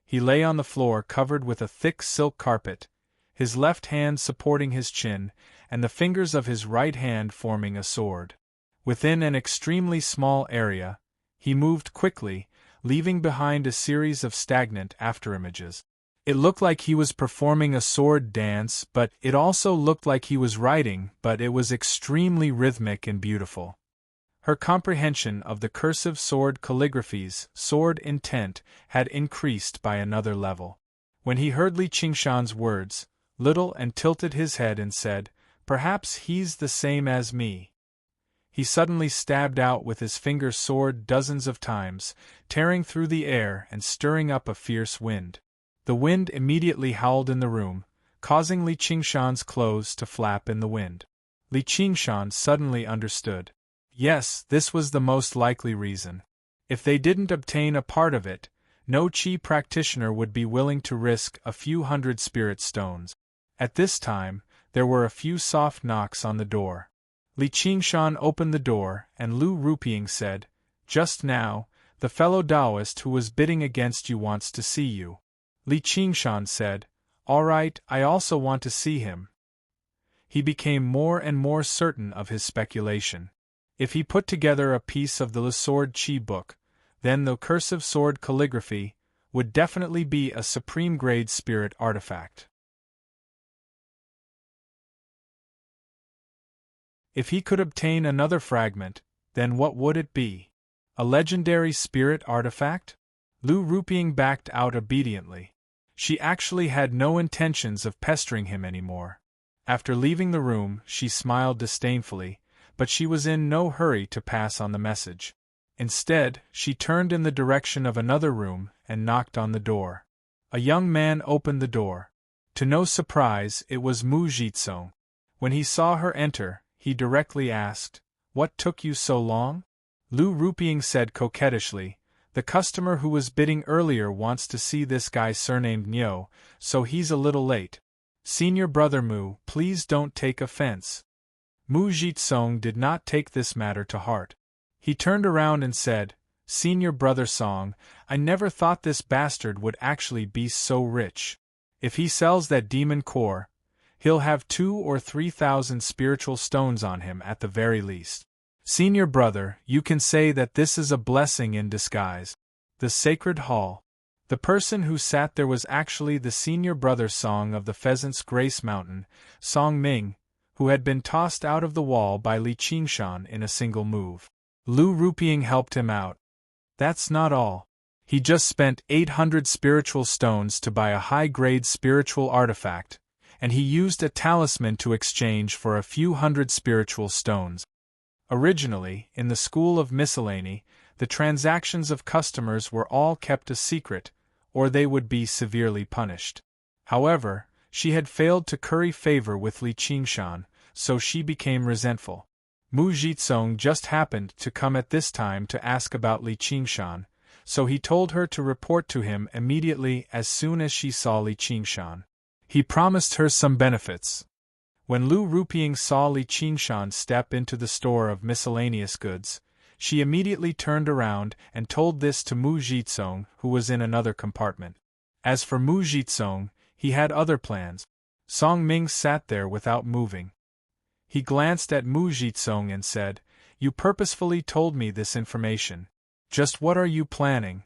He lay on the floor covered with a thick silk carpet, his left hand supporting his chin, and the fingers of his right hand forming a sword. Within an extremely small area, he moved quickly, leaving behind a series of stagnant afterimages. It looked like he was performing a sword dance, but it also looked like he was writing, but it was extremely rhythmic and beautiful. Her comprehension of the cursive sword calligraphy's sword intent had increased by another level. When he heard Li Qingshan's words, Little and tilted his head and said, "Perhaps he's the same as me." He suddenly stabbed out with his finger sword dozens of times, tearing through the air and stirring up a fierce wind. The wind immediately howled in the room, causing Li Qingshan's clothes to flap in the wind. Li Qingshan suddenly understood. Yes, this was the most likely reason. If they didn't obtain a part of it, no Qi practitioner would be willing to risk a few hundred spirit stones. At this time, there were a few soft knocks on the door. Li Qingshan opened the door, and Lu Rupiang said, "Just now, the fellow Taoist who was bidding against you wants to see you." Li Qingshan said, "All right, I also want to see him." He became more and more certain of his speculation. If he put together a piece of the sword Qi book, then the cursive sword calligraphy would definitely be a supreme-grade spirit artifact. If he could obtain another fragment, then what would it be? A legendary spirit artifact? Lu Rupiang backed out obediently. She actually had no intentions of pestering him anymore. After leaving the room, she smiled disdainfully, but she was in no hurry to pass on the message. Instead, she turned in the direction of another room and knocked on the door. A young man opened the door. To no surprise, it was Mu Jitsong. When he saw her enter, he directly asked, "What took you so long?" Lu Rupiang said coquettishly, "The customer who was bidding earlier wants to see this guy surnamed Nyo, so he's a little late. Senior brother Mu, please don't take offense." Mu Jitsong did not take this matter to heart. He turned around and said, "Senior brother Song, I never thought this bastard would actually be so rich. If he sells that demon core, he'll have 2,000 or 3,000 spiritual stones on him at the very least. Senior brother, you can say that this is a blessing in disguise." The sacred hall. The person who sat there was actually the senior brother Song of the Pheasant's Grace Mountain, Song Ming, who had been tossed out of the wall by Li Qingshan in a single move. Lu Rupiang helped him out. That's not all. He just spent 800 spiritual stones to buy a high-grade spiritual artifact, and he used a talisman to exchange for a few hundred spiritual stones. Originally, in the School of Miscellany, the transactions of customers were all kept a secret, or they would be severely punished. However, She had failed to curry favor with Li Qingshan, so she became resentful. Mu Jitsong just happened to come at this time to ask about Li Qingshan, so he told her to report to him immediately as soon as she saw Li Qingshan. He promised her some benefits. When Lu Ruping saw Li Qingshan step into the store of miscellaneous goods, she immediately turned around and told this to Mu Jitsong, who was in another compartment. As for Mu Jitsong, he had other plans. Song Ming sat there without moving. He glanced at Mu Jitsong and said, "You purposefully told me this information. Just what are you planning?"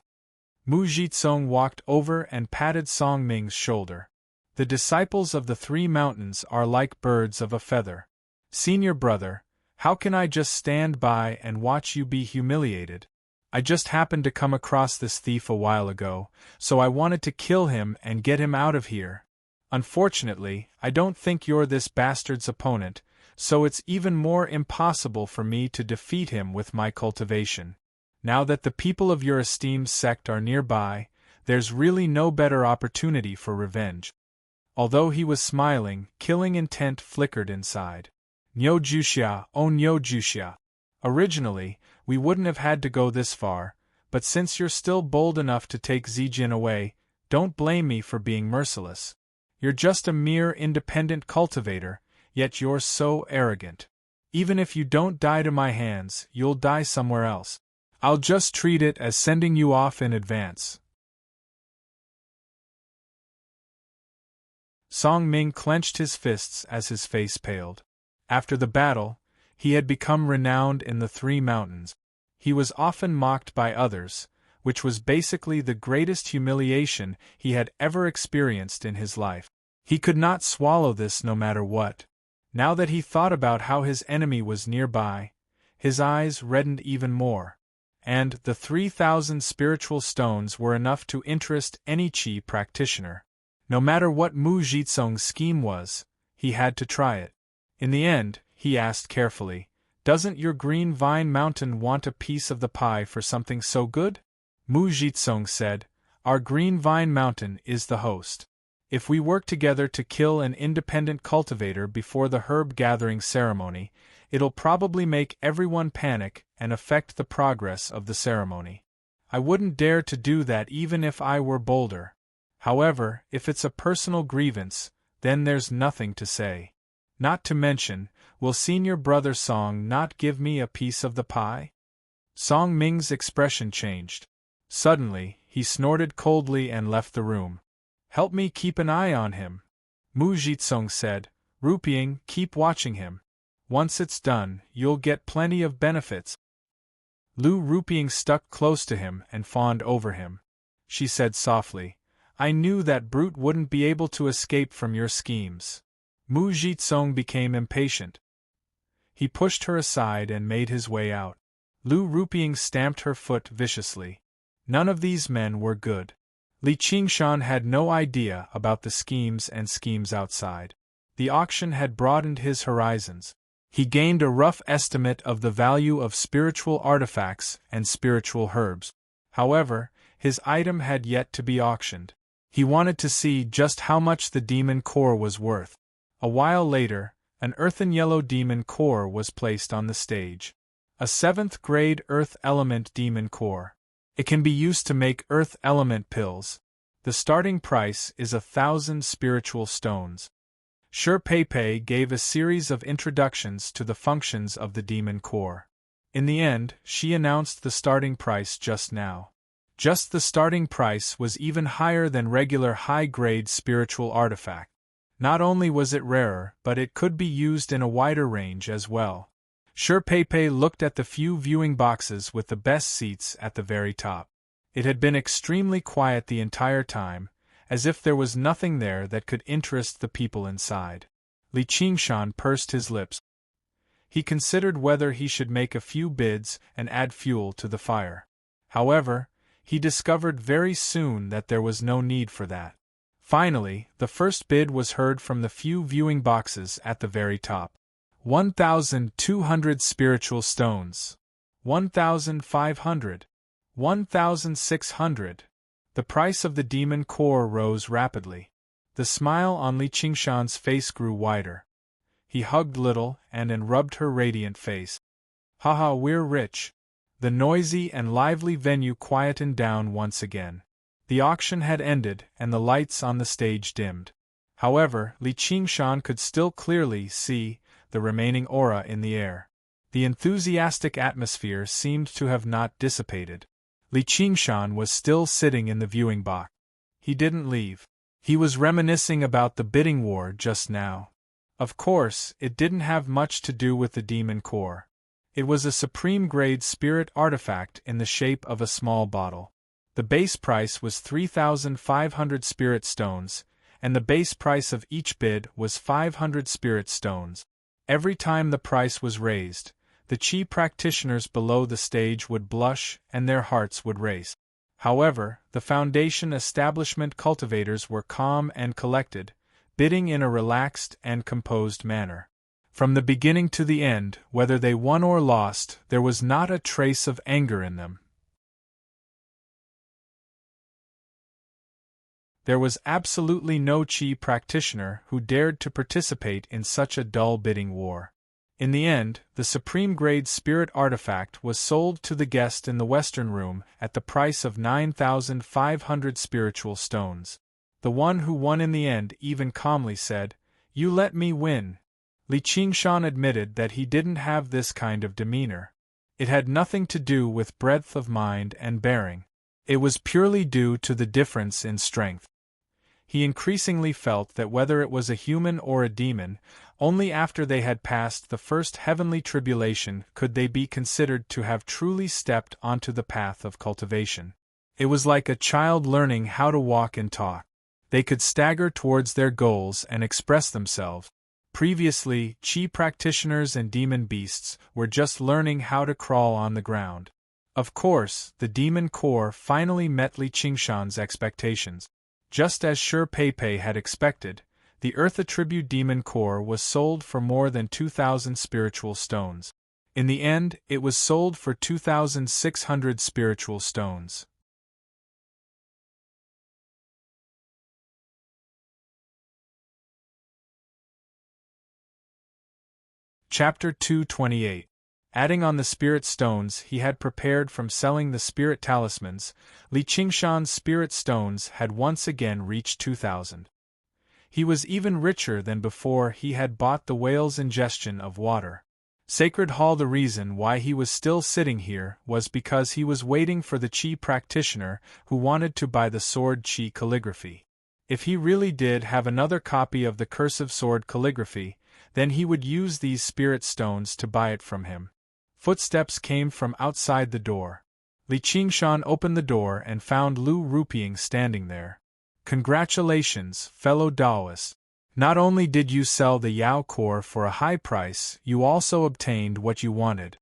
Mu Jitsong walked over and patted Song Ming's shoulder. "The disciples of the Three Mountains are like birds of a feather. Senior brother, how can I just stand by and watch you be humiliated? I just happened to come across this thief a while ago, so I wanted to kill him and get him out of here. Unfortunately, I don't think you're this bastard's opponent, so it's even more impossible for me to defeat him with my cultivation. Now that the people of your esteemed sect are nearby, there's really no better opportunity for revenge." Although he was smiling, killing intent flickered inside. "Nyo Juxia, oh Nyo Juxia. Originally, we wouldn't have had to go this far, but since you're still bold enough to take Zijin away, don't blame me for being merciless. You're just a mere independent cultivator, yet you're so arrogant. Even if you don't die to my hands, you'll die somewhere else. I'll just treat it as sending you off in advance." Song Ming clenched his fists as his face paled. After the battle, he had become renowned in the Three Mountains. He was often mocked by others, which was basically the greatest humiliation he had ever experienced in his life. He could not swallow this no matter what. Now that he thought about how his enemy was nearby, his eyes reddened even more. And the 3,000 spiritual stones were enough to interest any Qi practitioner. No matter what Mu Jitsong's scheme was, he had to try it. In the end, he asked carefully, "Doesn't your Green Vine Mountain want a piece of the pie for something so good?" Mu Jitsong said, "Our Green Vine Mountain is the host. If we work together to kill an independent cultivator before the herb gathering ceremony, it'll probably make everyone panic and affect the progress of the ceremony. I wouldn't dare to do that even if I were bolder. However, if it's a personal grievance, then there's nothing to say. Not to mention, will Senior Brother Song not give me a piece of the pie?" Song Ming's expression changed. Suddenly, he snorted coldly and left the room. "Help me keep an eye on him," Mu Jitsong said. "Ruping, keep watching him. Once it's done, you'll get plenty of benefits." Lu Ruping stuck close to him and fawned over him. She said softly, "I knew that brute wouldn't be able to escape from your schemes." Mu Jitsong became impatient. He pushed her aside and made his way out. Lu Ruping stamped her foot viciously. None of these men were good. Li Qingshan had no idea about the schemes and schemes outside. The auction had broadened his horizons. He gained a rough estimate of the value of spiritual artifacts and spiritual herbs. However, his item had yet to be auctioned. He wanted to see just how much the demon core was worth. A while later, an earthen yellow demon core was placed on the stage. A 7th grade earth element demon core. It can be used to make earth element pills. The starting price is 1,000 spiritual stones. Shi Pei gave a series of introductions to the functions of the demon core. In the end, she announced the starting price just now. Just the starting price was even higher than regular high-grade spiritual artifact. Not only was it rarer, but it could be used in a wider range as well. Shi Pei looked at the few viewing boxes with the best seats at the very top. It had been extremely quiet the entire time, as if there was nothing there that could interest the people inside. Li Qingshan pursed his lips. He considered whether he should make a few bids and add fuel to the fire. However, he discovered very soon that there was no need for that. Finally, the first bid was heard from the few viewing boxes at the very top. 1,200 spiritual stones. 1,500. 1,600. The price of the demon core rose rapidly. The smile on Li Qingshan's face grew wider. He hugged Little and rubbed her radiant face. Haha, we're rich. The noisy and lively venue quietened down once again. The auction had ended and the lights on the stage dimmed. However, Li Qingshan could still clearly see the remaining aura in the air. The enthusiastic atmosphere seemed to have not dissipated. Li Qingshan was still sitting in the viewing box. He didn't leave. He was reminiscing about the bidding war just now. Of course, it didn't have much to do with the demon core. It was a supreme-grade spirit artifact in the shape of a small bottle. The base price was 3,500 spirit stones, and the base price of each bid was 500 spirit stones. Every time the price was raised, the chi practitioners below the stage would blush and their hearts would race. However, the Foundation establishment cultivators were calm and collected, bidding in a relaxed and composed manner. From the beginning to the end, whether they won or lost, there was not a trace of anger in them. There was absolutely no chi practitioner who dared to participate in such a dull bidding war. In the end, the supreme-grade spirit artifact was sold to the guest in the western room at the price of 9,500 spiritual stones. The one who won in the end even calmly said, "You let me win." Li Qingshan admitted that he didn't have this kind of demeanor. It had nothing to do with breadth of mind and bearing. It was purely due to the difference in strength. He increasingly felt that whether it was a human or a demon, only after they had passed the first heavenly tribulation could they be considered to have truly stepped onto the path of cultivation. It was like a child learning how to walk and talk. They could stagger towards their goals and express themselves. Previously, chi practitioners and demon beasts were just learning how to crawl on the ground. Of course, the demon core finally met Li Qingshan's expectations. Just as Shi Pei had expected, the Earth Attribute Demon Core was sold for more than 2,000 spiritual stones. In the end, it was sold for 2,600 spiritual stones. Chapter 228. Adding on the spirit stones he had prepared from selling the spirit talismans, Li Qingshan's spirit stones had once again reached 2,000. He was even richer than before he had bought the whale's ingestion of water. Sacred Hall. The reason why he was still sitting here was because he was waiting for the chi practitioner who wanted to buy the sword chi calligraphy. If he really did have another copy of the cursive sword calligraphy, then he would use these spirit stones to buy it from him. Footsteps came from outside the door. Li Qingshan opened the door and found Lu Ruping standing there. "Congratulations, fellow Taoist. Not only did you sell the Yao core for a high price, you also obtained what you wanted."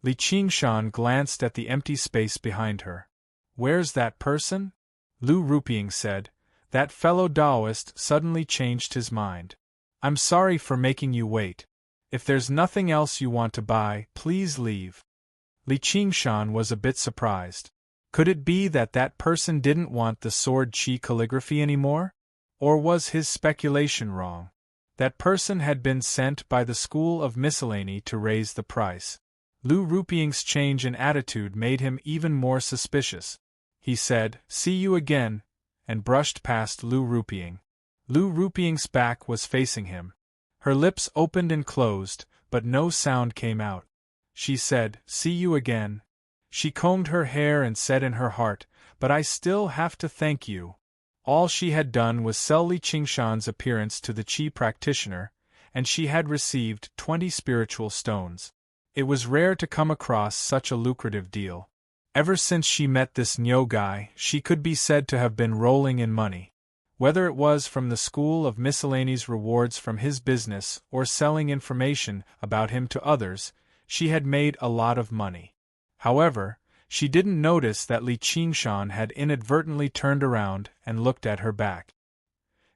Li Qingshan glanced at the empty space behind her. "Where's that person?" Lu Ruping said. That fellow Taoist suddenly changed his mind. "I'm sorry for making you wait. If there's nothing else you want to buy, please leave." Li Qingshan was a bit surprised. Could it be that that person didn't want the sword chi calligraphy anymore? Or was his speculation wrong? That person had been sent by the School of Miscellany to raise the price. Lu Ruping's change in attitude made him even more suspicious. He said, "See you again," and brushed past Lu Ruping. Lu Ruping's back was facing him. Her lips opened and closed, but no sound came out. She said, "See you again." She combed her hair and said in her heart, "But I still have to thank you." All she had done was sell Li Qingshan's appearance to the chi practitioner, and she had received 20 spiritual stones. It was rare to come across such a lucrative deal. Ever since she met this Nyo guy, she could be said to have been rolling in money. Whether it was from the School of Miscellany's rewards from his business or selling information about him to others, she had made a lot of money. However, she didn't notice that Li Qingshan had inadvertently turned around and looked at her back.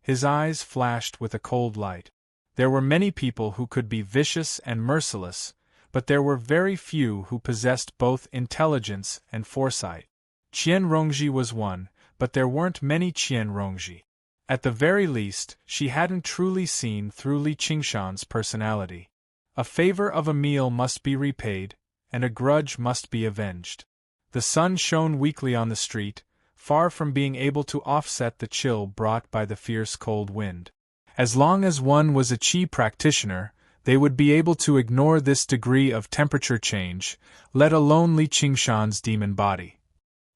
His eyes flashed with a cold light. There were many people who could be vicious and merciless, but there were very few who possessed both intelligence and foresight. Qian Rongji was one, but there weren't many Qian Rongji. At the very least, she hadn't truly seen through Li Qingshan's personality. A favor of a meal must be repaid, and a grudge must be avenged. The sun shone weakly on the street, far from being able to offset the chill brought by the fierce cold wind. As long as one was a Qi practitioner, they would be able to ignore this degree of temperature change, let alone Li Qingshan's demon body.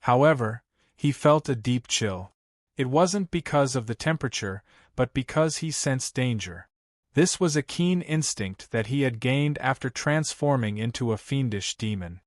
However, he felt a deep chill. It wasn't because of the temperature, but because he sensed danger. This was a keen instinct that he had gained after transforming into a fiendish demon.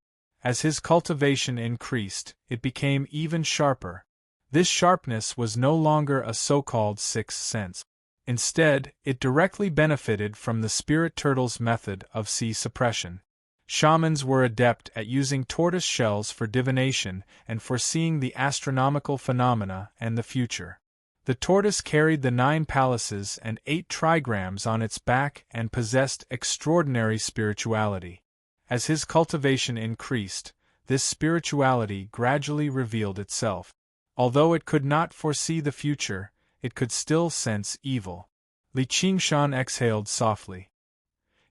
As his cultivation increased, it became even sharper. This sharpness was no longer a so-called sixth sense. Instead, it directly benefited from the spirit turtle's method of sea suppression. Shamans were adept at using tortoise shells for divination and foreseeing the astronomical phenomena and the future. The tortoise carried the 9 palaces and 8 trigrams on its back and possessed extraordinary spirituality. As his cultivation increased, this spirituality gradually revealed itself. Although it could not foresee the future, it could still sense evil. Li Qingshan exhaled softly.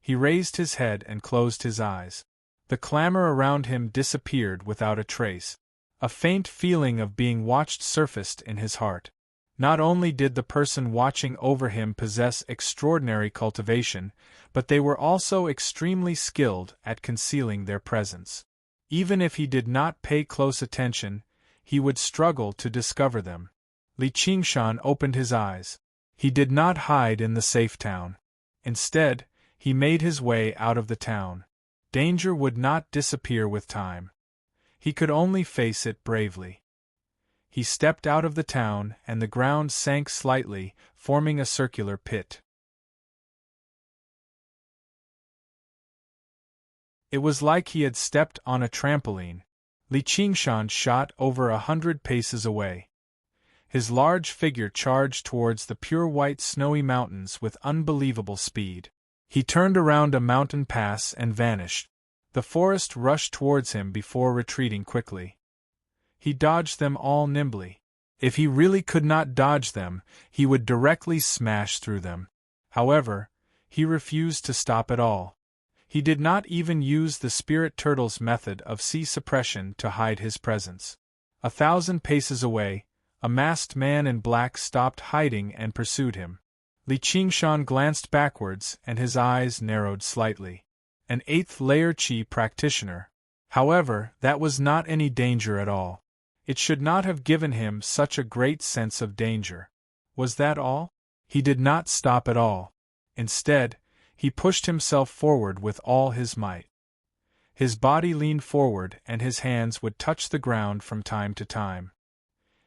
He raised his head and closed his eyes. The clamor around him disappeared without a trace. A faint feeling of being watched surfaced in his heart. Not only did the person watching over him possess extraordinary cultivation, but they were also extremely skilled at concealing their presence. Even if he did not pay close attention, he would struggle to discover them. Li Qingshan opened his eyes. He did not hide in the safe town. Instead, he made his way out of the town. Danger would not disappear with time. He could only face it bravely. He stepped out of the town, and the ground sank slightly, forming a circular pit. It was like he had stepped on a trampoline. Li Qingshan shot over 100 paces away. His large figure charged towards the pure white snowy mountains with unbelievable speed. He turned around a mountain pass and vanished. The forest rushed towards him before retreating quickly. He dodged them all nimbly. If he really could not dodge them, he would directly smash through them. However, he refused to stop at all. He did not even use the spirit turtle's method of sea suppression to hide his presence. 1,000 paces away, a masked man in black stopped hiding and pursued him. Li Qingshan glanced backwards and his eyes narrowed slightly. An 8th layer Qi practitioner. However, that was not any danger at all. It should not have given him such a great sense of danger. Was that all? He did not stop at all. Instead, he pushed himself forward with all his might. His body leaned forward and his hands would touch the ground from time to time.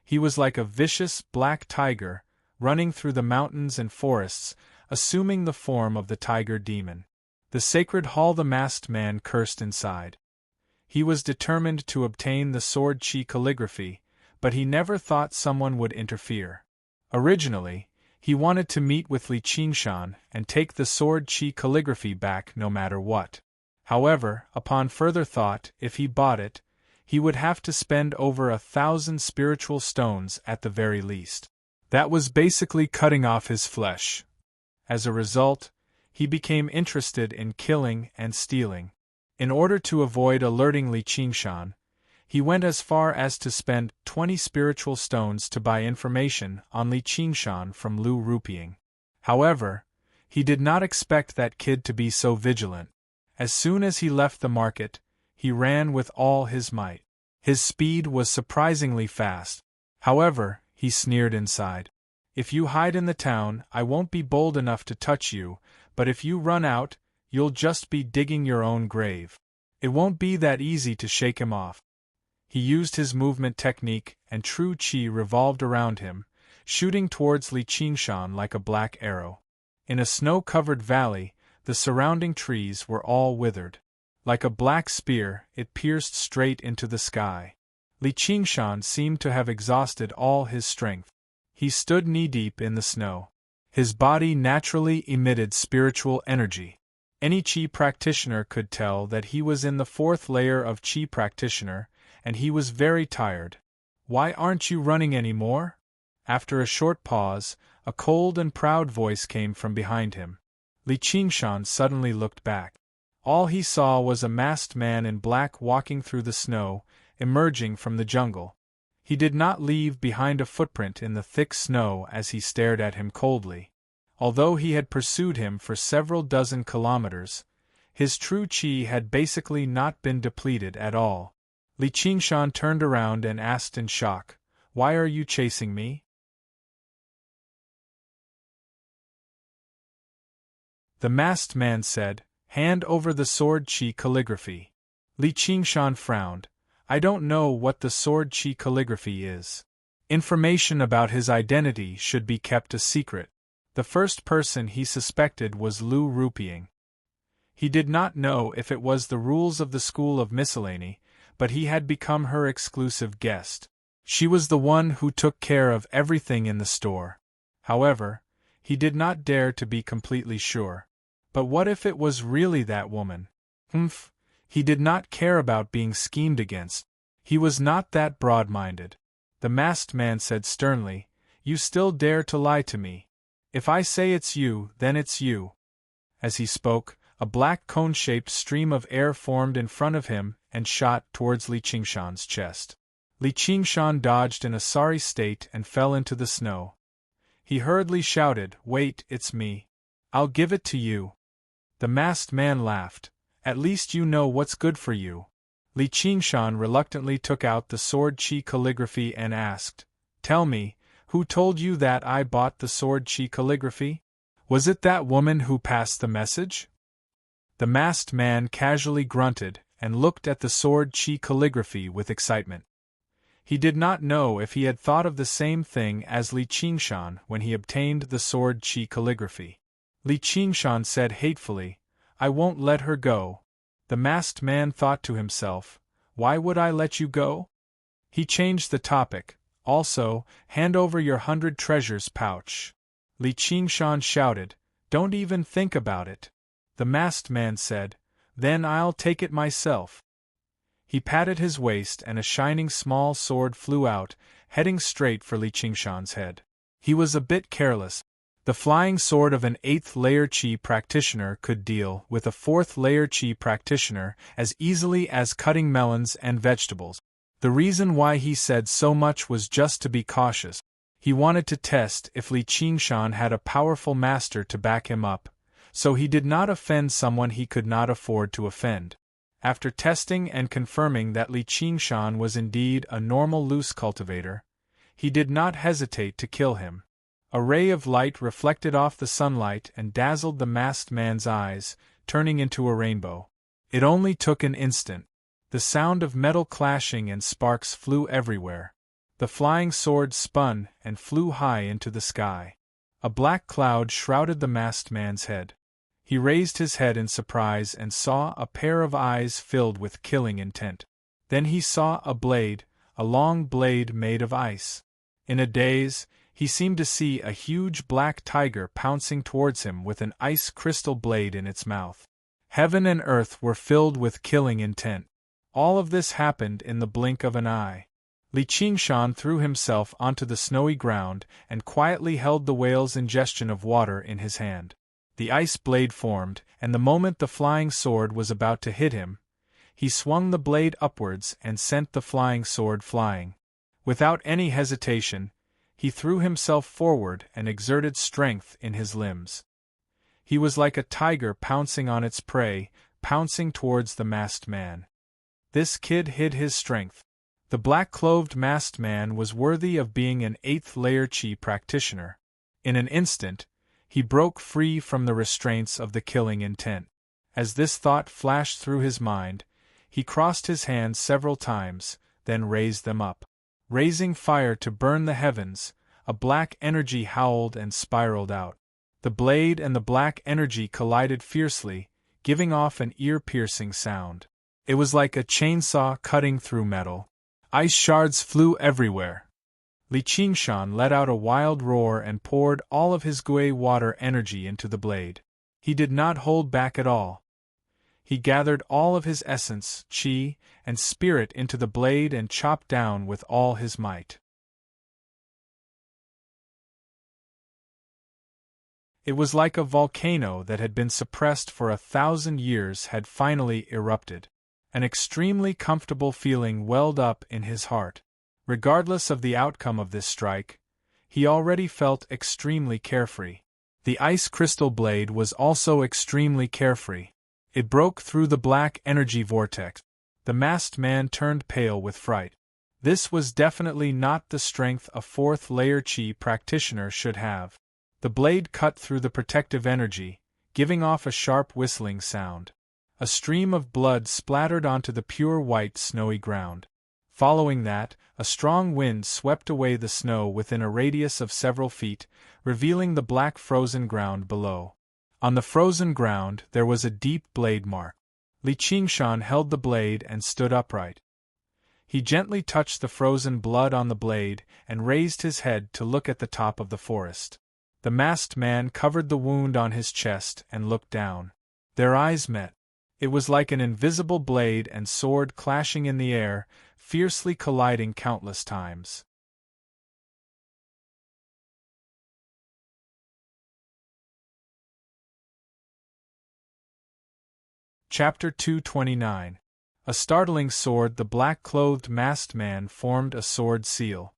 He was like a vicious black tiger, running through the mountains and forests, assuming the form of the tiger demon. The sacred hall the masked man cursed inside. He was determined to obtain the sword Qi calligraphy, but he never thought someone would interfere. Originally, he wanted to meet with Li Qingshan and take the sword Qi calligraphy back no matter what. However, upon further thought, if he bought it, he would have to spend over 1,000 spiritual stones at the very least. That was basically cutting off his flesh. As a result, he became interested in killing and stealing. In order to avoid alerting Li Qingshan, he went as far as to spend 20 spiritual stones to buy information on Li Qingshan from Lu Rupiang. However, he did not expect that kid to be so vigilant. As soon as he left the market, he ran with all his might. His speed was surprisingly fast. However, he sneered inside. If you hide in the town, I won't be bold enough to touch you, but if you run out, you'll just be digging your own grave. It won't be that easy to shake him off. He used his movement technique, and true Qi revolved around him, shooting towards Li Qingshan like a black arrow. In a snow-covered valley, the surrounding trees were all withered. Like a black spear, it pierced straight into the sky. Li Qingshan seemed to have exhausted all his strength. He stood knee-deep in the snow. His body naturally emitted spiritual energy. Any Qi practitioner could tell that he was in the 4th layer of Qi practitioner, and he was very tired. "Why aren't you running anymore?" After a short pause, a cold and proud voice came from behind him. Li Qingshan suddenly looked back. All he saw was a masked man in black walking through the snow, emerging from the jungle. He did not leave behind a footprint in the thick snow as he stared at him coldly. Although he had pursued him for several dozen kilometers, his true qi had basically not been depleted at all. Li Qingshan turned around and asked in shock, "Why are you chasing me?" The masked man said, "Hand over the sword qi calligraphy." Li Qingshan frowned. "I don't know what the sword qi calligraphy is. Information about his identity should be kept a secret." The first person he suspected was Lu Rupiang. He did not know if it was the rules of the School of Miscellany, but he had become her exclusive guest. She was the one who took care of everything in the store. However, he did not dare to be completely sure. But what if it was really that woman? He did not care about being schemed against. He was not that broad-minded. The masked man said sternly, "You still dare to lie to me. If I say it's you, then it's you." As he spoke, a black cone-shaped stream of air formed in front of him and shot towards Li Qingshan's chest. Li Qingshan dodged in a sorry state and fell into the snow. He hurriedly shouted, "Wait, it's me. I'll give it to you." The masked man laughed. "At least you know what's good for you." Li Qingshan reluctantly took out the sword qi calligraphy and asked, "Tell me, who told you that I bought the sword qi calligraphy? Was it that woman who passed the message?" The masked man casually grunted and looked at the sword qi calligraphy with excitement. He did not know if he had thought of the same thing as Li Qingshan when he obtained the sword qi calligraphy. Li Qingshan said hatefully, "I won't let her go." The masked man thought to himself, "Why would I let you go?" He changed the topic. "Also, hand over your 100 treasures pouch." Li Qingshan shouted, "Don't even think about it." The masked man said, "Then I'll take it myself." He patted his waist and a shining small sword flew out, heading straight for Li Qingshan's head. He was a bit careless. The flying sword of an 8th layer qi practitioner could deal with a 4th layer qi practitioner as easily as cutting melons and vegetables. The reason why he said so much was just to be cautious. He wanted to test if Li Qingshan had a powerful master to back him up, so he did not offend someone he could not afford to offend. After testing and confirming that Li Qingshan was indeed a normal loose cultivator, he did not hesitate to kill him. A ray of light reflected off the sunlight and dazzled the masked man's eyes, turning into a rainbow. It only took an instant. The sound of metal clashing and sparks flew everywhere. The flying sword spun and flew high into the sky. A black cloud shrouded the masked man's head. He raised his head in surprise and saw a pair of eyes filled with killing intent. Then he saw a blade, a long blade made of ice. In a daze, he seemed to see a huge black tiger pouncing towards him with an ice crystal blade in its mouth. Heaven and earth were filled with killing intent. All of this happened in the blink of an eye. Li Qingshan threw himself onto the snowy ground and quietly held the whale's ingestion of water in his hand. The ice blade formed, and the moment the flying sword was about to hit him, he swung the blade upwards and sent the flying sword flying. Without any hesitation, he threw himself forward and exerted strength in his limbs. He was like a tiger pouncing on its prey, pouncing towards the masked man. This kid hid his strength. The black-clothed masked man was worthy of being an 8th layer qi practitioner. In an instant, he broke free from the restraints of the killing intent. As this thought flashed through his mind, he crossed his hands several times, then raised them up. Raising fire to burn the heavens, a black energy howled and spiraled out. The blade and the black energy collided fiercely, giving off an ear-piercing sound. It was like a chainsaw cutting through metal. Ice shards flew everywhere. Li Qingshan let out a wild roar and poured all of his Gui water energy into the blade. He did not hold back at all. He gathered all of his essence, qi, and spirit into the blade and chopped down with all his might. It was like a volcano that had been suppressed for 1,000 years had finally erupted. An extremely comfortable feeling welled up in his heart. Regardless of the outcome of this strike, he already felt extremely carefree. The ice crystal blade was also extremely carefree. It broke through the black energy vortex. The masked man turned pale with fright. This was definitely not the strength a fourth-layer Qi practitioner should have. The blade cut through the protective energy, giving off a sharp whistling sound. A stream of blood splattered onto the pure white snowy ground. Following that, a strong wind swept away the snow within a radius of several feet, revealing the black frozen ground below. On the frozen ground there was a deep blade mark. Li Qingshan held the blade and stood upright. He gently touched the frozen blood on the blade and raised his head to look at the top of the forest. The masked man covered the wound on his chest and looked down. Their eyes met. It was like an invisible blade and sword clashing in the air, fiercely colliding countless times. Chapter 229. A startling sword. The black-clothed masked man formed a sword seal.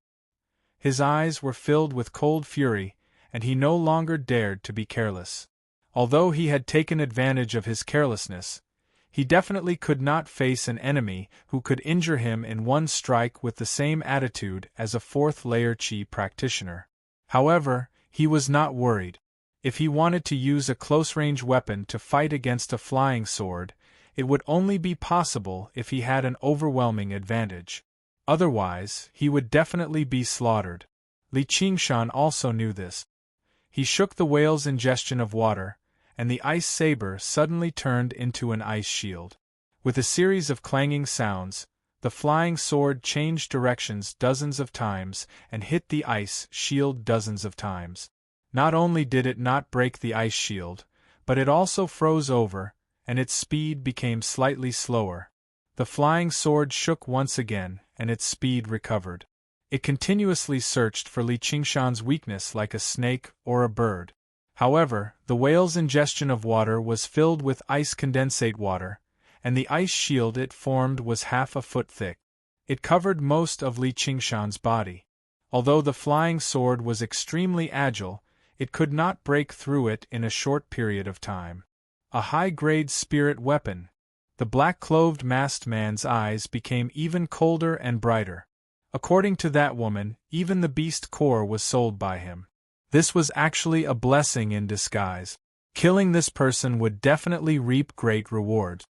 His eyes were filled with cold fury, and he no longer dared to be careless. Although he had taken advantage of his carelessness, he definitely could not face an enemy who could injure him in one strike with the same attitude as a fourth-layer Qi practitioner. However, he was not worried. If he wanted to use a close-range weapon to fight against a flying sword, it would only be possible if he had an overwhelming advantage. Otherwise, he would definitely be slaughtered. Li Qingshan also knew this. He shook the whale's ingestion of water, and the ice saber suddenly turned into an ice shield. With a series of clanging sounds, the flying sword changed directions dozens of times and hit the ice shield dozens of times. Not only did it not break the ice shield, but it also froze over, and its speed became slightly slower. The flying sword shook once again, and its speed recovered. It continuously searched for Li Qingshan's weakness like a snake or a bird. However, the whale's ingestion of water was filled with ice condensate water, and the ice shield it formed was half a foot thick. It covered most of Li Qingshan's body. Although the flying sword was extremely agile, it could not break through it in a short period of time. A high-grade spirit weapon. The black-clothed masked man's eyes became even colder and brighter. According to that woman, even the beast core was sold by him. This was actually a blessing in disguise. Killing this person would definitely reap great rewards.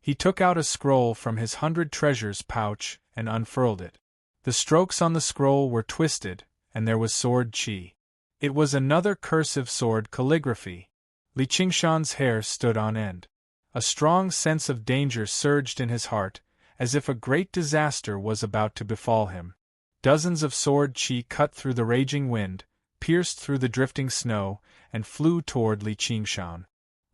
He took out a scroll from his 100 treasures pouch and unfurled it. The strokes on the scroll were twisted, and there was sword Qi. It was another cursive sword calligraphy. Li Qingshan's hair stood on end. A strong sense of danger surged in his heart, as if a great disaster was about to befall him. Dozens of sword Qi cut through the raging wind, pierced through the drifting snow, and flew toward Li Qingshan.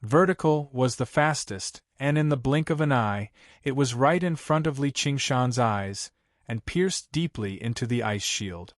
Vertical was the fastest, and in the blink of an eye, it was right in front of Li Qingshan's eyes, and pierced deeply into the ice shield.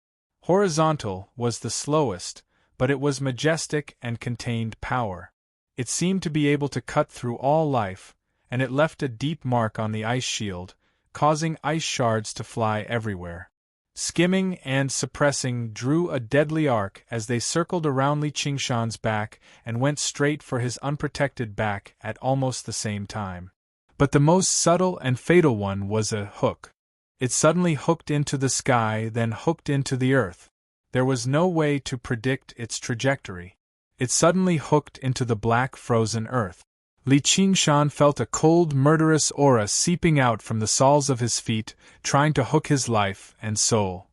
Horizontal was the slowest, but it was majestic and contained power. It seemed to be able to cut through all life, and it left a deep mark on the ice shield, causing ice shards to fly everywhere. Skimming and suppressing drew a deadly arc as they circled around Li Qingshan's back and went straight for his unprotected back at almost the same time. But the most subtle and fatal one was a hook. It suddenly hooked into the sky, then hooked into the earth. There was no way to predict its trajectory. It suddenly hooked into the black frozen earth. Li Qingshan felt a cold, murderous aura seeping out from the soles of his feet, trying to hook his life and soul.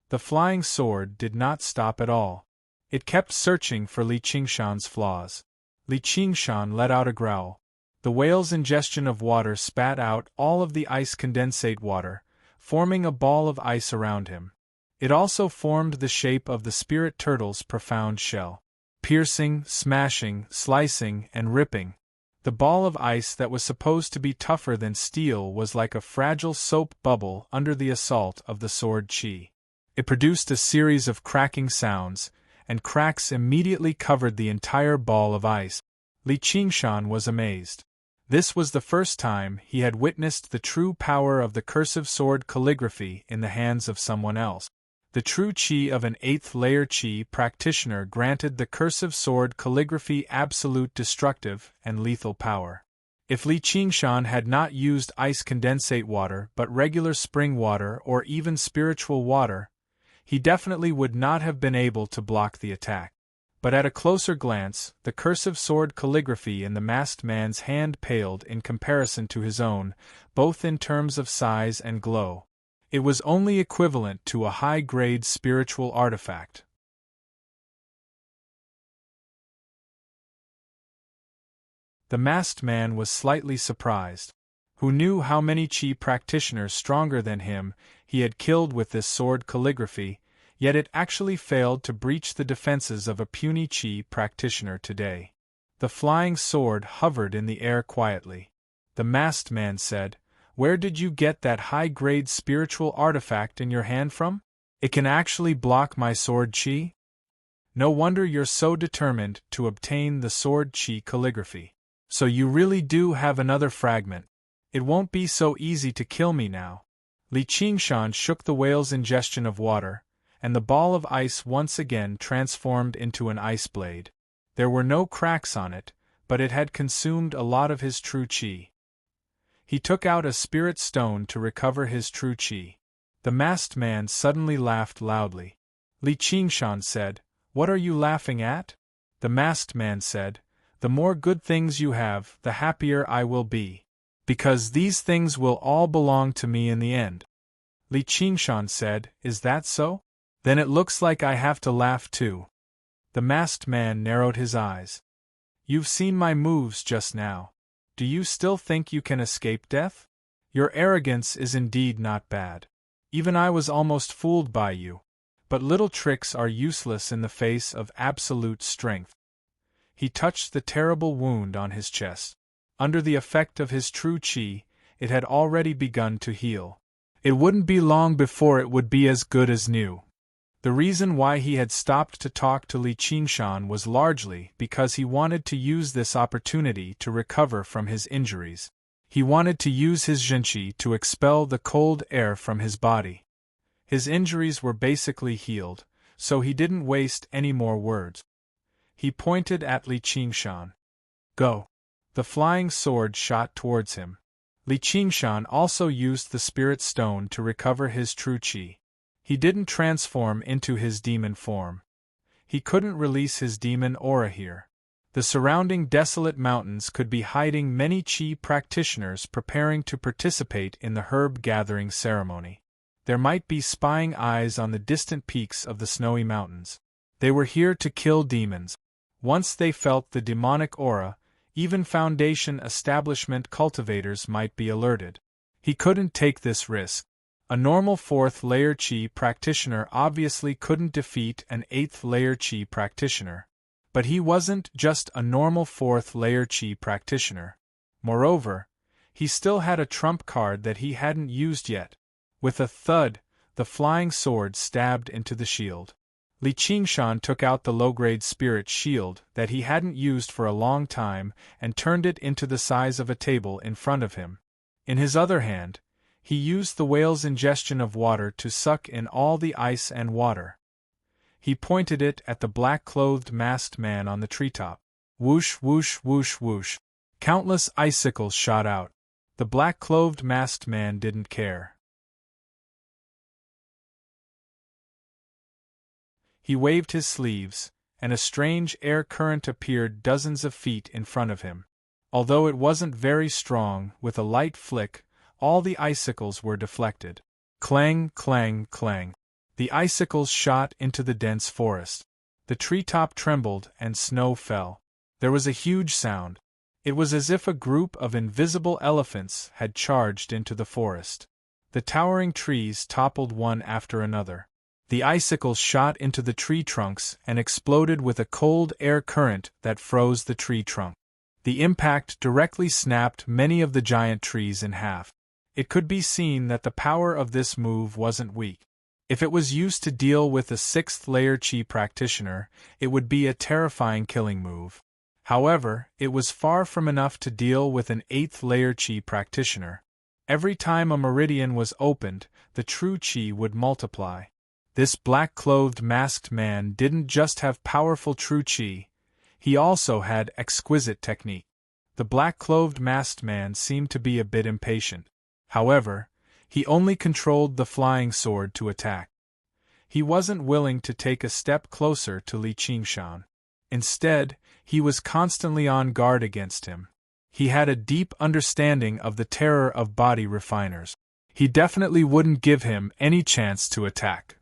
The flying sword did not stop at all. It kept searching for Li Qingshan's flaws. Li Qingshan let out a growl. The whale's ingestion of water spat out all of the ice condensate water, forming a ball of ice around him. It also formed the shape of the spirit turtle's profound shell. Piercing, smashing, slicing, and ripping. The ball of ice that was supposed to be tougher than steel was like a fragile soap bubble under the assault of the sword Qi. It produced a series of cracking sounds, and cracks immediately covered the entire ball of ice. Li Qingshan was amazed. This was the first time he had witnessed the true power of the cursive sword calligraphy in the hands of someone else. The true qi of an 8th layer qi practitioner granted the cursive sword calligraphy absolute destructive and lethal power. If Li Qingshan had not used ice condensate water but regular spring water or even spiritual water, he definitely would not have been able to block the attack. But at a closer glance, the cursive sword calligraphy in the masked man's hand paled in comparison to his own, both in terms of size and glow. It was only equivalent to a high-grade spiritual artifact. The masked man was slightly surprised. Who knew how many qi practitioners stronger than him he had killed with this sword calligraphy, yet it actually failed to breach the defenses of a puny qi practitioner today. The flying sword hovered in the air quietly. The masked man said, "Where did you get that high-grade spiritual artifact in your hand from? It can actually block my sword qi? No wonder you're so determined to obtain the sword qi calligraphy. So you really do have another fragment. It won't be so easy to kill me now." Li Qingshan shook the whale's ingestion of water, and the ball of ice once again transformed into an ice blade. There were no cracks on it, but it had consumed a lot of his true qi. He took out a spirit stone to recover his true qi. The masked man suddenly laughed loudly. Li Qingshan said, "What are you laughing at?" The masked man said, "The more good things you have, the happier I will be. Because these things will all belong to me in the end." Li Qingshan said, "Is that so? Then it looks like I have to laugh too." The masked man narrowed his eyes. "You've seen my moves just now. Do you still think you can escape death? Your arrogance is indeed not bad. Even I was almost fooled by you. But little tricks are useless in the face of absolute strength." He touched the terrible wound on his chest. Under the effect of his true qi, it had already begun to heal. It wouldn't be long before it would be as good as new. The reason why he had stopped to talk to Li Qingshan was largely because he wanted to use this opportunity to recover from his injuries. He wanted to use his zhenqi to expel the cold air from his body. His injuries were basically healed, so he didn't waste any more words. He pointed at Li Qingshan. "Go." The flying sword shot towards him. Li Qingshan also used the spirit stone to recover his true qi. He didn't transform into his demon form. He couldn't release his demon aura here. The surrounding desolate mountains could be hiding many qi practitioners preparing to participate in the herb-gathering ceremony. There might be spying eyes on the distant peaks of the snowy mountains. They were here to kill demons. Once they felt the demonic aura, even Foundation establishment cultivators might be alerted. He couldn't take this risk. A normal 4th layer qi practitioner obviously couldn't defeat an 8th layer qi practitioner. But he wasn't just a normal 4th layer qi practitioner. Moreover, he still had a trump card that he hadn't used yet. With a thud, the flying sword stabbed into the shield. Li Qingshan took out the low-grade spirit shield that he hadn't used for a long time and turned it into the size of a table in front of him. In his other hand, he used the whale's ingestion of water to suck in all the ice and water. He pointed it at the black-clothed masked man on the treetop. Whoosh, whoosh, whoosh, whoosh. Countless icicles shot out. The black-clothed masked man didn't care. He waved his sleeves, and a strange air current appeared dozens of feet in front of him. Although it wasn't very strong, with a light flick, all the icicles were deflected. Clang, clang, clang. The icicles shot into the dense forest. The treetop trembled and snow fell. There was a huge sound. It was as if a group of invisible elephants had charged into the forest. The towering trees toppled one after another. The icicles shot into the tree trunks and exploded with a cold air current that froze the tree trunk. The impact directly snapped many of the giant trees in half. It could be seen that the power of this move wasn't weak. If it was used to deal with a 6th layer Qi practitioner, it would be a terrifying killing move. However, it was far from enough to deal with an 8th layer Qi practitioner. Every time a meridian was opened, the true Qi would multiply. This black-clothed masked man didn't just have powerful true Qi, he also had exquisite technique. The black-clothed masked man seemed to be a bit impatient. However, he only controlled the flying sword to attack. He wasn't willing to take a step closer to Li Qingshan. Instead, he was constantly on guard against him. He had a deep understanding of the terror of body refiners. He definitely wouldn't give him any chance to attack.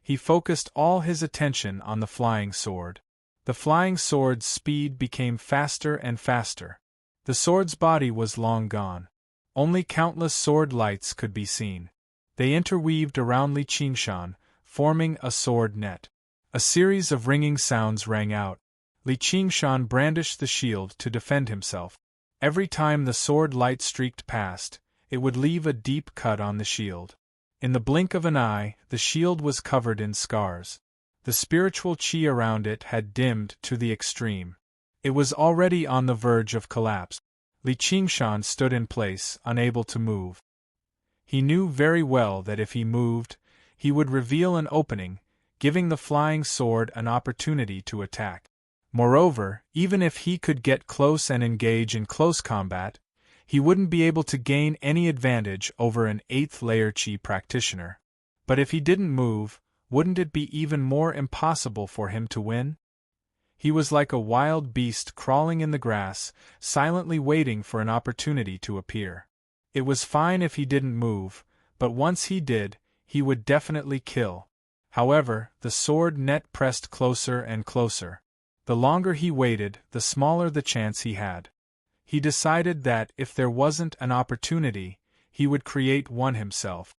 He focused all his attention on the flying sword. The flying sword's speed became faster and faster. The sword's body was long gone. Only countless sword lights could be seen. They interweaved around Li Qingshan, forming a sword net. A series of ringing sounds rang out. Li Qingshan brandished the shield to defend himself. Every time the sword light streaked past, it would leave a deep cut on the shield. In the blink of an eye, the shield was covered in scars. The spiritual qi around it had dimmed to the extreme. It was already on the verge of collapse. Li Qingshan stood in place, unable to move. He knew very well that if he moved, he would reveal an opening, giving the flying sword an opportunity to attack. Moreover, even if he could get close and engage in close combat, he wouldn't be able to gain any advantage over an 8th layer Qi practitioner. But if he didn't move, wouldn't it be even more impossible for him to win? He was like a wild beast crawling in the grass, silently waiting for an opportunity to appear. It was fine if he didn't move, but once he did, he would definitely kill. However, the sword net pressed closer and closer. The longer he waited, the smaller the chance he had. He decided that if there wasn't an opportunity, he would create one himself.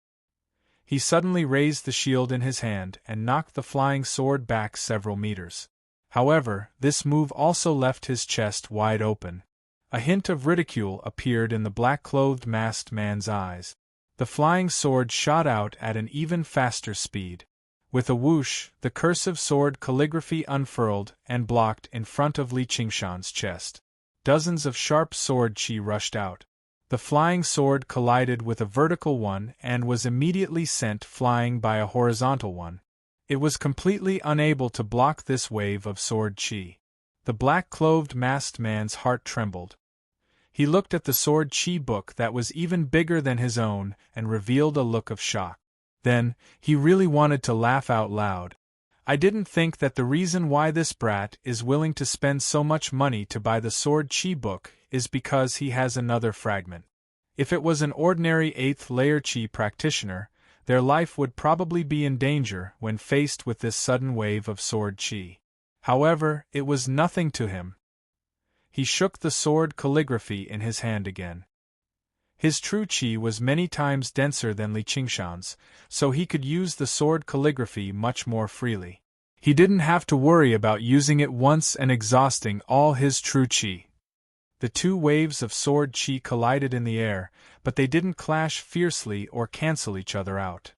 He suddenly raised the shield in his hand and knocked the flying sword back several meters. However, this move also left his chest wide open. A hint of ridicule appeared in the black-clothed masked man's eyes. The flying sword shot out at an even faster speed. With a whoosh, the cursive sword calligraphy unfurled and blocked in front of Li Qingshan's chest. Dozens of sharp sword qi rushed out. The flying sword collided with a vertical one and was immediately sent flying by a horizontal one. It was completely unable to block this wave of sword qi. The black-clothed masked man's heart trembled. He looked at the sword qi book that was even bigger than his own and revealed a look of shock. Then, he really wanted to laugh out loud. I didn't think that the reason why this brat is willing to spend so much money to buy the sword qi book is because he has another fragment. If it was an ordinary 8th layer qi practitioner, their life would probably be in danger when faced with this sudden wave of sword qi. However, it was nothing to him. He shook the sword calligraphy in his hand again. His true qi was many times denser than Li Qingshan's, so he could use the sword calligraphy much more freely. He didn't have to worry about using it once and exhausting all his true qi. The two waves of sword qi collided in the air, but they didn't clash fiercely or cancel each other out.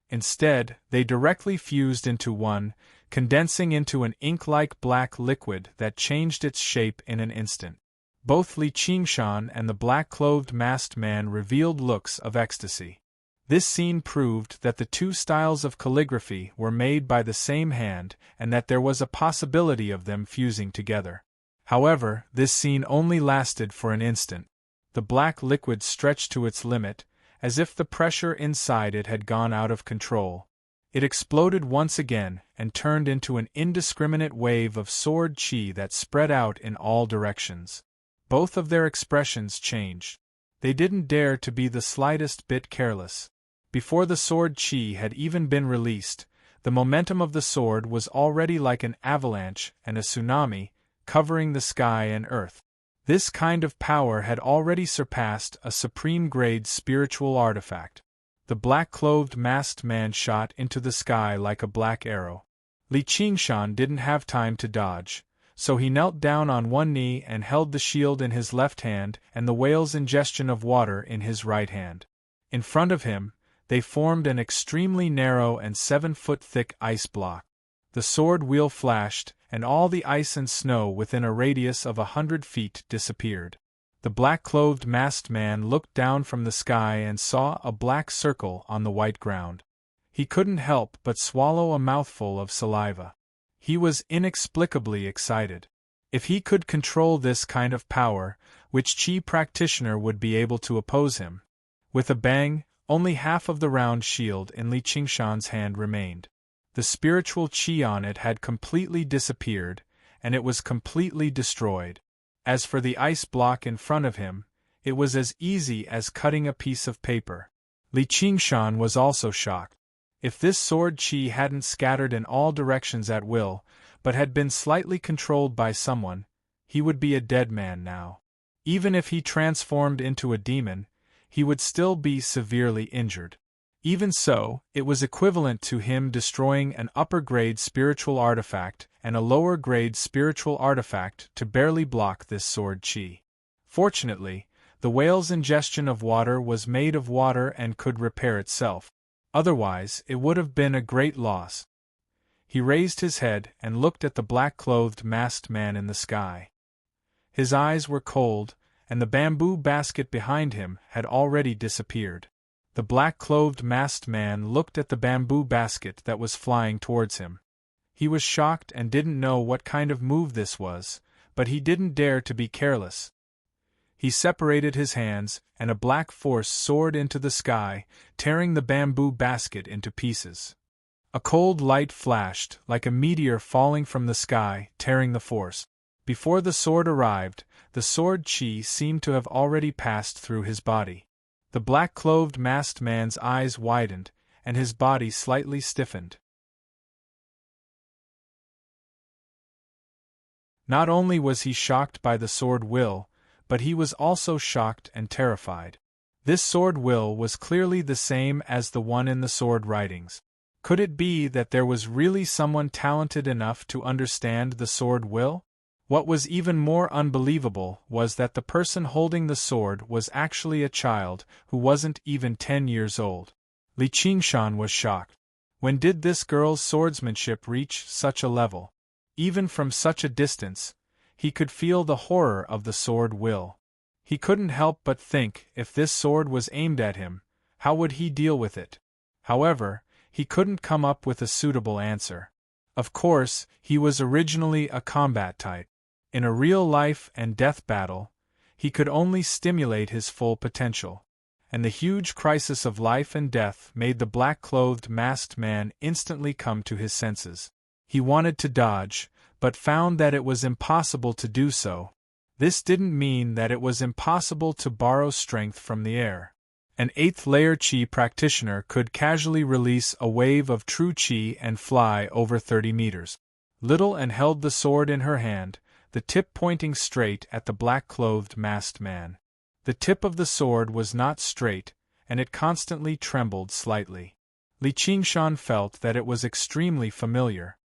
Instead, they directly fused into one, condensing into an ink-like black liquid that changed its shape in an instant. Both Li Qingshan and the black-clothed masked man revealed looks of ecstasy. This scene proved that the two styles of calligraphy were made by the same hand and that there was a possibility of them fusing together. However, this scene only lasted for an instant. The black liquid stretched to its limit, as if the pressure inside it had gone out of control. It exploded once again and turned into an indiscriminate wave of sword qi that spread out in all directions. Both of their expressions changed. They didn't dare to be the slightest bit careless. Before the sword qi had even been released, the momentum of the sword was already like an avalanche and a tsunami, covering the sky and earth. This kind of power had already surpassed a supreme-grade spiritual artifact. The black-clothed masked man shot into the sky like a black arrow. Li Qingshan didn't have time to dodge. so he knelt down on one knee and held the shield in his left hand and the whale's ingestion of water in his right hand. In front of him, they formed an extremely narrow and 7-foot thick ice block. The sword wheel flashed, and all the ice and snow within a radius of 100 feet disappeared. The black-clothed masked man looked down from the sky and saw a black circle on the white ground. He couldn't help but swallow a mouthful of saliva. He was inexplicably excited. If he could control this kind of power, which Qi practitioner would be able to oppose him? With a bang, only half of the round shield in Li Qingshan's hand remained. The spiritual Qi on it had completely disappeared, and it was completely destroyed. As for the ice block in front of him, it was as easy as cutting a piece of paper. Li Qingshan was also shocked. If this sword Qi hadn't scattered in all directions at will, but had been slightly controlled by someone, he would be a dead man now. Even if he transformed into a demon, he would still be severely injured. Even so, it was equivalent to him destroying an upper-grade spiritual artifact and a lower-grade spiritual artifact to barely block this sword Qi. Fortunately, the whale's ingestion of water was made of water and could repair itself. Otherwise, it would have been a great loss. He raised his head and looked at the black-clothed masked man in the sky. His eyes were cold, and the bamboo basket behind him had already disappeared. The black-clothed masked man looked at the bamboo basket that was flying towards him. He was shocked and didn't know what kind of move this was, but he didn't dare to be careless. He separated his hands, and a black force soared into the sky, tearing the bamboo basket into pieces. A cold light flashed, like a meteor falling from the sky, tearing the force. Before the sword arrived, the sword Qi seemed to have already passed through his body. The black-clothed masked man's eyes widened, and his body slightly stiffened. Not only was he shocked by the sword will, but he was also shocked and terrified. This sword will was clearly the same as the one in the sword writings. Could it be that there was really someone talented enough to understand the sword will? What was even more unbelievable was that the person holding the sword was actually a child who wasn't even 10 years old. Li Qingshan was shocked. When did this girl's swordsmanship reach such a level? Even from such a distance, he could feel the horror of the sword will. He couldn't help but think, if this sword was aimed at him, how would he deal with it? However, he couldn't come up with a suitable answer. Of course, he was originally a combat type. In a real life and death battle, he could only stimulate his full potential. And the huge crisis of life and death made the black-clothed masked man instantly come to his senses. He wanted to dodge, but found that it was impossible to do so. This didn't mean that it was impossible to borrow strength from the air. An 8th-layer Qi practitioner could casually release a wave of true Qi and fly over 30 meters. Little Anne held the sword in her hand, the tip pointing straight at the black-clothed masked man. The tip of the sword was not straight, and it constantly trembled slightly. Li Qingshan felt that it was extremely familiar.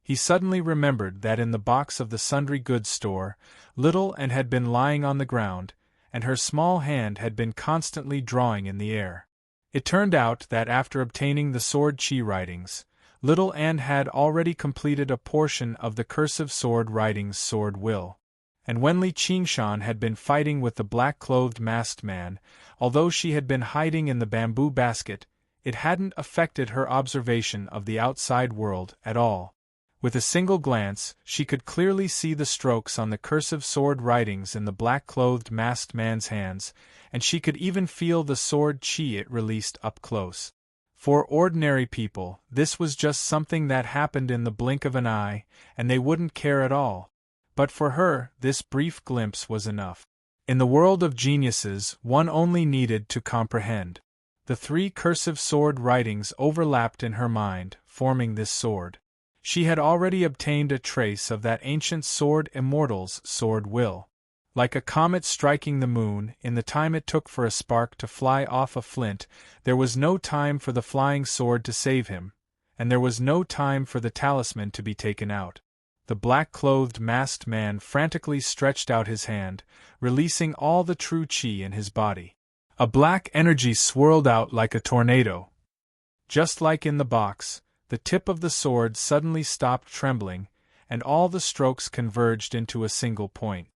He suddenly remembered that in the box of the sundry goods store, Little Anne had been lying on the ground, and her small hand had been constantly drawing in the air. It turned out that after obtaining the sword Qi writings, Little Anne had already completed a portion of the cursive sword writings sword will. And when Li Qingshan had been fighting with the black-clothed masked man, although she had been hiding in the bamboo basket, it hadn't affected her observation of the outside world at all. With a single glance, she could clearly see the strokes on the cursive sword writings in the black-clothed masked man's hands, and she could even feel the sword Qi it released up close. For ordinary people, this was just something that happened in the blink of an eye, and they wouldn't care at all. But for her, this brief glimpse was enough. In the world of geniuses, one only needed to comprehend. The 3 cursive sword writings overlapped in her mind, forming this sword. She had already obtained a trace of that ancient sword immortal's sword will. Like a comet striking the moon, in the time it took for a spark to fly off a flint, there was no time for the flying sword to save him, and there was no time for the talisman to be taken out. The black-clothed masked man frantically stretched out his hand, releasing all the true chi in his body. A black energy swirled out like a tornado. Just like in the box, the tip of the sword suddenly stopped trembling, and all the strokes converged into a single point.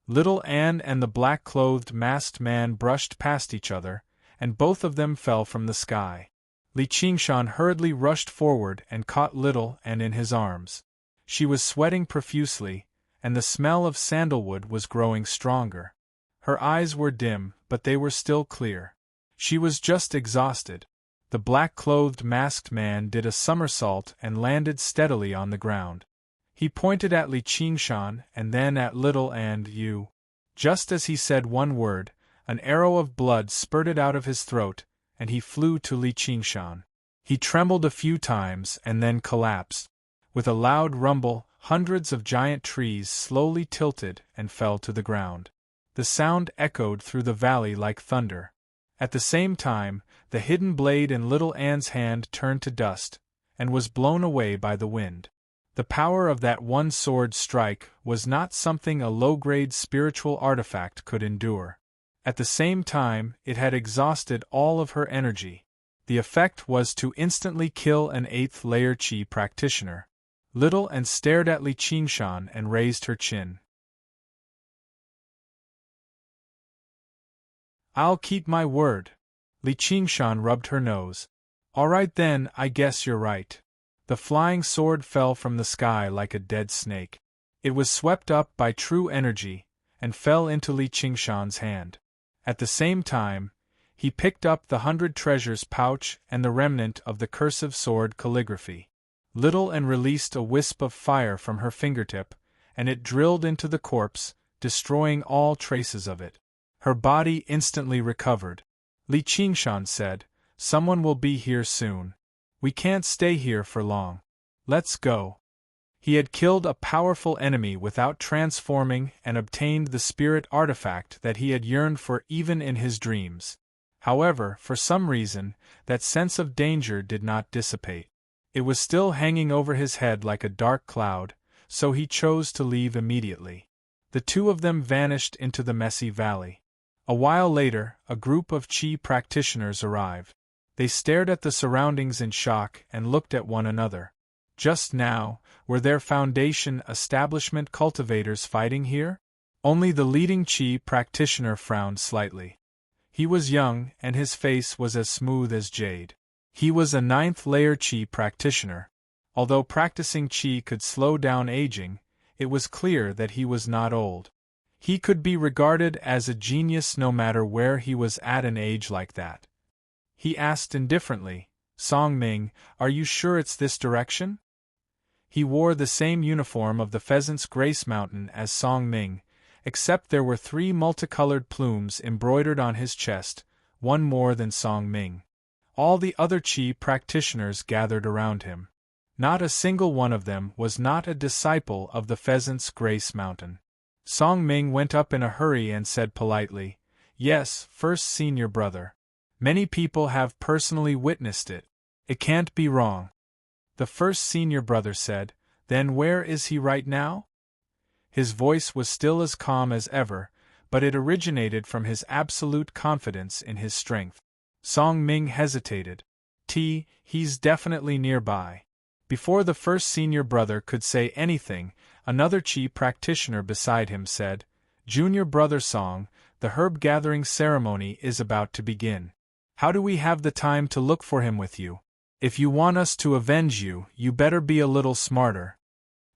Little Anne and the black-clothed masked man brushed past each other, and both of them fell from the sky. Li Qingshan hurriedly rushed forward and caught Little Anne in his arms. She was sweating profusely, and the smell of sandalwood was growing stronger. Her eyes were dim, but they were still clear. She was just exhausted. The black-clothed masked man did a somersault and landed steadily on the ground. He pointed at Li Qingshan and then at Little and Yu. Just as he said one word, an arrow of blood spurted out of his throat, and he flew to Li Qingshan. He trembled a few times and then collapsed. With a loud rumble, hundreds of giant trees slowly tilted and fell to the ground. The sound echoed through the valley like thunder. At the same time, the hidden blade in Little Anne's hand turned to dust, and was blown away by the wind. The power of that one sword strike was not something a low-grade spiritual artifact could endure. At the same time, it had exhausted all of her energy. The effect was to instantly kill an 8th layer chi practitioner. Little Anne stared at Li Qingshan and raised her chin. "I'll keep my word." Li Qingshan rubbed her nose. "All right then, I guess you're right." The flying sword fell from the sky like a dead snake. It was swept up by true energy, and fell into Li Qingshan's hand. At the same time, he picked up the 100 treasures pouch and the remnant of the cursive sword calligraphy. Little Anne released a wisp of fire from her fingertip, and it drilled into the corpse, destroying all traces of it. Her body instantly recovered. Li Qingshan said, "Someone will be here soon. We can't stay here for long. Let's go." He had killed a powerful enemy without transforming and obtained the spirit artifact that he had yearned for even in his dreams. However, for some reason, that sense of danger did not dissipate. It was still hanging over his head like a dark cloud, so he chose to leave immediately. The two of them vanished into the messy valley. A while later, a group of Qi practitioners arrived. They stared at the surroundings in shock and looked at one another. Just now, were their Foundation establishment cultivators fighting here? Only the leading Qi practitioner frowned slightly. He was young, and his face was as smooth as jade. He was a 9th layer Qi practitioner. Although practicing Qi could slow down aging, it was clear that he was not old. He could be regarded as a genius no matter where he was at an age like that. He asked indifferently, "Song Ming, are you sure it's this direction?" He wore the same uniform of the Pheasant's Grace Mountain as Song Ming, except there were 3 multicolored plumes embroidered on his chest, one more than Song Ming. All the other Qi practitioners gathered around him. Not a single one of them was not a disciple of the Pheasant's Grace Mountain. Song Ming went up in a hurry and said politely, "Yes, first senior brother. Many people have personally witnessed it. It can't be wrong." The first senior brother said, "Then where is he right now?" His voice was still as calm as ever, but it originated from his absolute confidence in his strength. Song Ming hesitated. He's definitely nearby." Before the first senior brother could say anything, another Qi practitioner beside him said, "Junior brother Song, the herb gathering ceremony is about to begin. How do we have the time to look for him with you? If you want us to avenge you, you better be a little smarter."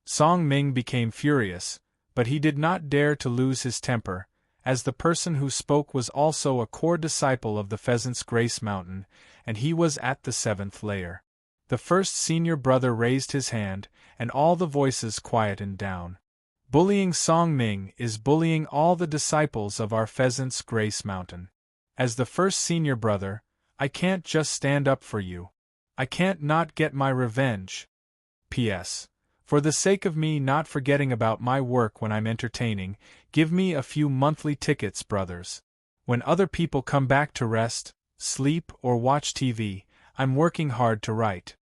Song Ming became furious, but he did not dare to lose his temper, as the person who spoke was also a core disciple of the Pheasant's Grace Mountain, and he was at the 7th layer. The first senior brother raised his hand, and all the voices quietened down. "Bullying Song Ming is bullying all the disciples of our Pheasant's Grace Mountain. As the first senior brother, I can't just stand up for you. I can't not get my revenge. P.S. For the sake of me not forgetting about my work when I'm entertaining, give me a few monthly tickets, brothers. When other people come back to rest, sleep, or watch TV, I'm working hard to write."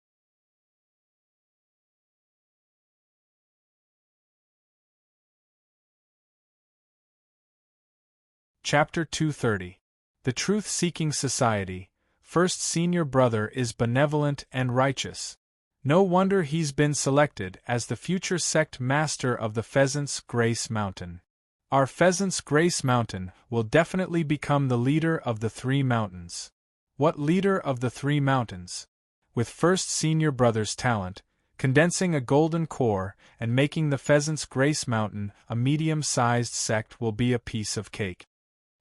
Chapter 230. The Truth-Seeking Society. First Senior Brother is benevolent and righteous. No wonder he's been selected as the future sect master of the Pheasant's Grace Mountain. Our Pheasant's Grace Mountain will definitely become the leader of the three mountains. What leader of the three mountains? With First Senior Brother's talent, condensing a golden core and making the Pheasant's Grace Mountain a medium-sized sect will be a piece of cake.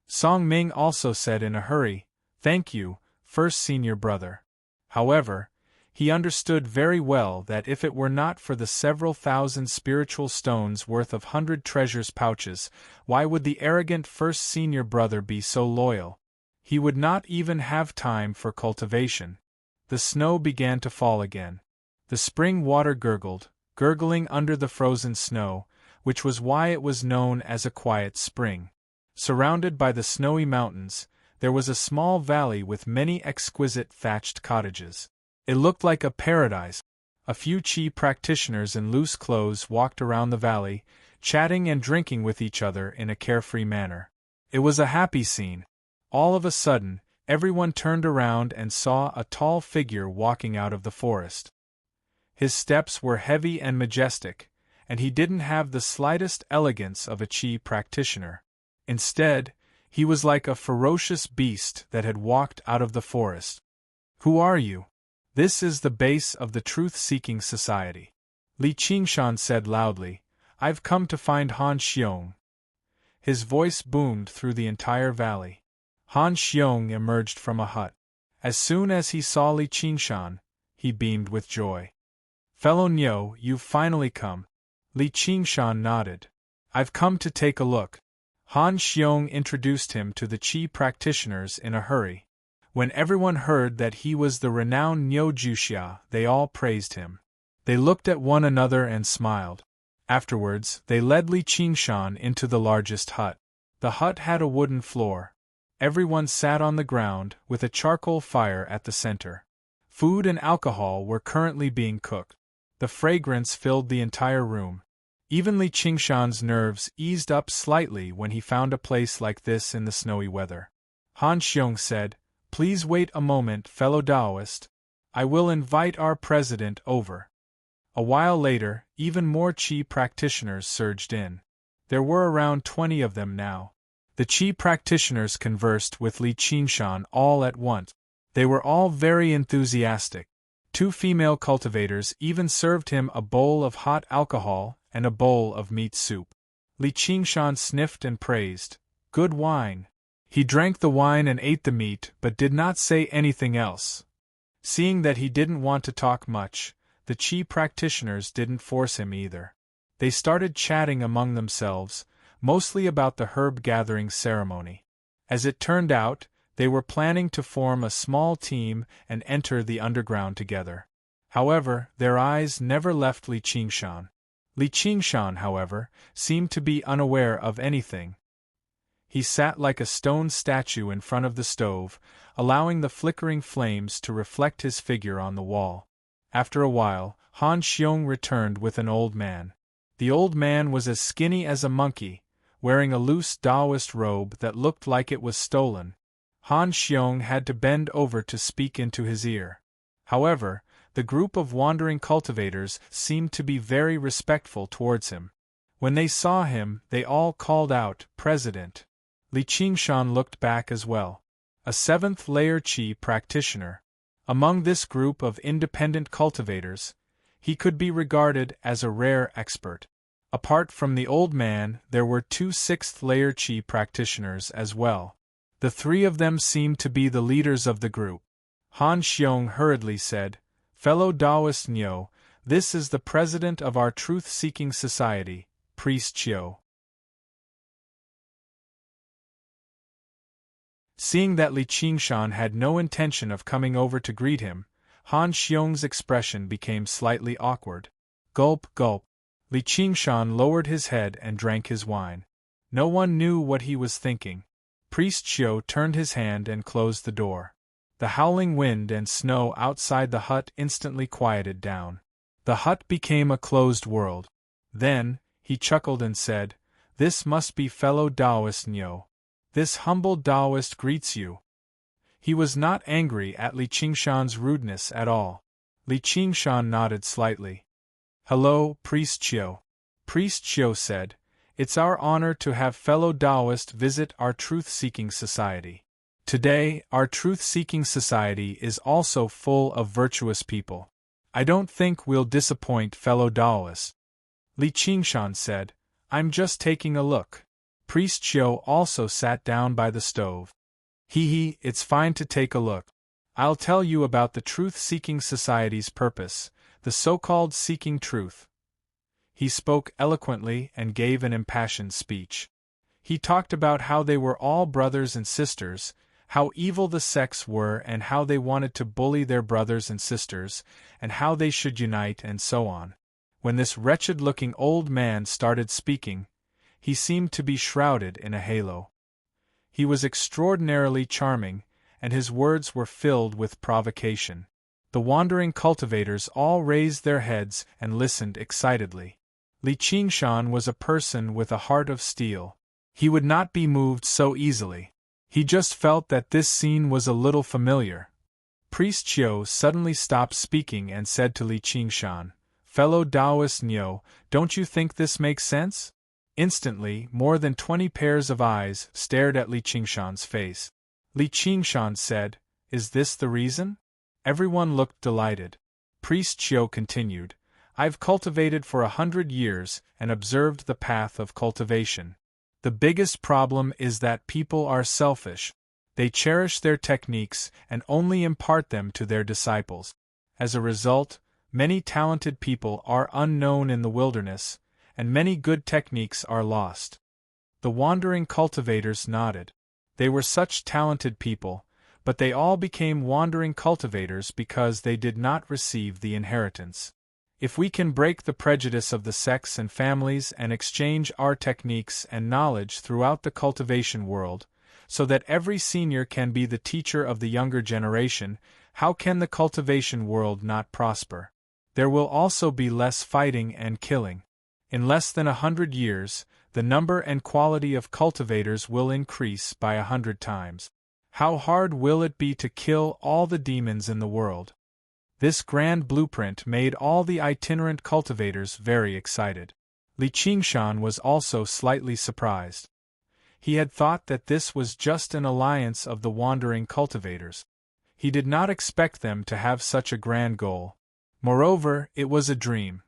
Song Ming also said in a hurry, "Thank you, First Senior Brother." However, he understood very well that if it were not for the several thousand spiritual stones worth of 100 treasures pouches, why would the arrogant First Senior Brother be so loyal? He would not even have time for cultivation. The snow began to fall again. The spring water gurgling under the frozen snow, which was why it was known as a quiet spring. Surrounded by the snowy mountains, there was a small valley with many exquisite thatched cottages. It looked like a paradise. A few Qi practitioners in loose clothes walked around the valley, chatting and drinking with each other in a carefree manner. It was a happy scene. All of a sudden, everyone turned around and saw a tall figure walking out of the forest. His steps were heavy and majestic, and he didn't have the slightest elegance of a Qi practitioner. Instead, he was like a ferocious beast that had walked out of the forest. "Who are you?" "This is the base of the Truth-Seeking Society," Li Qingshan said loudly. "I've come to find Han Xiong." His voice boomed through the entire valley. Han Xiong emerged from a hut. As soon as he saw Li Qingshan, he beamed with joy. "Fellow Niu, you've finally come." Li Qingshan nodded. "I've come to take a look." Han Xiong introduced him to the Qi practitioners in a hurry. When everyone heard that he was the renowned Niu Juxia, they all praised him. They looked at one another and smiled. Afterwards, they led Li Qingshan into the largest hut. The hut had a wooden floor. Everyone sat on the ground, with a charcoal fire at the center. Food and alcohol were currently being cooked. The fragrance filled the entire room. Even Li Qingshan's nerves eased up slightly when he found a place like this in the snowy weather. Han Xiong said, "Please wait a moment, fellow Taoist. I will invite our president over." A while later, even more Qi practitioners surged in. There were around 20 of them now. The Qi practitioners conversed with Li Qingshan all at once. They were all very enthusiastic. 2 female cultivators even served him a bowl of hot alcohol and a bowl of meat soup. Li Qingshan sniffed and praised, "Good wine." He drank the wine and ate the meat but did not say anything else. Seeing that he didn't want to talk much, the Qi practitioners didn't force him either. They started chatting among themselves, mostly about the herb-gathering ceremony. As it turned out, they were planning to form a small team and enter the underground together. However, their eyes never left Li Qingshan. Li Qingshan, however, seemed to be unaware of anything. He sat like a stone statue in front of the stove, allowing the flickering flames to reflect his figure on the wall. After a while, Han Xiong returned with an old man. The old man was as skinny as a monkey, wearing a loose Taoist robe that looked like it was stolen. Han Xiong had to bend over to speak into his ear. However, the group of wandering cultivators seemed to be very respectful towards him. When they saw him, they all called out, "President." Li Qingshan looked back as well. A 7th-layer Qi practitioner. Among this group of independent cultivators, he could be regarded as a rare expert. Apart from the old man, there were 2 6th-layer Qi practitioners as well. The 3 of them seemed to be the leaders of the group. Han Xiong hurriedly said, "Fellow Taoist Niu, this is the president of our Truth-Seeking Society, Priest Chiu." Seeing that Li Qingshan had no intention of coming over to greet him, Han Xiong's expression became slightly awkward. Gulp, gulp. Li Qingshan lowered his head and drank his wine. No one knew what he was thinking. Priest Chiu turned his hand and closed the door. The howling wind and snow outside the hut instantly quieted down. The hut became a closed world. Then, he chuckled and said, "This must be fellow Taoist Niu. This humble Taoist greets you. He was not angry at Li Qingshan's rudeness at all. Li Qingshan nodded slightly. Hello, Priest Chiu. Priest Chiu said, It's our honor to have fellow Taoists visit our truth-seeking society. Today, our truth-seeking society is also full of virtuous people. I don't think we'll disappoint fellow Taoists. Li Qingshan said, I'm just taking a look. Priest Chiu also sat down by the stove. It's fine to take a look. I'll tell you about the truth-seeking society's purpose, the so-called seeking truth. He spoke eloquently and gave an impassioned speech. He talked about how they were all brothers and sisters, how evil the sects were and how they wanted to bully their brothers and sisters, and how they should unite and so on. When this wretched-looking old man started speaking, he seemed to be shrouded in a halo. He was extraordinarily charming, and his words were filled with provocation. The wandering cultivators all raised their heads and listened excitedly. Li Qingshan was a person with a heart of steel. He would not be moved so easily. He just felt that this scene was a little familiar. Priest Chiu suddenly stopped speaking and said to Li Qingshan, Fellow Taoist Nyo, don't you think this makes sense? Instantly, more than 20 pairs of eyes stared at Li Qingshan's face. Li Qingshan said, Is this the reason? Everyone looked delighted. Priest Chiu continued, I've cultivated for 100 years and observed the path of cultivation. The biggest problem is that people are selfish. They cherish their techniques and only impart them to their disciples. As a result, many talented people are unknown in the wilderness, and many good techniques are lost. The wandering cultivators nodded. They were such talented people, but they all became wandering cultivators because they did not receive the inheritance. If we can break the prejudice of the sects and families and exchange our techniques and knowledge throughout the cultivation world, so that every senior can be the teacher of the younger generation, how can the cultivation world not prosper? There will also be less fighting and killing. In less than 100 years, the number and quality of cultivators will increase by 100 times. How hard will it be to kill all the demons in the world? This grand blueprint made all the itinerant cultivators very excited. Li Qingshan was also slightly surprised. He had thought that this was just an alliance of the wandering cultivators. He did not expect them to have such a grand goal. Moreover, it was a dream.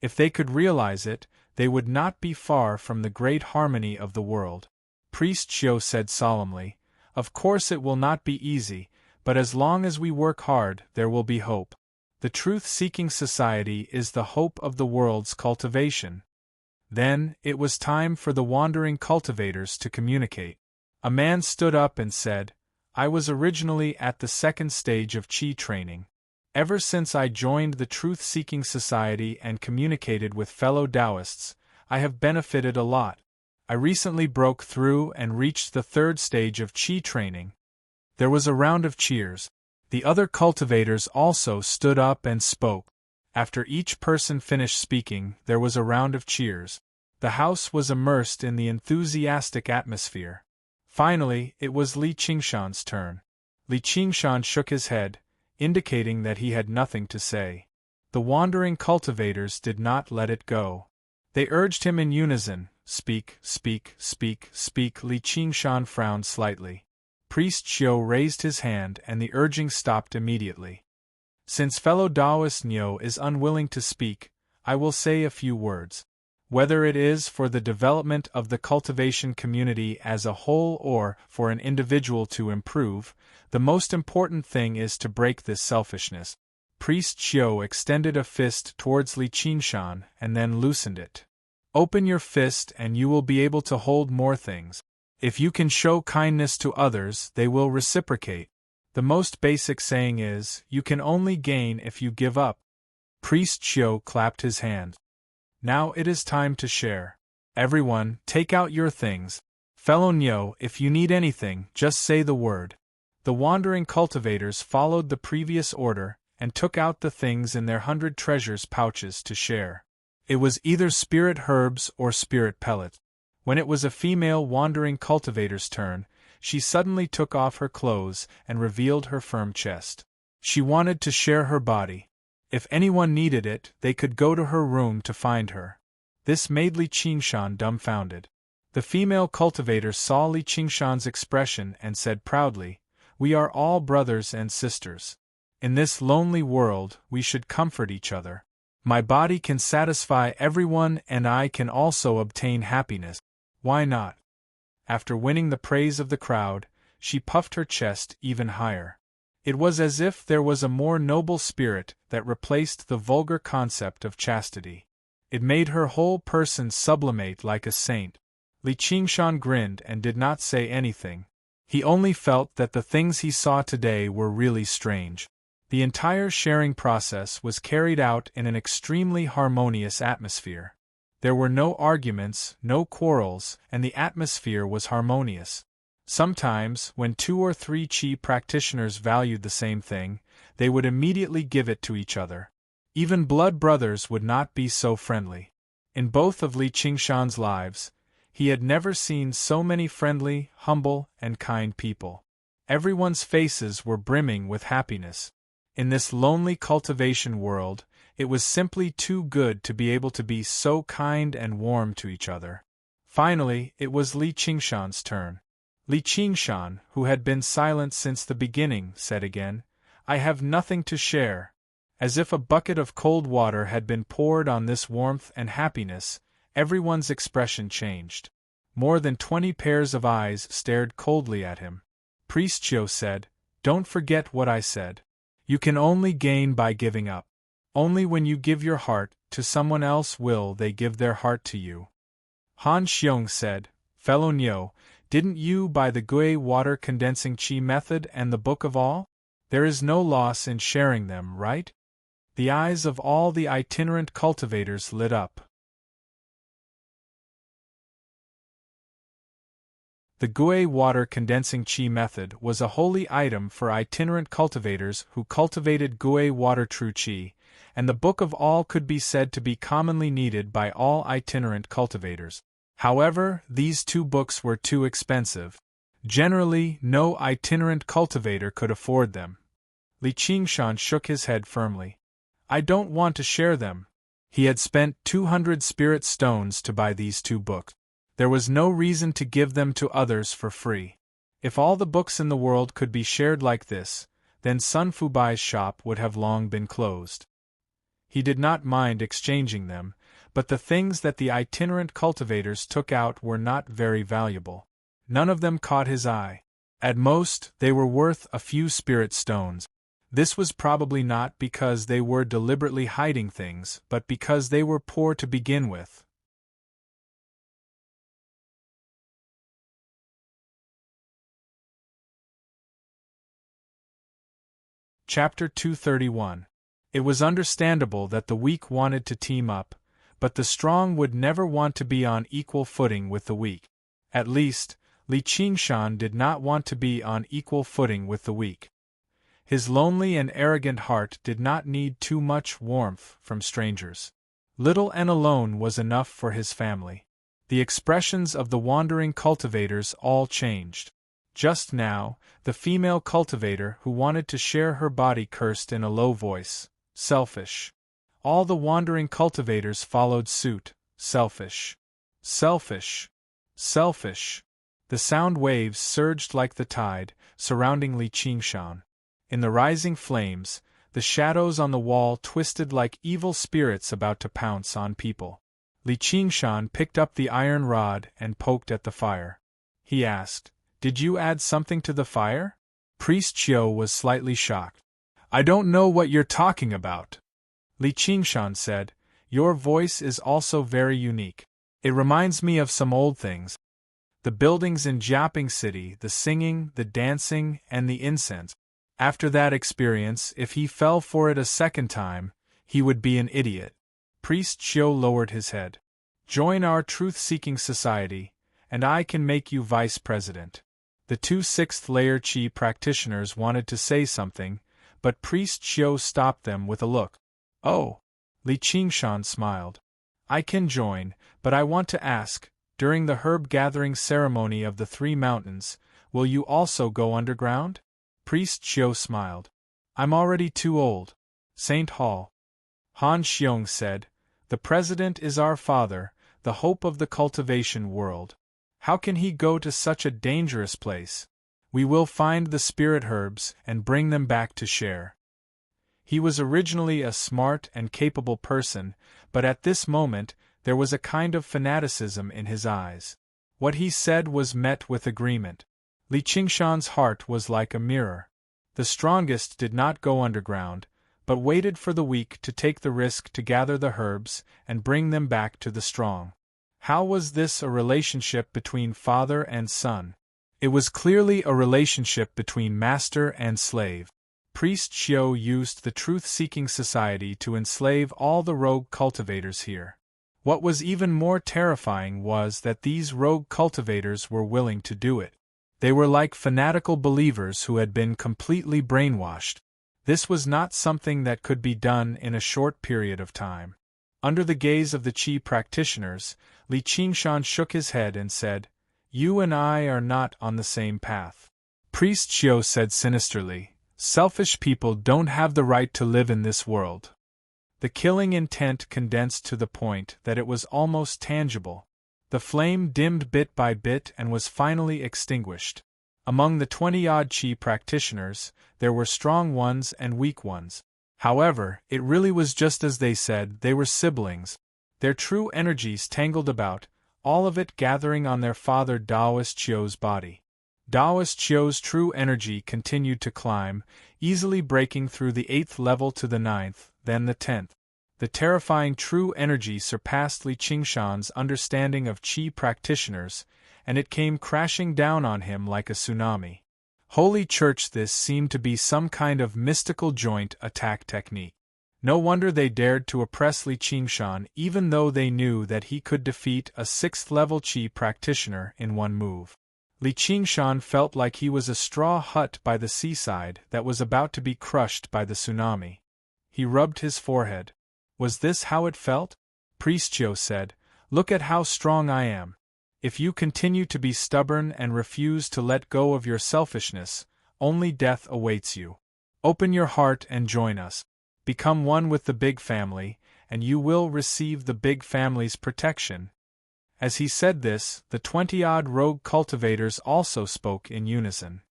If they could realize it, they would not be far from the great harmony of the world. Priest Chiu said solemnly, Of course it will not be easy, but as long as we work hard, there will be hope. The truth-seeking society is the hope of the world's cultivation. Then, it was time for the wandering cultivators to communicate. A man stood up and said, I was originally at the second stage of Qi training. Ever since I joined the truth-seeking society and communicated with fellow Taoists, I have benefited a lot. I recently broke through and reached the third stage of Qi training. There was a round of cheers. The other cultivators also stood up and spoke. After each person finished speaking, there was a round of cheers. The house was immersed in the enthusiastic atmosphere. Finally, it was Li Qingshan's turn. Li Qingshan shook his head, indicating that he had nothing to say. The wandering cultivators did not let it go. They urged him in unison, Speak, speak, speak, speak. Li Qingshan frowned slightly. Priest Chiu raised his hand and the urging stopped immediately. Since fellow Taoist Nyo is unwilling to speak, I will say a few words. Whether it is for the development of the cultivation community as a whole or for an individual to improve, the most important thing is to break this selfishness. Priest Chiu extended a fist towards Li Qingshan and then loosened it. Open your fist and you will be able to hold more things. If you can show kindness to others, they will reciprocate. The most basic saying is, you can only gain if you give up. Priest Chiu clapped his hands. Now it is time to share. Everyone, take out your things. Fellow Nyo, if you need anything, just say the word. The wandering cultivators followed the previous order and took out the things in their 100 treasures pouches to share. It was either spirit herbs or spirit pellets. When it was a female wandering cultivator's turn, she suddenly took off her clothes and revealed her firm chest. She wanted to share her body. If anyone needed it, they could go to her room to find her. This made Li Qingshan dumbfounded. The female cultivator saw Li Qingshan's expression and said proudly, "We are all brothers and sisters. In this lonely world, we should comfort each other. My body can satisfy everyone and I can also obtain happiness. Why not?" After winning the praise of the crowd, she puffed her chest even higher. It was as if there was a more noble spirit that replaced the vulgar concept of chastity. It made her whole person sublimate like a saint. Li Qingshan grinned and did not say anything. He only felt that the things he saw today were really strange. The entire sharing process was carried out in an extremely harmonious atmosphere. There were no arguments, no quarrels, and the atmosphere was harmonious. Sometimes, when 2 or 3 qi practitioners valued the same thing, they would immediately give it to each other. Even blood brothers would not be so friendly. In both of Li Qingshan's lives, he had never seen so many friendly, humble, and kind people. Everyone's faces were brimming with happiness. In this lonely cultivation world, it was simply too good to be able to be so kind and warm to each other. Finally, it was Li Qingshan's turn. Li Qingshan, who had been silent since the beginning, said again, "I have nothing to share." As if a bucket of cold water had been poured on this warmth and happiness, everyone's expression changed. More than 20 pairs of eyes stared coldly at him. Priest Chiu said, "Don't forget what I said. You can only gain by giving up. Only when you give your heart to someone else will they give their heart to you." Han Xiong said, "Fellow Niu, didn't you buy the Gui water condensing qi method and the Book of All? There is no loss in sharing them, right?" The eyes of all the itinerant cultivators lit up. The Gui water condensing qi method was a holy item for itinerant cultivators who cultivated Gui water true qi, and the Book of All could be said to be commonly needed by all itinerant cultivators. However, these 2 books were too expensive. Generally, no itinerant cultivator could afford them. Li Qingshan shook his head firmly. "I don't want to share them." He had spent 200 spirit stones to buy these 2 books. There was no reason to give them to others for free. If all the books in the world could be shared like this, then Sun Fubai's shop would have long been closed. He did not mind exchanging them, but the things that the itinerant cultivators took out were not very valuable. None of them caught his eye. At most, they were worth a few spirit stones. This was probably not because they were deliberately hiding things, but because they were poor to begin with. Chapter 231. It was understandable that the weak wanted to team up, but the strong would never want to be on equal footing with the weak. At least, Li Qingshan did not want to be on equal footing with the weak. His lonely and arrogant heart did not need too much warmth from strangers. Little and alone was enough for his family. The expressions of the wandering cultivators all changed. Just now, the female cultivator who wanted to share her body cursed in a low voice, "Selfish." All the wandering cultivators followed suit, "Selfish. Selfish. Selfish." The sound waves surged like the tide, surrounding Li Qingshan. In the rising flames, the shadows on the wall twisted like evil spirits about to pounce on people. Li Qingshan picked up the iron rod and poked at the fire. He asked, "Did you add something to the fire?" Priest Chiu was slightly shocked. "I don't know what you're talking about." Li Qingshan said, "Your voice is also very unique. It reminds me of some old things. The buildings in Jiaping City, the singing, the dancing, and the incense. After that experience, if he fell for it a second time, he would be an idiot." Priest Chiu lowered his head. "Join our truth-seeking society, and I can make you vice president." The 2 sixth-layer qi practitioners wanted to say something, but Priest Chiu stopped them with a look. "Oh!" Li Qingshan smiled. I can join, but I want to ask, during the herb-gathering ceremony of the 3 mountains, will you also go underground? Priest Xiu smiled. I'm already too old. Saint Hall. Han Xiong said, the president is our father, the hope of the cultivation world. How can he go to such a dangerous place? We will find the spirit herbs and bring them back to share. He was originally a smart and capable person, but at this moment, there was a kind of fanaticism in his eyes. What he said was met with agreement. Li Qingshan's heart was like a mirror. The strongest did not go underground, but waited for the weak to take the risk to gather the herbs and bring them back to the strong. How was this a relationship between father and son? It was clearly a relationship between master and slave. Priest Xiu used the truth-seeking society to enslave all the rogue cultivators here. What was even more terrifying was that these rogue cultivators were willing to do it. They were like fanatical believers who had been completely brainwashed. This was not something that could be done in a short period of time. Under the gaze of the Qi practitioners, Li Qingshan shook his head and said, You and I are not on the same path. Priest Xiu said sinisterly, Selfish people don't have the right to live in this world. The killing intent condensed to the point that it was almost tangible. The flame dimmed bit by bit and was finally extinguished. Among the 20-odd Qi practitioners, there were strong ones and weak ones. However, it really was just as they said, they were siblings. Their true energies tangled about, all of it gathering on their father Daoist Qiu's body. Daoist Qiu's true energy continued to climb, easily breaking through the 8th level to the 9th, then the 10th. The terrifying true energy surpassed Li Qingshan's understanding of Qi practitioners, and it came crashing down on him like a tsunami. Holy Church, this seemed to be some kind of mystical joint attack technique. No wonder they dared to oppress Li Qingshan even though they knew that he could defeat a 6th-level Qi practitioner in one move. Li Qingshan felt like he was a straw hut by the seaside that was about to be crushed by the tsunami. He rubbed his forehead. Was this how it felt? Priest Xiu said, Look at how strong I am. If you continue to be stubborn and refuse to let go of your selfishness, only death awaits you. Open your heart and join us. Become one with the big family, and you will receive the big family's protection. As he said this, the 20-odd rogue cultivators also spoke in unison.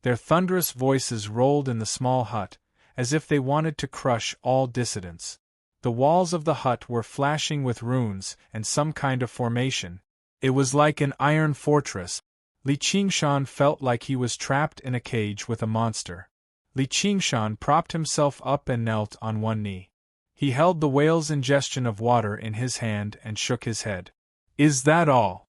Their thunderous voices rolled in the small hut, as if they wanted to crush all dissidents. The walls of the hut were flashing with runes and some kind of formation. It was like an iron fortress. Li Qingshan felt like he was trapped in a cage with a monster. Li Qingshan propped himself up and knelt on one knee. He held the whale's ingestion of water in his hand and shook his head. Is that all?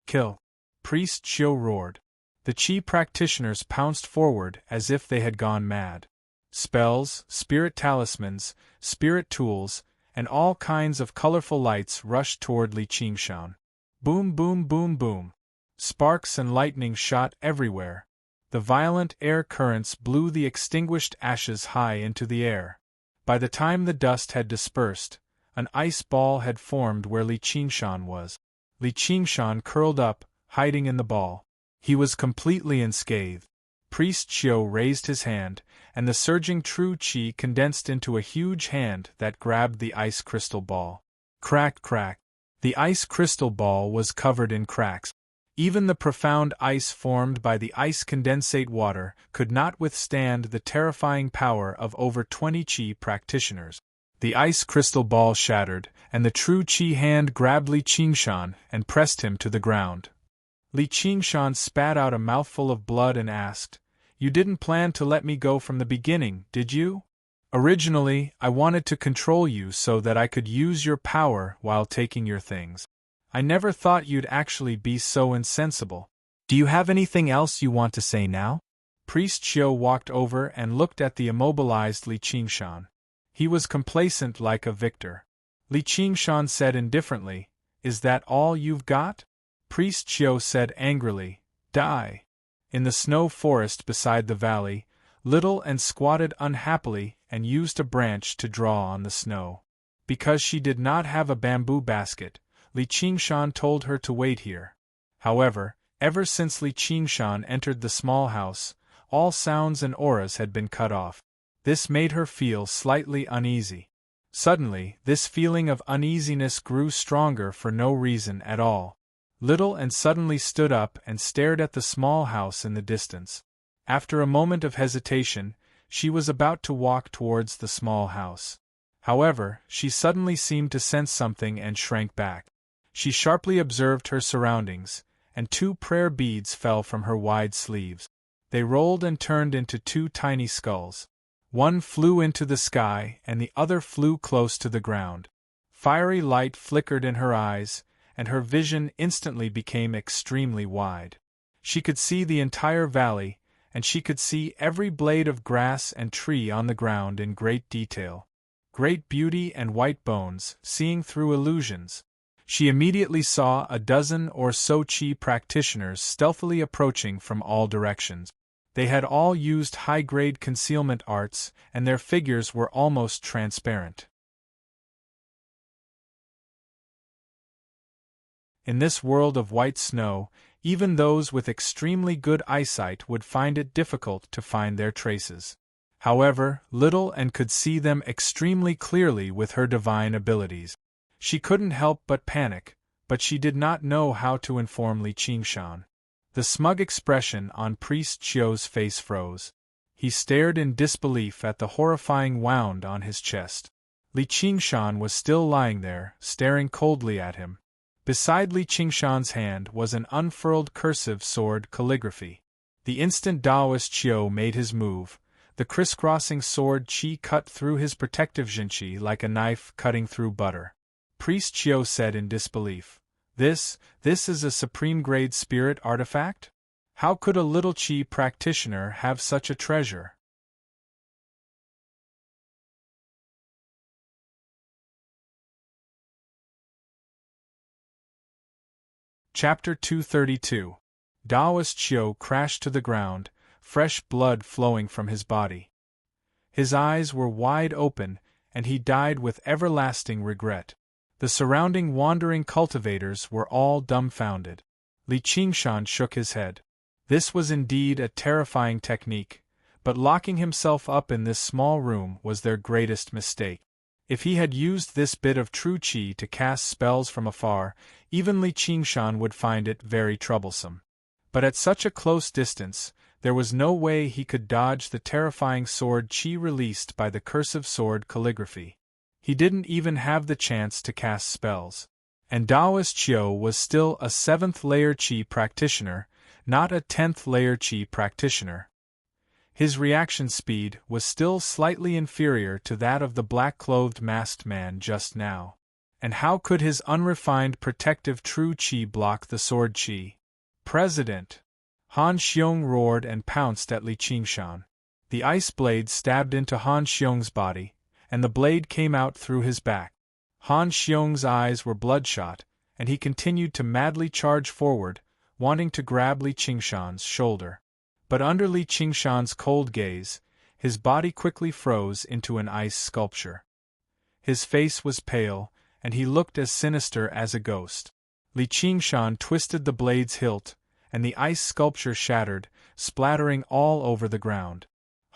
Kill! Priest Xiu roared. The Qi practitioners pounced forward as if they had gone mad. Spells, spirit talismans, spirit tools, and all kinds of colorful lights rushed toward Li Qingshan. Boom, boom, boom, boom. Sparks and lightning shot everywhere. The violent air currents blew the extinguished ashes high into the air. By the time the dust had dispersed, an ice ball had formed where Li Qingshan was. Li Qingshan curled up, hiding in the ball. He was completely unscathed. Priest Xiu raised his hand, and the surging true qi condensed into a huge hand that grabbed the ice crystal ball. Crack, crack. The ice crystal ball was covered in cracks. Even the profound ice formed by the ice condensate water could not withstand the terrifying power of over 20 qi practitioners. The ice crystal ball shattered, and the true qi hand grabbed Li Qingshan and pressed him to the ground. Li Qingshan spat out a mouthful of blood and asked, "You didn't plan to let me go from the beginning, did you? Originally, I wanted to control you so that I could use your power while taking your things. I never thought you'd actually be so insensible. Do you have anything else you want to say now?" Priest Xiu walked over and looked at the immobilized Li Qingshan. He was complacent like a victor. Li Qingshan said indifferently, "Is that all you've got?" Priest Xiu said angrily, "Die." In the snow forest beside the valley, Little and squatted unhappily and used a branch to draw on the snow. Because she did not have a bamboo basket, Li Qingshan told her to wait here. However, ever since Li Qingshan entered the small house, all sounds and auras had been cut off. This made her feel slightly uneasy. Suddenly, this feeling of uneasiness grew stronger for no reason at all. Little and suddenly stood up and stared at the small house in the distance. After a moment of hesitation, she was about to walk towards the small house. However, she suddenly seemed to sense something and shrank back. She sharply observed her surroundings, and 2 prayer beads fell from her wide sleeves. They rolled and turned into 2 tiny skulls. One flew into the sky and the other flew close to the ground. Fiery light flickered in her eyes, and her vision instantly became extremely wide. She could see the entire valley, and she could see every blade of grass and tree on the ground in great detail. Great beauty and white bones, seeing through illusions. She immediately saw a dozen or so Qi practitioners stealthily approaching from all directions. They had all used high-grade concealment arts, and their figures were almost transparent. In this world of white snow, even those with extremely good eyesight would find it difficult to find their traces. However, Little and could see them extremely clearly with her divine abilities. She couldn't help but panic, but she did not know how to inform Li Qingshan. The smug expression on Priest Qiu's face froze. He stared in disbelief at the horrifying wound on his chest. Li Qingshan was still lying there, staring coldly at him. Beside Li Qingshan's hand was an unfurled cursive sword calligraphy. The instant Taoist Qiu made his move, the crisscrossing sword Qi cut through his protective Jinqi like a knife cutting through butter. Priest Qiu said in disbelief, This is a supreme-grade spirit artifact? How could a little Qi practitioner have such a treasure? Chapter 232. Taoist Qiu crashed to the ground, fresh blood flowing from his body. His eyes were wide open, and he died with everlasting regret. The surrounding wandering cultivators were all dumbfounded. Li Qingshan shook his head. This was indeed a terrifying technique, but locking himself up in this small room was their greatest mistake. If he had used this bit of true Qi to cast spells from afar, even Li Qingshan would find it very troublesome. But at such a close distance, there was no way he could dodge the terrifying sword Qi released by the cursive sword calligraphy. He didn't even have the chance to cast spells. And Taoist Qiu was still a 7th-layer Qi practitioner, not a 10th-layer Qi practitioner. His reaction speed was still slightly inferior to that of the black-clothed masked man just now. And how could his unrefined protective true Qi block the sword Qi? President! Han Xiong roared and pounced at Li Qingshan. The ice blade stabbed into Han Xiong's body, and the blade came out through his back. Han Xiong's eyes were bloodshot, and he continued to madly charge forward, wanting to grab Li Qingshan's shoulder. But under Li Qingshan's cold gaze, his body quickly froze into an ice sculpture. His face was pale, and he looked as sinister as a ghost. Li Qingshan twisted the blade's hilt, and the ice sculpture shattered, splattering all over the ground.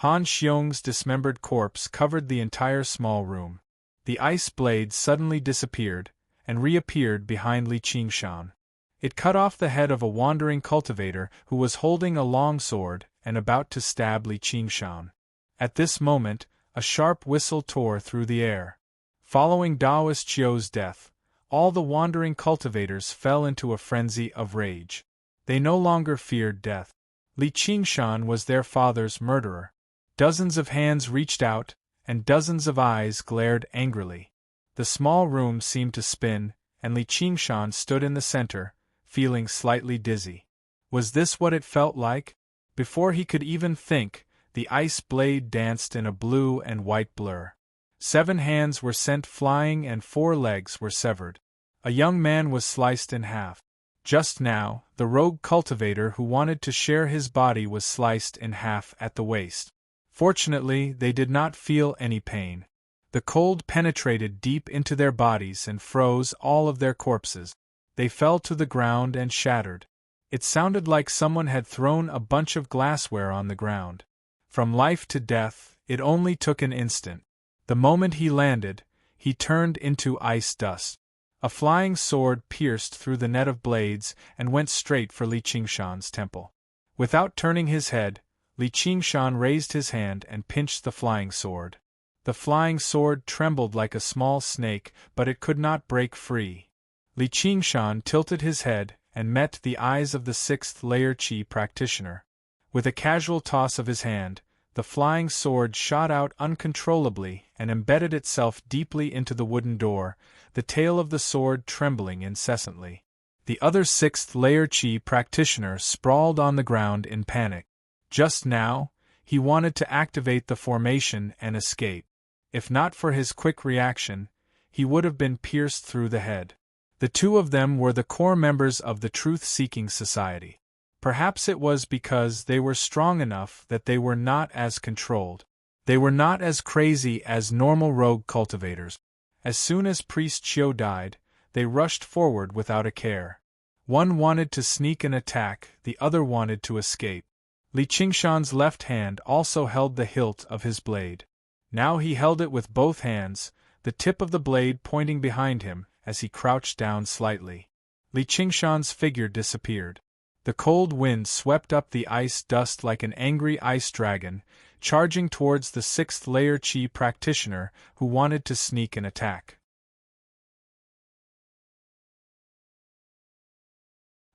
Han Xiong's dismembered corpse covered the entire small room. The ice blade suddenly disappeared, and reappeared behind Li Qingshan. It cut off the head of a wandering cultivator who was holding a long sword and about to stab Li Qingshan. At this moment, a sharp whistle tore through the air. Following Taoist Qiu's death, all the wandering cultivators fell into a frenzy of rage. They no longer feared death. Li Qingshan was their father's murderer. Dozens of hands reached out, and dozens of eyes glared angrily. The small room seemed to spin, and Li Qingshan stood in the center, feeling slightly dizzy. Was this what it felt like? Before he could even think, the ice blade danced in a blue and white blur. 7 hands were sent flying and 4 legs were severed. A young man was sliced in half. Just now, the rogue cultivator who wanted to share his body was sliced in half at the waist. Fortunately, they did not feel any pain. The cold penetrated deep into their bodies and froze all of their corpses. They fell to the ground and shattered. It sounded like someone had thrown a bunch of glassware on the ground. From life to death, it only took an instant. The moment he landed, he turned into ice dust. A flying sword pierced through the net of blades and went straight for Li Qingshan's temple. Without turning his head, Li Qingshan raised his hand and pinched the flying sword. The flying sword trembled like a small snake, but it could not break free. Li Qingshan tilted his head and met the eyes of the sixth-layer Qi practitioner. With a casual toss of his hand, the flying sword shot out uncontrollably and embedded itself deeply into the wooden door, the tail of the sword trembling incessantly. The other sixth-layer Qi practitioner sprawled on the ground in panic. Just now, he wanted to activate the formation and escape. If not for his quick reaction, he would have been pierced through the head. The two of them were the core members of the Truth-Seeking Society. Perhaps it was because they were strong enough that they were not as controlled. They were not as crazy as normal rogue cultivators. As soon as Priest Qiu died, they rushed forward without a care. One wanted to sneak an attack, the other wanted to escape. Li Qingshan's left hand also held the hilt of his blade. Now he held it with both hands, the tip of the blade pointing behind him, as he crouched down slightly. Li Qingshan's figure disappeared. The cold wind swept up the ice dust like an angry ice dragon, charging towards the sixth-layer Qi practitioner who wanted to sneak an attack.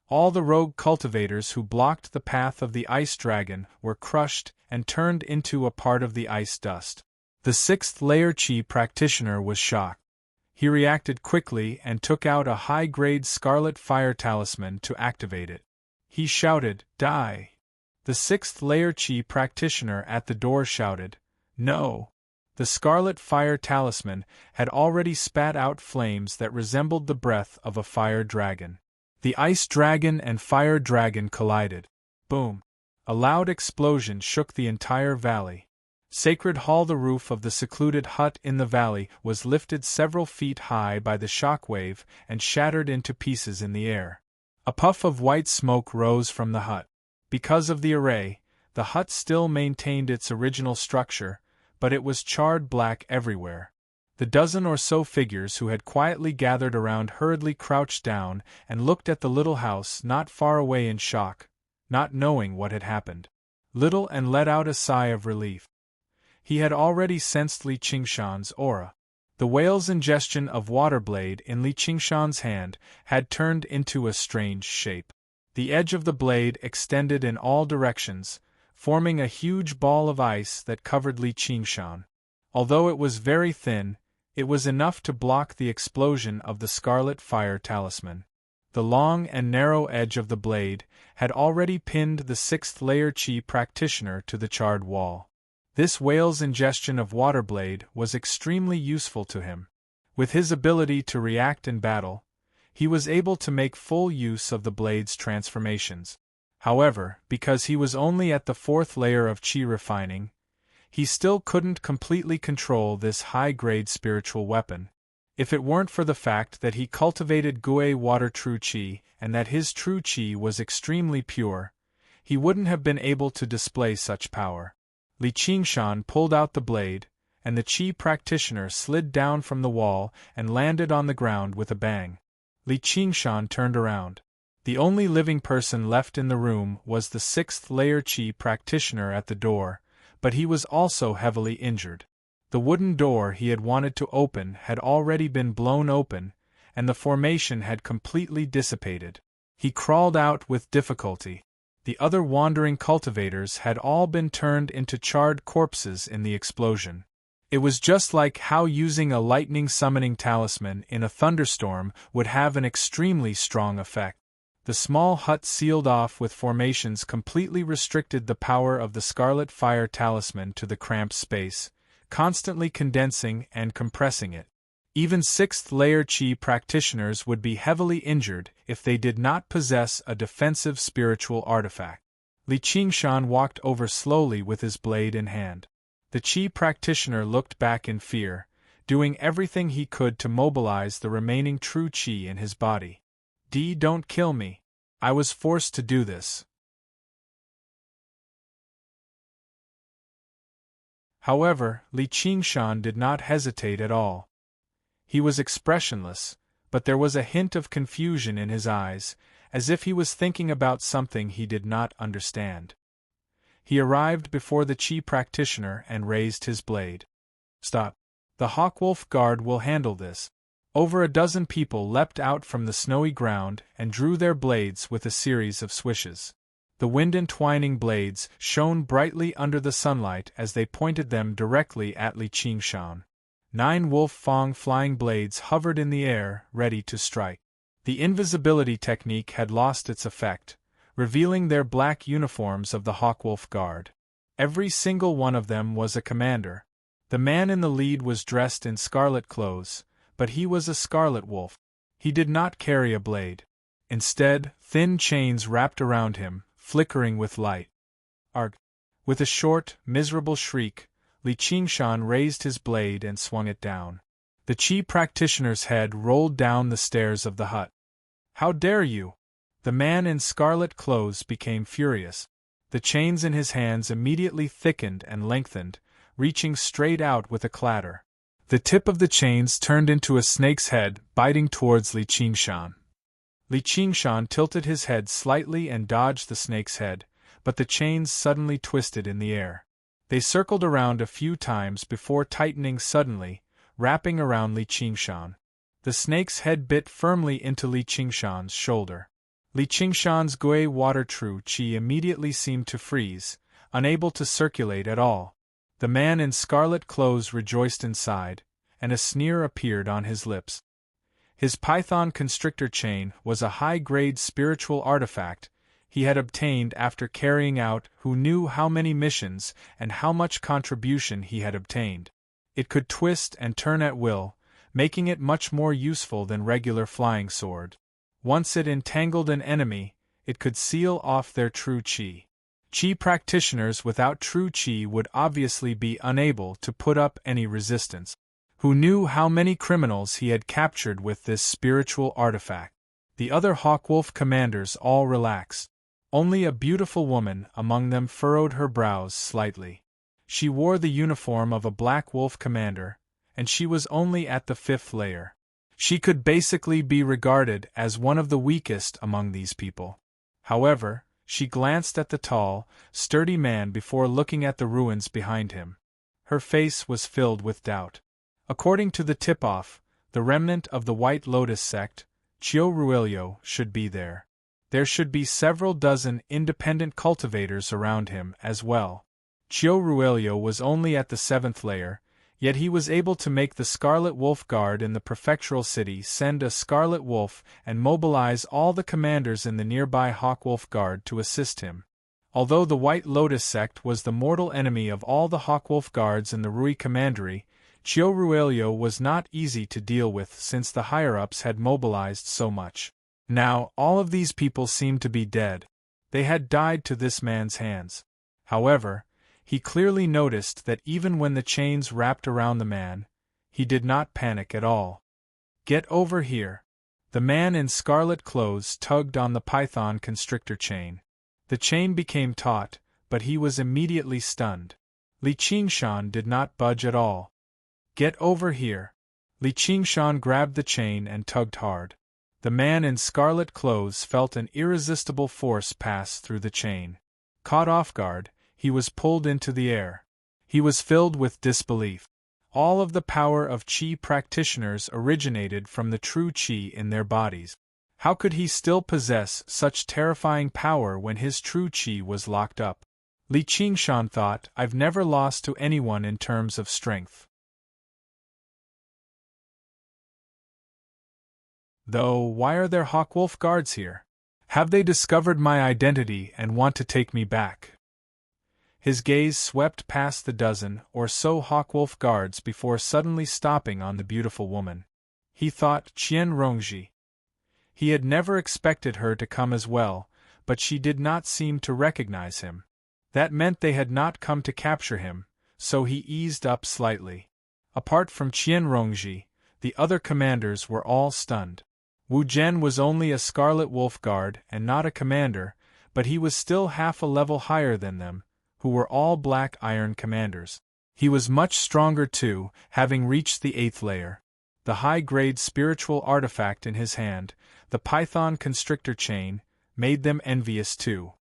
All the rogue cultivators who blocked the path of the ice dragon were crushed and turned into a part of the ice dust. The sixth-layer Qi practitioner was shocked. He reacted quickly and took out a high-grade scarlet fire talisman to activate it. He shouted, "Die!" The sixth-layer Qi practitioner at the door shouted, "No!" The scarlet fire talisman had already spat out flames that resembled the breath of a fire dragon. The ice dragon and fire dragon collided. Boom! A loud explosion shook the entire valley. Sacred Hall, the roof of the secluded hut in the valley, was lifted several feet high by the shockwave and shattered into pieces in the air. A puff of white smoke rose from the hut. Because of the array, the hut still maintained its original structure, but it was charred black everywhere. The dozen or so figures who had quietly gathered around hurriedly crouched down and looked at the little house not far away in shock, not knowing what had happened. Little and let out a sigh of relief. He had already sensed Li Qingshan's aura. The whale's ingestion of waterblade in Li Qingshan's hand had turned into a strange shape. The edge of the blade extended in all directions, forming a huge ball of ice that covered Li Qingshan. Although it was very thin, it was enough to block the explosion of the scarlet fire talisman. The long and narrow edge of the blade had already pinned the sixth-layer Qi practitioner to the charred wall. This whale's ingestion of waterblade was extremely useful to him. With his ability to react in battle, he was able to make full use of the blade's transformations. However, because he was only at the fourth layer of Qi refining, he still couldn't completely control this high-grade spiritual weapon. If it weren't for the fact that he cultivated Gui water true Qi and that his true Qi was extremely pure, he wouldn't have been able to display such power. Li Qingshan pulled out the blade, and the Qi practitioner slid down from the wall and landed on the ground with a bang. Li Qingshan turned around. The only living person left in the room was the sixth-layer Qi practitioner at the door, but he was also heavily injured. The wooden door he had wanted to open had already been blown open, and the formation had completely dissipated. He crawled out with difficulty. The other wandering cultivators had all been turned into charred corpses in the explosion. It was just like how using a lightning summoning talisman in a thunderstorm would have an extremely strong effect. The small hut sealed off with formations completely restricted the power of the scarlet fire talisman to the cramped space, constantly condensing and compressing it. Even sixth-layer Qi practitioners would be heavily injured if they did not possess a defensive spiritual artifact. Li Qingshan walked over slowly with his blade in hand. The Qi practitioner looked back in fear, doing everything he could to mobilize the remaining true Qi in his body. Don't kill me. I was forced to do this. However, Li Qingshan did not hesitate at all. He was expressionless, but there was a hint of confusion in his eyes, as if he was thinking about something he did not understand. He arrived before the Qi practitioner and raised his blade. Stop. The Hawkwolf Guard will handle this. Over a dozen people leapt out from the snowy ground and drew their blades with a series of swishes. The wind-entwining blades shone brightly under the sunlight as they pointed them directly at Li Qingshan. 9 wolf-fang flying blades hovered in the air, ready to strike. The invisibility technique had lost its effect, revealing their black uniforms of the Hawkwolf Guard. Every single one of them was a commander. The man in the lead was dressed in scarlet clothes, but he was a scarlet wolf. He did not carry a blade. Instead, thin chains wrapped around him, flickering with light. Arg! With a short, miserable shriek, Li Qingshan raised his blade and swung it down. The Qi practitioner's head rolled down the stairs of the hut. How dare you! The man in scarlet clothes became furious. The chains in his hands immediately thickened and lengthened, reaching straight out with a clatter. The tip of the chains turned into a snake's head, biting towards Li Qingshan. Li Qingshan tilted his head slightly and dodged the snake's head, but the chains suddenly twisted in the air. They circled around a few times before tightening suddenly, wrapping around Li Qingshan. The snake's head bit firmly into Li Qingshan's shoulder. Li Qingshan's Gui water true Qi immediately seemed to freeze, unable to circulate at all. The man in scarlet clothes rejoiced inside, and a sneer appeared on his lips. His python constrictor chain was a high-grade spiritual artifact he had obtained after carrying out who knew how many missions and how much contribution he had obtained. It could twist and turn at will, making it much more useful than regular flying sword. Once it entangled an enemy, it could seal off their true Qi. Qi practitioners without true Qi would obviously be unable to put up any resistance. Who knew how many criminals he had captured with this spiritual artifact? The other Hawkwolf commanders all relaxed. Only a beautiful woman among them furrowed her brows slightly. She wore the uniform of a black wolf commander, and she was only at the 5th layer. She could basically be regarded as one of the weakest among these people. However, she glanced at the tall, sturdy man before looking at the ruins behind him. Her face was filled with doubt. According to the tip-off, the remnant of the White Lotus sect, Chiu Ruilio, should be there. There should be several dozen independent cultivators around him as well. Chiu Ruilio was only at the 7th layer, yet he was able to make the Scarlet Wolf Guard in the prefectural city send a Scarlet Wolf and mobilize all the commanders in the nearby Hawkwolf Guard to assist him. Although the White Lotus sect was the mortal enemy of all the Hawkwolf Guards in the Rui Commandery, Chiu Ruilio was not easy to deal with since the higher-ups had mobilized so much. Now, all of these people seemed to be dead. They had died to this man's hands. However, he clearly noticed that even when the chains wrapped around the man, he did not panic at all. Get over here. The man in scarlet clothes tugged on the python constrictor chain. The chain became taut, but he was immediately stunned. Li Qingshan did not budge at all. Get over here. Li Qingshan grabbed the chain and tugged hard. The man in scarlet clothes felt an irresistible force pass through the chain. Caught off guard, he was pulled into the air. He was filled with disbelief. All of the power of Qi practitioners originated from the true Qi in their bodies. How could he still possess such terrifying power when his true Qi was locked up? Li Qingshan thought, I've never lost to anyone in terms of strength. Though, why are there Hawkwolf Guards here? Have they discovered my identity and want to take me back? His gaze swept past the dozen or so Hawkwolf Guards before suddenly stopping on the beautiful woman. He thought Qian Rongji. He had never expected her to come as well, but she did not seem to recognize him. That meant they had not come to capture him, so he eased up slightly. Apart from Qianrongji, the other commanders were all stunned. Wu Zhen was only a Scarlet Wolf Guard and not a commander, but he was still half a level higher than them, who were all Black Iron commanders. He was much stronger too, having reached the 8th layer. The high-grade spiritual artifact in his hand, the Python Constrictor Chain, made them envious too.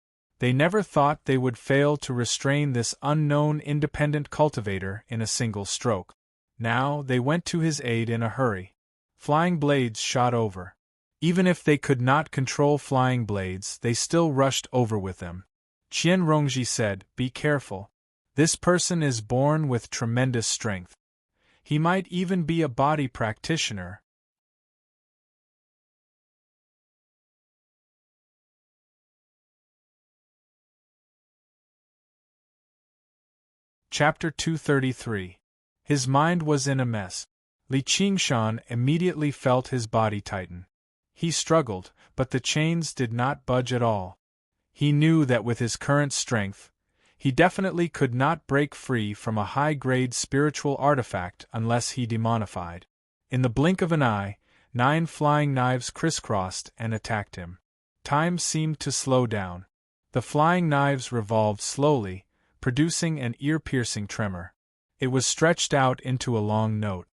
They never thought they would fail to restrain this unknown independent cultivator in a single stroke. Now they went to his aid in a hurry. Flying blades shot over. Even if they could not control flying blades, they still rushed over with them. Qianrongji said, "Be careful. This person is born with tremendous strength. He might even be a body practitioner." Chapter 233. His mind was in a mess. Li Qingshan immediately felt his body tighten. He struggled, but the chains did not budge at all. He knew that with his current strength, he definitely could not break free from a high-grade spiritual artifact unless he demonified. In the blink of an eye, 9 flying knives crisscrossed and attacked him. Time seemed to slow down. The flying knives revolved slowly, producing an ear-piercing tremor. It was stretched out into a long note.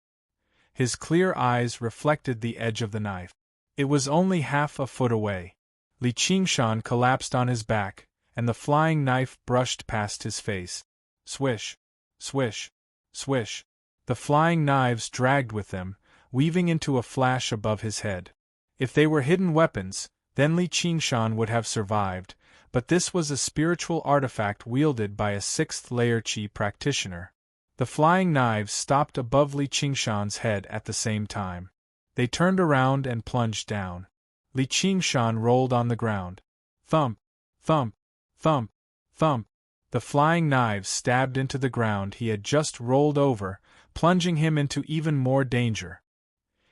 His clear eyes reflected the edge of the knife. It was only half a foot away. Li Qingshan collapsed on his back, and the flying knife brushed past his face. Swish, swish, swish. The flying knives dragged with them, weaving into a flash above his head. If they were hidden weapons, then Li Qingshan would have survived, but this was a spiritual artifact wielded by a 6th-layer Qi practitioner. The flying knives stopped above Li Qingshan's head at the same time. They turned around and plunged down. Li Qingshan rolled on the ground. Thump, thump, thump, thump. The flying knives stabbed into the ground he had just rolled over, plunging him into even more danger.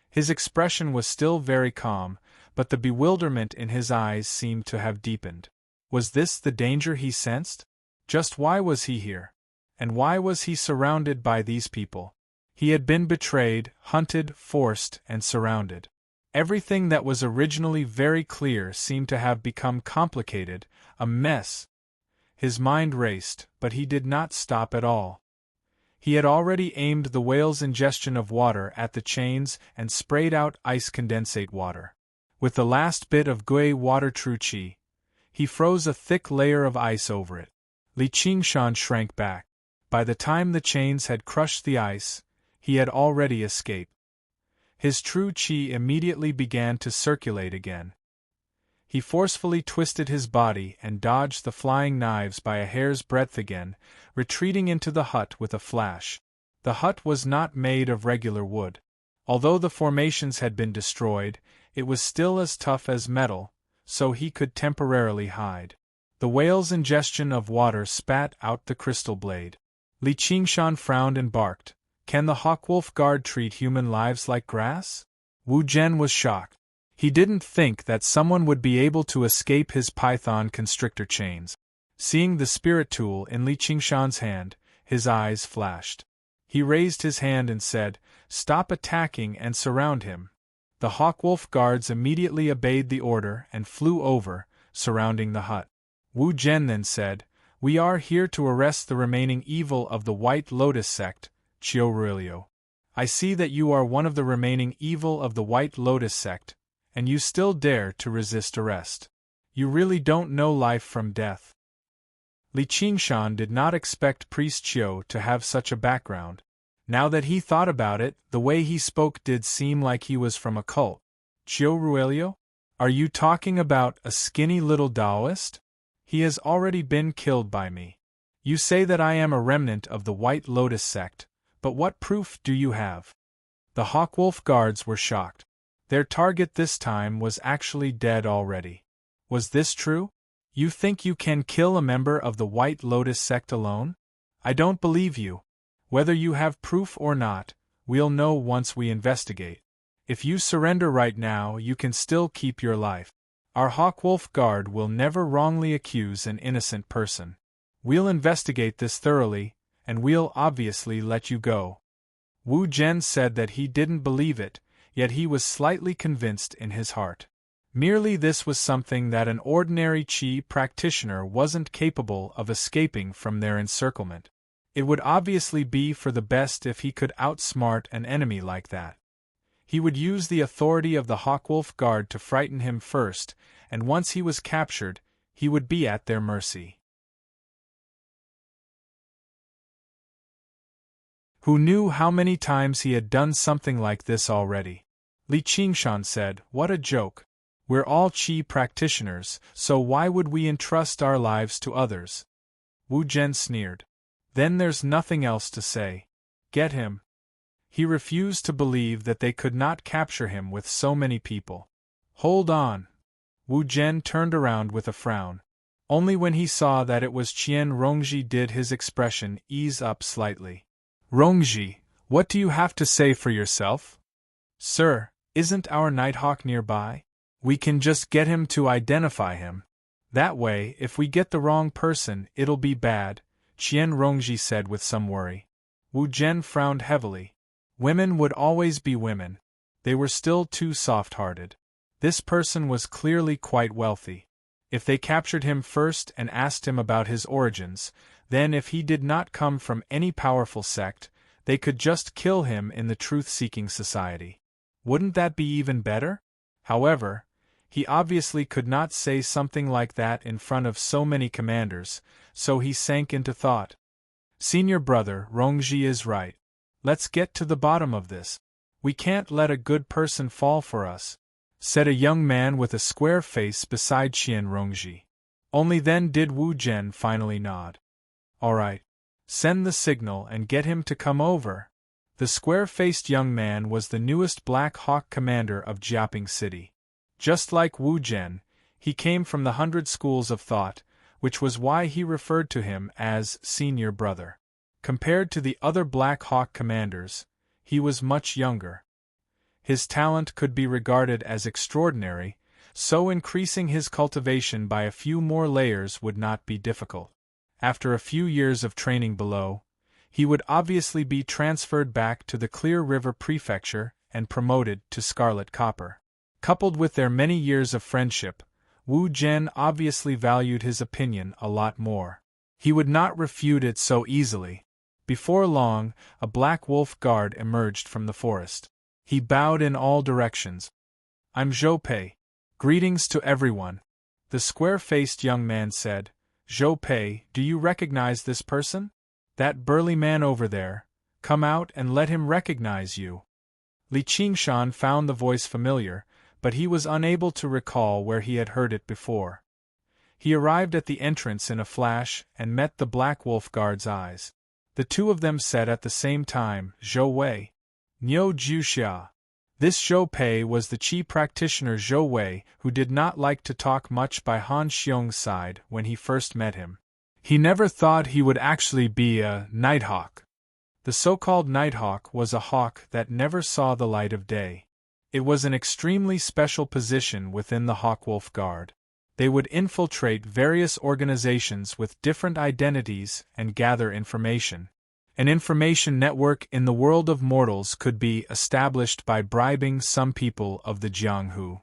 His expression was still very calm, but the bewilderment in his eyes seemed to have deepened. Was this the danger he sensed? Just why was he here? And why was he surrounded by these people? He had been betrayed, hunted, forced, and surrounded. Everything that was originally very clear seemed to have become complicated, a mess. His mind raced, but he did not stop at all. He had already aimed the whale's ingestion of water at the chains and sprayed out ice condensate water. With the last bit of Gui water true Qi, he froze a thick layer of ice over it. Li Qingshan shrank back. By the time the chains had crushed the ice, he had already escaped. His true Qi immediately began to circulate again. He forcefully twisted his body and dodged the flying knives by a hair's breadth again, retreating into the hut with a flash. The hut was not made of regular wood. Although the formations had been destroyed, it was still as tough as metal, so he could temporarily hide. The whale's ingestion of water spat out the crystal blade. Li Qingshan frowned and barked. "Can the Hawkwolf Guard treat human lives like grass?" Wu Zhen was shocked. He didn't think that someone would be able to escape his Python Constrictor chains. Seeing the spirit tool in Li Qingshan's hand, his eyes flashed. He raised his hand and said, "Stop attacking and surround him." The Hawkwolf Guards immediately obeyed the order and flew over, surrounding the hut. Wu Zhen then said, "We are here to arrest the remaining evil of the White Lotus sect, Qiuruilio. I see that you are one of the remaining evil of the White Lotus sect, and you still dare to resist arrest. You really don't know life from death." Li Qingshan did not expect Priest Qiu to have such a background. Now that he thought about it, the way he spoke did seem like he was from a cult. "Qiuruilio? Are you talking about a skinny little Taoist? He has already been killed by me. You say that I am a remnant of the White Lotus sect, but what proof do you have?" The Hawkwolf Guards were shocked. Their target this time was actually dead already. Was this true? You think you can kill a member of the White Lotus sect alone? I don't believe you. Whether you have proof or not, we'll know once we investigate. If you surrender right now, you can still keep your life. Our Hawkwolf Guard will never wrongly accuse an innocent person. We'll investigate this thoroughly, and we'll obviously let you go." Wu Zhen said that he didn't believe it, yet he was slightly convinced in his heart. Merely this was something that an ordinary Qi practitioner wasn't capable of escaping from their encirclement. It would obviously be for the best if he could outsmart an enemy like that. He would use the authority of the Hawkwolf Guard to frighten him first, and once he was captured, he would be at their mercy. Who knew how many times he had done something like this already? Li Qingshan said, "What a joke. We're all Qi practitioners, so why would we entrust our lives to others?" Wu Zhen sneered. "Then there's nothing else to say. Get him." He refused to believe that they could not capture him with so many people. "Hold on." Wu Zhen turned around with a frown. Only when he saw that it was Qian Rongji did his expression ease up slightly. "Rongji, what do you have to say for yourself?" "Sir, isn't our Nighthawk nearby? We can just get him to identify him. That way, if we get the wrong person, it'll be bad," Qian Rongji said with some worry. Wu Zhen frowned heavily. Women would always be women. They were still too soft-hearted. This person was clearly quite wealthy. If they captured him first and asked him about his origins, then if he did not come from any powerful sect, they could just kill him in the truth-seeking society. Wouldn't that be even better? However, he obviously could not say something like that in front of so many commanders, so he sank into thought. "Senior brother, Rongji is right. Let's get to the bottom of this. We can't let a good person fall for us," said a young man with a square face beside Qian Rongji. Only then did Wu Zhen finally nod. "All right. Send the signal and get him to come over." The square-faced young man was the newest Black Hawk commander of Jiaping City. Just like Wu Zhen, he came from the 100 schools of thought, which was why he referred to him as senior brother. Compared to the other Black Hawk commanders, he was much younger. His talent could be regarded as extraordinary, so increasing his cultivation by a few more layers would not be difficult. After a few years of training below, he would obviously be transferred back to the Clear River Prefecture and promoted to Scarlet Copper. Coupled with their many years of friendship, Wu Zhen obviously valued his opinion a lot more. He would not refute it so easily. Before long, a Black Wolf Guard emerged from the forest. He bowed in all directions. "I'm Zhou Pei. Greetings to everyone," the square-faced young man said. "Zhou Pei, do you recognize this person? That burly man over there. Come out and let him recognize you." Li Qingshan found the voice familiar, but he was unable to recall where he had heard it before. He arrived at the entrance in a flash and met the Black Wolf Guard's eyes. The two of them said at the same time, "Zhou Wei. Niu Jiuxia." This Zhou Pei was the Qi practitioner Zhou Wei, who did not like to talk much by Han Xiong's side when he first met him. He never thought he would actually be a Nighthawk. The so-called Nighthawk was a hawk that never saw the light of day. It was an extremely special position within the Hawkwolf Guard. They would infiltrate various organizations with different identities and gather information. An information network in the world of mortals could be established by bribing some people of the Jianghu.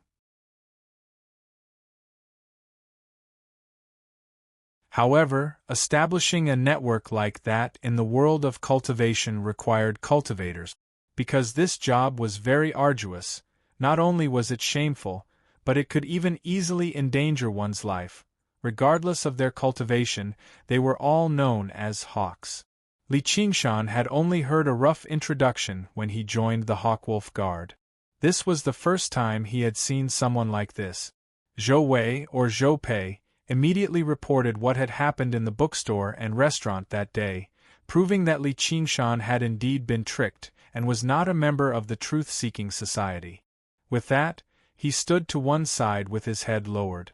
However, establishing a network like that in the world of cultivation required cultivators. Because this job was very arduous, not only was it shameful, but it could even easily endanger one's life. Regardless of their cultivation, they were all known as hawks. Li Qingshan had only heard a rough introduction when he joined the Hawkwolf Guard. This was the first time he had seen someone like this. Zhou Wei, or Zhou Pei, immediately reported what had happened in the bookstore and restaurant that day, proving that Li Qingshan had indeed been tricked and was not a member of the truth-seeking society. With that, he stood to one side with his head lowered.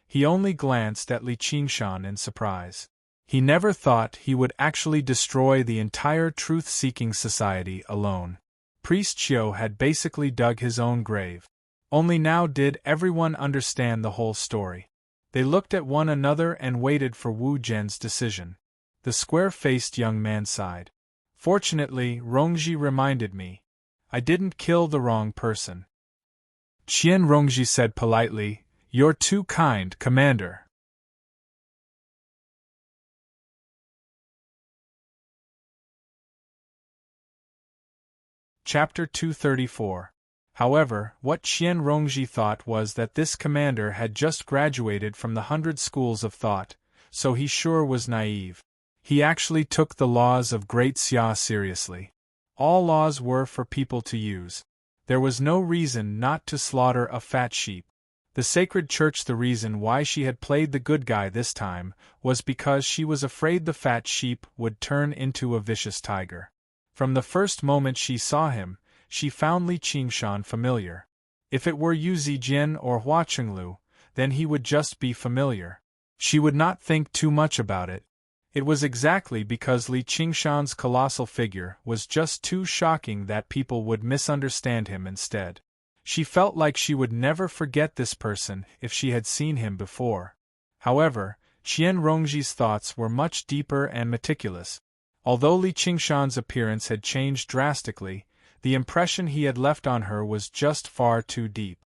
He only glanced at Li Qingshan in surprise. He never thought he would actually destroy the entire truth-seeking society alone. Priest Qiu had basically dug his own grave. Only now did everyone understand the whole story. They looked at one another and waited for Wu Zhen's decision. The square-faced young man sighed. Fortunately, Rongji reminded me. I didn't kill the wrong person. Qian Rongji said politely, "You're too kind, Commander." Chapter 234. However, what Qian Rongji thought was that this commander had just graduated from the 100 schools of thought, so he sure was naive. He actually took the laws of Great Xia seriously. All laws were for people to use. There was no reason not to slaughter a fat sheep. The sacred church. The reason why she had played the good guy this time was because she was afraid the fat sheep would turn into a vicious tiger. From the first moment she saw him, she found Li Qingshan familiar. If it were Yu Zijian or Hua Qinglu, then he would just be familiar. She would not think too much about it. It was exactly because Li Qingshan's colossal figure was just too shocking that people would misunderstand him instead. She felt like she would never forget this person if she had seen him before. However, Qian Rongji's thoughts were much deeper and meticulous. Although Li Qingshan's appearance had changed drastically, the impression he had left on her was just far too deep.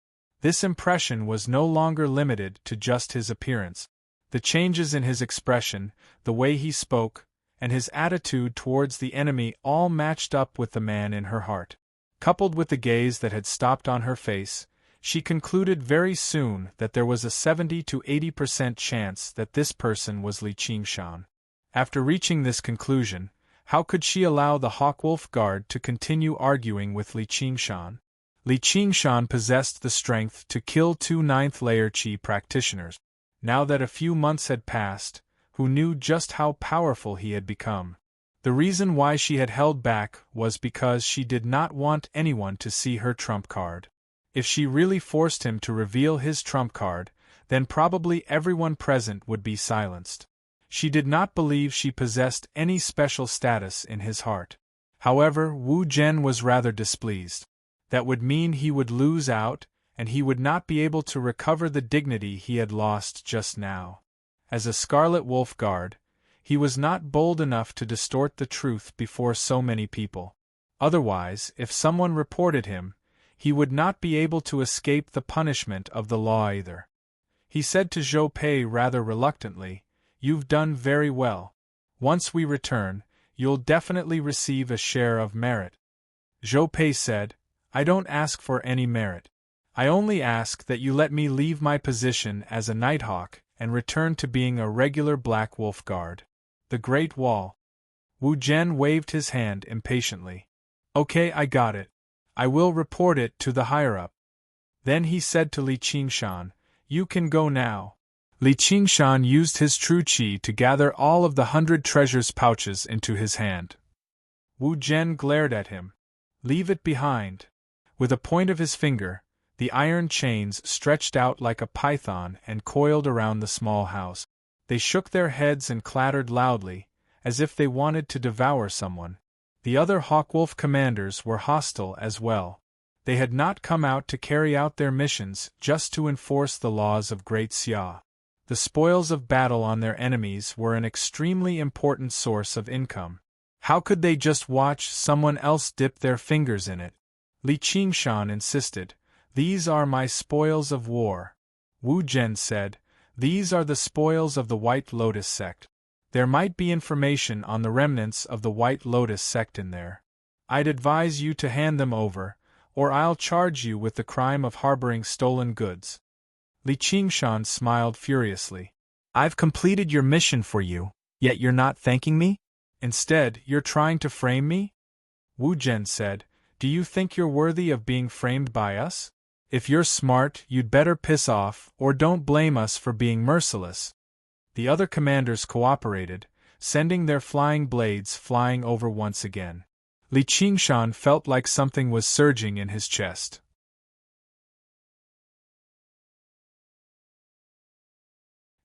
This impression was no longer limited to just his appearance. The changes in his expression, the way he spoke, and his attitude towards the enemy all matched up with the man in her heart. Coupled with the gaze that had stopped on her face, she concluded very soon that there was a 70 to 80% chance that this person was Li Qingshan. After reaching this conclusion, how could she allow the Hawkwolf Guard to continue arguing with Li Qingshan? Li Qingshan possessed the strength to kill 2 9th-layer Qi practitioners. Now that a few months had passed, who knew just how powerful he had become? The reason why she had held back was because she did not want anyone to see her trump card. If she really forced him to reveal his trump card, then probably everyone present would be silenced. She did not believe she possessed any special status in his heart. However, Wu Zhen was rather displeased. That would mean he would lose out, and he would not be able to recover the dignity he had lost just now. As a Scarlet Wolf Guard, he was not bold enough to distort the truth before so many people. Otherwise, if someone reported him, he would not be able to escape the punishment of the law either. He said to Zhou Pei rather reluctantly, "You've done very well. Once we return, you'll definitely receive a share of merit." Zhou Pei said, "I don't ask for any merit. I only ask that you let me leave my position as a Nighthawk and return to being a regular Black Wolf Guard." The Great Wall. Wu Zhen waved his hand impatiently. "Okay, I got it. I will report it to the higher-up." Then he said to Li Qingshan, "You can go now." Li Qingshan used his true qi to gather all of the 100 treasures pouches into his hand. Wu Zhen glared at him. "Leave it behind." With a point of his finger, the iron chains stretched out like a python and coiled around the small house. They shook their heads and clattered loudly, as if they wanted to devour someone. The other Hawkwolf commanders were hostile as well. They had not come out to carry out their missions just to enforce the laws of Great Xia. The spoils of battle on their enemies were an extremely important source of income. How could they just watch someone else dip their fingers in it? Li Qingshan insisted, "These are my spoils of war." Wu Zhen said, "These are the spoils of the White Lotus sect. There might be information on the remnants of the White Lotus sect in there. I'd advise you to hand them over, or I'll charge you with the crime of harboring stolen goods." Li Qingshan smiled furiously. "I've completed your mission for you, yet you're not thanking me? Instead, you're trying to frame me?" Wu Zhen said, "Do you think you're worthy of being framed by us? If you're smart, you'd better piss off, or don't blame us for being merciless." The other commanders cooperated, sending their flying blades flying over once again. Li Qingshan felt like something was surging in his chest.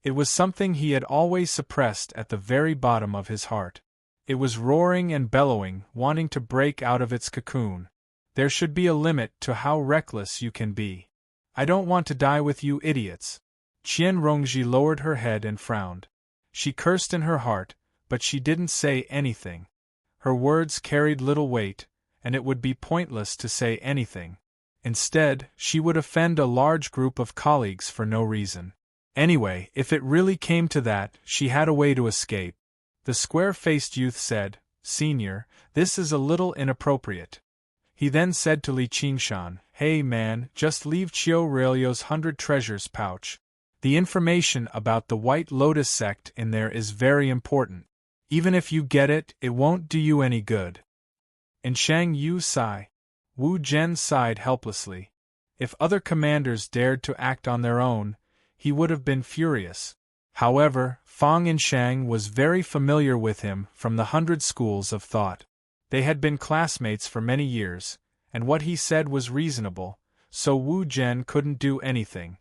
It was something he had always suppressed at the very bottom of his heart. It was roaring and bellowing, wanting to break out of its cocoon. There should be a limit to how reckless you can be. "I don't want to die with you idiots." Qian Rongji lowered her head and frowned. She cursed in her heart, but she didn't say anything. Her words carried little weight, and it would be pointless to say anything. Instead, she would offend a large group of colleagues for no reason. Anyway, if it really came to that, she had a way to escape. The square-faced youth said, "Senior, this is a little inappropriate." He then said to Li Qingshan, "Hey man, just leave Qiu Reilio's 100 treasures pouch. The information about the White Lotus sect in there is very important. Even if you get it, it won't do you any good." And Shang Yu sighed. Wu Zhen sighed helplessly. If other commanders dared to act on their own, he would have been furious. However, Fang Inshang was very familiar with him from the 100 schools of thought. They had been classmates for many years, and what he said was reasonable, so Wu Zhen couldn't do anything.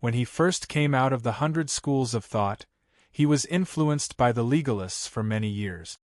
When he first came out of the 100 schools of thought, he was influenced by the legalists for many years.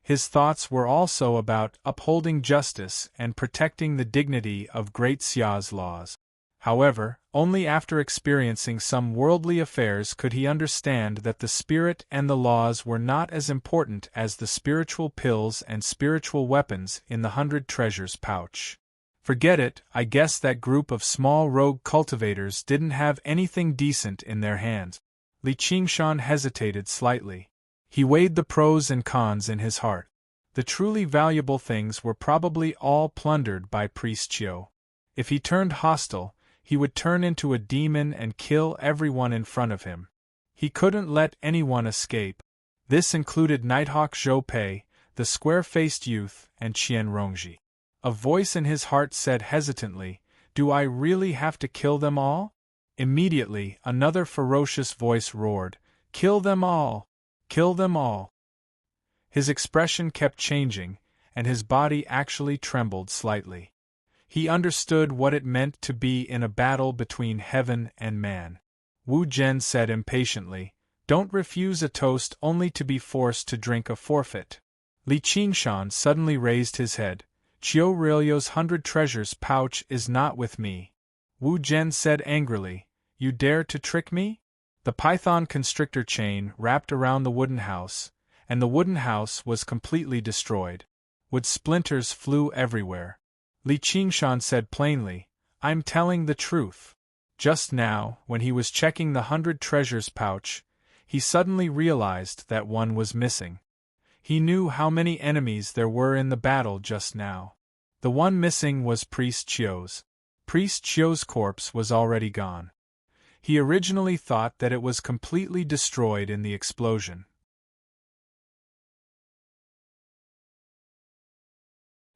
His thoughts were also about upholding justice and protecting the dignity of Great Xia's laws. However, only after experiencing some worldly affairs could he understand that the spirit and the laws were not as important as the spiritual pills and spiritual weapons in the 100 treasures pouch. Forget it, I guess that group of small rogue cultivators didn't have anything decent in their hands. Li Qingshan hesitated slightly. He weighed the pros and cons in his heart. The truly valuable things were probably all plundered by Priest Qiu. If he turned hostile, he would turn into a demon and kill everyone in front of him. He couldn't let anyone escape. This included Nighthawk Zhou Pei, the square-faced youth, and Qian Rongji. A voice in his heart said hesitantly, "Do I really have to kill them all?" Immediately, another ferocious voice roared, "Kill them all! Kill them all!" His expression kept changing, and his body actually trembled slightly. He understood what it meant to be in a battle between heaven and man. Wu Zhen said impatiently, "Don't refuse a toast only to be forced to drink a forfeit." Li Qingshan suddenly raised his head. "Qiu Reilio's 100 treasures pouch is not with me." Wu Zhen said angrily, "You dare to trick me?" The python constrictor chain wrapped around the wooden house, and the wooden house was completely destroyed. Wood splinters flew everywhere. Li Qingshan said plainly, "I'm telling the truth." Just now, when he was checking the 100 treasures pouch, he suddenly realized that one was missing. He knew how many enemies there were in the battle just now. The one missing was Priest Qiu's. Priest Qiu's corpse was already gone. He originally thought that it was completely destroyed in the explosion.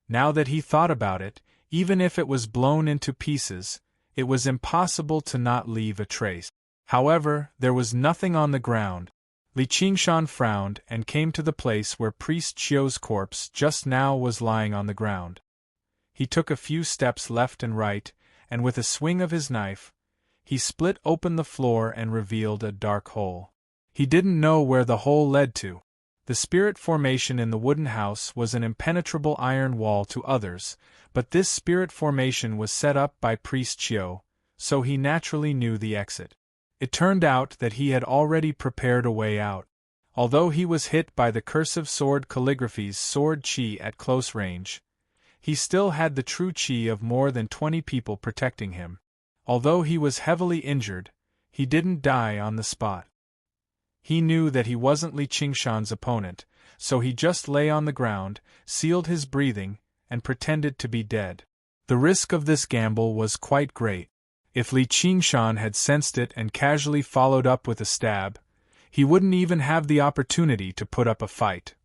Now that he thought about it, even if it was blown into pieces, it was impossible to not leave a trace. However, there was nothing on the ground. Li Qingshan frowned and came to the place where Priest Qiu's corpse just now was lying on the ground. He took a few steps left and right, and with a swing of his knife, he split open the floor and revealed a dark hole. He didn't know where the hole led to. The spirit formation in the wooden house was an impenetrable iron wall to others, but this spirit formation was set up by Priest Qiu, so he naturally knew the exit. It turned out that he had already prepared a way out. Although he was hit by the cursive sword calligraphy's sword chi at close range, he still had the true chi of more than 20 people protecting him. Although he was heavily injured, he didn't die on the spot. He knew that he wasn't Li Qingshan's opponent, so he just lay on the ground, sealed his breathing, and pretended to be dead. The risk of this gamble was quite great. If Li Qingshan had sensed it and casually followed up with a stab, he wouldn't even have the opportunity to put up a fight.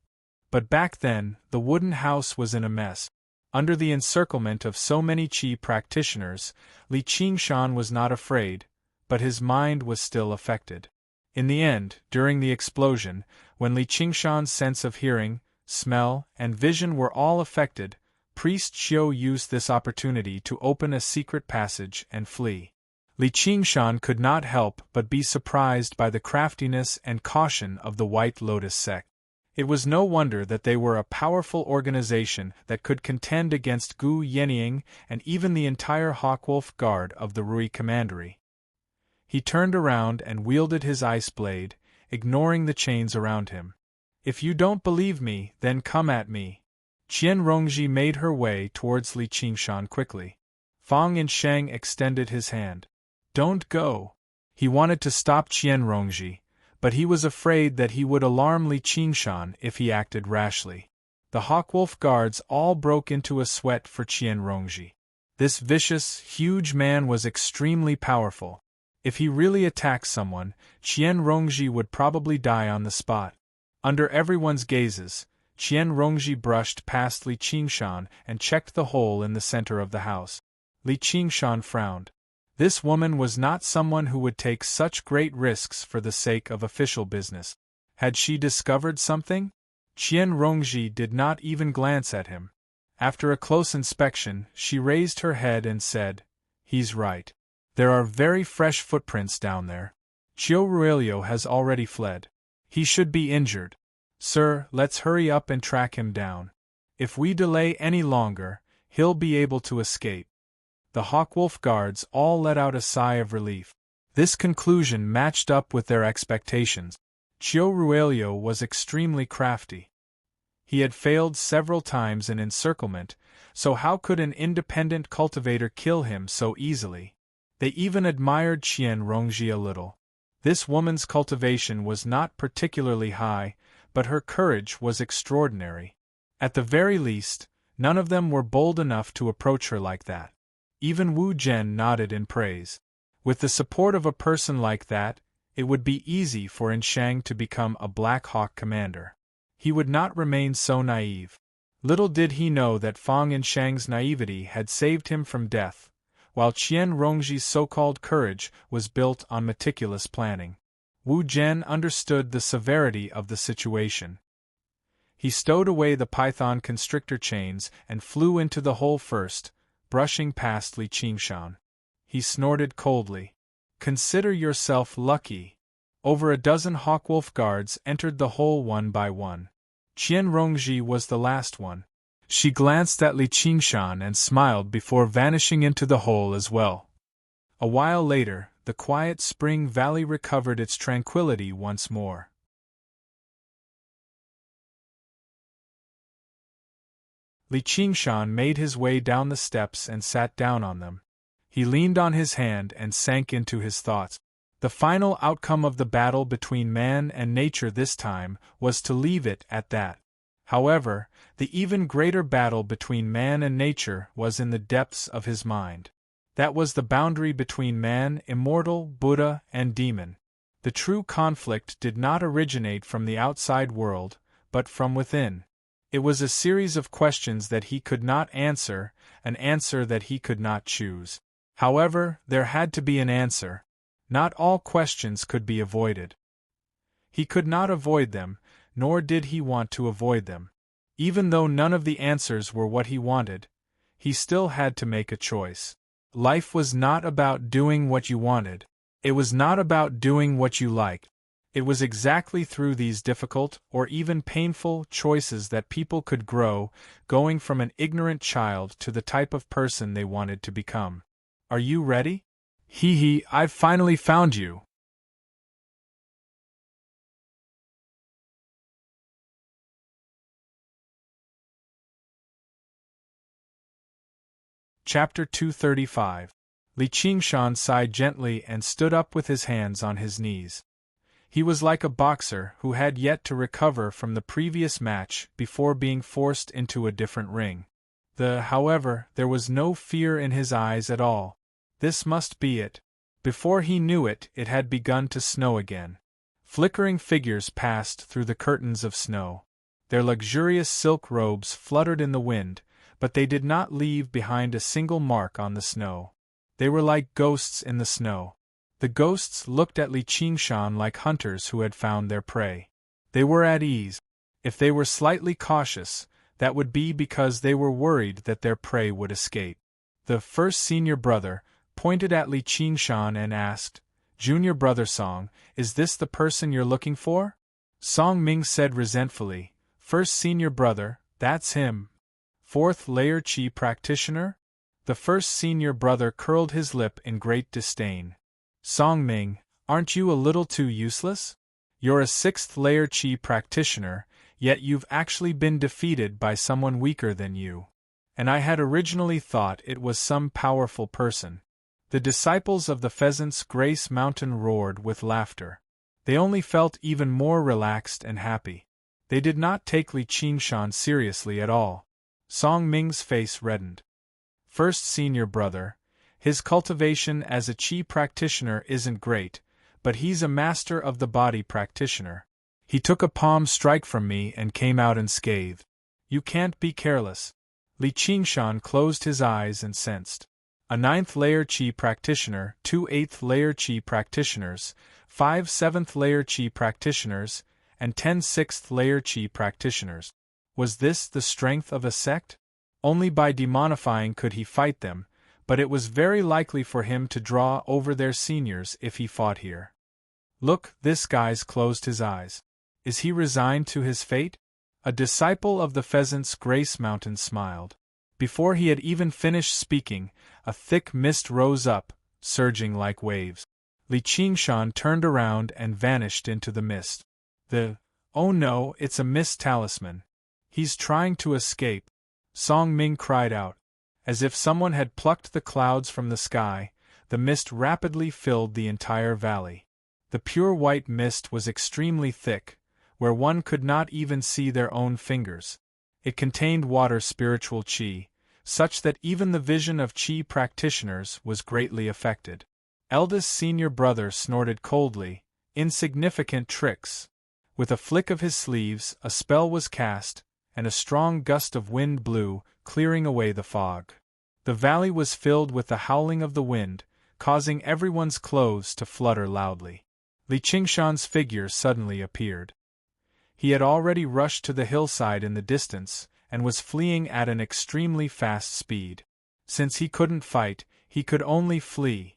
But back then, the wooden house was in a mess. Under the encirclement of so many Qi practitioners, Li Qingshan was not afraid, but his mind was still affected. In the end, during the explosion, when Li Qingshan's sense of hearing, smell, and vision were all affected, Priest Qiu used this opportunity to open a secret passage and flee. Li Qingshan could not help but be surprised by the craftiness and caution of the White Lotus sect. It was no wonder that they were a powerful organization that could contend against Gu Yenying and even the entire Hawkwolf Guard of the Rui Commandery. He turned around and wielded his ice blade, ignoring the chains around him. If you don't believe me, then come at me. Qian Rongji made her way towards Li Qingshan quickly. Fang Yinsheng extended his hand. Don't go. He wanted to stop Qian Rongji, but he was afraid that he would alarm Li Qingshan if he acted rashly. The Hawkwolf guards all broke into a sweat for Qian Rongji. This vicious, huge man was extremely powerful. If he really attacked someone, Qian Rongji would probably die on the spot. Under everyone's gazes, Qian Rongji brushed past Li Qingshan and checked the hole in the center of the house. Li Qingshan frowned. This woman was not someone who would take such great risks for the sake of official business. Had she discovered something? Qian Rongji did not even glance at him. After a close inspection, she raised her head and said, "He's right. There are very fresh footprints down there. Qiu Ruilio has already fled. He should be injured. Sir, let's hurry up and track him down. If we delay any longer, he'll be able to escape." The Hawkwolf guards all let out a sigh of relief. This conclusion matched up with their expectations. Qiu Ruilio was extremely crafty. He had failed several times in encirclement, so how could an independent cultivator kill him so easily? They even admired Qian Rongji a little. This woman's cultivation was not particularly high, but her courage was extraordinary. At the very least, none of them were bold enough to approach her like that. Even Wu Zhen nodded in praise. With the support of a person like that, it would be easy for Yinsheng to become a Black Hawk commander. He would not remain so naive. Little did he know that Fang Yinsheng's naivety had saved him from death, while Qian Rongji's so-called courage was built on meticulous planning. Wu Zhen understood the severity of the situation. He stowed away the python constrictor chains and flew into the hole first, brushing past Li Qingshan. He snorted coldly. "Consider yourself lucky." Over a dozen Hawkwolf guards entered the hole one by one. Qian Rongji was the last one. She glanced at Li Qingshan and smiled before vanishing into the hole as well. A while later, the quiet spring valley recovered its tranquility once more. Li Qingshan made his way down the steps and sat down on them. He leaned on his hand and sank into his thoughts. The final outcome of the battle between man and nature this time was to leave it at that. However, the even greater battle between man and nature was in the depths of his mind. That was the boundary between man, immortal, Buddha, and demon. The true conflict did not originate from the outside world, but from within. It was a series of questions that he could not answer, an answer that he could not choose. However, there had to be an answer. Not all questions could be avoided. He could not avoid them, nor did he want to avoid them. Even though none of the answers were what he wanted, he still had to make a choice. Life was not about doing what you wanted. It was not about doing what you liked. It was exactly through these difficult, or even painful, choices that people could grow, going from an ignorant child to the type of person they wanted to become. Are you ready? Hee, I've finally found you. Chapter 235. Li Qingshan sighed gently and stood up with his hands on his knees. He was like a boxer who had yet to recover from the previous match before being forced into a different ring. However, there was no fear in his eyes at all. This must be it. Before he knew it, it had begun to snow again. Flickering figures passed through the curtains of snow. Their luxurious silk robes fluttered in the wind, but they did not leave behind a single mark on the snow. They were like ghosts in the snow. The ghosts looked at Li Qingshan like hunters who had found their prey. They were at ease. If they were slightly cautious, that would be because they were worried that their prey would escape. The first senior brother pointed at Li Qingshan and asked, "Junior brother Song, is this the person you're looking for?" Song Ming said resentfully, "First senior brother, that's him. Fourth layer Qi practitioner?" The first senior brother curled his lip in great disdain. "Song Ming, aren't you a little too useless? You're a sixth layer Qi practitioner, yet you've actually been defeated by someone weaker than you. And I had originally thought it was some powerful person." The disciples of the Pheasant's Grace Mountain roared with laughter. They only felt even more relaxed and happy. They did not take Li Qingshan seriously at all. Song Ming's face reddened. "First senior brother, his cultivation as a Qi practitioner isn't great, but he's a master of the body practitioner. He took a palm strike from me and came out unscathed. You can't be careless." Li Qingshan closed his eyes and sensed. A 9th layer Qi practitioner, 2 8th layer Qi practitioners, 5 7th layer Qi practitioners, and 10 6th layer Qi practitioners. Was this the strength of a sect? Only by demonifying could he fight them, but it was very likely for him to draw over their seniors if he fought here. Look, this guy's closed his eyes. Is he resigned to his fate? A disciple of the Pheasant's Grace Mountain smiled. Before he had even finished speaking, a thick mist rose up, surging like waves. Li Qingshan turned around and vanished into the mist. Oh no, it's a mist talisman. He's trying to escape. Song Ming cried out. As if someone had plucked the clouds from the sky, the mist rapidly filled the entire valley. The pure white mist was extremely thick, where one could not even see their own fingers. It contained water spiritual Qi, such that even the vision of Qi practitioners was greatly affected. Eldest senior brother snorted coldly. Insignificant tricks. With a flick of his sleeves, a spell was cast, and a strong gust of wind blew, clearing away the fog. The valley was filled with the howling of the wind, causing everyone's clothes to flutter loudly. Li Qingshan's figure suddenly appeared. He had already rushed to the hillside in the distance, and was fleeing at an extremely fast speed. Since he couldn't fight, he could only flee.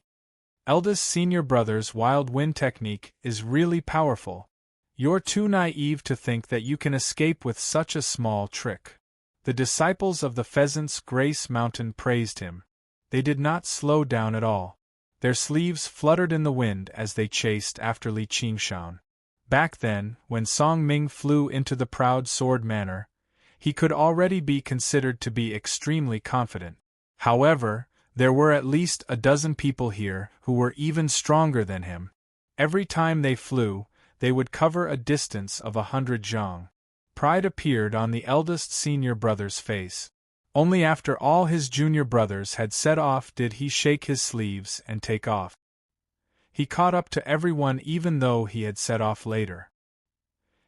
Eldest senior brother's wild wind technique is really powerful. You're too naive to think that you can escape with such a small trick. The disciples of the Pheasant's Grace Mountain praised him. They did not slow down at all. Their sleeves fluttered in the wind as they chased after Li Qingshan. Back then, when Song Ming flew into the proud sword manner, he could already be considered to be extremely confident. However, there were at least a dozen people here who were even stronger than him. Every time they flew, they would cover a distance of 100 zhang. Pride appeared on the eldest senior brother's face. Only after all his junior brothers had set off did he shake his sleeves and take off. He caught up to everyone even though he had set off later.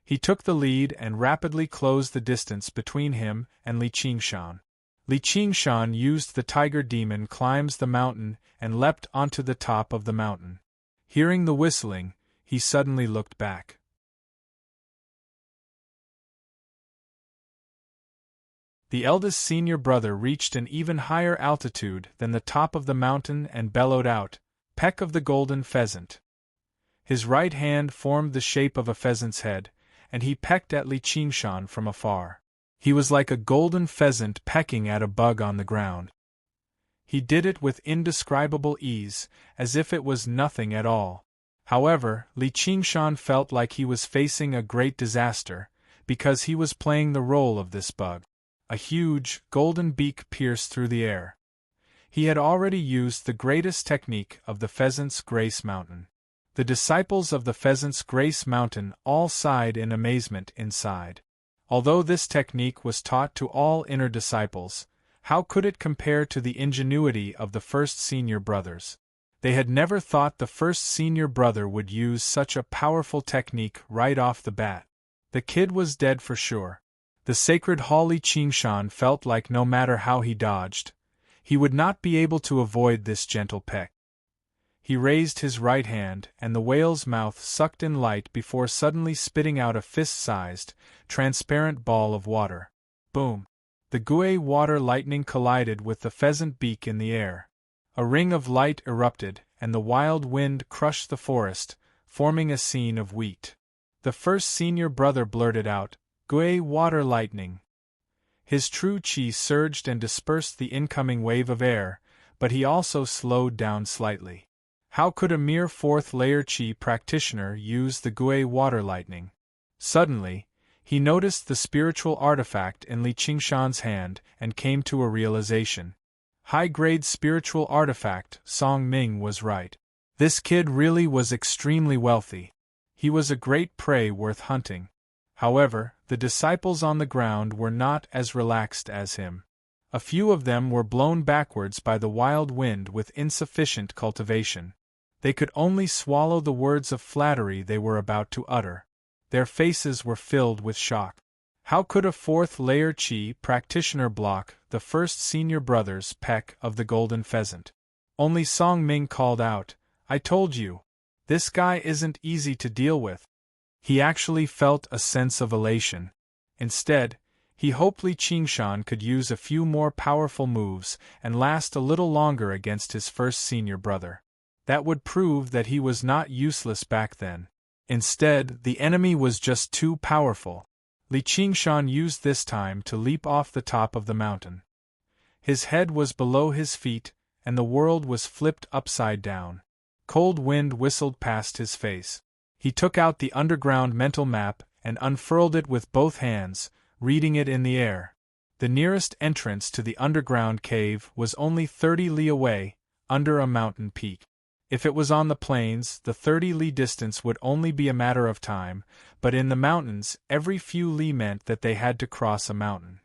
He took the lead and rapidly closed the distance between him and Li Qingshan. Li Qingshan used the tiger demon climbs the mountain and leapt onto the top of the mountain. Hearing the whistling, he suddenly looked back. The eldest senior brother reached an even higher altitude than the top of the mountain and bellowed out, "Peck of the golden pheasant." His right hand formed the shape of a pheasant's head, and he pecked at Li Qingshan from afar. He was like a golden pheasant pecking at a bug on the ground. He did it with indescribable ease, as if it was nothing at all. However, Li Qingshan felt like he was facing a great disaster, because he was playing the role of this bug. A huge, golden beak pierced through the air. He had already used the greatest technique of the Pheasant's Grace Mountain. The disciples of the Pheasant's Grace Mountain all sighed in amazement inside. Although this technique was taught to all inner disciples, how could it compare to the ingenuity of the first senior brothers? They had never thought the first senior brother would use such a powerful technique right off the bat. The kid was dead for sure. The sacred Hall Li Qingshan felt like no matter how he dodged, he would not be able to avoid this gentle peck. He raised his right hand, and the whale's mouth sucked in light before suddenly spitting out a fist-sized, transparent ball of water. Boom! The Gui water lightning collided with the pheasant beak in the air. A ring of light erupted, and the wild wind crushed the forest, forming a scene of wheat. The first senior brother blurted out, "Gui water lightning." His true qi surged and dispersed the incoming wave of air, but he also slowed down slightly. How could a mere fourth-layer qi practitioner use the Gui water lightning? Suddenly, He noticed the spiritual artifact in Li Qingshan's hand and came to a realization. High-grade spiritual artifact, Song Ming was right. This kid really was extremely wealthy. He was a great prey worth hunting. However, the disciples on the ground were not as relaxed as him. A few of them were blown backwards by the wild wind with insufficient cultivation. They could only swallow the words of flattery they were about to utter. Their faces were filled with shock. How could a fourth-layer Qi practitioner block the first senior brother's peck of the golden pheasant? Only Song Ming called out, "I told you. This guy isn't easy to deal with." He actually felt a sense of elation. Instead, he hoped Li Qingshan could use a few more powerful moves and last a little longer against his first senior brother. That would prove that he was not useless back then. Instead, the enemy was just too powerful. Li Qingshan used this time to leap off the top of the mountain. His head was below his feet, and the world was flipped upside down. Cold wind whistled past his face. He took out the underground mental map and unfurled it with both hands, reading it in the air. The nearest entrance to the underground cave was only 30 li away, under a mountain peak. If it was on the plains, the 30 li distance would only be a matter of time, but in the mountains, every few li meant that they had to cross a mountain.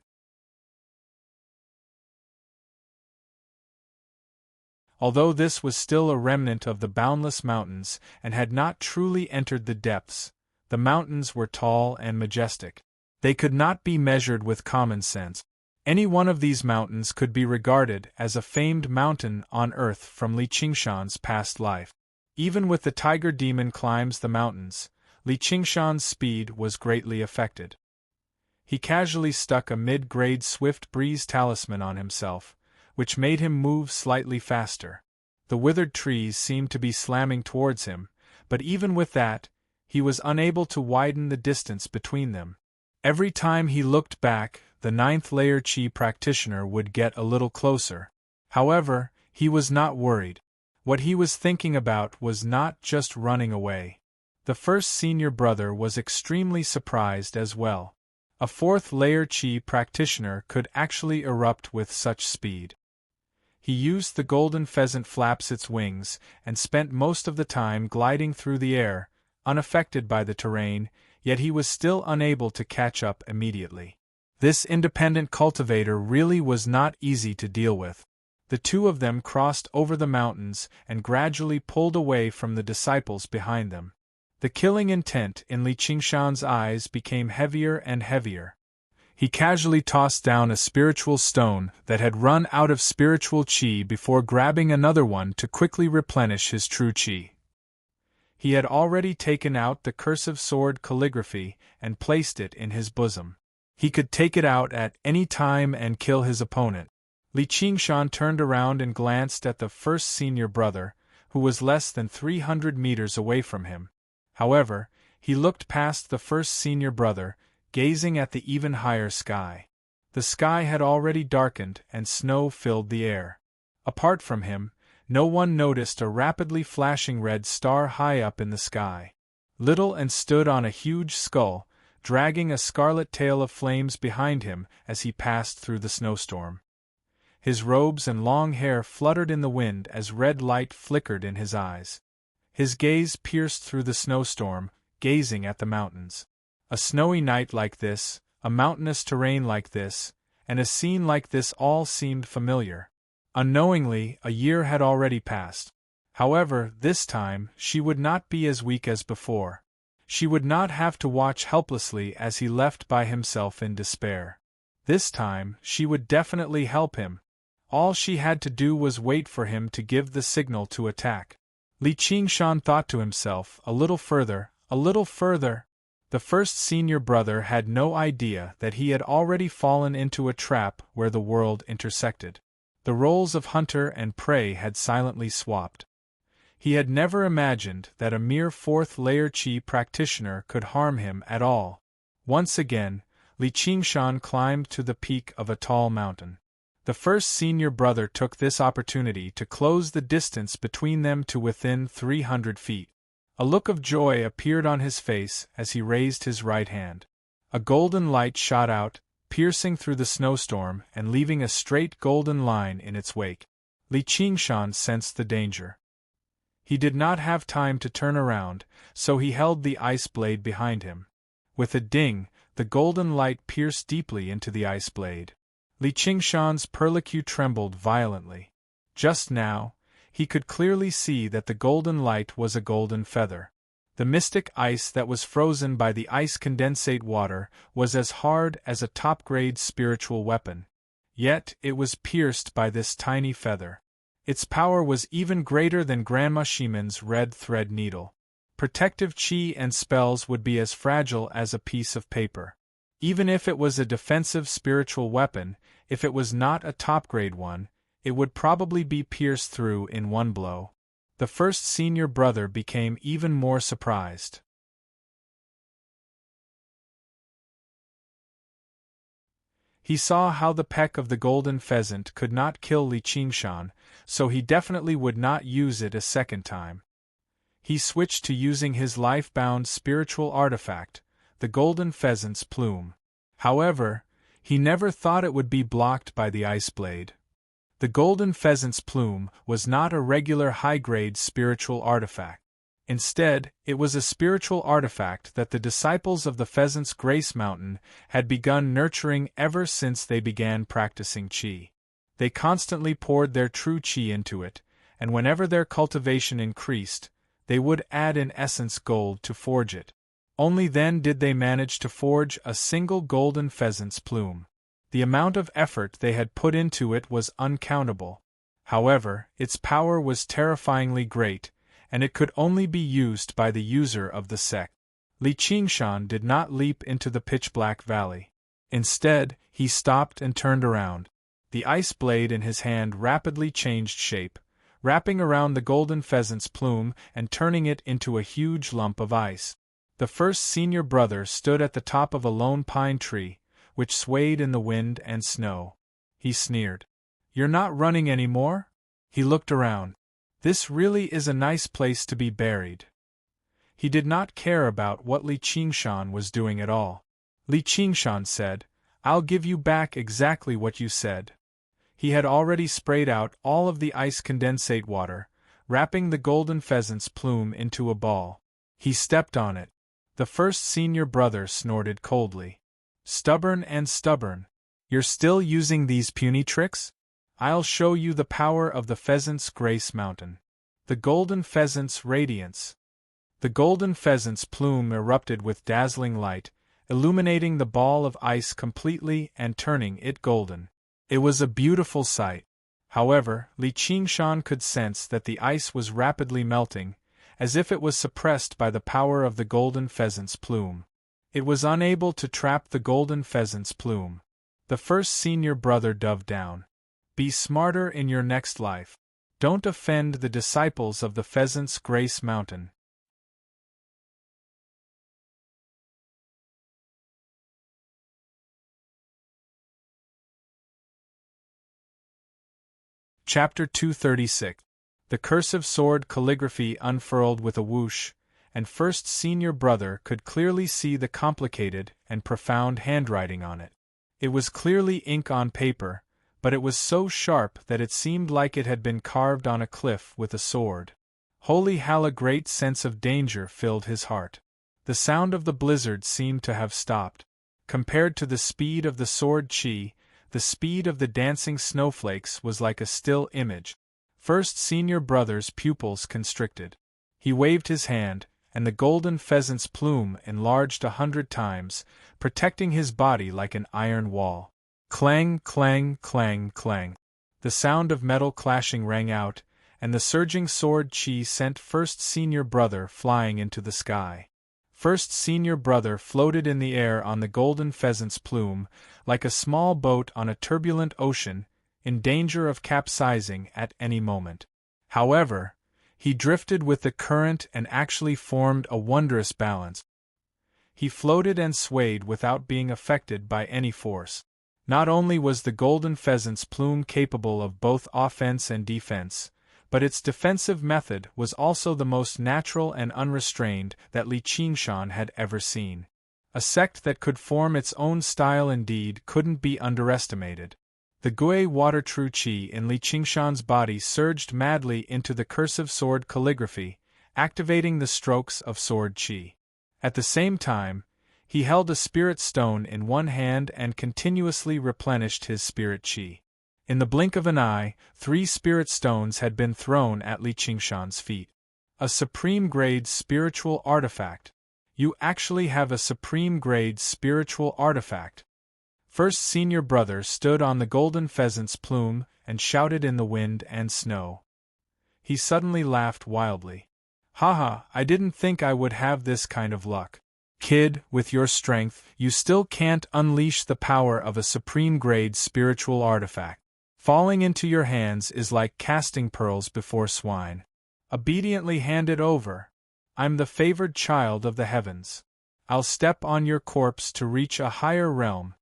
Although this was still a remnant of the boundless mountains and had not truly entered the depths, the mountains were tall and majestic. They could not be measured with common sense. Any one of these mountains could be regarded as a famed mountain on earth from Li Qingshan's past life. Even with the tiger demon climbs the mountains, Li Qingshan's speed was greatly affected. He casually stuck a mid-grade swift breeze talisman on himself, which made him move slightly faster. The withered trees seemed to be slamming towards him, but even with that, he was unable to widen the distance between them. Every time he looked back, the 9th-layer Qi practitioner would get a little closer. However, he was not worried. What he was thinking about was not just running away. The first senior brother was extremely surprised as well. A 4th-layer Qi practitioner could actually erupt with such speed. He used the golden pheasant flaps its wings and spent most of the time gliding through the air, unaffected by the terrain, yet he was still unable to catch up immediately. This independent cultivator really was not easy to deal with. The two of them crossed over the mountains and gradually pulled away from the disciples behind them. The killing intent in Li Qingshan's eyes became heavier and heavier. He casually tossed down a spiritual stone that had run out of spiritual qi before grabbing another one to quickly replenish his true qi. He had already taken out the cursive sword calligraphy and placed it in his bosom. He could take it out at any time and kill his opponent. Li Qingshan turned around and glanced at the first senior brother, who was less than 300 meters away from him. However, he looked past the first senior brother, gazing at the even higher sky. The sky had already darkened and snow filled the air. Apart from him, no one noticed a rapidly flashing red star high up in the sky. Little and stood on a huge skull, dragging a scarlet tail of flames behind him as he passed through the snowstorm. His robes and long hair fluttered in the wind as red light flickered in his eyes. His gaze pierced through the snowstorm, gazing at the mountains. A snowy night like this, a mountainous terrain like this, and a scene like this all seemed familiar. Unknowingly, a year had already passed. However, this time, she would not be as weak as before. She would not have to watch helplessly as he left by himself in despair. This time, she would definitely help him. All she had to do was wait for him to give the signal to attack. Li Qingshan thought to himself, a little further, a little further. The first senior brother had no idea that he had already fallen into a trap where the world intersected. The roles of hunter and prey had silently swapped. He had never imagined that a mere 4th-layer Qi practitioner could harm him at all. Once again, Li Qingshan climbed to the peak of a tall mountain. The first senior brother took this opportunity to close the distance between them to within 300 feet. A look of joy appeared on his face as he raised his right hand. A golden light shot out, piercing through the snowstorm and leaving a straight golden line in its wake. Li Qingshan sensed the danger. He did not have time to turn around, so he held the ice blade behind him. With a ding, the golden light pierced deeply into the ice blade. Li Qingshan's perlicue trembled violently. Just now, he could clearly see that the golden light was a golden feather. The mystic ice that was frozen by the ice condensate water was as hard as a top-grade spiritual weapon. Yet it was pierced by this tiny feather. Its power was even greater than Grandma Shimon's red thread needle. Protective chi and spells would be as fragile as a piece of paper. Even if it was a defensive spiritual weapon, if it was not a top-grade one, it would probably be pierced through in one blow. The first senior brother became even more surprised. He saw how the peck of the golden pheasant could not kill Li Qingshan, so he definitely would not use it a second time. He switched to using his life-bound spiritual artifact, the golden pheasant's plume. However, he never thought it would be blocked by the ice blade. The golden pheasant's plume was not a regular high-grade spiritual artifact. Instead, it was a spiritual artifact that the disciples of the Pheasant's Grace Mountain had begun nurturing ever since they began practicing qi. They constantly poured their true qi into it, and whenever their cultivation increased, they would add in essence gold to forge it. Only then did they manage to forge a single golden pheasant's plume. The amount of effort they had put into it was uncountable. However, its power was terrifyingly great, and it could only be used by the user of the sect. Li Qingshan did not leap into the pitch-black valley. Instead, he stopped and turned around. The ice blade in his hand rapidly changed shape, wrapping around the golden pheasant's plume and turning it into a huge lump of ice. The first senior brother stood at the top of a lone pine tree, which swayed in the wind and snow. He sneered. "You're not running anymore?" He looked around. "This really is a nice place to be buried." He did not care about what Li Qingshan was doing at all. Li Qingshan said, "I'll give you back exactly what you said." He had already sprayed out all of the ice condensate water, wrapping the golden pheasant's plume into a ball. He stepped on it. The first senior brother snorted coldly. "Stubborn and stubborn. You're still using these puny tricks? I'll show you the power of the Pheasant's Grace Mountain." The golden pheasant's radiance. The golden pheasant's plume erupted with dazzling light, illuminating the ball of ice completely and turning it golden. It was a beautiful sight. However, Li Qingshan could sense that the ice was rapidly melting, as if it was suppressed by the power of the golden pheasant's plume. It was unable to trap the golden pheasant's plume. The first senior brother dove down. "Be smarter in your next life. Don't offend the disciples of the Pheasant's Grace Mountain." Chapter 236. The cursive sword calligraphy unfurled with a whoosh, and first senior brother could clearly see the complicated and profound handwriting on it. It was clearly ink on paper, but it was so sharp that it seemed like it had been carved on a cliff with a sword. Holy hell, a great sense of danger filled his heart. The sound of the blizzard seemed to have stopped. Compared to the speed of the sword chi, the speed of the dancing snowflakes was like a still image. First senior brother's pupils constricted. He waved his hand, and the golden pheasant's plume enlarged 100 times, protecting his body like an iron wall. Clang, clang, clang, clang. The sound of metal clashing rang out, and the surging sword chi sent first senior brother flying into the sky. First senior brother floated in the air on the golden pheasant's plume, like a small boat on a turbulent ocean, in danger of capsizing at any moment. However, he drifted with the current and actually formed a wondrous balance. He floated and swayed without being affected by any force. Not only was the golden pheasant's plume capable of both offense and defense, but its defensive method was also the most natural and unrestrained that Li Qingshan had ever seen. A sect that could form its own style indeed couldn't be underestimated. The Gui water true qi in Li Qingshan's body surged madly into the cursive sword calligraphy, activating the strokes of sword qi. At the same time, he held a spirit stone in one hand and continuously replenished his spirit qi. In the blink of an eye, 3 spirit stones had been thrown at Li Qingshan's feet. A supreme-grade spiritual artifact. You actually have a supreme-grade spiritual artifact. First senior brother stood on the golden pheasant's plume and shouted in the wind and snow. He suddenly laughed wildly. Haha, I didn't think I would have this kind of luck. Kid, with your strength, you still can't unleash the power of a supreme-grade spiritual artifact. Falling into your hands is like casting pearls before swine. Obediently hand it over. I'm the favored child of the heavens. I'll step on your corpse to reach a higher realm.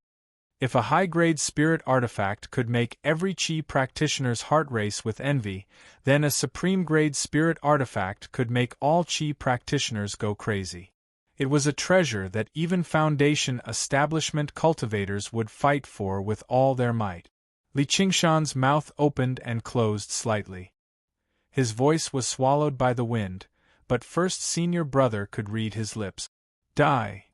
If a high-grade spirit artifact could make every Qi practitioner's heart race with envy, then a supreme-grade spirit artifact could make all Qi practitioners go crazy. It was a treasure that even Foundation establishment cultivators would fight for with all their might. Li Qingshan's mouth opened and closed slightly. His voice was swallowed by the wind, but first senior brother could read his lips. Die!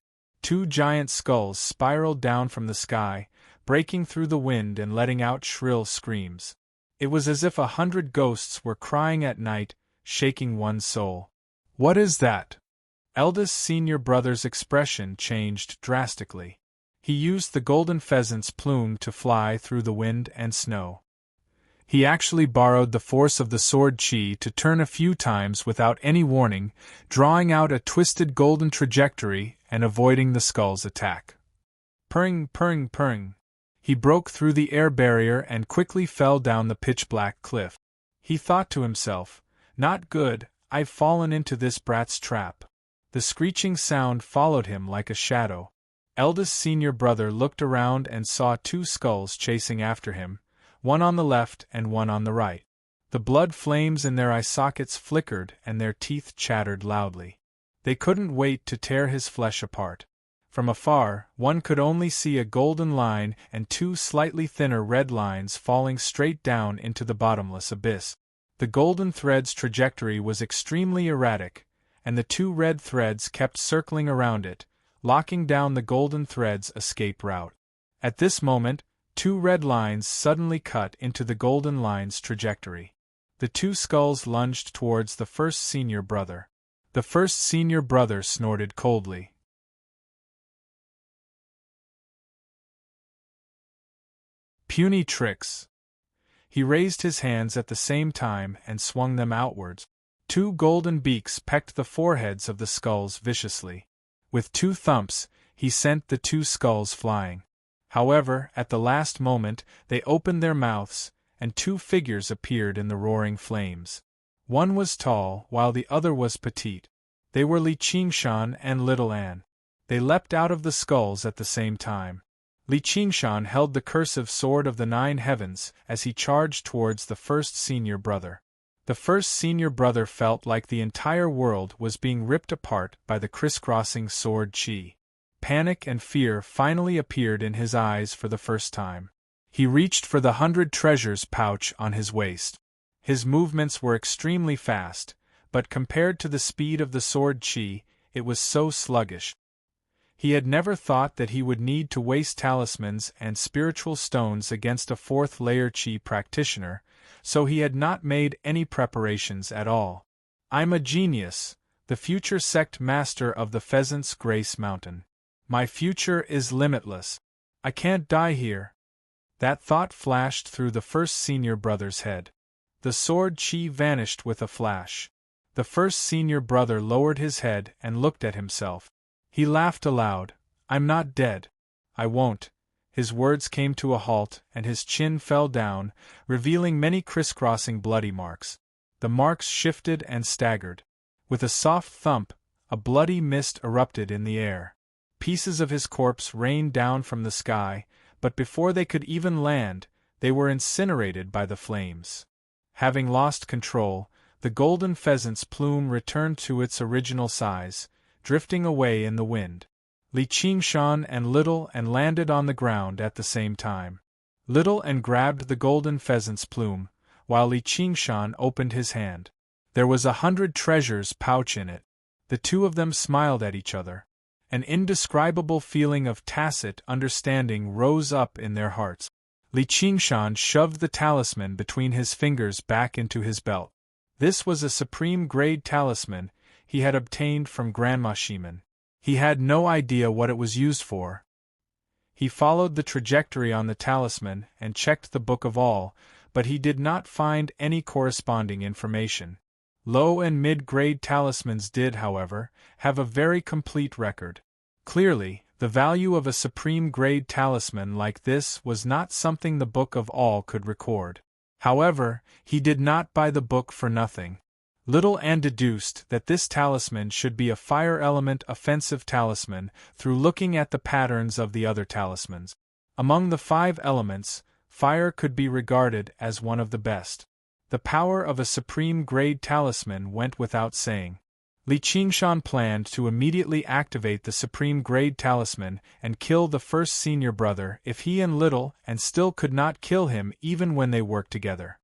2 giant skulls spiraled down from the sky, breaking through the wind and letting out shrill screams. It was as if 100 ghosts were crying at night, shaking one's soul. What is that? Eldest senior brother's expression changed drastically. He used the golden pheasant's plume to fly through the wind and snow. He actually borrowed the force of the sword qi to turn a few times without any warning, drawing out a twisted golden trajectory and avoiding the skull's attack. Purring, purring, purring. He broke through the air barrier and quickly fell down the pitch-black cliff. He thought to himself, not good, I've fallen into this brat's trap. The screeching sound followed him like a shadow. Eldest senior brother looked around and saw 2 skulls chasing after him, one on the left and one on the right. The blood flames in their eye sockets flickered and their teeth chattered loudly. They couldn't wait to tear his flesh apart. From afar, one could only see a golden line and 2 slightly thinner red lines falling straight down into the bottomless abyss. The golden thread's trajectory was extremely erratic, and the 2 red threads kept circling around it, locking down the golden thread's escape route. At this moment, 2 red lines suddenly cut into the golden line's trajectory. The 2 skulls lunged towards the first senior brother. The first senior brother snorted coldly. Puny tricks. He raised his hands at the same time and swung them outwards. 2 golden beaks pecked the foreheads of the skulls viciously. With 2 thumps, he sent the 2 skulls flying. However, at the last moment, they opened their mouths, and 2 figures appeared in the roaring flames. One was tall, while the other was petite. They were Li Qingshan and Little Anne. They leapt out of the skulls at the same time. Li Qingshan held the cursive sword of the 9 heavens as he charged towards the first senior brother. The first senior brother felt like the entire world was being ripped apart by the crisscrossing sword qi. Panic and fear finally appeared in his eyes for the first time. He reached for the 100 treasures pouch on his waist. His movements were extremely fast, but compared to the speed of the sword qi, it was so sluggish. He had never thought that he would need to waste talismans and spiritual stones against a 4th-layer qi practitioner, so he had not made any preparations at all. I'm a genius, the future sect master of the Pheasant's Grace Mountain. My future is limitless. I can't die here. That thought flashed through the first senior brother's head. The sword qi vanished with a flash. The first senior brother lowered his head and looked at himself. He laughed aloud. I'm not dead. I won't. His words came to a halt, and his chin fell down, revealing many crisscrossing bloody marks. The marks shifted and staggered. With a soft thump, a bloody mist erupted in the air. Pieces of his corpse rained down from the sky, but before they could even land, they were incinerated by the flames. Having lost control, the golden pheasant's plume returned to its original size, drifting away in the wind. Li Qingshan and Little and landed on the ground at the same time. Little and grabbed the golden pheasant's plume, while Li Qingshan opened his hand. There was 100 treasures pouch in it. The two of them smiled at each other. An indescribable feeling of tacit understanding rose up in their hearts. Li Qingshan shoved the talisman between his fingers back into his belt. This was a supreme-grade talisman he had obtained from Grandma Shiman. He had no idea what it was used for. He followed the trajectory on the talisman and checked the Book of All, but he did not find any corresponding information. Low and mid-grade talismans did, however, have a very complete record. Clearly, the value of a supreme-grade talisman like this was not something the Book of All could record. However, he did not buy the book for nothing. Little Ann deduced that this talisman should be a fire element offensive talisman through looking at the patterns of the other talismans. Among the 5 elements, fire could be regarded as one of the best. The power of a supreme-grade talisman went without saying. Li Qingshan planned to immediately activate the supreme-grade talisman and kill the first senior brother if he and Little and still could not kill him even when they worked together.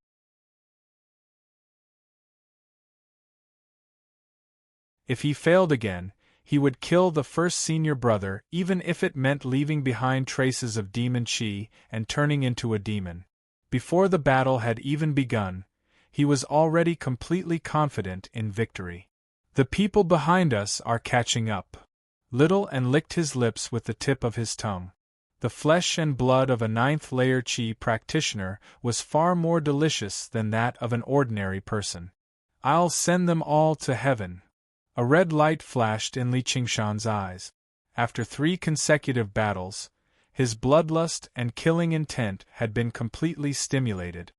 If he failed again, he would kill the first senior brother even if it meant leaving behind traces of demon chi and turning into a demon. Before the battle had even begun, he was already completely confident in victory. The people behind us are catching up. Little and licked his lips with the tip of his tongue. The flesh and blood of a 9th layer chi practitioner was far more delicious than that of an ordinary person. I'll send them all to heaven. A red light flashed in Li Qingshan's eyes. After 3 consecutive battles, his bloodlust and killing intent had been completely stimulated.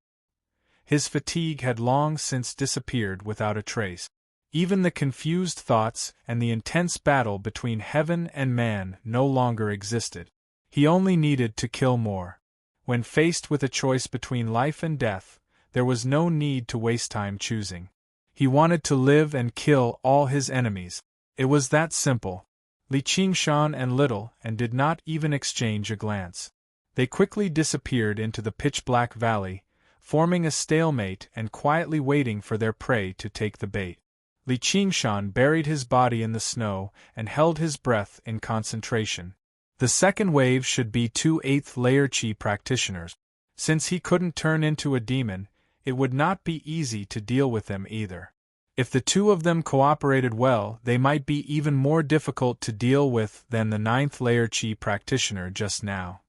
His fatigue had long since disappeared without a trace. Even the confused thoughts and the intense battle between heaven and man no longer existed. He only needed to kill more. When faced with a choice between life and death, there was no need to waste time choosing. He wanted to live and kill all his enemies. It was that simple. Li Qingshan and Little and did not even exchange a glance. They quickly disappeared into the pitch-black valley, forming a stalemate and quietly waiting for their prey to take the bait. Li Qingshan buried his body in the snow and held his breath in concentration. The second wave should be 2 8th layer chi practitioners. Since he couldn't turn into a demon, it would not be easy to deal with them either. If the 2 of them cooperated well, they might be even more difficult to deal with than the 9th layer chi practitioner just now.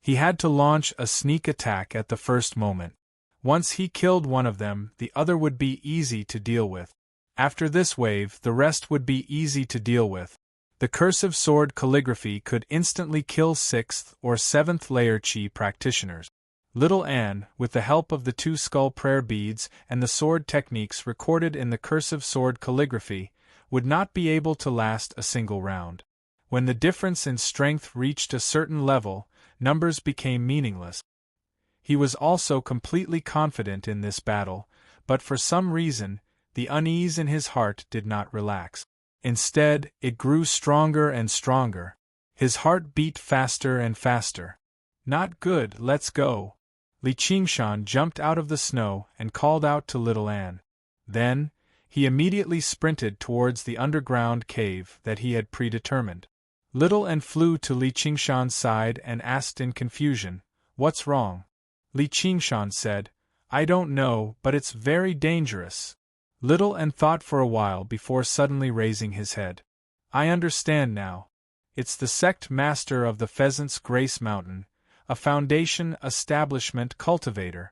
He had to launch a sneak attack at the first moment. Once he killed one of them, the other would be easy to deal with. After this wave, the rest would be easy to deal with. The cursive sword calligraphy could instantly kill 6th or 7th layer chi practitioners. Little Ann, with the help of the 2 skull prayer beads and the sword techniques recorded in the cursive sword calligraphy, would not be able to last a single round. When the difference in strength reached a certain level, numbers became meaningless. He was also completely confident in this battle, but for some reason, the unease in his heart did not relax. Instead, it grew stronger and stronger. His heart beat faster and faster. Not good, let's go. Li Qingshan jumped out of the snow and called out to Little Ann. Then, he immediately sprinted towards the underground cave that he had predetermined. Little Ann flew to Li Qingshan's side and asked in confusion, "What's wrong?" Li Qingshan said, "I don't know, but it's very dangerous." Little Ann thought for a while before suddenly raising his head. "I understand now. It's the sect master of the Pheasant's Grace Mountain, a Foundation establishment cultivator."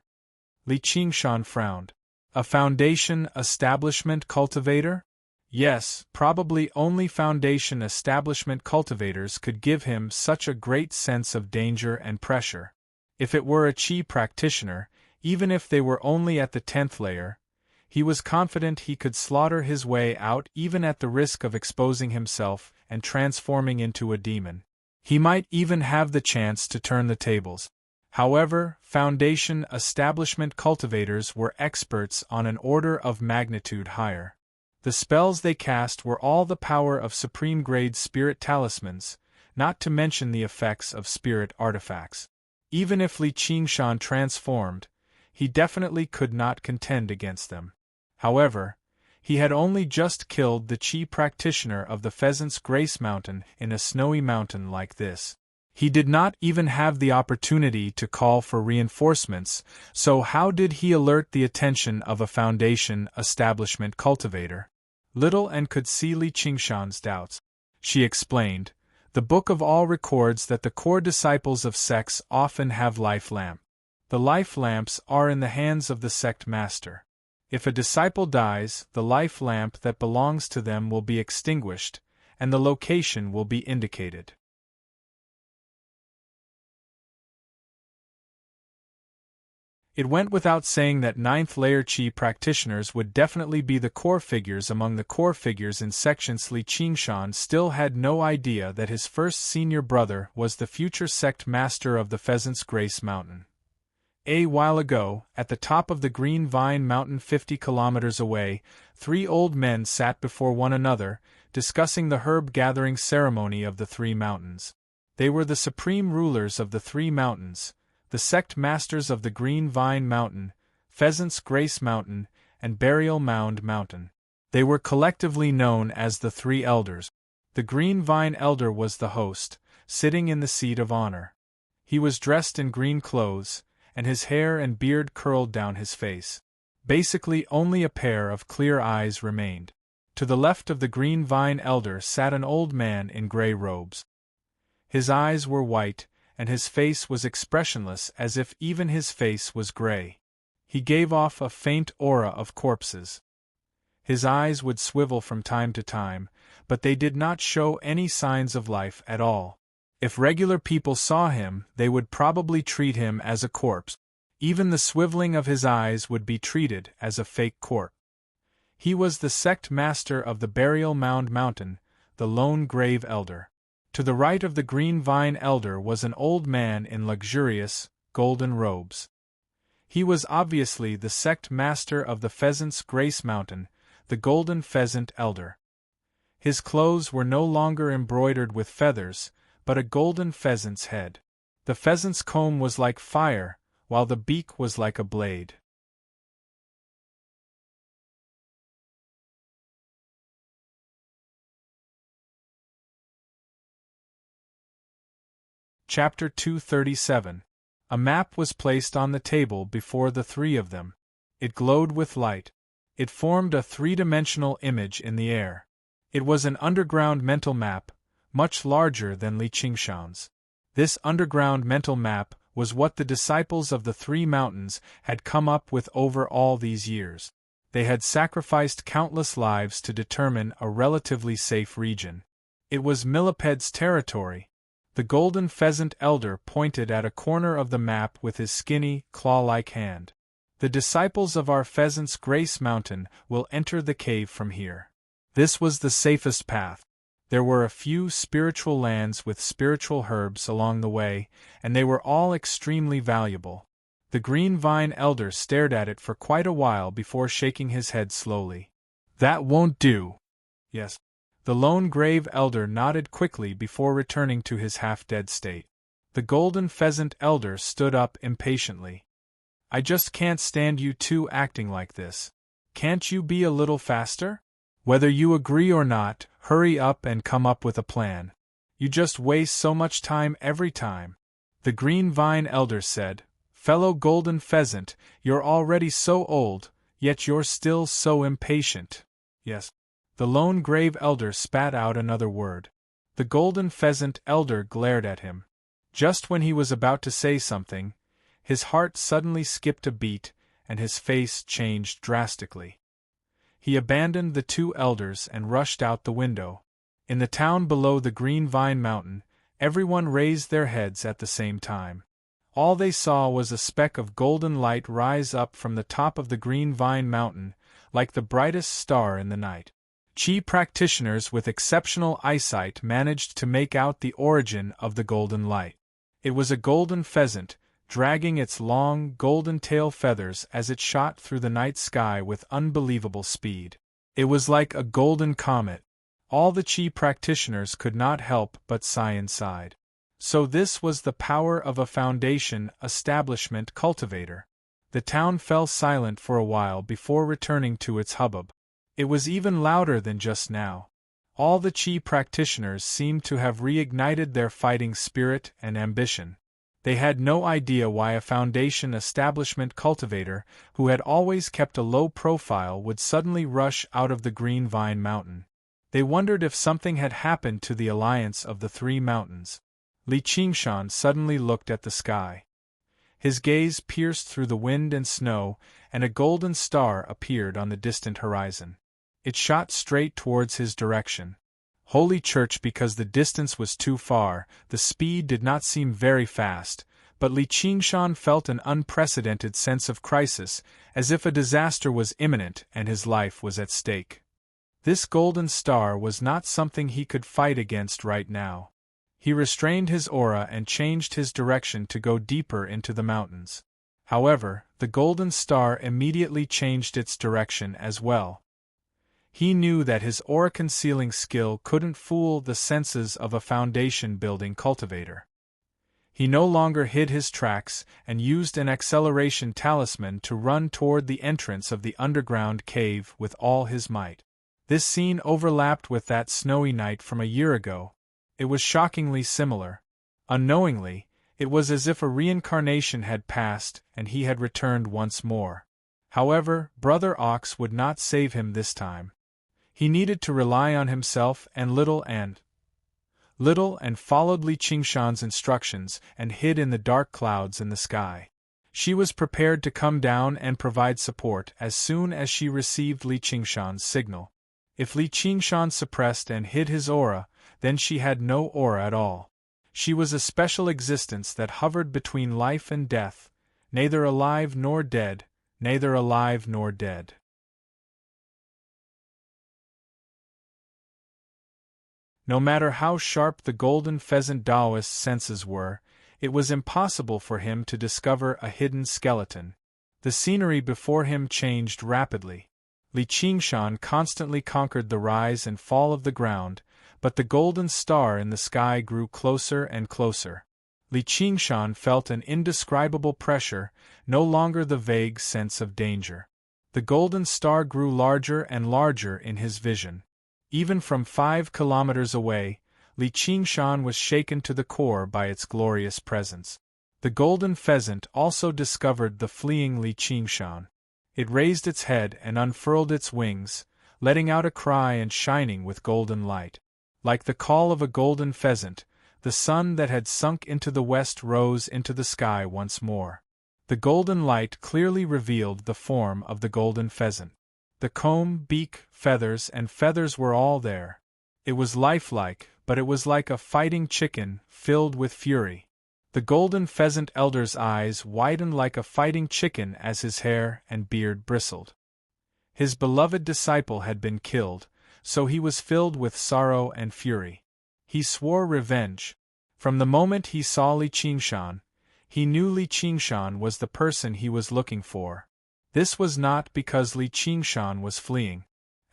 Li Qingshan frowned. "A Foundation establishment cultivator?" Yes, probably only Foundation establishment cultivators could give him such a great sense of danger and pressure. If it were a chi practitioner, even if they were only at the 10th layer, he was confident he could slaughter his way out even at the risk of exposing himself and transforming into a demon. He might even have the chance to turn the tables. However, Foundation establishment cultivators were experts on an order of magnitude higher. The spells they cast were all the power of supreme-grade spirit talismans, not to mention the effects of spirit artifacts. Even if Li Qingshan transformed, he definitely could not contend against them. However, he had only just killed the Qi practitioner of the Pheasant's Grace Mountain in a snowy mountain like this. He did not even have the opportunity to call for reinforcements, so how did he alert the attention of a Foundation establishment cultivator? Little and could see Li Qingshan's doubts. She explained, "The Book of All records that the core disciples of sects often have life lamp. The life lamps are in the hands of the sect master. If a disciple dies, the life lamp that belongs to them will be extinguished, and the location will be indicated." It went without saying that ninth-layer Qi practitioners would definitely be the core figures among the core figures in sections. Li Qingshan still had no idea that his first senior brother was the future sect master of the Pheasant's Grace Mountain. A while ago, at the top of the Green Vine Mountain 50 kilometers away, 3 old men sat before one another, discussing the herb-gathering ceremony of the 3 mountains. They were the supreme rulers of the 3 mountains, the sect masters of the Green Vine Mountain, Pheasant's Grace Mountain, and Burial Mound Mountain. They were collectively known as the 3 Elders. The Green Vine Elder was the host, sitting in the seat of honor. He was dressed in green clothes, and his hair and beard curled down his face. Basically only a pair of clear eyes remained. To the left of the Green Vine Elder sat an old man in gray robes. His eyes were white, and his face was expressionless, as if even his face was gray. He gave off a faint aura of corpses. His eyes would swivel from time to time, but they did not show any signs of life at all. If regular people saw him, they would probably treat him as a corpse. Even the swiveling of his eyes would be treated as a fake corpse. He was the sect master of the Burial Mound Mountain, the Lone Grave Elder. To the right of the Green Vine Elder was an old man in luxurious, golden robes. He was obviously the sect master of the Pheasant's Grace Mountain, the Golden Pheasant Elder. His clothes were no longer embroidered with feathers, but a golden pheasant's head. The pheasant's comb was like fire, while the beak was like a blade. Chapter 237. A map was placed on the table before the 3 of them. It glowed with light. It formed a 3-dimensional image in the air. It was an underground mental map, much larger than Li Qingshan's. This underground mental map was what the disciples of the 3 mountains had come up with over all these years. They had sacrificed countless lives to determine a relatively safe region. It was Milliped's territory. The Golden Pheasant Elder pointed at a corner of the map with his skinny, claw-like hand. "The disciples of our Pheasant's Grace Mountain will enter the cave from here." This was the safest path. There were a few spiritual lands with spiritual herbs along the way, and they were all extremely valuable. The Green Vine Elder stared at it for quite a while before shaking his head slowly. "That won't do." "Yes." The Lone Grave Elder nodded quickly before returning to his half-dead state. The Golden Pheasant Elder stood up impatiently. "I just can't stand you 2 acting like this. Can't you be a little faster? Whether you agree or not, hurry up and come up with a plan. You just waste so much time every time." The Green Vine Elder said, "Fellow Golden Pheasant, you're already so old, yet you're still so impatient." "Yes." The Lone Grave Elder spat out another word. The Golden Pheasant Elder glared at him. Just when he was about to say something, his heart suddenly skipped a beat, and his face changed drastically. He abandoned the 2 elders and rushed out the window. In the town below the Green Vine Mountain, everyone raised their heads at the same time. All they saw was a speck of golden light rise up from the top of the Green Vine Mountain, like the brightest star in the night. Qi practitioners with exceptional eyesight managed to make out the origin of the golden light. It was a golden pheasant, dragging its long, golden tail feathers as it shot through the night sky with unbelievable speed. It was like a golden comet. All the Qi practitioners could not help but sigh inside. So this was the power of a foundation establishment cultivator. The town fell silent for a while before returning to its hubbub. It was even louder than just now. All the Qi practitioners seemed to have reignited their fighting spirit and ambition. They had no idea why a foundation establishment cultivator, who had always kept a low profile, would suddenly rush out of the Green Vine Mountain. They wondered if something had happened to the alliance of the three mountains. Li Qingshan suddenly looked at the sky. His gaze pierced through the wind and snow, and a golden star appeared on the distant horizon. It shot straight towards his direction. Holy Church, because the distance was too far, the speed did not seem very fast, but Li Qingshan felt an unprecedented sense of crisis, as if a disaster was imminent and his life was at stake. This golden star was not something he could fight against right now. He restrained his aura and changed his direction to go deeper into the mountains. However, the golden star immediately changed its direction as well. He knew that his aura-concealing skill couldn't fool the senses of a foundation-building cultivator. He no longer hid his tracks and used an acceleration talisman to run toward the entrance of the underground cave with all his might. This scene overlapped with that snowy night from a year ago. It was shockingly similar. Unknowingly, it was as if a reincarnation had passed and he had returned once more. However, Brother Ox would not save him this time. He needed to rely on himself and little and followed Li Qingshan's instructions and hid in the dark clouds in the sky. She was prepared to come down and provide support as soon as she received Li Qingshan's signal. If Li Qingshan suppressed and hid his aura, then she had no aura at all. She was a special existence that hovered between life and death, neither alive nor dead, neither alive nor dead. No matter how sharp the golden pheasant Taoist's senses were, it was impossible for him to discover a hidden skeleton. The scenery before him changed rapidly. Li Qingshan constantly conquered the rise and fall of the ground, but the golden star in the sky grew closer and closer. Li Qingshan felt an indescribable pressure, no longer the vague sense of danger. The golden star grew larger and larger in his vision. Even from 5 kilometers away, Li Qingshan was shaken to the core by its glorious presence. The golden pheasant also discovered the fleeing Li Qingshan. It raised its head and unfurled its wings, letting out a cry and shining with golden light. Like the call of a golden pheasant, the sun that had sunk into the west rose into the sky once more. The golden light clearly revealed the form of the golden pheasant. The comb, beak, feathers were all there. It was lifelike, but it was like a fighting chicken, filled with fury. The golden pheasant elder's eyes widened like a fighting chicken as his hair and beard bristled. His beloved disciple had been killed, so he was filled with sorrow and fury. He swore revenge. From the moment he saw Li Qingshan, he knew Li Qingshan was the person he was looking for. This was not because Li Qingshan was fleeing.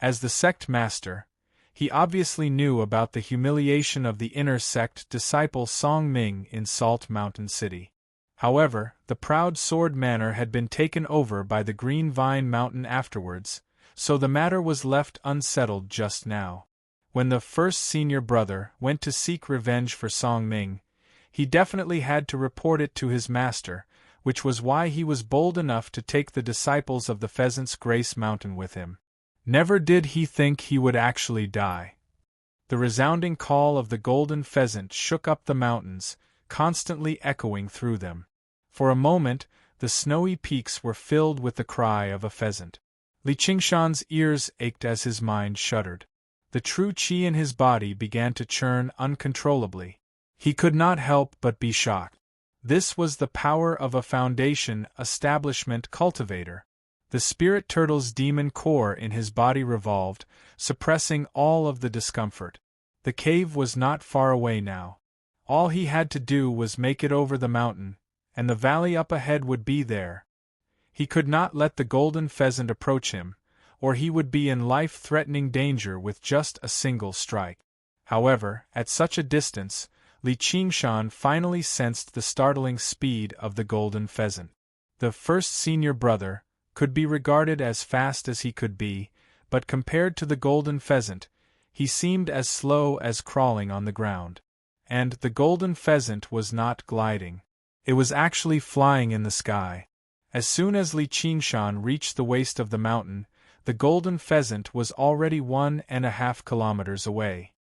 As the sect master, he obviously knew about the humiliation of the inner sect disciple Song Ming in Salt Mountain City. However, the proud sword manor had been taken over by the Green Vine Mountain afterwards, so the matter was left unsettled just now. When the first senior brother went to seek revenge for Song Ming, he definitely had to report it to his master, which was why he was bold enough to take the disciples of the Pheasant's Grace Mountain with him. Never did he think he would actually die. The resounding call of the golden pheasant shook up the mountains, constantly echoing through them. For a moment, the snowy peaks were filled with the cry of a pheasant. Li Qingshan's ears ached as his mind shuddered. The true qi in his body began to churn uncontrollably. He could not help but be shocked. This was the power of a foundation establishment cultivator. The spirit turtle's demon core in his body revolved, suppressing all of the discomfort. The cave was not far away now. All he had to do was make it over the mountain, and the valley up ahead would be there. He could not let the golden pheasant approach him, or he would be in life-threatening danger with just a single strike. However, at such a distance, Li Qingshan finally sensed the startling speed of the golden pheasant. The first senior brother could be regarded as fast as he could be, but compared to the golden pheasant, he seemed as slow as crawling on the ground. And the golden pheasant was not gliding. It was actually flying in the sky. As soon as Li Qingshan reached the waist of the mountain, the golden pheasant was already 1.5 kilometers away.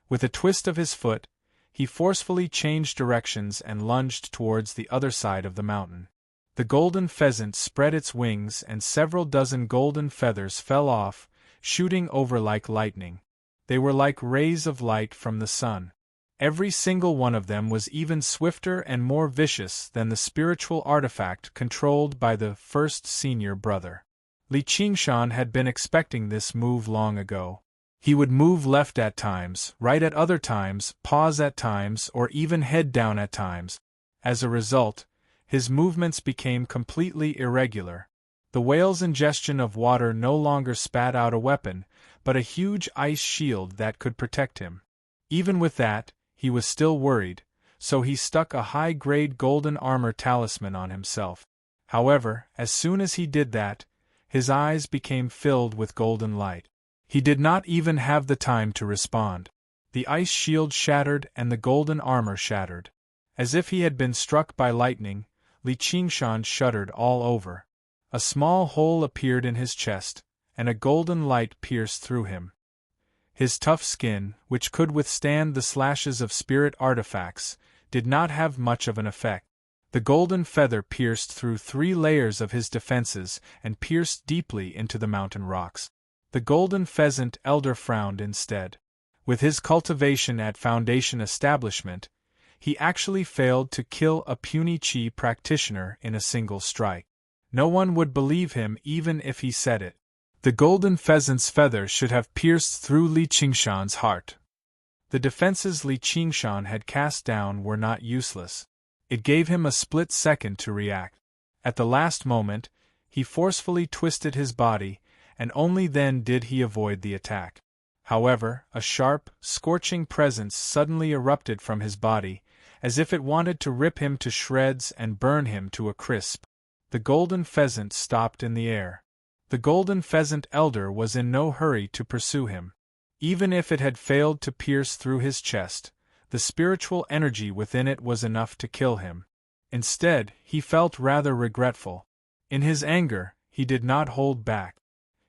With a twist of his foot, he forcefully changed directions and lunged towards the other side of the mountain. The golden pheasant spread its wings and several dozen golden feathers fell off, shooting over like lightning. They were like rays of light from the sun. Every single one of them was even swifter and more vicious than the spiritual artifact controlled by the first senior brother. Li Qingshan had been expecting this move long ago. He would move left at times, right at other times, pause at times, or even head down at times. As a result, his movements became completely irregular. The whale's ingestion of water no longer spat out a weapon, but a huge ice shield that could protect him. Even with that, he was still worried, so he stuck a high-grade golden armor talisman on himself. However, as soon as he did that, his eyes became filled with golden light. He did not even have the time to respond. The ice shield shattered and the golden armor shattered. As if he had been struck by lightning, Li Qingshan shuddered all over. A small hole appeared in his chest, and a golden light pierced through him. His tough skin, which could withstand the slashes of spirit artifacts, did not have much of an effect. The golden feather pierced through 3 layers of his defenses and pierced deeply into the mountain rocks. The golden pheasant elder frowned instead. With his cultivation at Foundation establishment, he actually failed to kill a puny Qi practitioner in a single strike. No one would believe him even if he said it. The golden pheasant's feather should have pierced through Li Qingshan's heart. The defenses Li Qingshan had cast down were not useless. It gave him a split second to react. At the last moment, he forcefully twisted his body, and only then did he avoid the attack. However, a sharp, scorching presence suddenly erupted from his body, as if it wanted to rip him to shreds and burn him to a crisp. The golden pheasant stopped in the air. The golden pheasant elder was in no hurry to pursue him. Even if it had failed to pierce through his chest, the spiritual energy within it was enough to kill him. Instead, he felt rather regretful. In his anger, he did not hold back.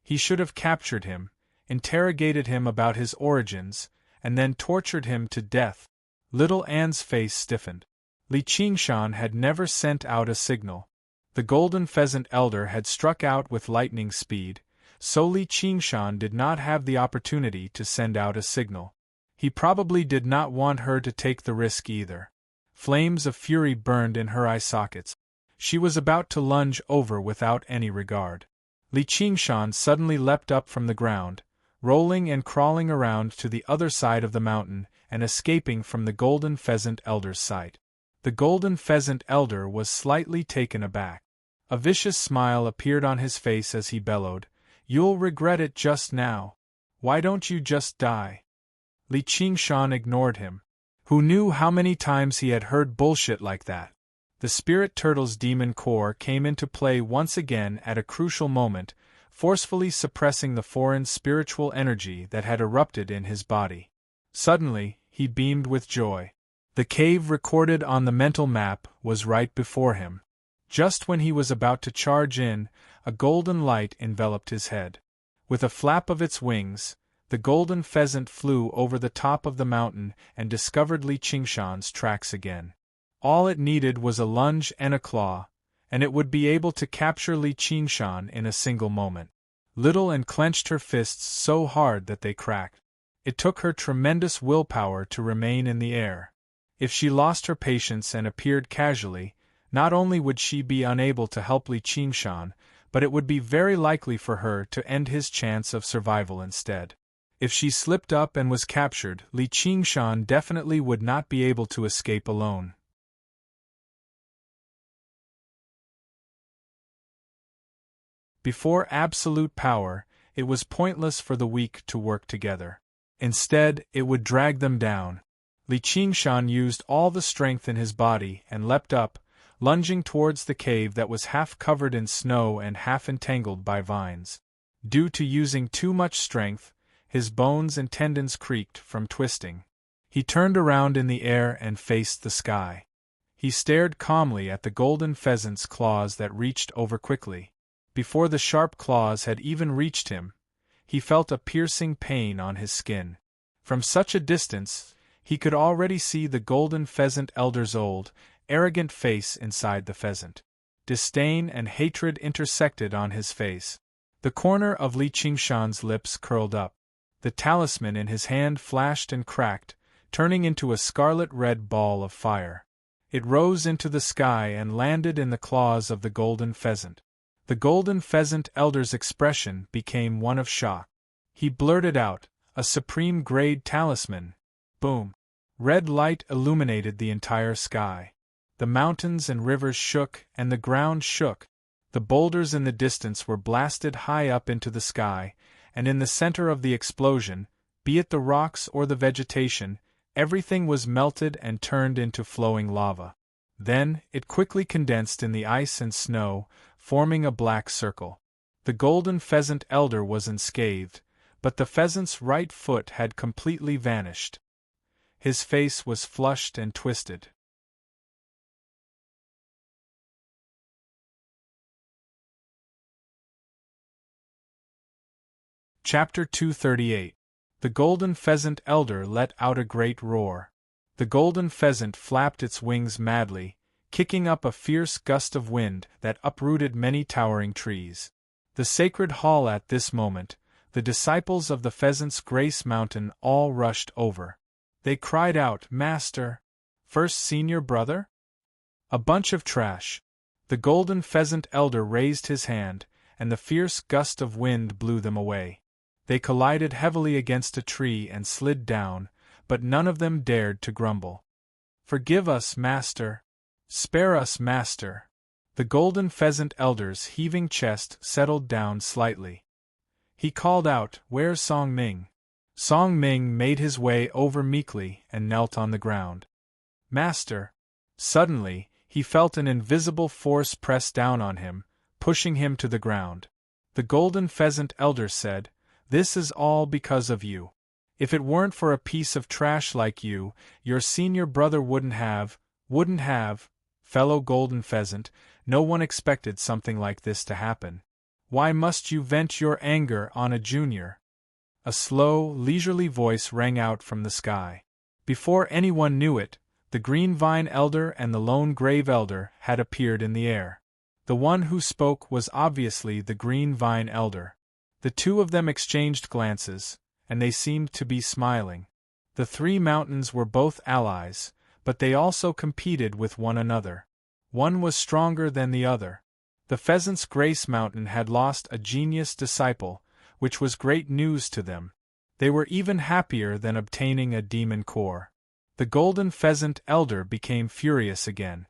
He should have captured him, interrogated him about his origins, and then tortured him to death. Little Anne's face stiffened. Li Qingshan had never sent out a signal. The golden pheasant elder had struck out with lightning speed, so Li Qingshan did not have the opportunity to send out a signal. He probably did not want her to take the risk either. Flames of fury burned in her eye sockets. She was about to lunge over without any regard. Li Qingshan suddenly leapt up from the ground, rolling and crawling around to the other side of the mountain and escaping from the golden pheasant elder's sight. The golden pheasant elder was slightly taken aback. A vicious smile appeared on his face as he bellowed, "You'll regret it just now. Why don't you just die?" Li Qingshan ignored him. Who knew how many times he had heard bullshit like that? The spirit turtle's demon core came into play once again at a crucial moment, forcefully suppressing the foreign spiritual energy that had erupted in his body. Suddenly, he beamed with joy. The cave recorded on the mental map was right before him. Just when he was about to charge in, a golden light enveloped his head. With a flap of its wings, the golden pheasant flew over the top of the mountain and discovered Li Qingshan's tracks again. All it needed was a lunge and a claw, and it would be able to capture Li Qingshan in a single moment. Little Anne clenched her fists so hard that they cracked. It took her tremendous willpower to remain in the air. If she lost her patience and appeared casually, not only would she be unable to help Li Qingshan, but it would be very likely for her to end his chance of survival instead. If she slipped up and was captured, Li Qingshan definitely would not be able to escape alone. Before absolute power, it was pointless for the weak to work together. Instead, it would drag them down. Li Qingshan used all the strength in his body and leapt up, lunging towards the cave that was half covered in snow and half entangled by vines. Due to using too much strength, his bones and tendons creaked from twisting. He turned around in the air and faced the sky. He stared calmly at the golden pheasant's claws that reached over quickly. Before the sharp claws had even reached him, he felt a piercing pain on his skin. From such a distance, he could already see the golden pheasant elder's old, arrogant face inside the pheasant. Disdain and hatred intersected on his face. The corner of Li Qingshan's lips curled up. The talisman in his hand flashed and cracked, turning into a scarlet-red ball of fire. It rose into the sky and landed in the claws of the golden pheasant. The golden pheasant elder's expression became one of shock. He blurted out, "A supreme-grade talisman!" Boom! Red light illuminated the entire sky. The mountains and rivers shook and the ground shook. The boulders in the distance were blasted high up into the sky, and in the center of the explosion, be it the rocks or the vegetation, everything was melted and turned into flowing lava. Then, it quickly condensed in the ice and snow, forming a black circle. The golden pheasant elder was unscathed, but the pheasant's right foot had completely vanished. His face was flushed and twisted. Chapter 238. The golden pheasant elder let out a great roar. The golden pheasant flapped its wings madly, kicking up a fierce gust of wind that uprooted many towering trees. The sacred hall at this moment, the disciples of the pheasant's grace mountain all rushed over. They cried out, "Master! First senior brother?" A bunch of trash. The golden pheasant elder raised his hand, and the fierce gust of wind blew them away. They collided heavily against a tree and slid down, but none of them dared to grumble. "Forgive us, master! Spare us, master!" The golden pheasant elder's heaving chest settled down slightly. He called out, "Where's Song Ming?" Song Ming made his way over meekly and knelt on the ground. "Master!" Suddenly, he felt an invisible force press down on him, pushing him to the ground. The golden pheasant elder said, "This is all because of you. If it weren't for a piece of trash like you, your senior brother wouldn't have, fellow golden pheasant, no one expected something like this to happen. Why must you vent your anger on a junior?" A slow, leisurely voice rang out from the sky. Before anyone knew it, the green vine elder and the lone grave elder had appeared in the air. The one who spoke was obviously the green vine elder. The two of them exchanged glances, and they seemed to be smiling. The three mountains were both allies, but they also competed with one another. One was stronger than the other. The Pheasant's Grace Mountain had lost a genius disciple, which was great news to them. They were even happier than obtaining a demon core. The Golden Pheasant Elder became furious again.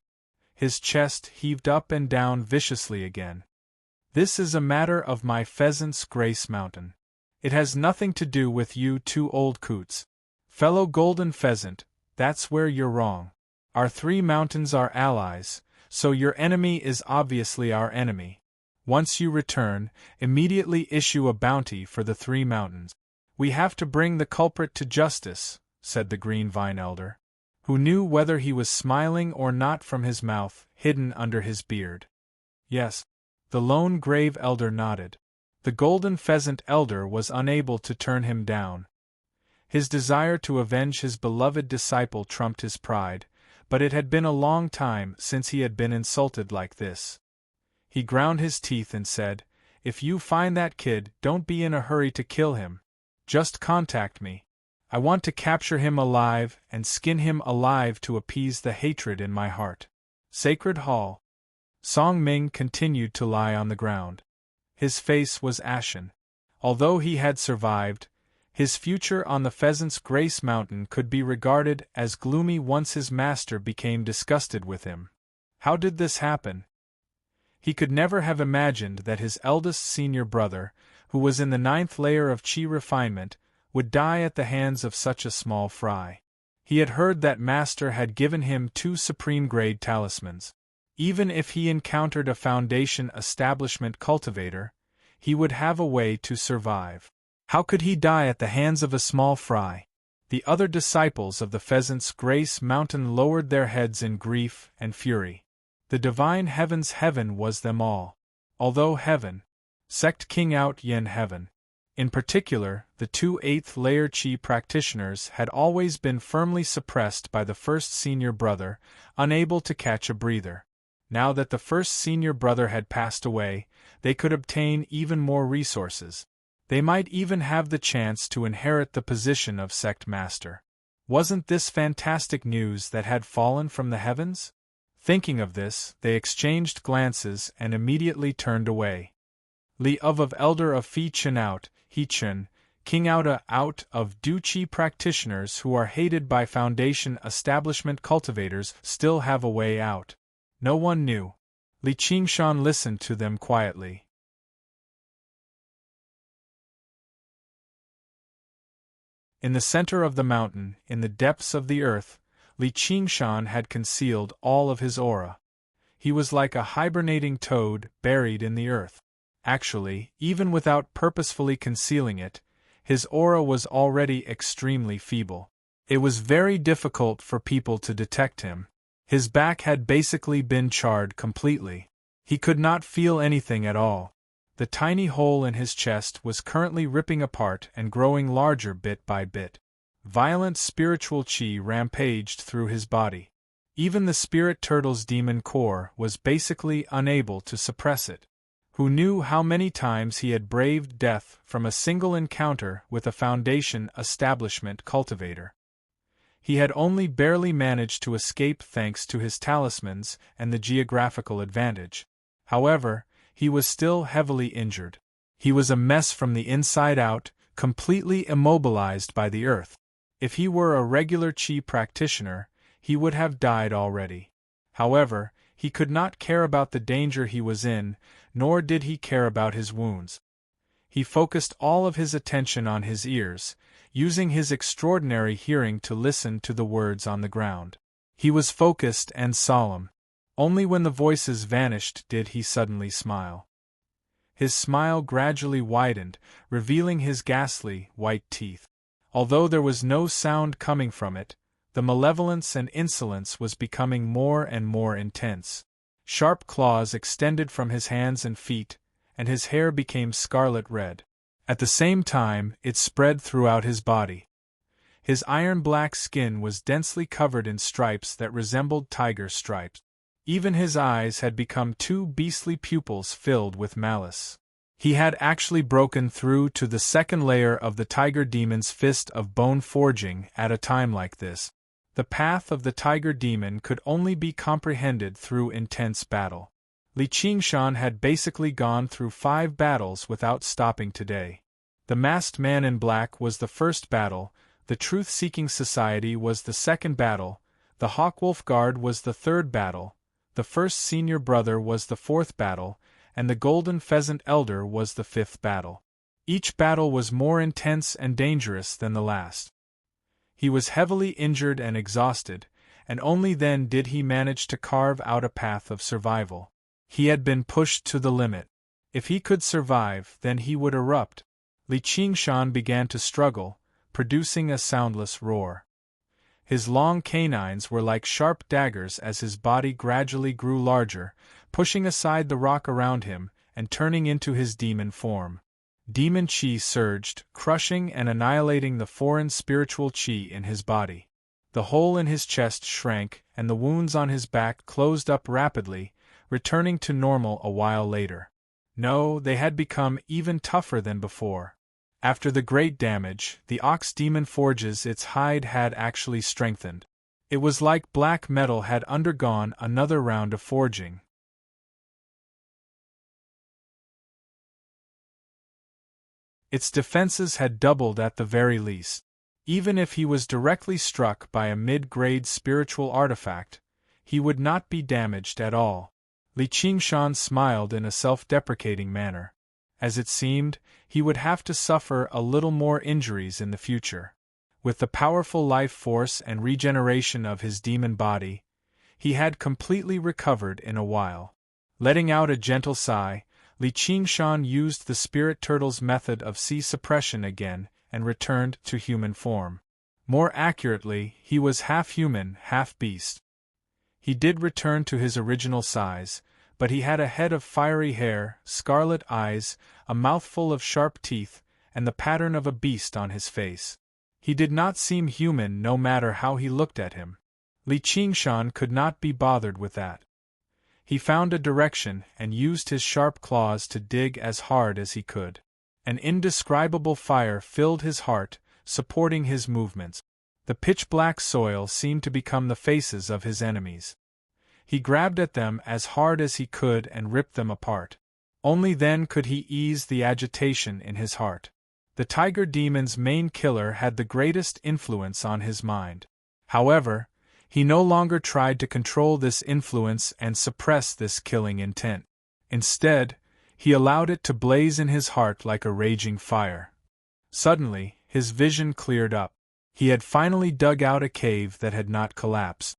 His chest heaved up and down viciously again. "This is a matter of my Pheasant's Grace Mountain. It has nothing to do with you two old coots. Fellow Golden Pheasant, that's where you're wrong. Our three mountains are allies, so your enemy is obviously our enemy. Once you return, immediately issue a bounty for the three mountains. We have to bring the culprit to justice," said the Green Vine Elder, who knew whether he was smiling or not from his mouth, hidden under his beard. "Yes." The lone grave elder nodded. The Golden Pheasant Elder was unable to turn him down. His desire to avenge his beloved disciple trumped his pride, but it had been a long time since he had been insulted like this. He ground his teeth and said, "If you find that kid, don't be in a hurry to kill him. Just contact me. I want to capture him alive and skin him alive to appease the hatred in my heart." Sacred Hall. Song Ming continued to lie on the ground. His face was ashen. Although he had survived, his future on the Pheasant's Grace Mountain could be regarded as gloomy once his master became disgusted with him. How did this happen? He could never have imagined that his eldest senior brother, who was in the 9th layer of chi refinement, would die at the hands of such a small fry. He had heard that Master had given him 2 supreme-grade talismans. Even if he encountered a Foundation establishment cultivator, he would have a way to survive. How could he die at the hands of a small fry? The other disciples of the Pheasant's Grace Mountain lowered their heads in grief and fury. The divine heaven's heaven was them all. Although heaven, sect King Out Yin heaven. In particular, the 2 8th-layer chi practitioners had always been firmly suppressed by the first senior brother, unable to catch a breather. Now that the first senior brother had passed away, they could obtain even more resources. They might even have the chance to inherit the position of sect master. Wasn't this fantastic news that had fallen from the heavens? Thinking of this, they exchanged glances and immediately turned away. Li of Elder of Fi Chen Out, He Chen, King Outa out of Du Chi practitioners who are hated by Foundation establishment cultivators still have a way out. No one knew. Li Qingshan listened to them quietly. In the center of the mountain, in the depths of the earth, Li Qingshan had concealed all of his aura. He was like a hibernating toad buried in the earth. Actually, even without purposefully concealing it, his aura was already extremely feeble. It was very difficult for people to detect him. His back had basically been charred completely. He could not feel anything at all. The tiny hole in his chest was currently ripping apart and growing larger bit by bit. Violent spiritual chi rampaged through his body. Even the spirit turtle's demon core was basically unable to suppress it. Who knew how many times he had braved death from a single encounter with a Foundation establishment cultivator? He had only barely managed to escape thanks to his talismans and the geographical advantage. However, he was still heavily injured. He was a mess from the inside out, completely immobilized by the earth. If he were a regular chi practitioner, he would have died already. However, he could not care about the danger he was in, nor did he care about his wounds. He focused all of his attention on his ears, using his extraordinary hearing to listen to the words on the ground. He was focused and solemn. Only when the voices vanished did he suddenly smile. His smile gradually widened, revealing his ghastly, white teeth. Although there was no sound coming from it, the malevolence and insolence was becoming more and more intense. Sharp claws extended from his hands and feet, and his hair became scarlet red. At the same time, it spread throughout his body. His iron-black skin was densely covered in stripes that resembled tiger stripes. Even his eyes had become 2 beastly pupils filled with malice. He had actually broken through to the 2nd layer of the tiger demon's fist of bone forging at a time like this. The path of the tiger demon could only be comprehended through intense battle. Li Qingshan had basically gone through 5 battles without stopping today. The Masked Man in Black was the first battle, the Truth-Seeking Society was the second battle, the Hawkwolf Guard was the third battle, the first senior brother was the fourth battle, and the Golden Pheasant Elder was the fifth battle. Each battle was more intense and dangerous than the last. He was heavily injured and exhausted, and only then did he manage to carve out a path of survival. He had been pushed to the limit. If he could survive, then he would erupt. Li Qingshan began to struggle, producing a soundless roar. His long canines were like sharp daggers as his body gradually grew larger, pushing aside the rock around him and turning into his demon form. Demon chi surged, crushing and annihilating the foreign spiritual chi in his body. The hole in his chest shrank, and the wounds on his back closed up rapidly, returning to normal a while later. No, they had become even tougher than before. After the great damage, the ox demon forges its hide had actually strengthened. It was like black metal had undergone another round of forging. Its defenses had doubled at the very least. Even if he was directly struck by a mid-grade spiritual artifact, he would not be damaged at all. Li Qingshan smiled in a self-deprecating manner. As it seemed, he would have to suffer a little more injuries in the future. With the powerful life force and regeneration of his demon body, he had completely recovered in a while. Letting out a gentle sigh, Li Qingshan used the spirit turtle's method of sea suppression again and returned to human form. More accurately, he was half human, half beast. He did return to his original size, but he had a head of fiery hair, scarlet eyes, a mouthful of sharp teeth, and the pattern of a beast on his face. He did not seem human no matter how he looked at him. Li Qingshan could not be bothered with that. He found a direction and used his sharp claws to dig as hard as he could. An indescribable fire filled his heart, supporting his movements. The pitch-black soil seemed to become the faces of his enemies. He grabbed at them as hard as he could and ripped them apart. Only then could he ease the agitation in his heart. The tiger demon's main killer had the greatest influence on his mind. However, he no longer tried to control this influence and suppress this killing intent. Instead, he allowed it to blaze in his heart like a raging fire. Suddenly, his vision cleared up. He had finally dug out a cave that had not collapsed.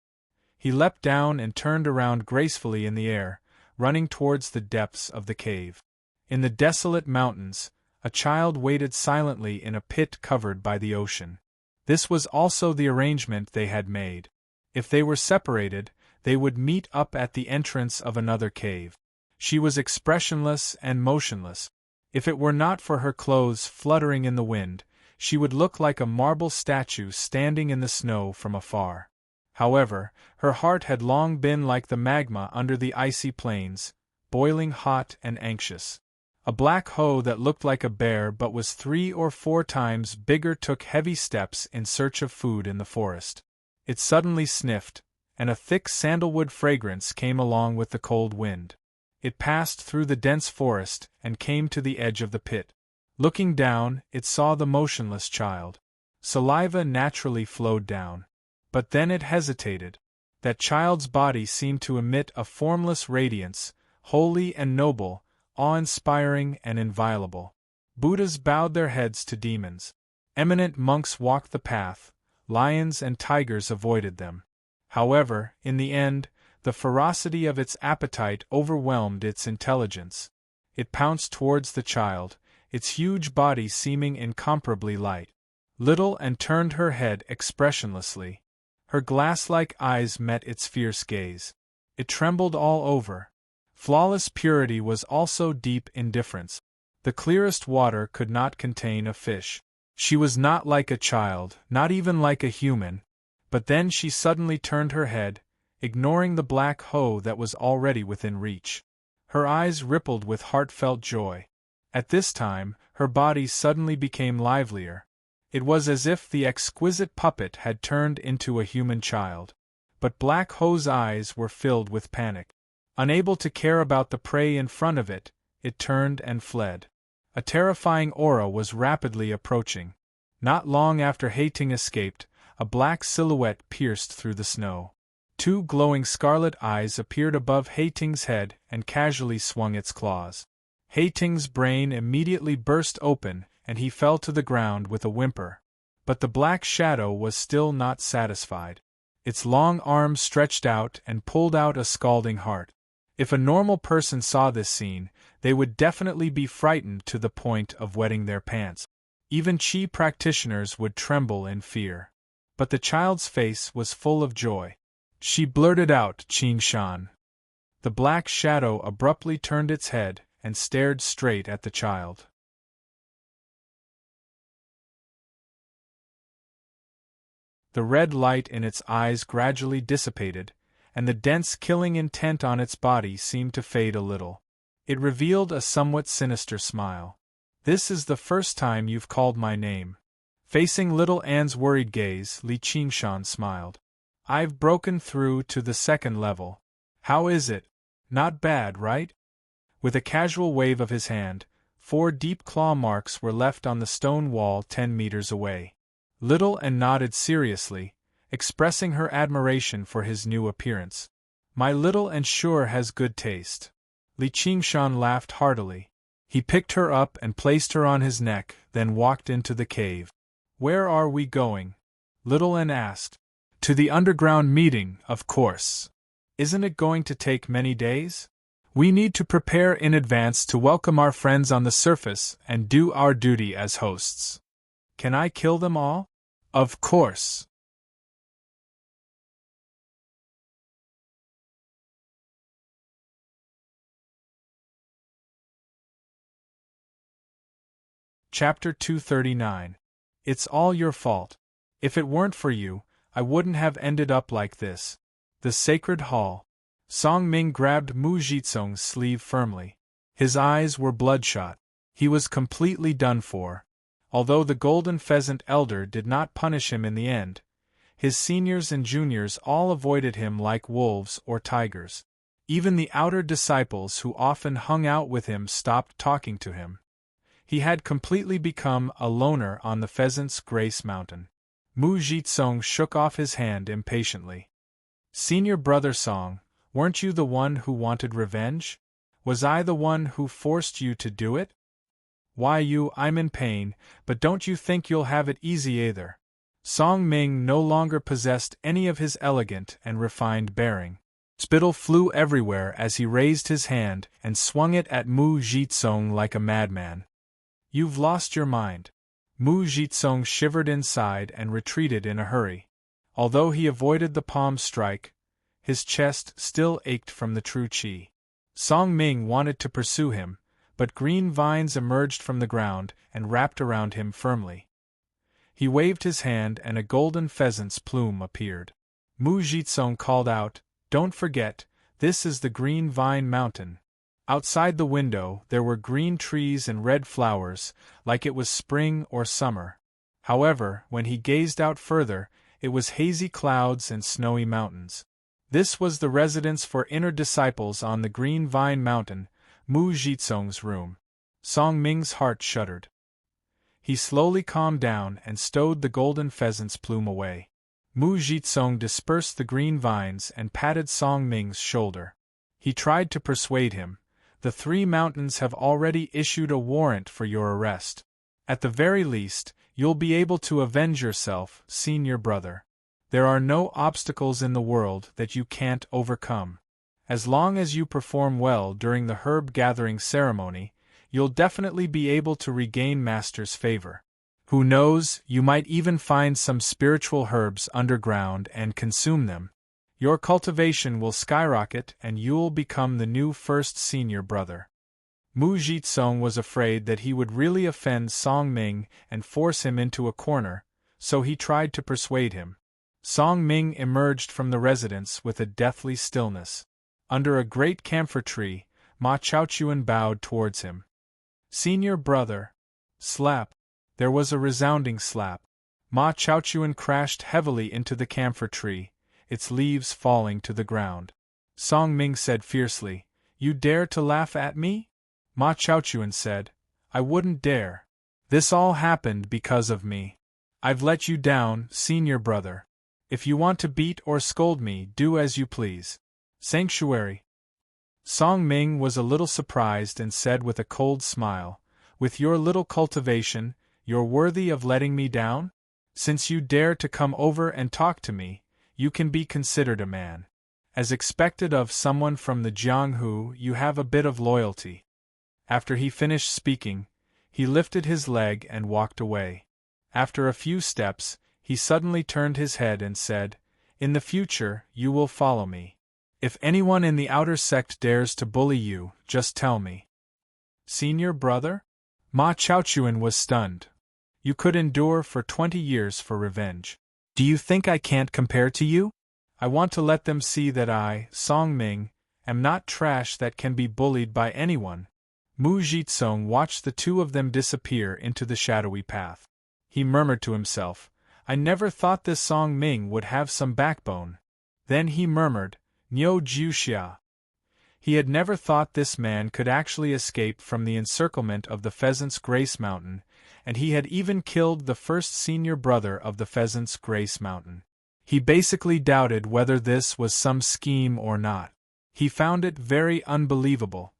He leapt down and turned around gracefully in the air, running towards the depths of the cave. In the desolate mountains, a child waited silently in a pit covered by the ocean. This was also the arrangement they had made. If they were separated, they would meet up at the entrance of another cave. She was expressionless and motionless. If it were not for her clothes fluttering in the wind, she would look like a marble statue standing in the snow from afar. However, her heart had long been like the magma under the icy plains, boiling hot and anxious. A black hoe that looked like a bear but was 3 or 4 times bigger took heavy steps in search of food in the forest. It suddenly sniffed, and a thick sandalwood fragrance came along with the cold wind. It passed through the dense forest and came to the edge of the pit. Looking down, it saw the motionless child. Saliva naturally flowed down. But then it hesitated. That child's body seemed to emit a formless radiance, holy and noble, awe-inspiring and inviolable. Buddhas bowed their heads to demons. Eminent monks walked the path. Lions and tigers avoided them. However, in the end, the ferocity of its appetite overwhelmed its intelligence. It pounced towards the child, its huge body seeming incomparably light. Little and turned her head expressionlessly. Her glass-like eyes met its fierce gaze. It trembled all over. Flawless purity was also deep indifference. The clearest water could not contain a fish. She was not like a child, not even like a human. But then she suddenly turned her head, ignoring the black hoe that was already within reach. Her eyes rippled with heartfelt joy. At this time, her body suddenly became livelier. It was as if the exquisite puppet had turned into a human child. But Black Hoe's eyes were filled with panic. Unable to care about the prey in front of it, it turned and fled. A terrifying aura was rapidly approaching. Not long after Hating escaped, a black silhouette pierced through the snow. 2 glowing scarlet eyes appeared above Hating's head and casually swung its claws. Hating's brain immediately burst open, and he fell to the ground with a whimper. But the black shadow was still not satisfied. Its long arms stretched out and pulled out a scalding heart. If a normal person saw this scene, they would definitely be frightened to the point of wetting their pants. Even Qi practitioners would tremble in fear. But the child's face was full of joy. She blurted out, "Qingshan." The black shadow abruptly turned its head and stared straight at the child. The red light in its eyes gradually dissipated, and the dense killing intent on its body seemed to fade a little. It revealed a somewhat sinister smile. "This is the first time you've called my name." Facing little Anne's worried gaze, Li Qingshan smiled. "I've broken through to the 2nd level. How is it? Not bad, right?" With a casual wave of his hand, 4 deep claw marks were left on the stone wall 10 meters away. Little Anne nodded seriously, expressing her admiration for his new appearance. My little and sure has good taste. Li Qingshan laughed heartily. He picked her up and placed her on his neck, then walked into the cave. Where are we going? Little N asked. To the underground meeting, of course. Isn't it going to take many days? We need to prepare in advance to welcome our friends on the surface and do our duty as hosts. Can I kill them all? Of course. Chapter 239. It's all your fault. If it weren't for you, I wouldn't have ended up like this. The Sacred Hall. Song Ming grabbed Mu Jitsong's sleeve firmly. His eyes were bloodshot. He was completely done for. Although the Golden Pheasant Elder did not punish him in the end, his seniors and juniors all avoided him like wolves or tigers. Even the outer disciples who often hung out with him stopped talking to him. He had completely become a loner on the Pheasant's Grace Mountain. Mu Jitsong shook off his hand impatiently. Senior brother Song, weren't you the one who wanted revenge? Was I the one who forced you to do it? Why I'm in pain, but don't you think you'll have it easy either. Song Ming no longer possessed any of his elegant and refined bearing. Spittle flew everywhere as he raised his hand and swung it at Mu Jitsong like a madman. You've lost your mind. Mu Jitsong shivered inside and retreated in a hurry. Although he avoided the palm strike, his chest still ached from the true qi. Song Ming wanted to pursue him, but green vines emerged from the ground and wrapped around him firmly. He waved his hand and a golden pheasant's plume appeared. Mu Jitsong called out, "Don't forget, this is the Green Vine Mountain." Outside the window there were green trees and red flowers, like it was spring or summer. However, when he gazed out further, it was hazy clouds and snowy mountains. This was the residence for inner disciples on the Green Vine Mountain, Mu Jitsong's room. Song Ming's heart shuddered. He slowly calmed down and stowed the golden pheasant's plume away. Mu Jitsong dispersed the green vines and patted Song Ming's shoulder. He tried to persuade him. The three mountains have already issued a warrant for your arrest. At the very least, you'll be able to avenge yourself, senior brother. There are no obstacles in the world that you can't overcome. As long as you perform well during the herb-gathering ceremony, you'll definitely be able to regain Master's favor. Who knows, you might even find some spiritual herbs underground and consume them. Your cultivation will skyrocket and you'll become the new first senior brother. Mu Jitsong was afraid that he would really offend Song Ming and force him into a corner, so he tried to persuade him. Song Ming emerged from the residence with a deathly stillness. Under a great camphor tree, Ma Chaochuan bowed towards him. Senior brother. Slap. There was a resounding slap. Ma Chaochuan crashed heavily into the camphor tree, its leaves falling to the ground. Song Ming said fiercely, "You dare to laugh at me?" Ma Chaochuan said, "I wouldn't dare. This all happened because of me. I've let you down, senior brother. If you want to beat or scold me, do as you please." Sanctuary. Song Ming was a little surprised and said with a cold smile, "With your little cultivation, you're worthy of letting me down? Since you dare to come over and talk to me, you can be considered a man. As expected of someone from the Jianghu, you have a bit of loyalty." After he finished speaking, he lifted his leg and walked away. After a few steps, he suddenly turned his head and said, "In the future, you will follow me. If anyone in the outer sect dares to bully you, just tell me." Senior brother? Ma Chaochuan was stunned. You could endure for 20 years for revenge. Do you think I can't compare to you? I want to let them see that I, Song Ming, am not trash that can be bullied by anyone. Mu Jitsong watched the two of them disappear into the shadowy path. He murmured to himself, "I never thought this Song Ming would have some backbone." Then he murmured, "Niu Jiuxia." He had never thought this man could actually escape from the encirclement of the Pheasant's Grace Mountain, and he had even killed the first senior brother of the Pheasant's Grace Mountain. He basically doubted whether this was some scheme or not. He found it very unbelievable.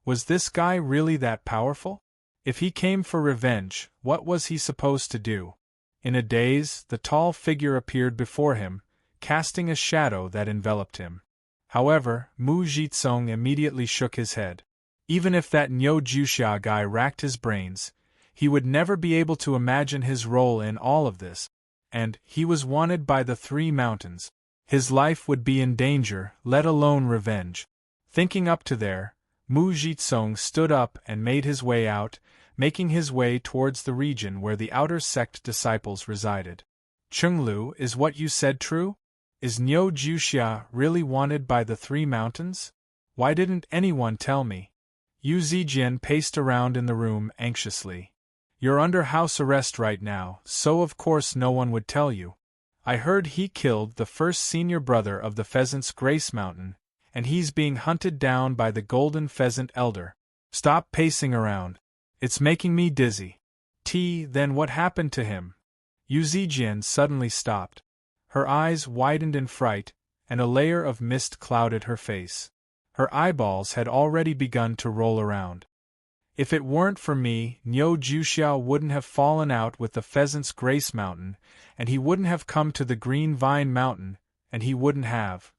Was this guy really that powerful? If he came for revenge, what was he supposed to do? In a daze, the tall figure appeared before him, casting a shadow that enveloped him. However, Mu Jitsung immediately shook his head. Even if that Nyo Juxia guy racked his brains, he would never be able to imagine his role in all of this. And he was wanted by the Three Mountains. His life would be in danger, let alone revenge. Thinking up to there, Mu Jitsung stood up and made his way out, making his way towards the region where the outer sect disciples resided. Chenglu, is what you said true? Is Nyo Juxia really wanted by the Three Mountains? Why didn't anyone tell me? Yu Zijian paced around in the room anxiously. You're under house arrest right now, so of course no one would tell you. I heard he killed the first senior brother of the Pheasant's Grace Mountain, and he's being hunted down by the Golden Pheasant Elder. Stop pacing around. It's making me dizzy. Then what happened to him? Yu Zijian suddenly stopped. Her eyes widened in fright, and a layer of mist clouded her face. Her eyeballs had already begun to roll around. If it weren't for me, Nyo Juxia wouldn't have fallen out with the Pheasant's Grace Mountain, and he wouldn't have come to the Green Vine Mountain, and he wouldn't have.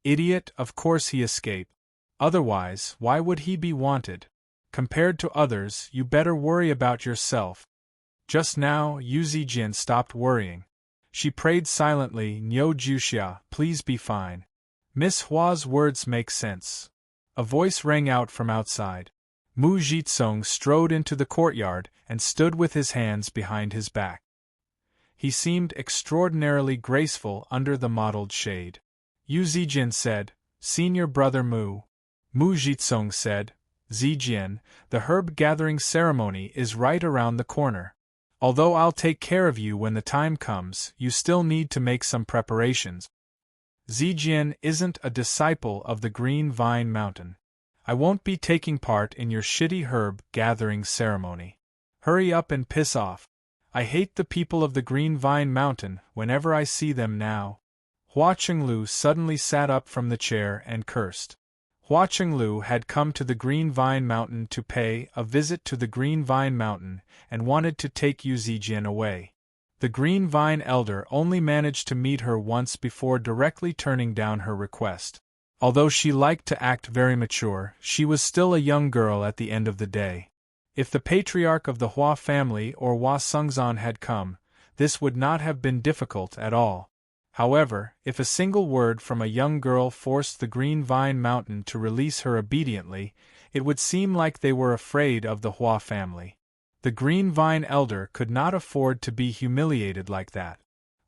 Idiot, of course he escaped. Otherwise, why would he be wanted? Compared to others, you better worry about yourself. Just now, Yu Zijin stopped worrying. She prayed silently, Nyo Juxia, please be fine. Miss Hua's words make sense. A voice rang out from outside. Mu Jitsung strode into the courtyard and stood with his hands behind his back. He seemed extraordinarily graceful under the mottled shade. Yu Zijin said, Senior Brother Mu. Mu Jitsung said, Zijin, the herb gathering ceremony is right around the corner. Although I'll take care of you when the time comes, you still need to make some preparations. Zijin isn't a disciple of the Green Vine Mountain. I won't be taking part in your shitty herb gathering ceremony. Hurry up and piss off. I hate the people of the Green Vine Mountain whenever I see them now. Hua Chenglu suddenly sat up from the chair and cursed. Hua Chenglu had come to the Green Vine Mountain to pay a visit to the Green Vine Mountain and wanted to take Yu Zijian away. The Green Vine Elder only managed to meet her once before directly turning down her request. Although she liked to act very mature, she was still a young girl at the end of the day. If the patriarch of the Hua family or Hua Sungzan had come, this would not have been difficult at all. However, if a single word from a young girl forced the Green Vine Mountain to release her obediently, it would seem like they were afraid of the Hua family. The Green Vine Elder could not afford to be humiliated like that.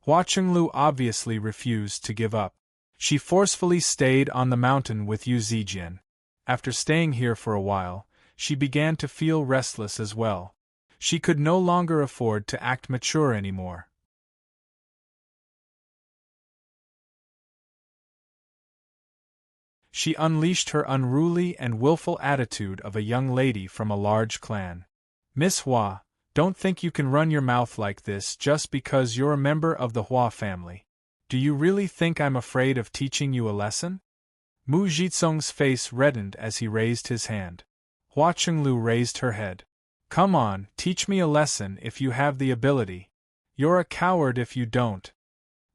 Hua Chenglu obviously refused to give up. She forcefully stayed on the mountain with Yu Zijian. After staying here for a while, she began to feel restless as well. She could no longer afford to act mature anymore. She unleashed her unruly and willful attitude of a young lady from a large clan. Miss Hua, don't think you can run your mouth like this just because you're a member of the Hua family. Do you really think I'm afraid of teaching you a lesson? Mu Jitsung's face reddened as he raised his hand. Hua Chenglu raised her head. Come on, teach me a lesson if you have the ability. You're a coward if you don't.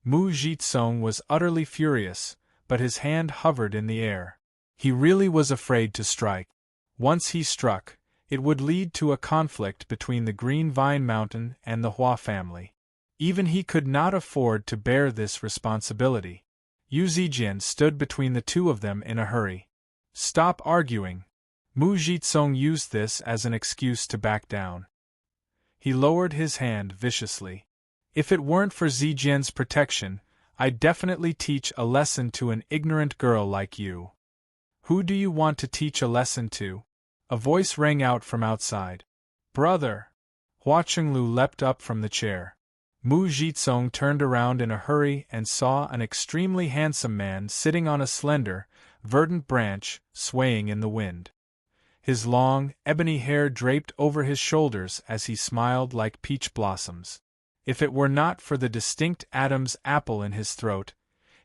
Mu Jitsung was utterly furious, but his hand hovered in the air. He really was afraid to strike. Once he struck, it would lead to a conflict between the Green Vine Mountain and the Hua family. Even he could not afford to bear this responsibility. Yu Zijian stood between the two of them in a hurry. Stop arguing. Mu Jitsung used this as an excuse to back down. He lowered his hand viciously. If it weren't for Zijian's protection, I'd definitely teach a lesson to an ignorant girl like you. Who do you want to teach a lesson to? A voice rang out from outside. Brother! Hua Chenglu leapt up from the chair. Mu Jitsung turned around in a hurry and saw an extremely handsome man sitting on a slender, verdant branch, swaying in the wind. his long, ebony hair draped over his shoulders as he smiled like peach blossoms. If it were not for the distinct Adam's apple in his throat,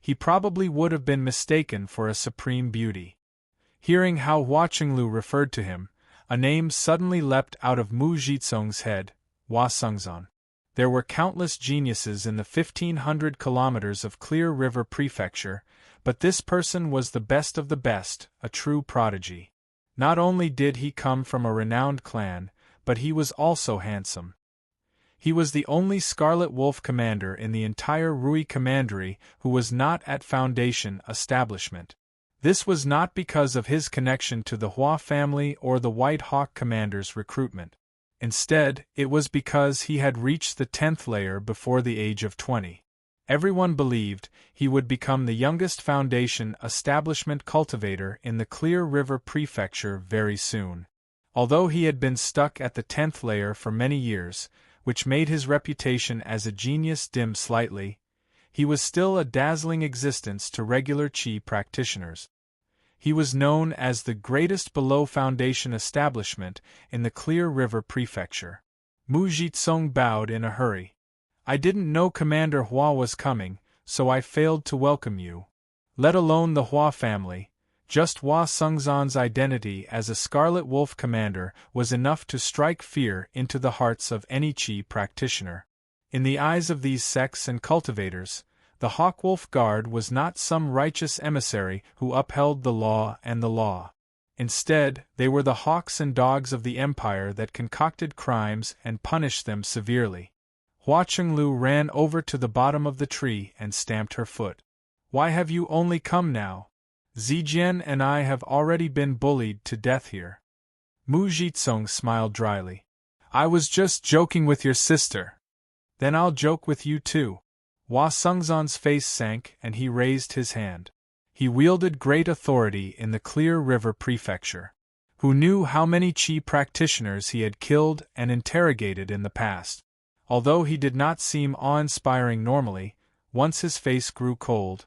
he probably would have been mistaken for a supreme beauty. Hearing how Hua Qinglu referred to him, a name suddenly leapt out of Mu Jitsong's head, Hua Sengzan. There were countless geniuses in the 1,500 kilometers of Clear River Prefecture, but this person was the best of the best, a true prodigy. Not only did he come from a renowned clan, but he was also handsome. He was the only Scarlet Wolf commander in the entire Rui Commandery who was not at Foundation establishment. This was not because of his connection to the Hua family or the White Hawk commander's recruitment. Instead, it was because he had reached the 10th layer before the age of 20. Everyone believed he would become the youngest Foundation establishment cultivator in the Clear River Prefecture very soon. Although he had been stuck at the 10th layer for many years, which made his reputation as a genius dim slightly, he was still a dazzling existence to regular Qi practitioners. He was known as the greatest below Foundation establishment in the Clear River Prefecture. Mu Jitsong bowed in a hurry. I didn't know Commander Hua was coming, so I failed to welcome you. Let alone the Hua family, just Hua Sengzan's identity as a Scarlet Wolf commander was enough to strike fear into the hearts of any Qi practitioner. In the eyes of these sects and cultivators, the Hawkwolf Guard was not some righteous emissary who upheld the law and the law. Instead, they were the hawks and dogs of the empire that concocted crimes and punished them severely. Hua Qinglu ran over to the bottom of the tree and stamped her foot. Why have you only come now? Zijian and I have already been bullied to death here. Mu Jitsong smiled dryly. I was just joking with your sister. Then I'll joke with you too. Hua Sengzan's face sank and he raised his hand. He wielded great authority in the Clear River Prefecture. Who knew how many Qi practitioners he had killed and interrogated in the past? Although he did not seem awe-inspiring normally, once his face grew cold,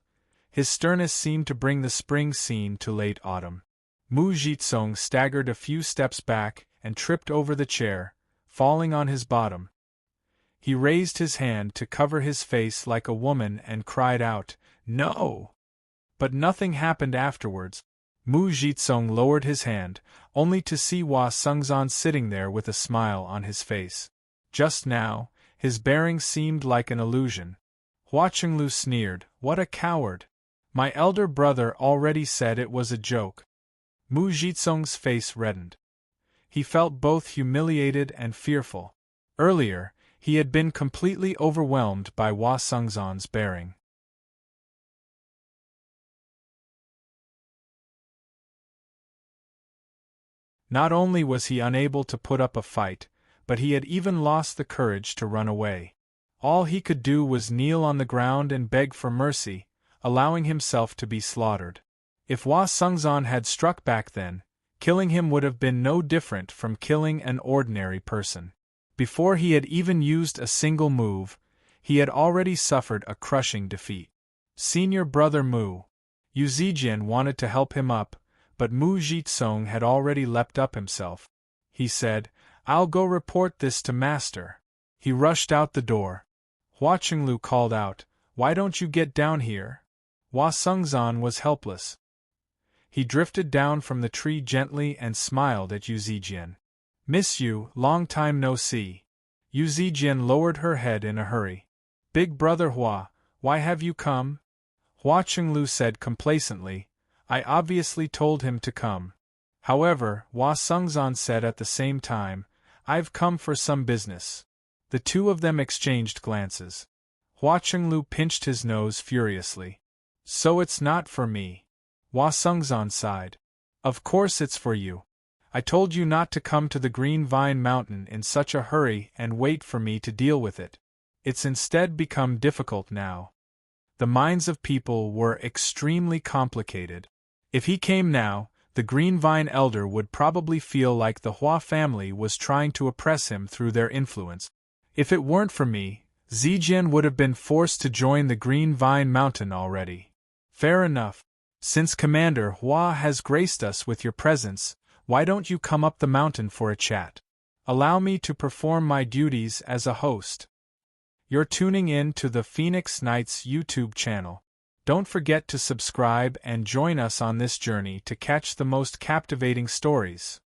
his sternness seemed to bring the spring scene to late autumn. Mu Jitsong staggered a few steps back and tripped over the chair, falling on his bottom. He raised his hand to cover his face like a woman and cried out, "No!" But nothing happened afterwards. Mu Jitsong lowered his hand, only to see Hua Sengzan sitting there with a smile on his face. Just now, his bearing seemed like an illusion. Hua Qinglu sneered, "What a coward! My elder brother already said it was a joke." Mu Jitsong's face reddened. He felt both humiliated and fearful. Earlier, he had been completely overwhelmed by Hua Sengzan's bearing. Not only was he unable to put up a fight, but he had even lost the courage to run away. All he could do was kneel on the ground and beg for mercy, allowing himself to be slaughtered. If Hua Sengzan had struck back then, killing him would have been no different from killing an ordinary person. Before he had even used a single move, he had already suffered a crushing defeat. Senior brother Mu Zijian wanted to help him up, but Mu Jitsong had already leapt up himself. He said, "I'll go report this to Master." He rushed out the door. Hua Qinglu called out, "Why don't you get down here?" Hua Sengzan was helpless. He drifted down from the tree gently and smiled at Zijian. "Miss you, long time no see." Zijian lowered her head in a hurry. "Big brother Hua, why have you come?" Hua Qinglu said complacently, "I obviously told him to come." However, Hua Sengzan said at the same time, "I've come for some business." The two of them exchanged glances. Hua Qinglu pinched his nose furiously. "So it's not for me." Hua Sengzan sighed. "Of course it's for you. I told you not to come to the Green Vine Mountain in such a hurry and wait for me to deal with it. It's instead become difficult now." The minds of people were extremely complicated. If he came now, the Green Vine Elder would probably feel like the Hua family was trying to oppress him through their influence. If it weren't for me, Zijian would have been forced to join the Green Vine Mountain already. Fair enough. Since Commander Hua has graced us with your presence, Why don't you come up the mountain for a chat? Allow me to perform my duties as a host. You're tuning in to the Phoenix Nights YouTube channel. Don't forget to subscribe and join us on this journey to catch the most captivating stories.